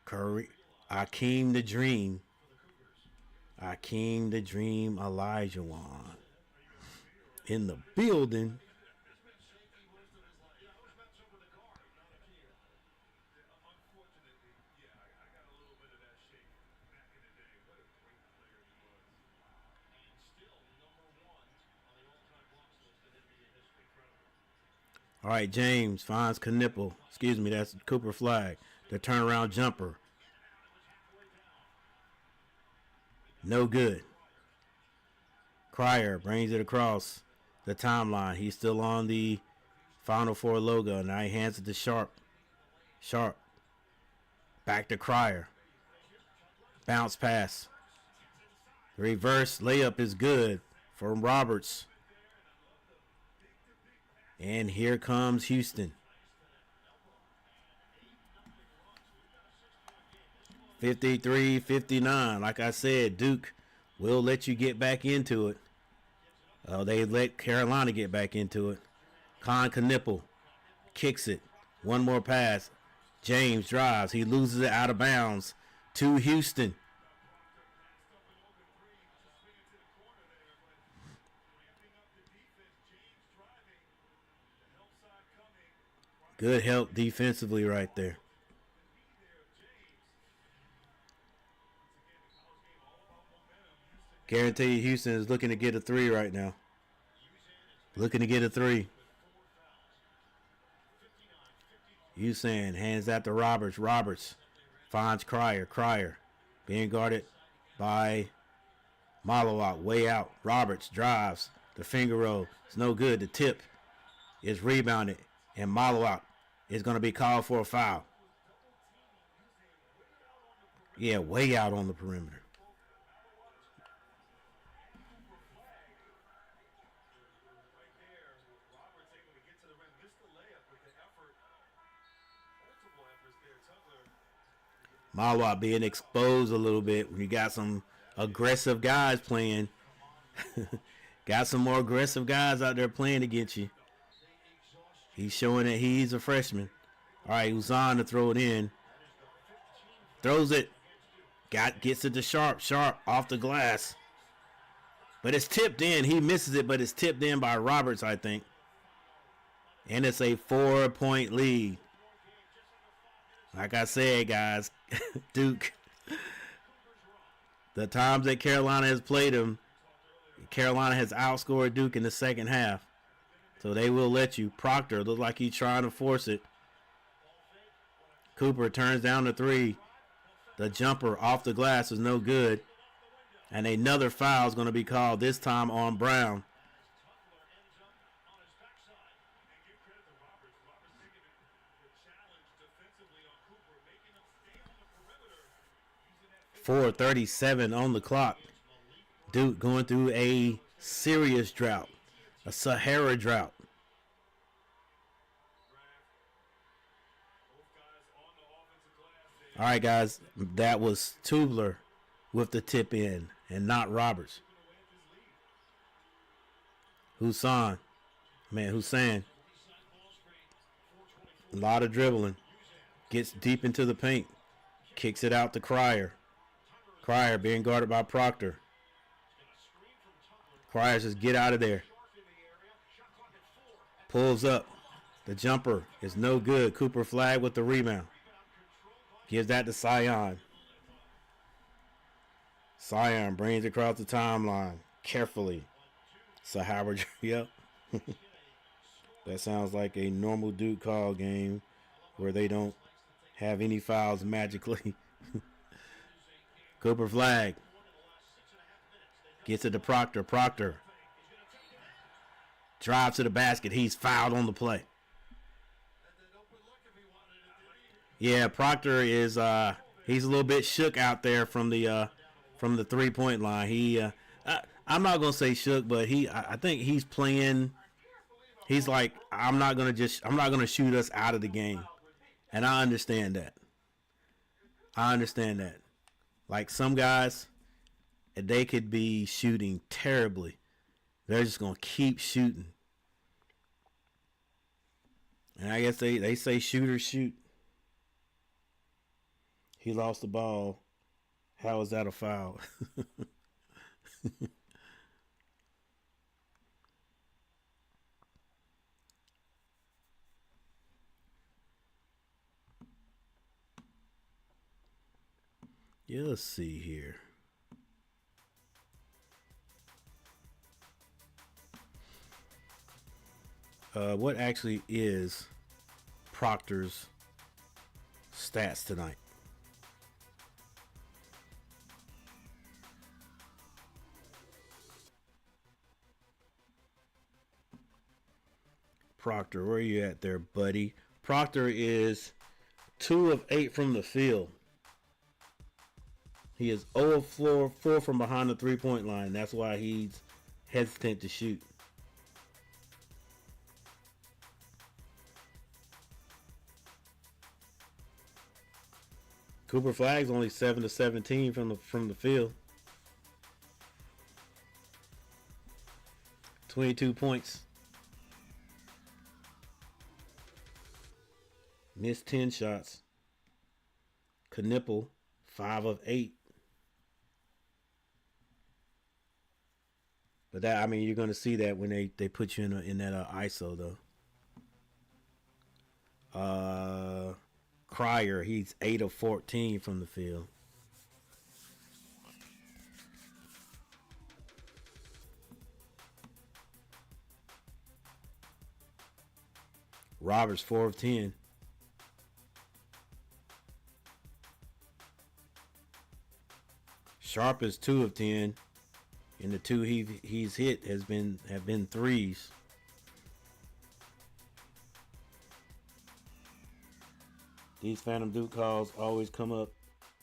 Speaker 1: Curry, Akeem the Dream. Akeem the Dream Olajuwon in the building. All right, James finds Knipple. Excuse me, that's Cooper Flagg. The turnaround jumper. No good. Cryer brings it across the timeline. He's still on the Final Four logo. Now he hands it to Sharp. Sharp. Back to Cryer. Bounce pass. Reverse layup is good for Roberts. And here comes Houston. 53-59. Like I said, Duke will let you get back into it. They let Carolina get back into it. Con Knipple kicks it. One more pass. James drives. He loses it out of bounds to Houston. Good help defensively right there. Guarantee you Houston is looking to get a 3 right now. Looking to get a 3. Houston hands that to Roberts. Roberts finds Cryer. Cryer being guarded by Malawak. Way out. Roberts drives. The finger roll. It's no good. The tip is rebounded. And Malawak is going to be called for a foul. Yeah, way out on the perimeter. Malawak being exposed a little bit when you got some aggressive guys playing. Got some more aggressive guys out there playing against you. He's showing that he's a freshman. All right, Usan to throw it in. Throws it. Gets it to Sharp. Sharp off the glass. But it's tipped in. He misses it, but it's tipped in by Roberts, I think. And it's a 4-point lead. Like I said, guys, Duke, the times that Carolina has played them, Carolina has outscored Duke in the second half. So they will let you. Proctor looks like he's trying to force it. Cooper turns down the 3. The jumper off the glass is no good. And another foul is going to be called, this time on Brown. .437 on the clock. Duke going through a serious drought, a Sahara drought. All right, guys, that was Tubler with the tip in and not Roberts. Hussein. A lot of dribbling. Gets deep into the paint. Kicks it out to Cryer. Cryer being guarded by Proctor. Cryer says, get out of there. Pulls up. The jumper is no good. Cooper Flag with the rebound. Gives that to Sion. Sion brings it across the timeline carefully. Sahara, yep. That sounds like a normal Duke call game where they don't have any fouls magically. Cooper Flag gets it to Proctor. Proctor drives to the basket. He's fouled on the play. Yeah, Proctor is he's a little bit shook out there from the 3-point line. I'm not gonna say shook, but I think he's playing. He's like, I'm not gonna shoot us out of the game, and I understand that. Like some guys, they could be shooting terribly. They're just gonna keep shooting, and I guess they say shooters shoot. He lost the ball. How is that a foul? Yeah, let's see here. What actually is Proctor's stats tonight? Proctor, where are you at there, buddy? Proctor is 2 of 8 from the field. He is 0 of 4 from behind the 3-point line. That's why he's hesitant to shoot. Cooper Flag's only 7 of 17 from the field. 22 points. Missed 10 shots. Knipple, 5 of 8. But that, I mean, you're going to see that when they put you in that ISO though. Cryer, he's 8 of 14 from the field. Roberts, 4 of 10. Sharp is 2 of 10. And the 2 he's hit have been threes. These Phantom Duke calls always come up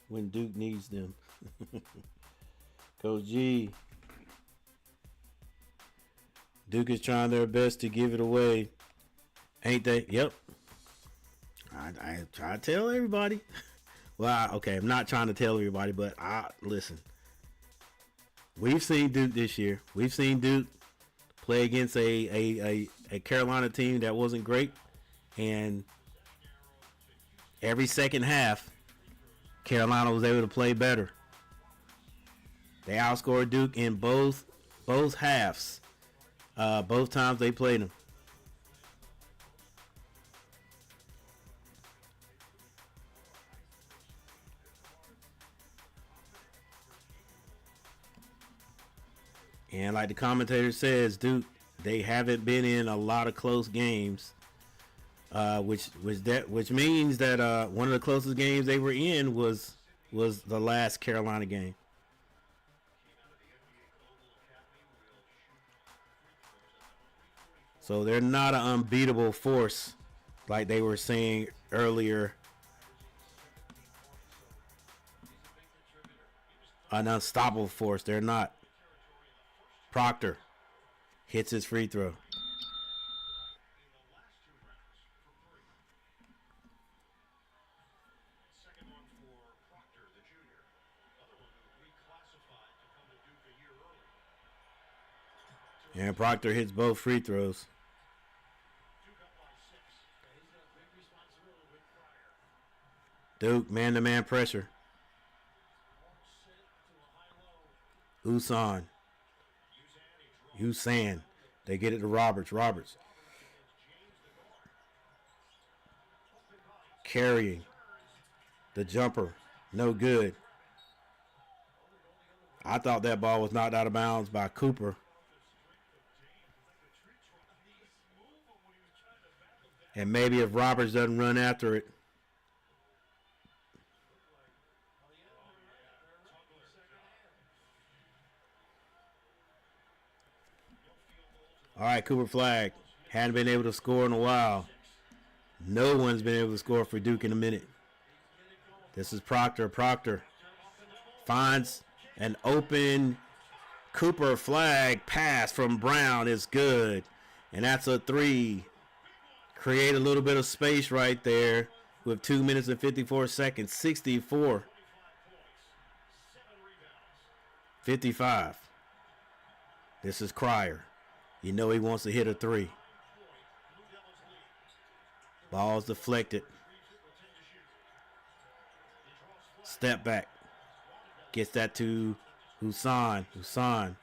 Speaker 1: when Duke needs them. Coach G. Duke is trying their best to give it away. Ain't they? Yep. I try to tell everybody. Well, okay, I'm not trying to tell everybody, but listen. We've seen Duke this year. We've seen Duke play against a Carolina team that wasn't great, and every second half, Carolina was able to play better. They outscored Duke in both halves. Both times they played them. And like the commentator says, Duke, they haven't been in a lot of close games. Which means that one of the closest games they were in was the last Carolina game. So they're not an unbeatable force like they were saying earlier. An unstoppable force. They're not. Proctor hits his free throw.
Speaker 2: in the last 2 rounds for 3. Second one for Proctor, the junior. Other one who reclassified to come to Duke a year early.
Speaker 1: And Proctor hits both free throws.
Speaker 2: Duke up by 6. Yeah, he's got a big responsibility with Pryor.
Speaker 1: Duke, man-to-man pressure.
Speaker 2: Won't sit to a high-low.
Speaker 1: Usan. Usan. They get it to Roberts. Roberts. Carrying. The jumper. No good. I thought that ball was knocked out of bounds by Cooper. And maybe if Roberts doesn't run after it. All right, Cooper Flag. Hadn't been able to score in a while. No one's been able to score for Duke in a minute. This is Proctor. Proctor finds an open Cooper Flag pass from Brown. Is good. And that's a 3. Create a little bit of space right there with 2 minutes and 54 seconds. 64. 55. This is Cryer. You know he wants to hit a 3. Ball's deflected. Step back. Gets that to Husan. Husan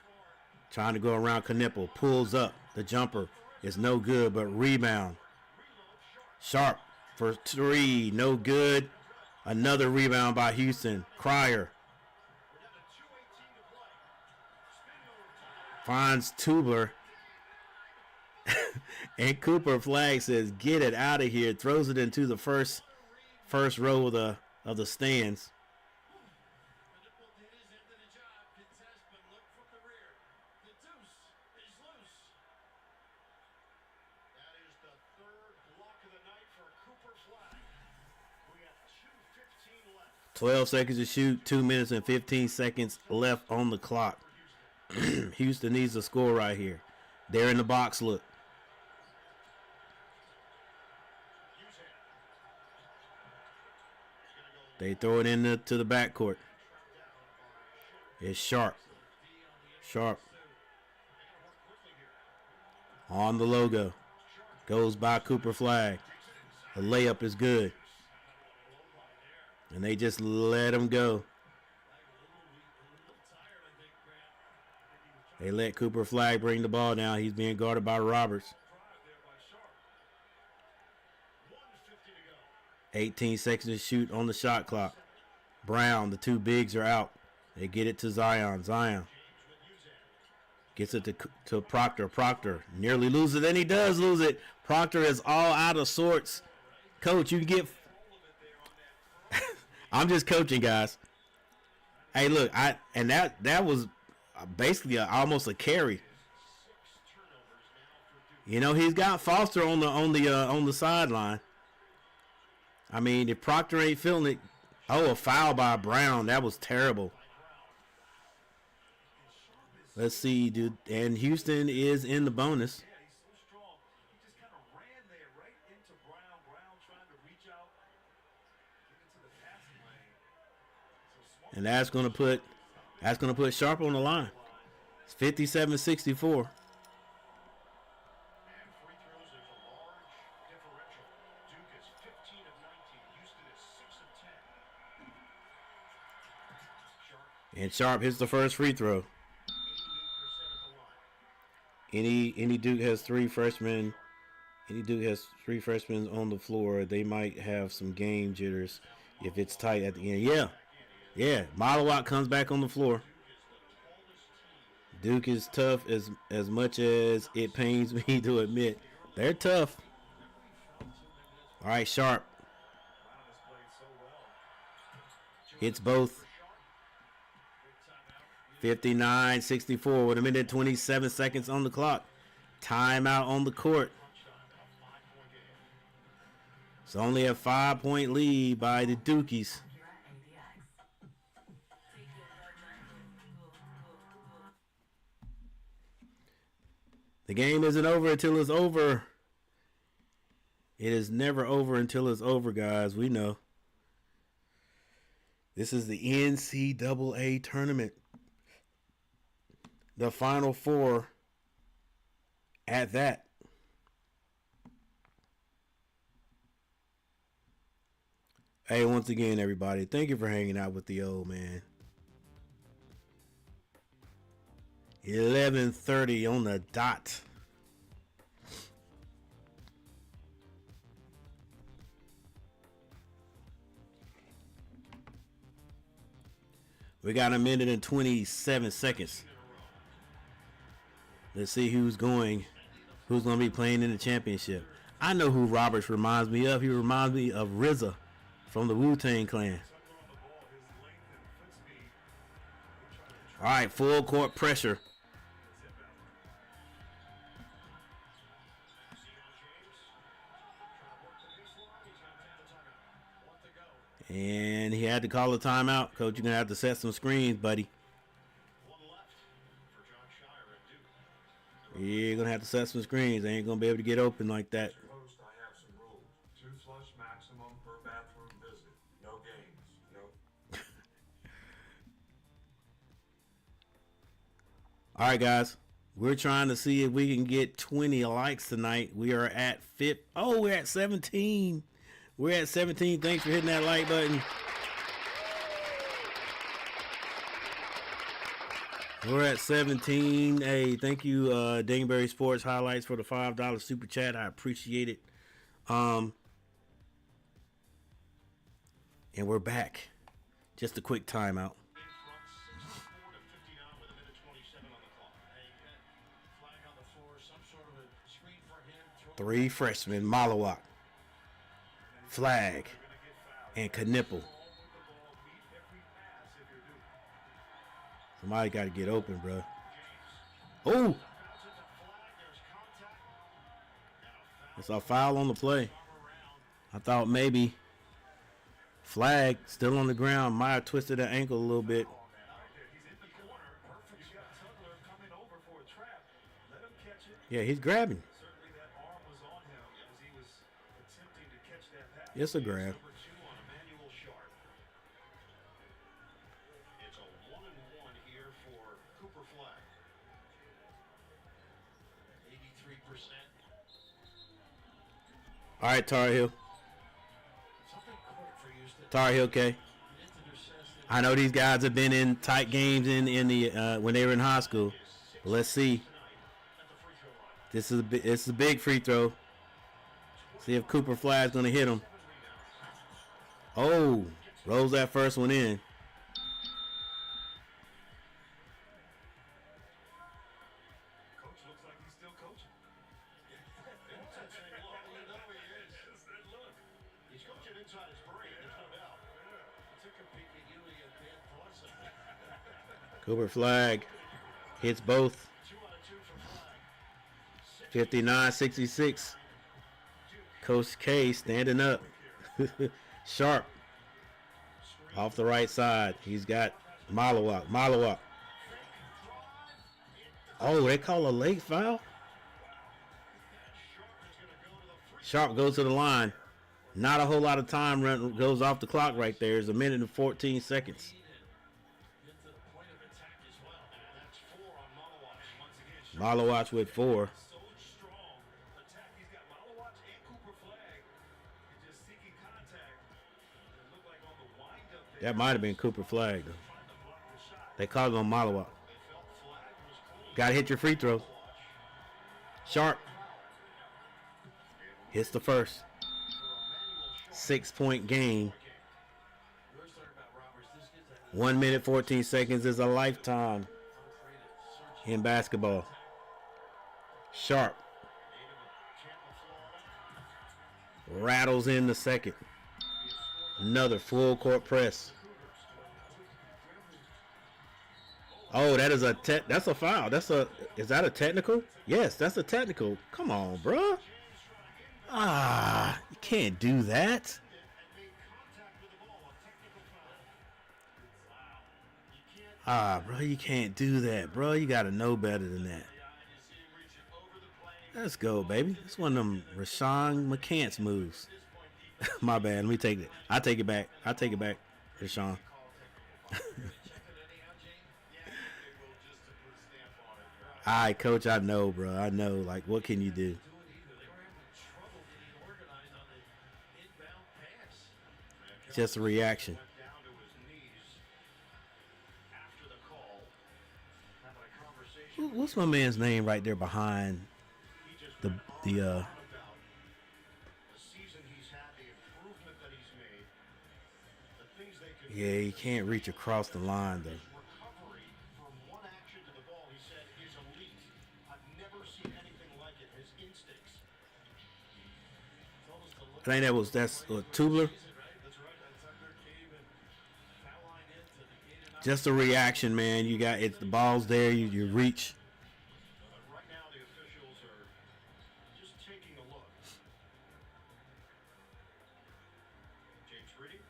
Speaker 1: trying to go around Knipple. Pulls up. The jumper is no good, but rebound. Sharp for 3. No good. Another rebound by Houston. Cryer finds Tubler. And Cooper Flag says, "Get it out of here." Throws it into the first row of the stands.
Speaker 2: That is the 3rd block of the night for Cooper Flag. We got 2:15 left.
Speaker 1: 12 seconds to shoot. 2 minutes and 15 seconds left on the clock. Houston needs a score right here. They're in the box look. They throw it to the backcourt. It's Sharp. Sharp. On the logo. Goes by Cooper Flag. The layup is good. And they just let him go. They let Cooper Flag bring the ball down. He's being guarded by Roberts. 18 seconds to shoot on the shot clock. Brown, the 2 bigs are out. They get it to Zion. Zion gets it to Proctor. Proctor nearly loses it, and he does lose it. Proctor is all out of sorts. Coach, you can get... I'm just coaching, guys. Hey, look, that was basically almost a carry. You know, he's got Foster on the sideline. I mean, if Proctor ain't feeling it, a foul by Brown. That was terrible. Let's see, dude. And Houston is in the bonus. And that's gonna put Sharp on the line. It's 57-64. And Sharp hits the first free throw. Any Duke has 3 freshmen. Any Duke has 3 freshmen on the floor. They might have some game jitters if it's tight at the end. Yeah. Malawat comes back on the floor. Duke is tough as much as it pains me to admit. They're tough. All right, Sharp hits both. 59-64 with 1:27 seconds on the clock. Timeout on the court. It's only a 5-point lead by the Dukies. The game isn't over until it's over. It is never over until it's over, guys. We know. This is the NCAA tournament. The Final Four at that. Hey, once again, everybody, thank you for hanging out with the old man. 11:30 on the dot. We got a minute and 27 seconds. Let's see who's going to be playing in the championship. I know who Roberts reminds me of. He reminds me of RZA from the Wu-Tang Clan. All right, full court pressure. And he had to call a timeout. Coach, you're going to have to set some screens, buddy. You're going to have to set some screens. They ain't going to be able to get open like that.
Speaker 3: I have some rules. 2 flush maximum per bathroom visit. No games. No.
Speaker 1: All right, guys. We're trying to see if we can get 20 likes tonight. We are at we're at 17. We're at 17. Thanks for hitting that like button. We're at 17. Hey, thank you, Dingleberry Sports Highlights, for the $5 super chat. I appreciate it. And we're back. Just a quick timeout. 3 freshmen, Malawak, Flag, and Knipple. Somebody got to get open, bro. Oh! It's a foul on the play. I thought maybe Flag still on the ground. Might have twisted that ankle a little bit. Yeah, he's grabbing. It's a grab.
Speaker 2: It's a 1-1 here for Cooper Flag. 83%.
Speaker 1: All right, Tar Heel. Tar Heel, okay. I know these guys have been in tight games in the when they were in high school. But let's see. This is a big free throw. See if Cooper Flag's gonna hit him. Oh, rolls that first one in.
Speaker 3: Coach looks like he's still coaching.
Speaker 2: He's coaching inside his brain, there's no doubt. Took a peek at you and Dan Thorson.
Speaker 1: Cooper Flag hits both.
Speaker 2: 2 out of 2 for Flag.
Speaker 1: 59-66. Coach K standing up. Sharp off the right side. He's got Malawak. Oh, they call a late foul? Sharp goes to the line. Not a whole lot of time goes off the clock right there. It's a minute and 14 seconds. Malawak with 4. That might have been Cooper Flag, though. They called him on Malawak. Got to hit your free throw. Sharp hits the first. 6-point game. 1 minute, 14 seconds is a lifetime in basketball. Sharp rattles in the second. Another full court press. Oh, that is that's a foul. Is that a technical? Yes, that's a technical. Come on, bro. You can't do that. Bro, you can't do that, bro. You got to know better than that. Let's go, baby. It's one of them Rashawn McCants moves. My bad. Let me take it. I take it back. Rashawn. All right, coach. I know, bro. I know. Like, what can you do? Just a reaction. What's my man's name right there behind the yeah, he can't reach across the line though. I think that's Tubler. Just a reaction, man. You got it. The ball's there. You reach.
Speaker 2: Right now, the officials are just taking a look. James Reedy.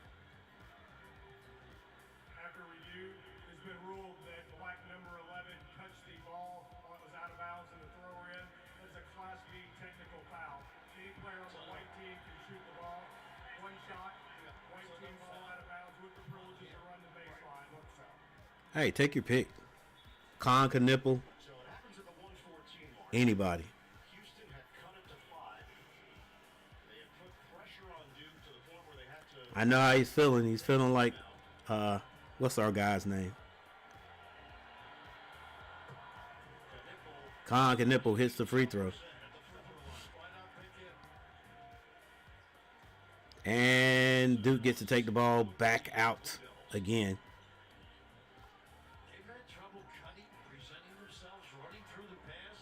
Speaker 6: After review, it's been ruled that black number 11 touched the ball while it was out of bounds in the throw in. That's a Class B technical foul. Any player on the white team can shoot the ball. One shot, white team ball out of bounds with the privileges to run the baseline. Look foul.
Speaker 1: Hey, take your pick. Con can nipple. Anybody.
Speaker 2: Houston had cut it to 5. They had put pressure on Duke to the point where they had to.
Speaker 1: I know how he's feeling. He's feeling like, what's our guy's name? Con can nipple hits the free throw. And Duke gets to take the ball back out again.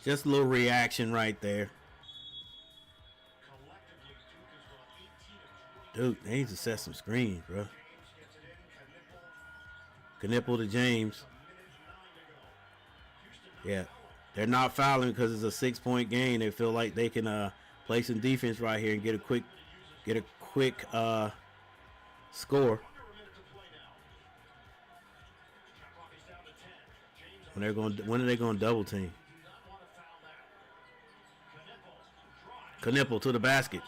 Speaker 1: Just a little reaction right there. Dude, they need to set some screens, bro. Knipple to James. Yeah, they're not fouling because it's a 6-point game. They feel like they can play some defense right here and get a quick score. When are they going to double team? Knipple to the basket.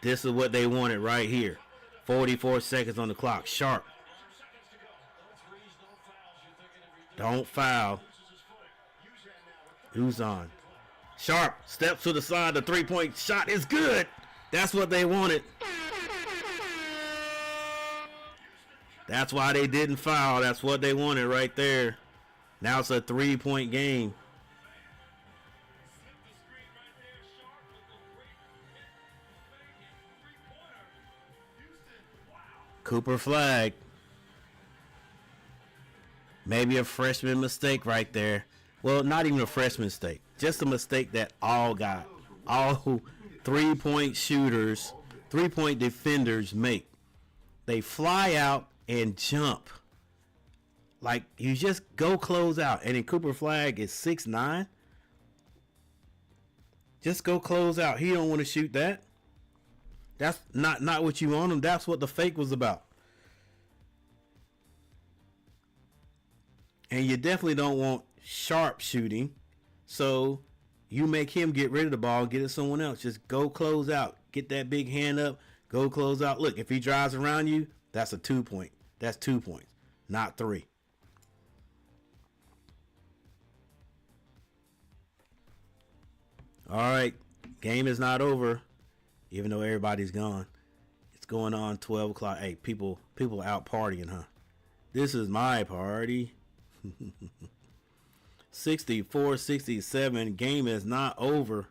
Speaker 1: This is what they wanted right here. 44 seconds on the clock. Sharp. Don't foul. Who's on? Sharp steps to the side. The 3-point shot is good. That's what they wanted. That's why they didn't foul. That's what they wanted right there. Now it's a 3-point game. Cooper flag. Maybe a freshman mistake right there. Well, not even a freshman mistake. Just a mistake that all 3-point shooters, 3-point defenders make. They fly out and jump. Like, you just go close out. And then Cooper flag is 6'9". Just go close out. He don't want to shoot that. That's not what you want him. That's what the fake was about. And you definitely don't want Sharp shooting. So you make him get rid of the ball, get it someone else. Just go close out. Get that big hand up. Go close out. Look, if he drives around you, that's a 2-point. That's 2 points, not 3. All right. Game is not over. Even though everybody's gone, it's going on 12 o'clock. Hey, people out partying, huh? This is my party. 64-67. Game is not over.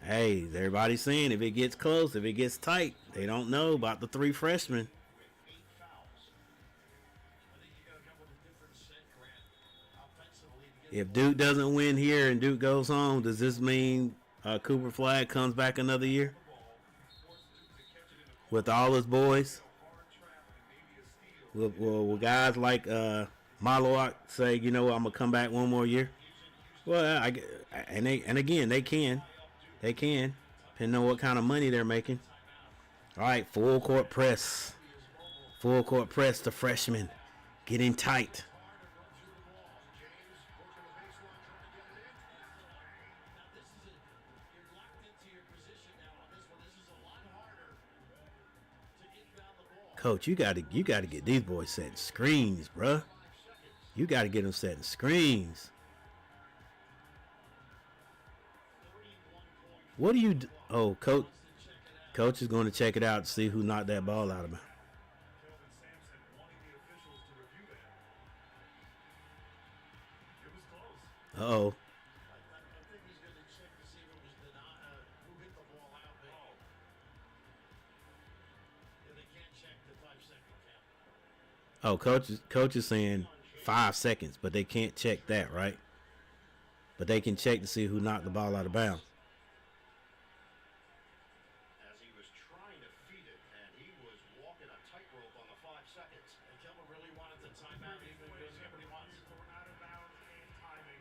Speaker 1: Hey, everybody's saying if it gets close, if it gets tight, they don't know about the 3 freshmen. If Duke doesn't win here and Duke goes home, does this mean Cooper Flag comes back another year with all his boys? Will guys like Malawak say, you know what, I'm gonna come back one more year? Well, again they can, depending on what kind of money they're making. All right, full court press, the freshmen getting tight. Coach, you gotta get these boys setting screens, bruh. You gotta get them setting screens. What do you do? Oh, coach is going to check it out to see who knocked that ball out of him. Uh-oh.
Speaker 2: I think he's going to check to see who hit the ball out there. And they can't check the 5-second count.
Speaker 1: Oh, coach is saying 5 seconds, but they can't check that, right? But they can check to see who knocked the ball out of bounds.
Speaker 2: As he was trying to feed it, and he was walking a tightrope on the 5 seconds. And Kelvin really wanted the timeout, even though he what he wants.
Speaker 6: Out of bounds and timing.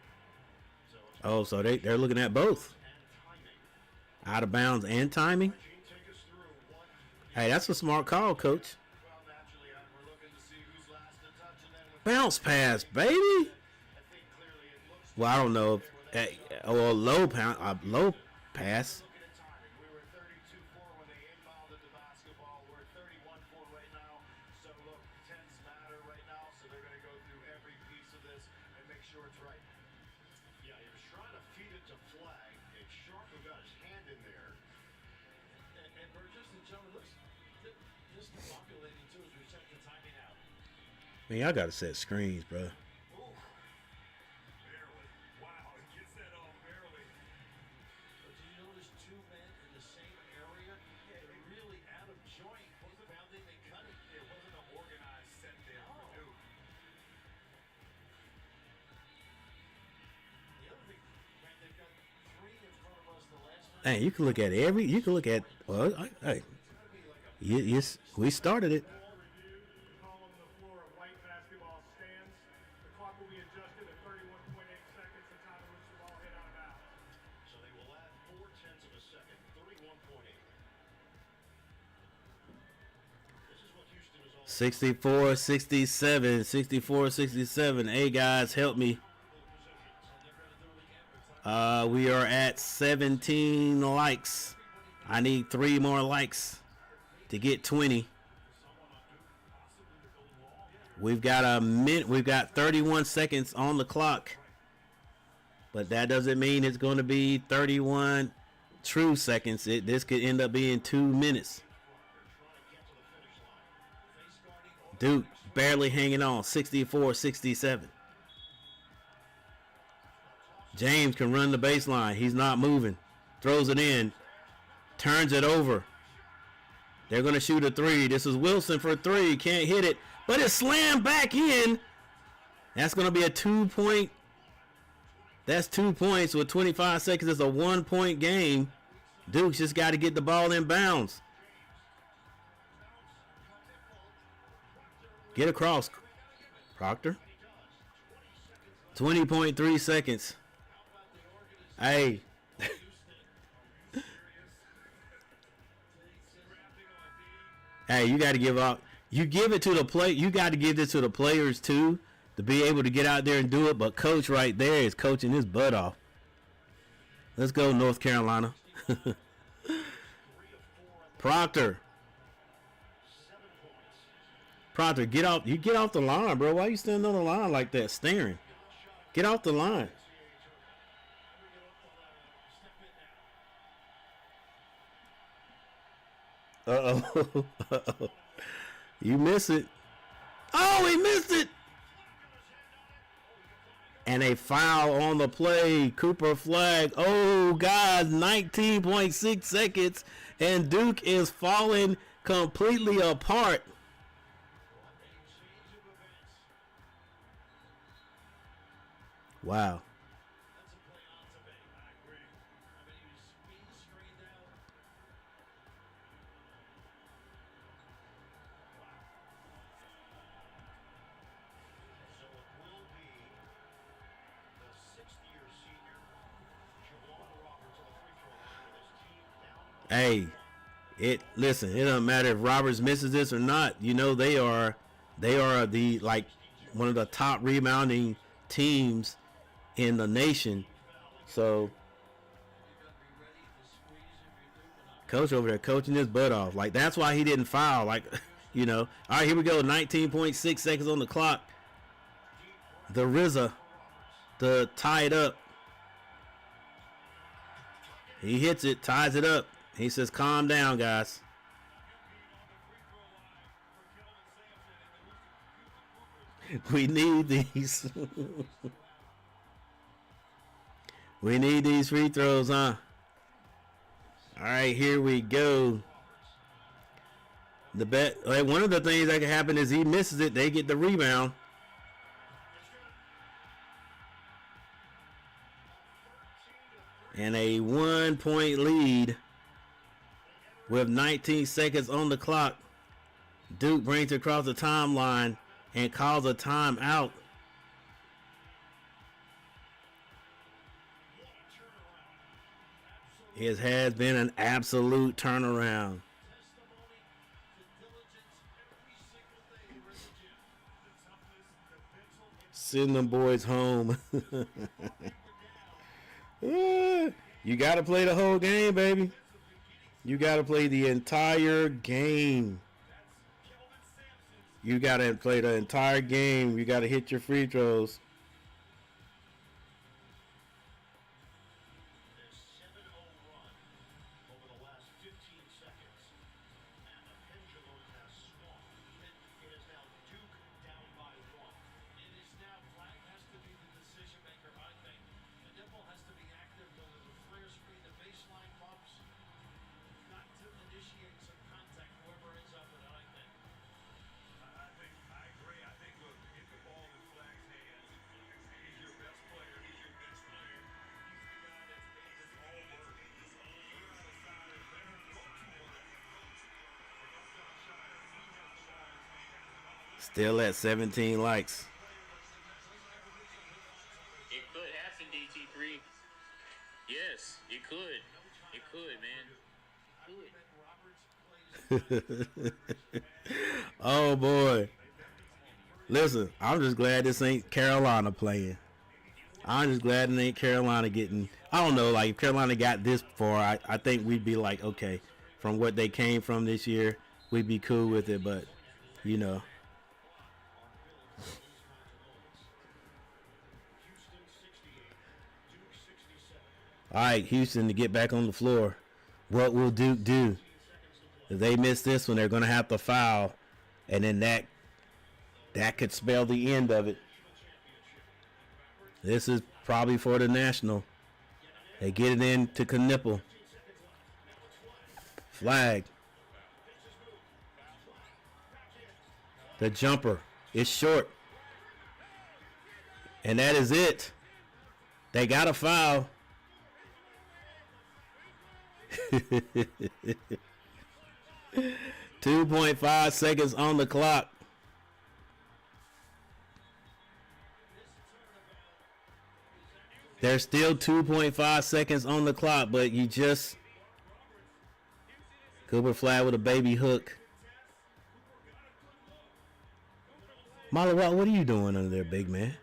Speaker 1: Oh, so they're looking at both. Out of bounds and timing. Hey, that's a smart call, coach. Bounce pass, baby. Well, I don't know. Or low pass.
Speaker 2: We were 32-4 when they inbounded the basketball. We're 31-4 right now. So look, tenths matter right now. So they're going to go through every piece of this and make sure it's right. Yeah, he was trying to feed it to Flag. It's Sharp who got his hand in there. And Burgess and Joe, looks just populating too as we check the timing out.
Speaker 1: Man, y'all gotta set screens, bro.
Speaker 3: Barely. Wow, he gets that off barely.
Speaker 2: But do you notice two men in the same area? Yeah, they're really out of joint. Pounding and cutting.
Speaker 3: It wasn't an organized set there for Duke.
Speaker 2: The other thing, man, they've got three in front of us the last time.
Speaker 1: Hey, you can look at well, hey, yes, we started it.
Speaker 6: Ball review. The call on the floor of white basketball stands. The clock will be adjusted at 31.8 seconds, the time at which the ball hit out of bounds.
Speaker 2: So they will add 0.4 of a second, 31.8. This is what Houston is all
Speaker 1: 64-67, 64-67. Hey guys, help me. We are at 17 likes. I need 3 more likes to get 20. We've got a minute. We've got 31 seconds on the clock, but that doesn't mean it's going to be 31 true seconds. This could end up being 2 minutes. Duke barely hanging on, 64-67. James can run the baseline. He's not moving. Throws it in. Turns it over. They're going to shoot a 3. This is Wilson for 3. Can't hit it. But it's slammed back in. That's going to be a 2-point. That's 2 points with 25 seconds. It's a 1-point game. Duke's just got to get the ball in bounds. Get across, Proctor. 20.3 seconds. Hey. Hey, you got to give up. You give it to the play. You got to give this to the players too to be able to get out there and do it. But coach right there is coaching his butt off. Let's go, North Carolina. Proctor. Proctor, get off. You get off the line, bro. Why you standing on the line like that, staring? Get off the line. Uh-oh. Uh-oh. You miss it. Oh, he missed it. And a foul on the play. Cooper Flag. Oh, guys, 19.6 seconds. And Duke is falling completely apart. Wow. Hey, listen, it doesn't matter if Roberts misses this or not. You know, they are the like one of the top rebounding teams in the nation. So coach over there coaching his butt off. Like, that's why he didn't foul. Like, you know. All right, here we go. 19.6 seconds on the clock. The RZA to tie it up. He hits it, ties it up. He says, calm down, guys. We need these. We need these free throws, huh? All right, here we go. The bet. Like, one of the things that can happen is he misses it. They get the rebound. And a 1-point lead with 19 seconds on the clock. Duke brings it across the timeline and calls a timeout. It has been an absolute turnaround. Send them boys home. You got to play the whole game, baby. You got to play the entire game. You got to play the entire game. You got to hit your free throws. Still at 17 likes.
Speaker 9: It could happen, DT3. Yes, it could. It could, man. It could.
Speaker 1: Oh, boy. Listen, I'm just glad this ain't Carolina playing. I'm just glad it ain't Carolina getting... I don't know, like, if Carolina got this far, I think we'd be like, okay, from what they came from this year, we'd be cool with it, but, you know... All right, Houston to get back on the floor. What will Duke do? If they miss this one, they're going to have to foul, and then that could spell the end of it. This is probably for the national. They get it in to Knipple. Flag. The jumper is short. And that is it. They got a foul. 2.5 seconds on the clock. There's still 2.5 seconds on the clock, but you just... Cooper Flag with a baby hook. Malawa, what are you doing under there, big man?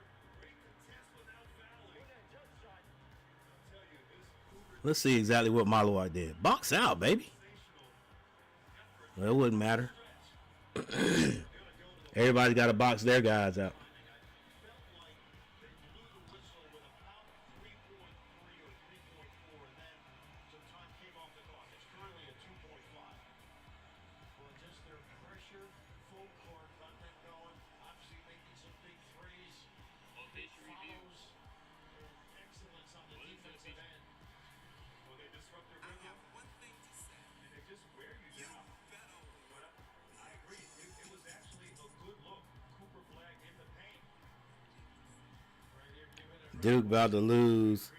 Speaker 1: Let's see exactly what Malawa did. Box out, baby. Well, it wouldn't matter. Everybody got to box their guys out. Duke about to lose.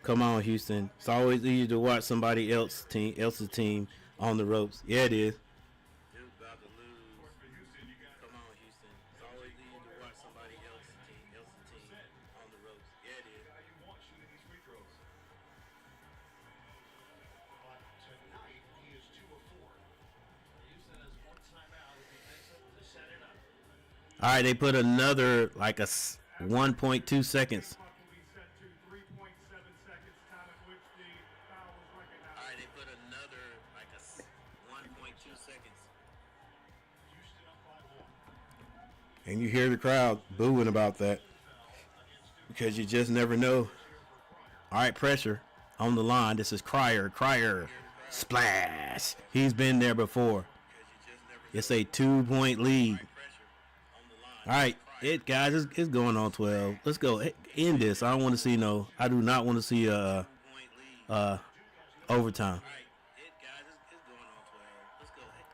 Speaker 1: Come on, Houston. It's always easy to watch somebody else's team on the ropes. Yeah, it is. Duke about to lose. Come on, Houston. It's always easy to watch somebody else's team on the ropes. Yeah, it is. All right, they put another like a 1.2 seconds. All right, they put another like a 1.2 seconds. And you hear the crowd booing about that because you just never know. All right, pressure on the line. This is Crier. Splash. He's been there before. It's a 2-point lead. All right, guys, it's going on 12. Let's go end this. I don't want to see I do not want to see overtime.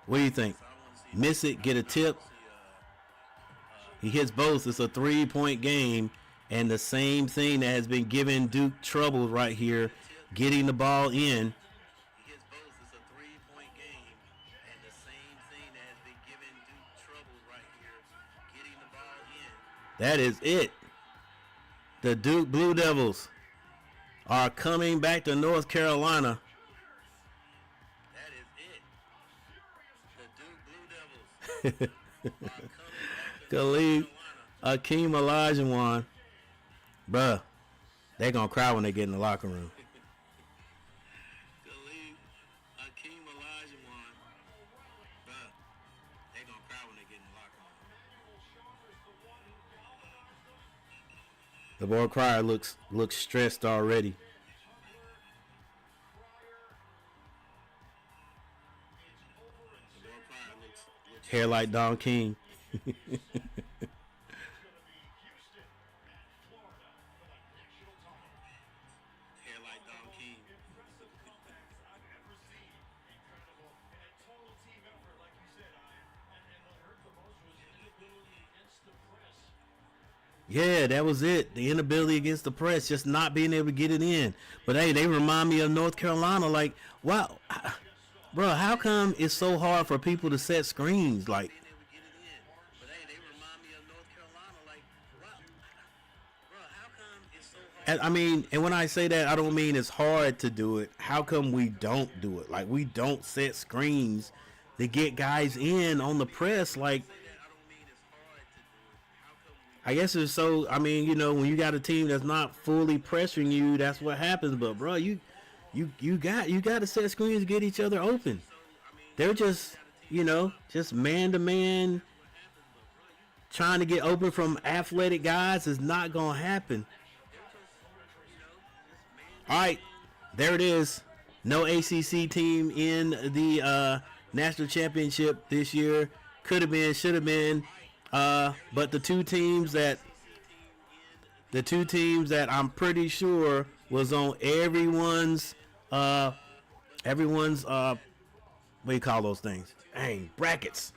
Speaker 1: What do you think? Miss it, get a tip. He hits both. It's a 3-point game, and the same thing that has been giving Duke trouble right here, getting the ball in. That is it. The Duke Blue Devils are coming back to North Carolina. That is it. The Duke Blue Devils. Khalid Akeem Olajuwon. Bruh, they're going to cry when they get in the locker room. Khalid Akeem Olajuwon. Bruh, they're going to cry when they get in the locker room. The boy Crier looks stressed already. Hair like Don King. Yeah, that was it. The inability against the press, just not being able to get it in. But hey, they remind me of North Carolina. Like, wow, bro, how come it's so hard for people to set screens? Like, I mean, and when I say that, I don't mean it's hard to do it. How come we don't do it? Like, we don't set screens to get guys in on the press. Like, I guess it's so, I mean, when you got a team that's not fully pressuring you, that's what happens. But bro, you got to set screens to get each other open. They're just, just man to man trying to get open from athletic guys is not going to happen. All right, there it is. No ACC team in the national championship this year. Could have been, should have been. But the two teams that I'm pretty sure was on everyone's what do you call those things? Dang, brackets.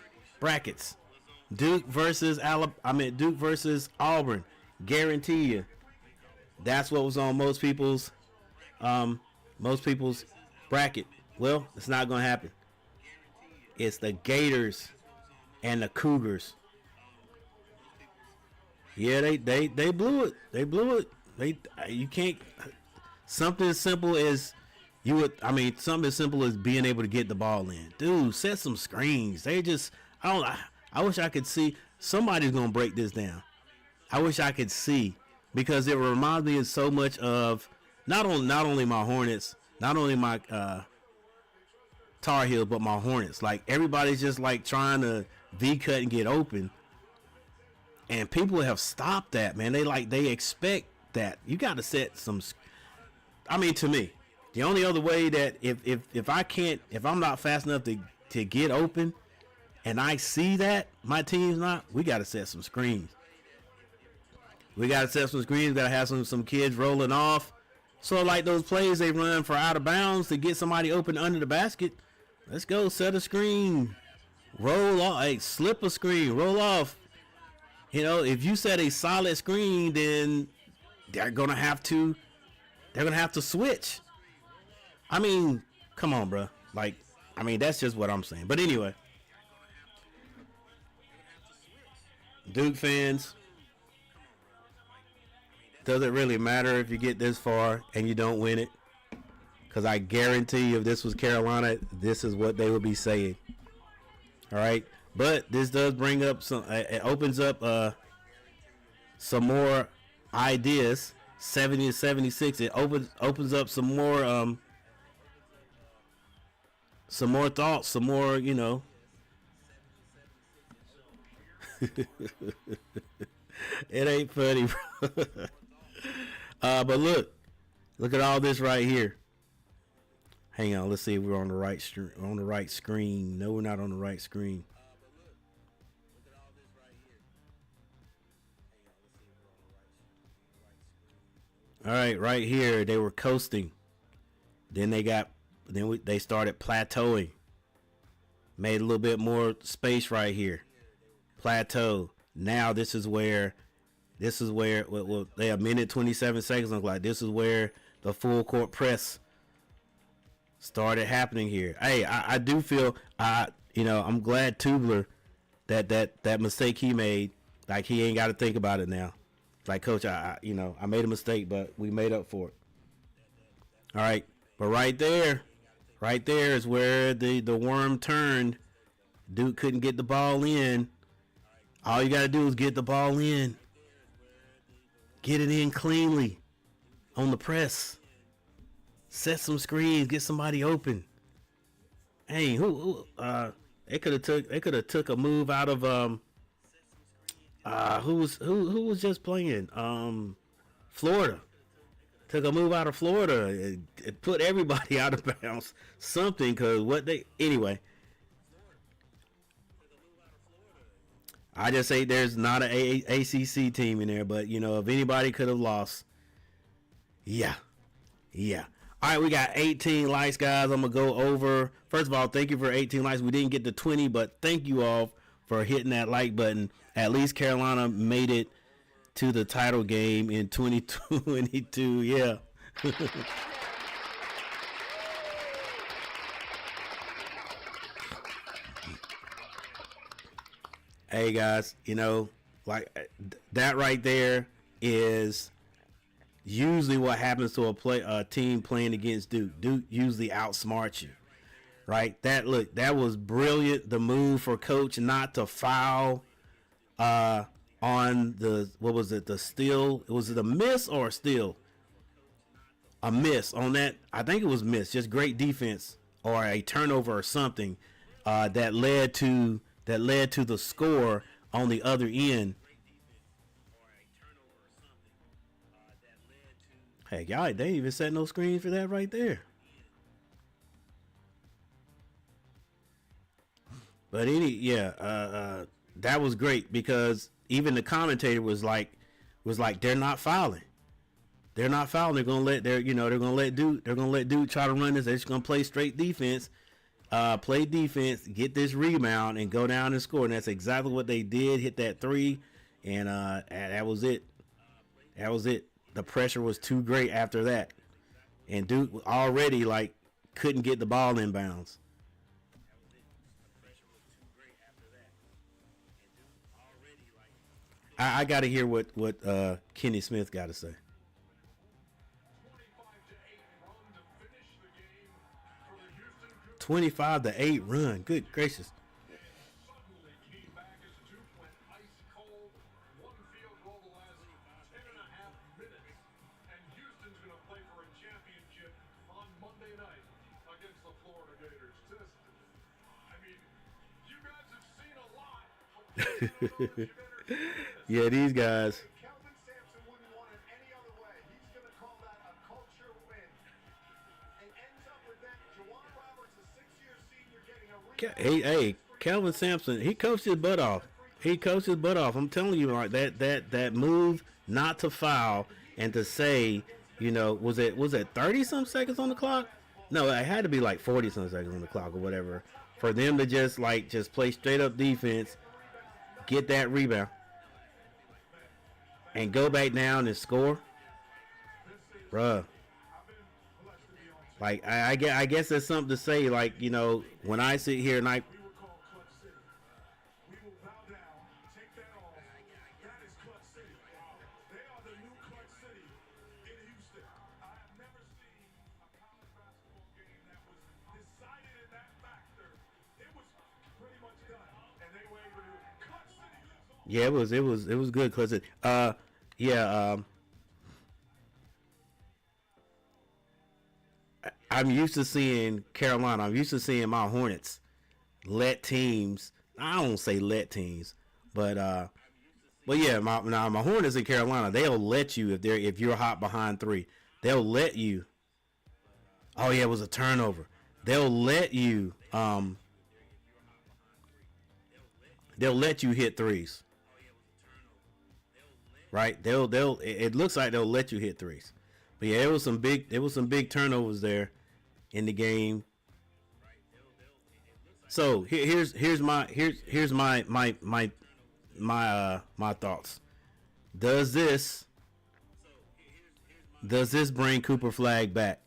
Speaker 1: Duke versus Duke versus Auburn. Guarantee you, that's what was on most people's bracket. Well, it's not gonna happen. It's the Gators and the Cougars. Yeah, they blew it. They blew it. You can't. Something as simple as something as simple as being able to get the ball in. Dude, set some screens. I wish I could see. Somebody's gonna break this down. I wish I could see, because it reminds me of so much of not only my Hornets, not only my Tar Heels, but my Hornets. Like, everybody's just like trying to V-cut and get open. And people have stopped that, man. They expect that. You got to set some. I mean, to me, the only other way that if I'm not fast enough to get open, and I see that my team's not, we got to set some screens. We got to set some screens. Got to have some kids rolling off. So like those plays they run for out of bounds to get somebody open under the basket. Let's go set a screen, roll off, slip a screen, roll off. If you set a solid screen, then they're gonna have to switch. I mean, come on, bro. Like, that's just what I'm saying. But anyway, Duke fans, does it really matter if you get this far and you don't win it? Because I guarantee you, if this was Carolina, this is what they would be saying. All right. But this does bring up it opens up some more ideas. 70 to 76. It opens up some more thoughts, some more, It ain't funny, bro. But look at all this right here. Hang on, let's see if we're on the right screen. No, we're not on the right screen. All right here, they were coasting. Then they started plateauing. Made a little bit more space right here. Plateau. Now this is where well, they have 1:27 seconds look like. This is where the full court press started happening here. Hey, I do feel I'm glad Tubler that mistake he made, like he ain't got to think about it now. Like, coach, I made a mistake, but we made up for it. All right, but right there is where the worm turned. Duke couldn't get the ball in. All you got to do is get the ball in. Get it in cleanly on the press. Set some screens, get somebody open. Hey, they could have took a move out of who was just playing? Florida. Took a move out of Florida. It put everybody out of bounds. Something, because anyway. I just say there's not an ACC team in there, but if anybody could have lost, yeah. All right, we got 18 likes, guys. I'm gonna go over. First of all, thank you for 18 likes. We didn't get to 20, but thank you all for hitting that like button. At least Carolina made it to the title game in 2022. Yeah. Hey guys, like that right there is usually what happens to a team playing against Duke. Duke usually outsmarts you, right? That was brilliant. The move for coach not to foul on the steal. Was it a miss or a steal? A miss on that. I think it was miss. Just great defense or a turnover or something that led to the score on the other end. Hey, y'all, they didn't even set no screen for that right there. But that was great because even the commentator was like they're not fouling. They're not fouling. They're gonna let Duke try to run this. They're just gonna play straight defense. Play defense, get this rebound, and go down and score. And that's exactly what they did. Hit that three, and that was it. That was it. The pressure was too great after that, and Duke already couldn't get the ball in bounds. I got to hear what Kenny Smith got to say. 25-8 run. Good gracious.
Speaker 6: Monday night against the Florida Gators. You guys have seen a lot.
Speaker 1: Yeah, these guys.
Speaker 4: Kelvin Sampson wouldn't want it any other way. He's going to call that a culture win. And ends up with that. Juwan Roberts, a 6-year senior, getting a
Speaker 1: Hey, Kelvin Sampson, he coached his butt off. I'm telling you, like that move not to foul and to say, was it 30 some seconds on the clock? No, it had to be like 40 some seconds on the clock or whatever. For them to just play straight up defense, get that rebound, and go back down and score, bruh. Like I guess there's something to say. When I sit here and I. Yeah, it was good, cause I'm used to seeing Carolina. I'm used to seeing my Hornets let teams. I don't say let teams, But yeah, my Hornets in Carolina, they'll let you if you're hot behind three, they'll let you. Oh yeah, it was a turnover. They'll let you hit threes. Right? It looks like they'll let you hit threes. But yeah, there was some big turnovers there in the game. So here's my thoughts. Does this bring Cooper Flag back?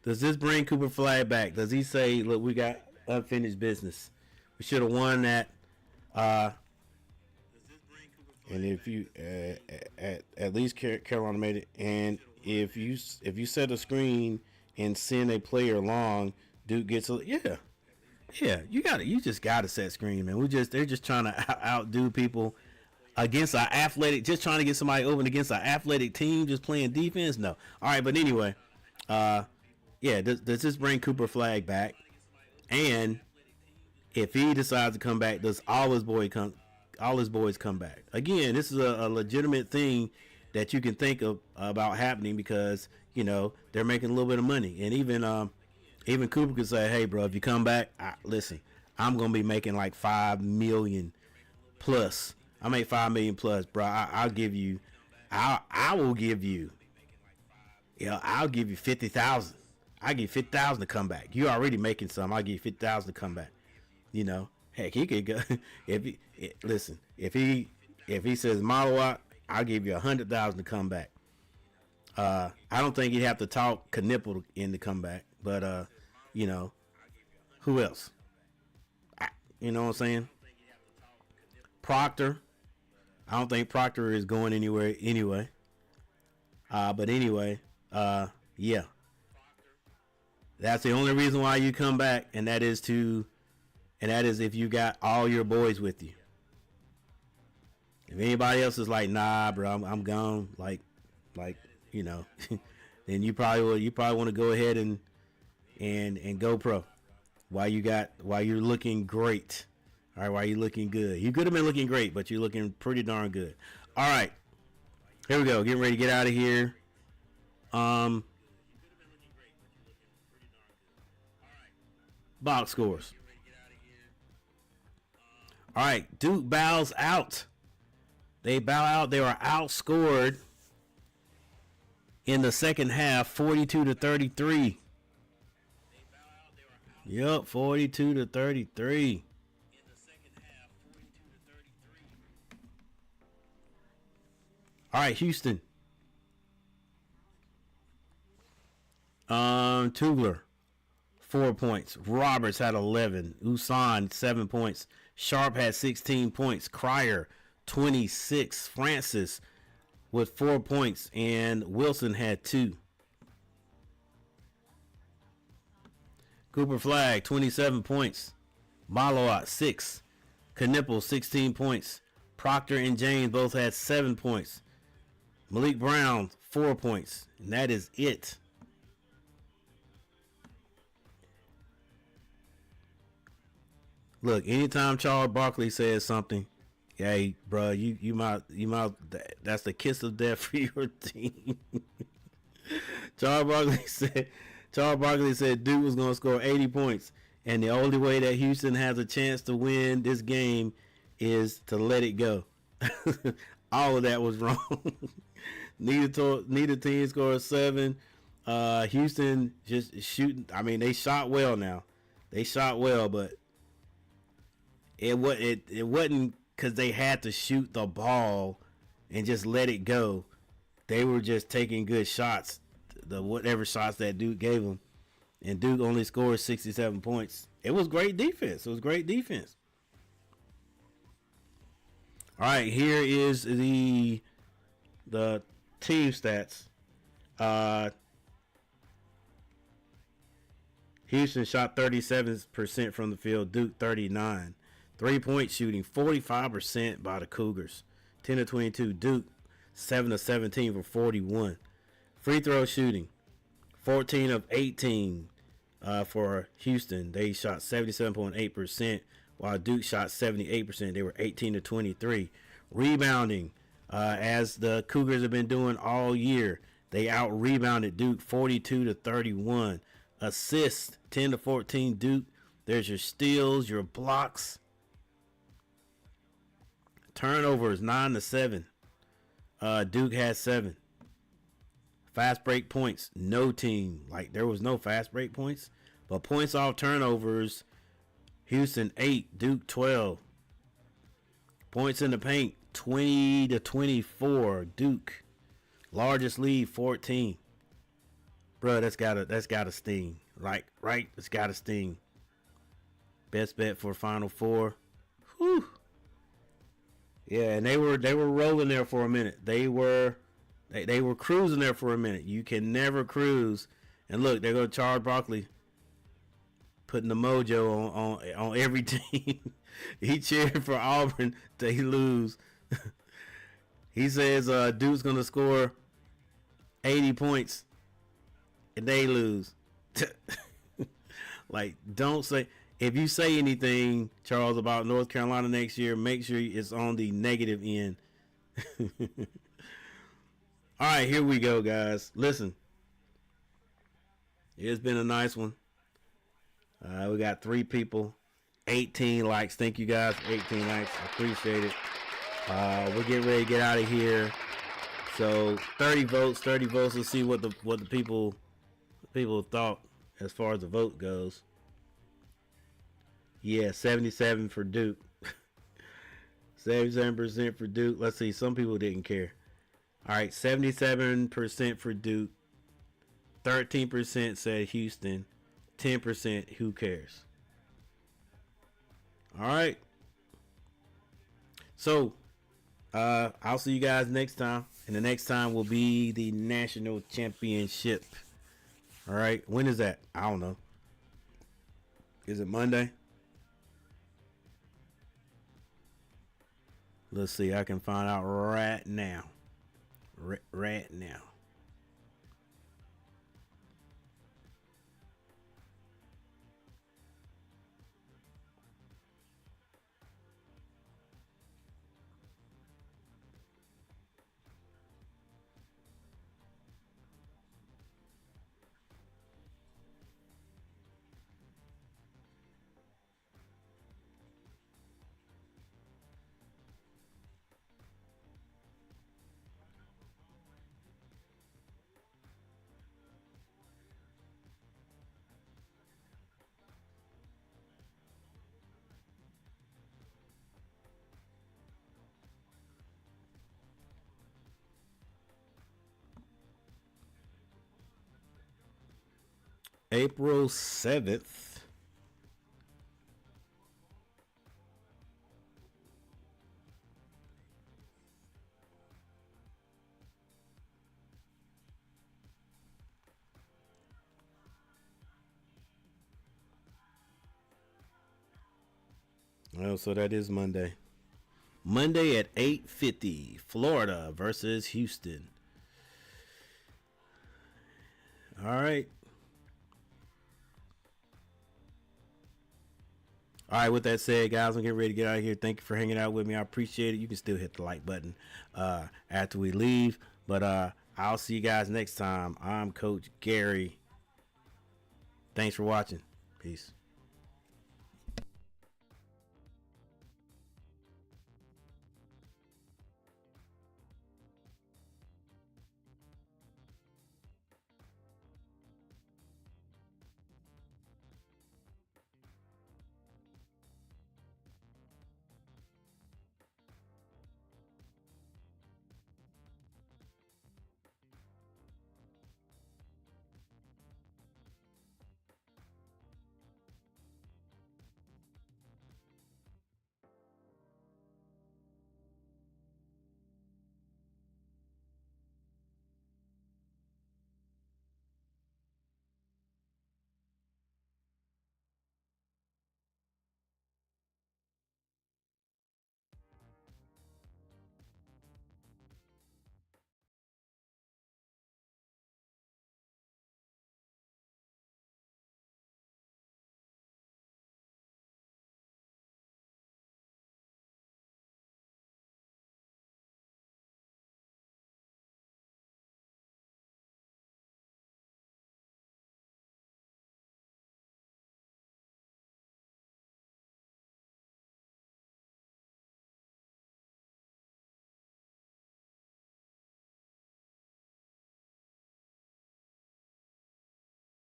Speaker 1: Does this bring Cooper Flag back? Does he say, look, we got unfinished business. We should have won that. And if you at least Carolina made it. And if you set a screen and send a player long, Duke gets a you just gotta set screen, man. They're just trying to outdo people against our athletic, just trying to get somebody open against our athletic team, just playing defense. No, all right, but anyway, does this bring Cooper Flag back? And if he decides to come back, does all his boys come back? Again, this is a legitimate thing that you can think of about happening because they're making a little bit of money, and even Cooper could say, hey, bro, if you come back, listen, I'm going to be making like $5 million plus. I make $5 million plus, bro. I'll give you, I'll give you 50,000. I'll give you 50,000 to come back. You're already making some. I'll give you 50,000 to come back. Heck, he could go. If he says model out, I'll give you 100,000 to come back. I don't think he'd have to talk Knipple in to come back. But, who else? You know what I'm saying? Proctor. I don't think Proctor is going anywhere anyway. But anyway, yeah. That's the only reason why you come back, and that is if you got all your boys with you. If anybody else is like, nah, bro, I'm gone, like, then you probably want to go ahead and go pro while you're looking great. All right, while you're looking good. You could have been looking great, but you're looking pretty darn good. All right, here we go. Getting ready to get out of here. Box scores. All right, Duke bows out. They bow out. They were outscored in the second half, 42-33. Yep, 42-33. All right, Houston. Tugler, 4 points. Roberts had 11. Usan, 7 points. Sharp had 16 points. Cryer, 26. Francis with 4 points. And Wilson had 2. Cooper Flag, 27 points. Maloat, 6. Knipple, 16 points. Proctor and James both had 7 points. Malik Brown, 4 points. And that is it. Look, anytime Charles Barkley says something, hey, bro, you might, that's the kiss of death for your team. Charles Barkley said Duke was going to score 80 points, and the only way that Houston has a chance to win this game is to let it go. All of that was wrong. Neither team scored 7. Houston just shooting. I mean, they shot well now. They shot well, but it wasn't because they had to shoot the ball and just let it go. They were just taking good shots, whatever shots that Duke gave them, and Duke only scored 67 points. It was great defense. All right, here is the team stats. Houston shot 37% from the field. Duke 39%. 3-point shooting 45% by the Cougars. 10-22. Duke 7-17 for 41. Free throw shooting 14 of 18. for Houston. They shot 77.8%, while Duke shot 78%. They were 18-23. Rebounding, as the Cougars have been doing all year, they out-rebounded Duke 42-31. Assists, 10-14 Duke. There's your steals, your blocks. Turnovers, 9-7. Duke has 7. Fast break points, no team. Like, there was no fast break points. But points off turnovers, Houston 8, Duke 12. Points in the paint, 20-24, Duke. Largest lead, 14. Bro, that's gotta sting. Right? It's gotta sting. Best bet for Final Four. Whew. Yeah, and they were rolling there for a minute. They were cruising there for a minute. You can never cruise. And look, they're gonna charge Barkley, putting the mojo on every team. He cheered for Auburn till he lose. He says Duke's gonna score 80 points and they lose. Like, don't say, if you say anything, Charles, about North Carolina next year, make sure it's on the negative end. All right, here we go, guys. Listen, it's been a nice one. We got 3 people, 18 likes. Thank you guys for 18 likes. I appreciate it. We're getting ready to get out of here. So 30 votes. Let's see what the people thought as far as the vote goes. Yeah, 77 for Duke. 77% for Duke. Let's see. Some people didn't care. All right, 77% for Duke. 13% said Houston. 10% who cares. All right. So, I'll see you guys next time. And the next time will be the national championship. All right. When is that? I don't know. Is it Monday? Let's see. I can find out right now. Right now. April 7th. Well, so that is Monday. Monday at 8:50, Florida versus Houston. All right. All right, with that said, guys, I'm getting ready to get out of here. Thank you for hanging out with me. I appreciate it. You can still hit the like button after we leave. But I'll see you guys next time. I'm Coach Gary. Thanks for watching. Peace.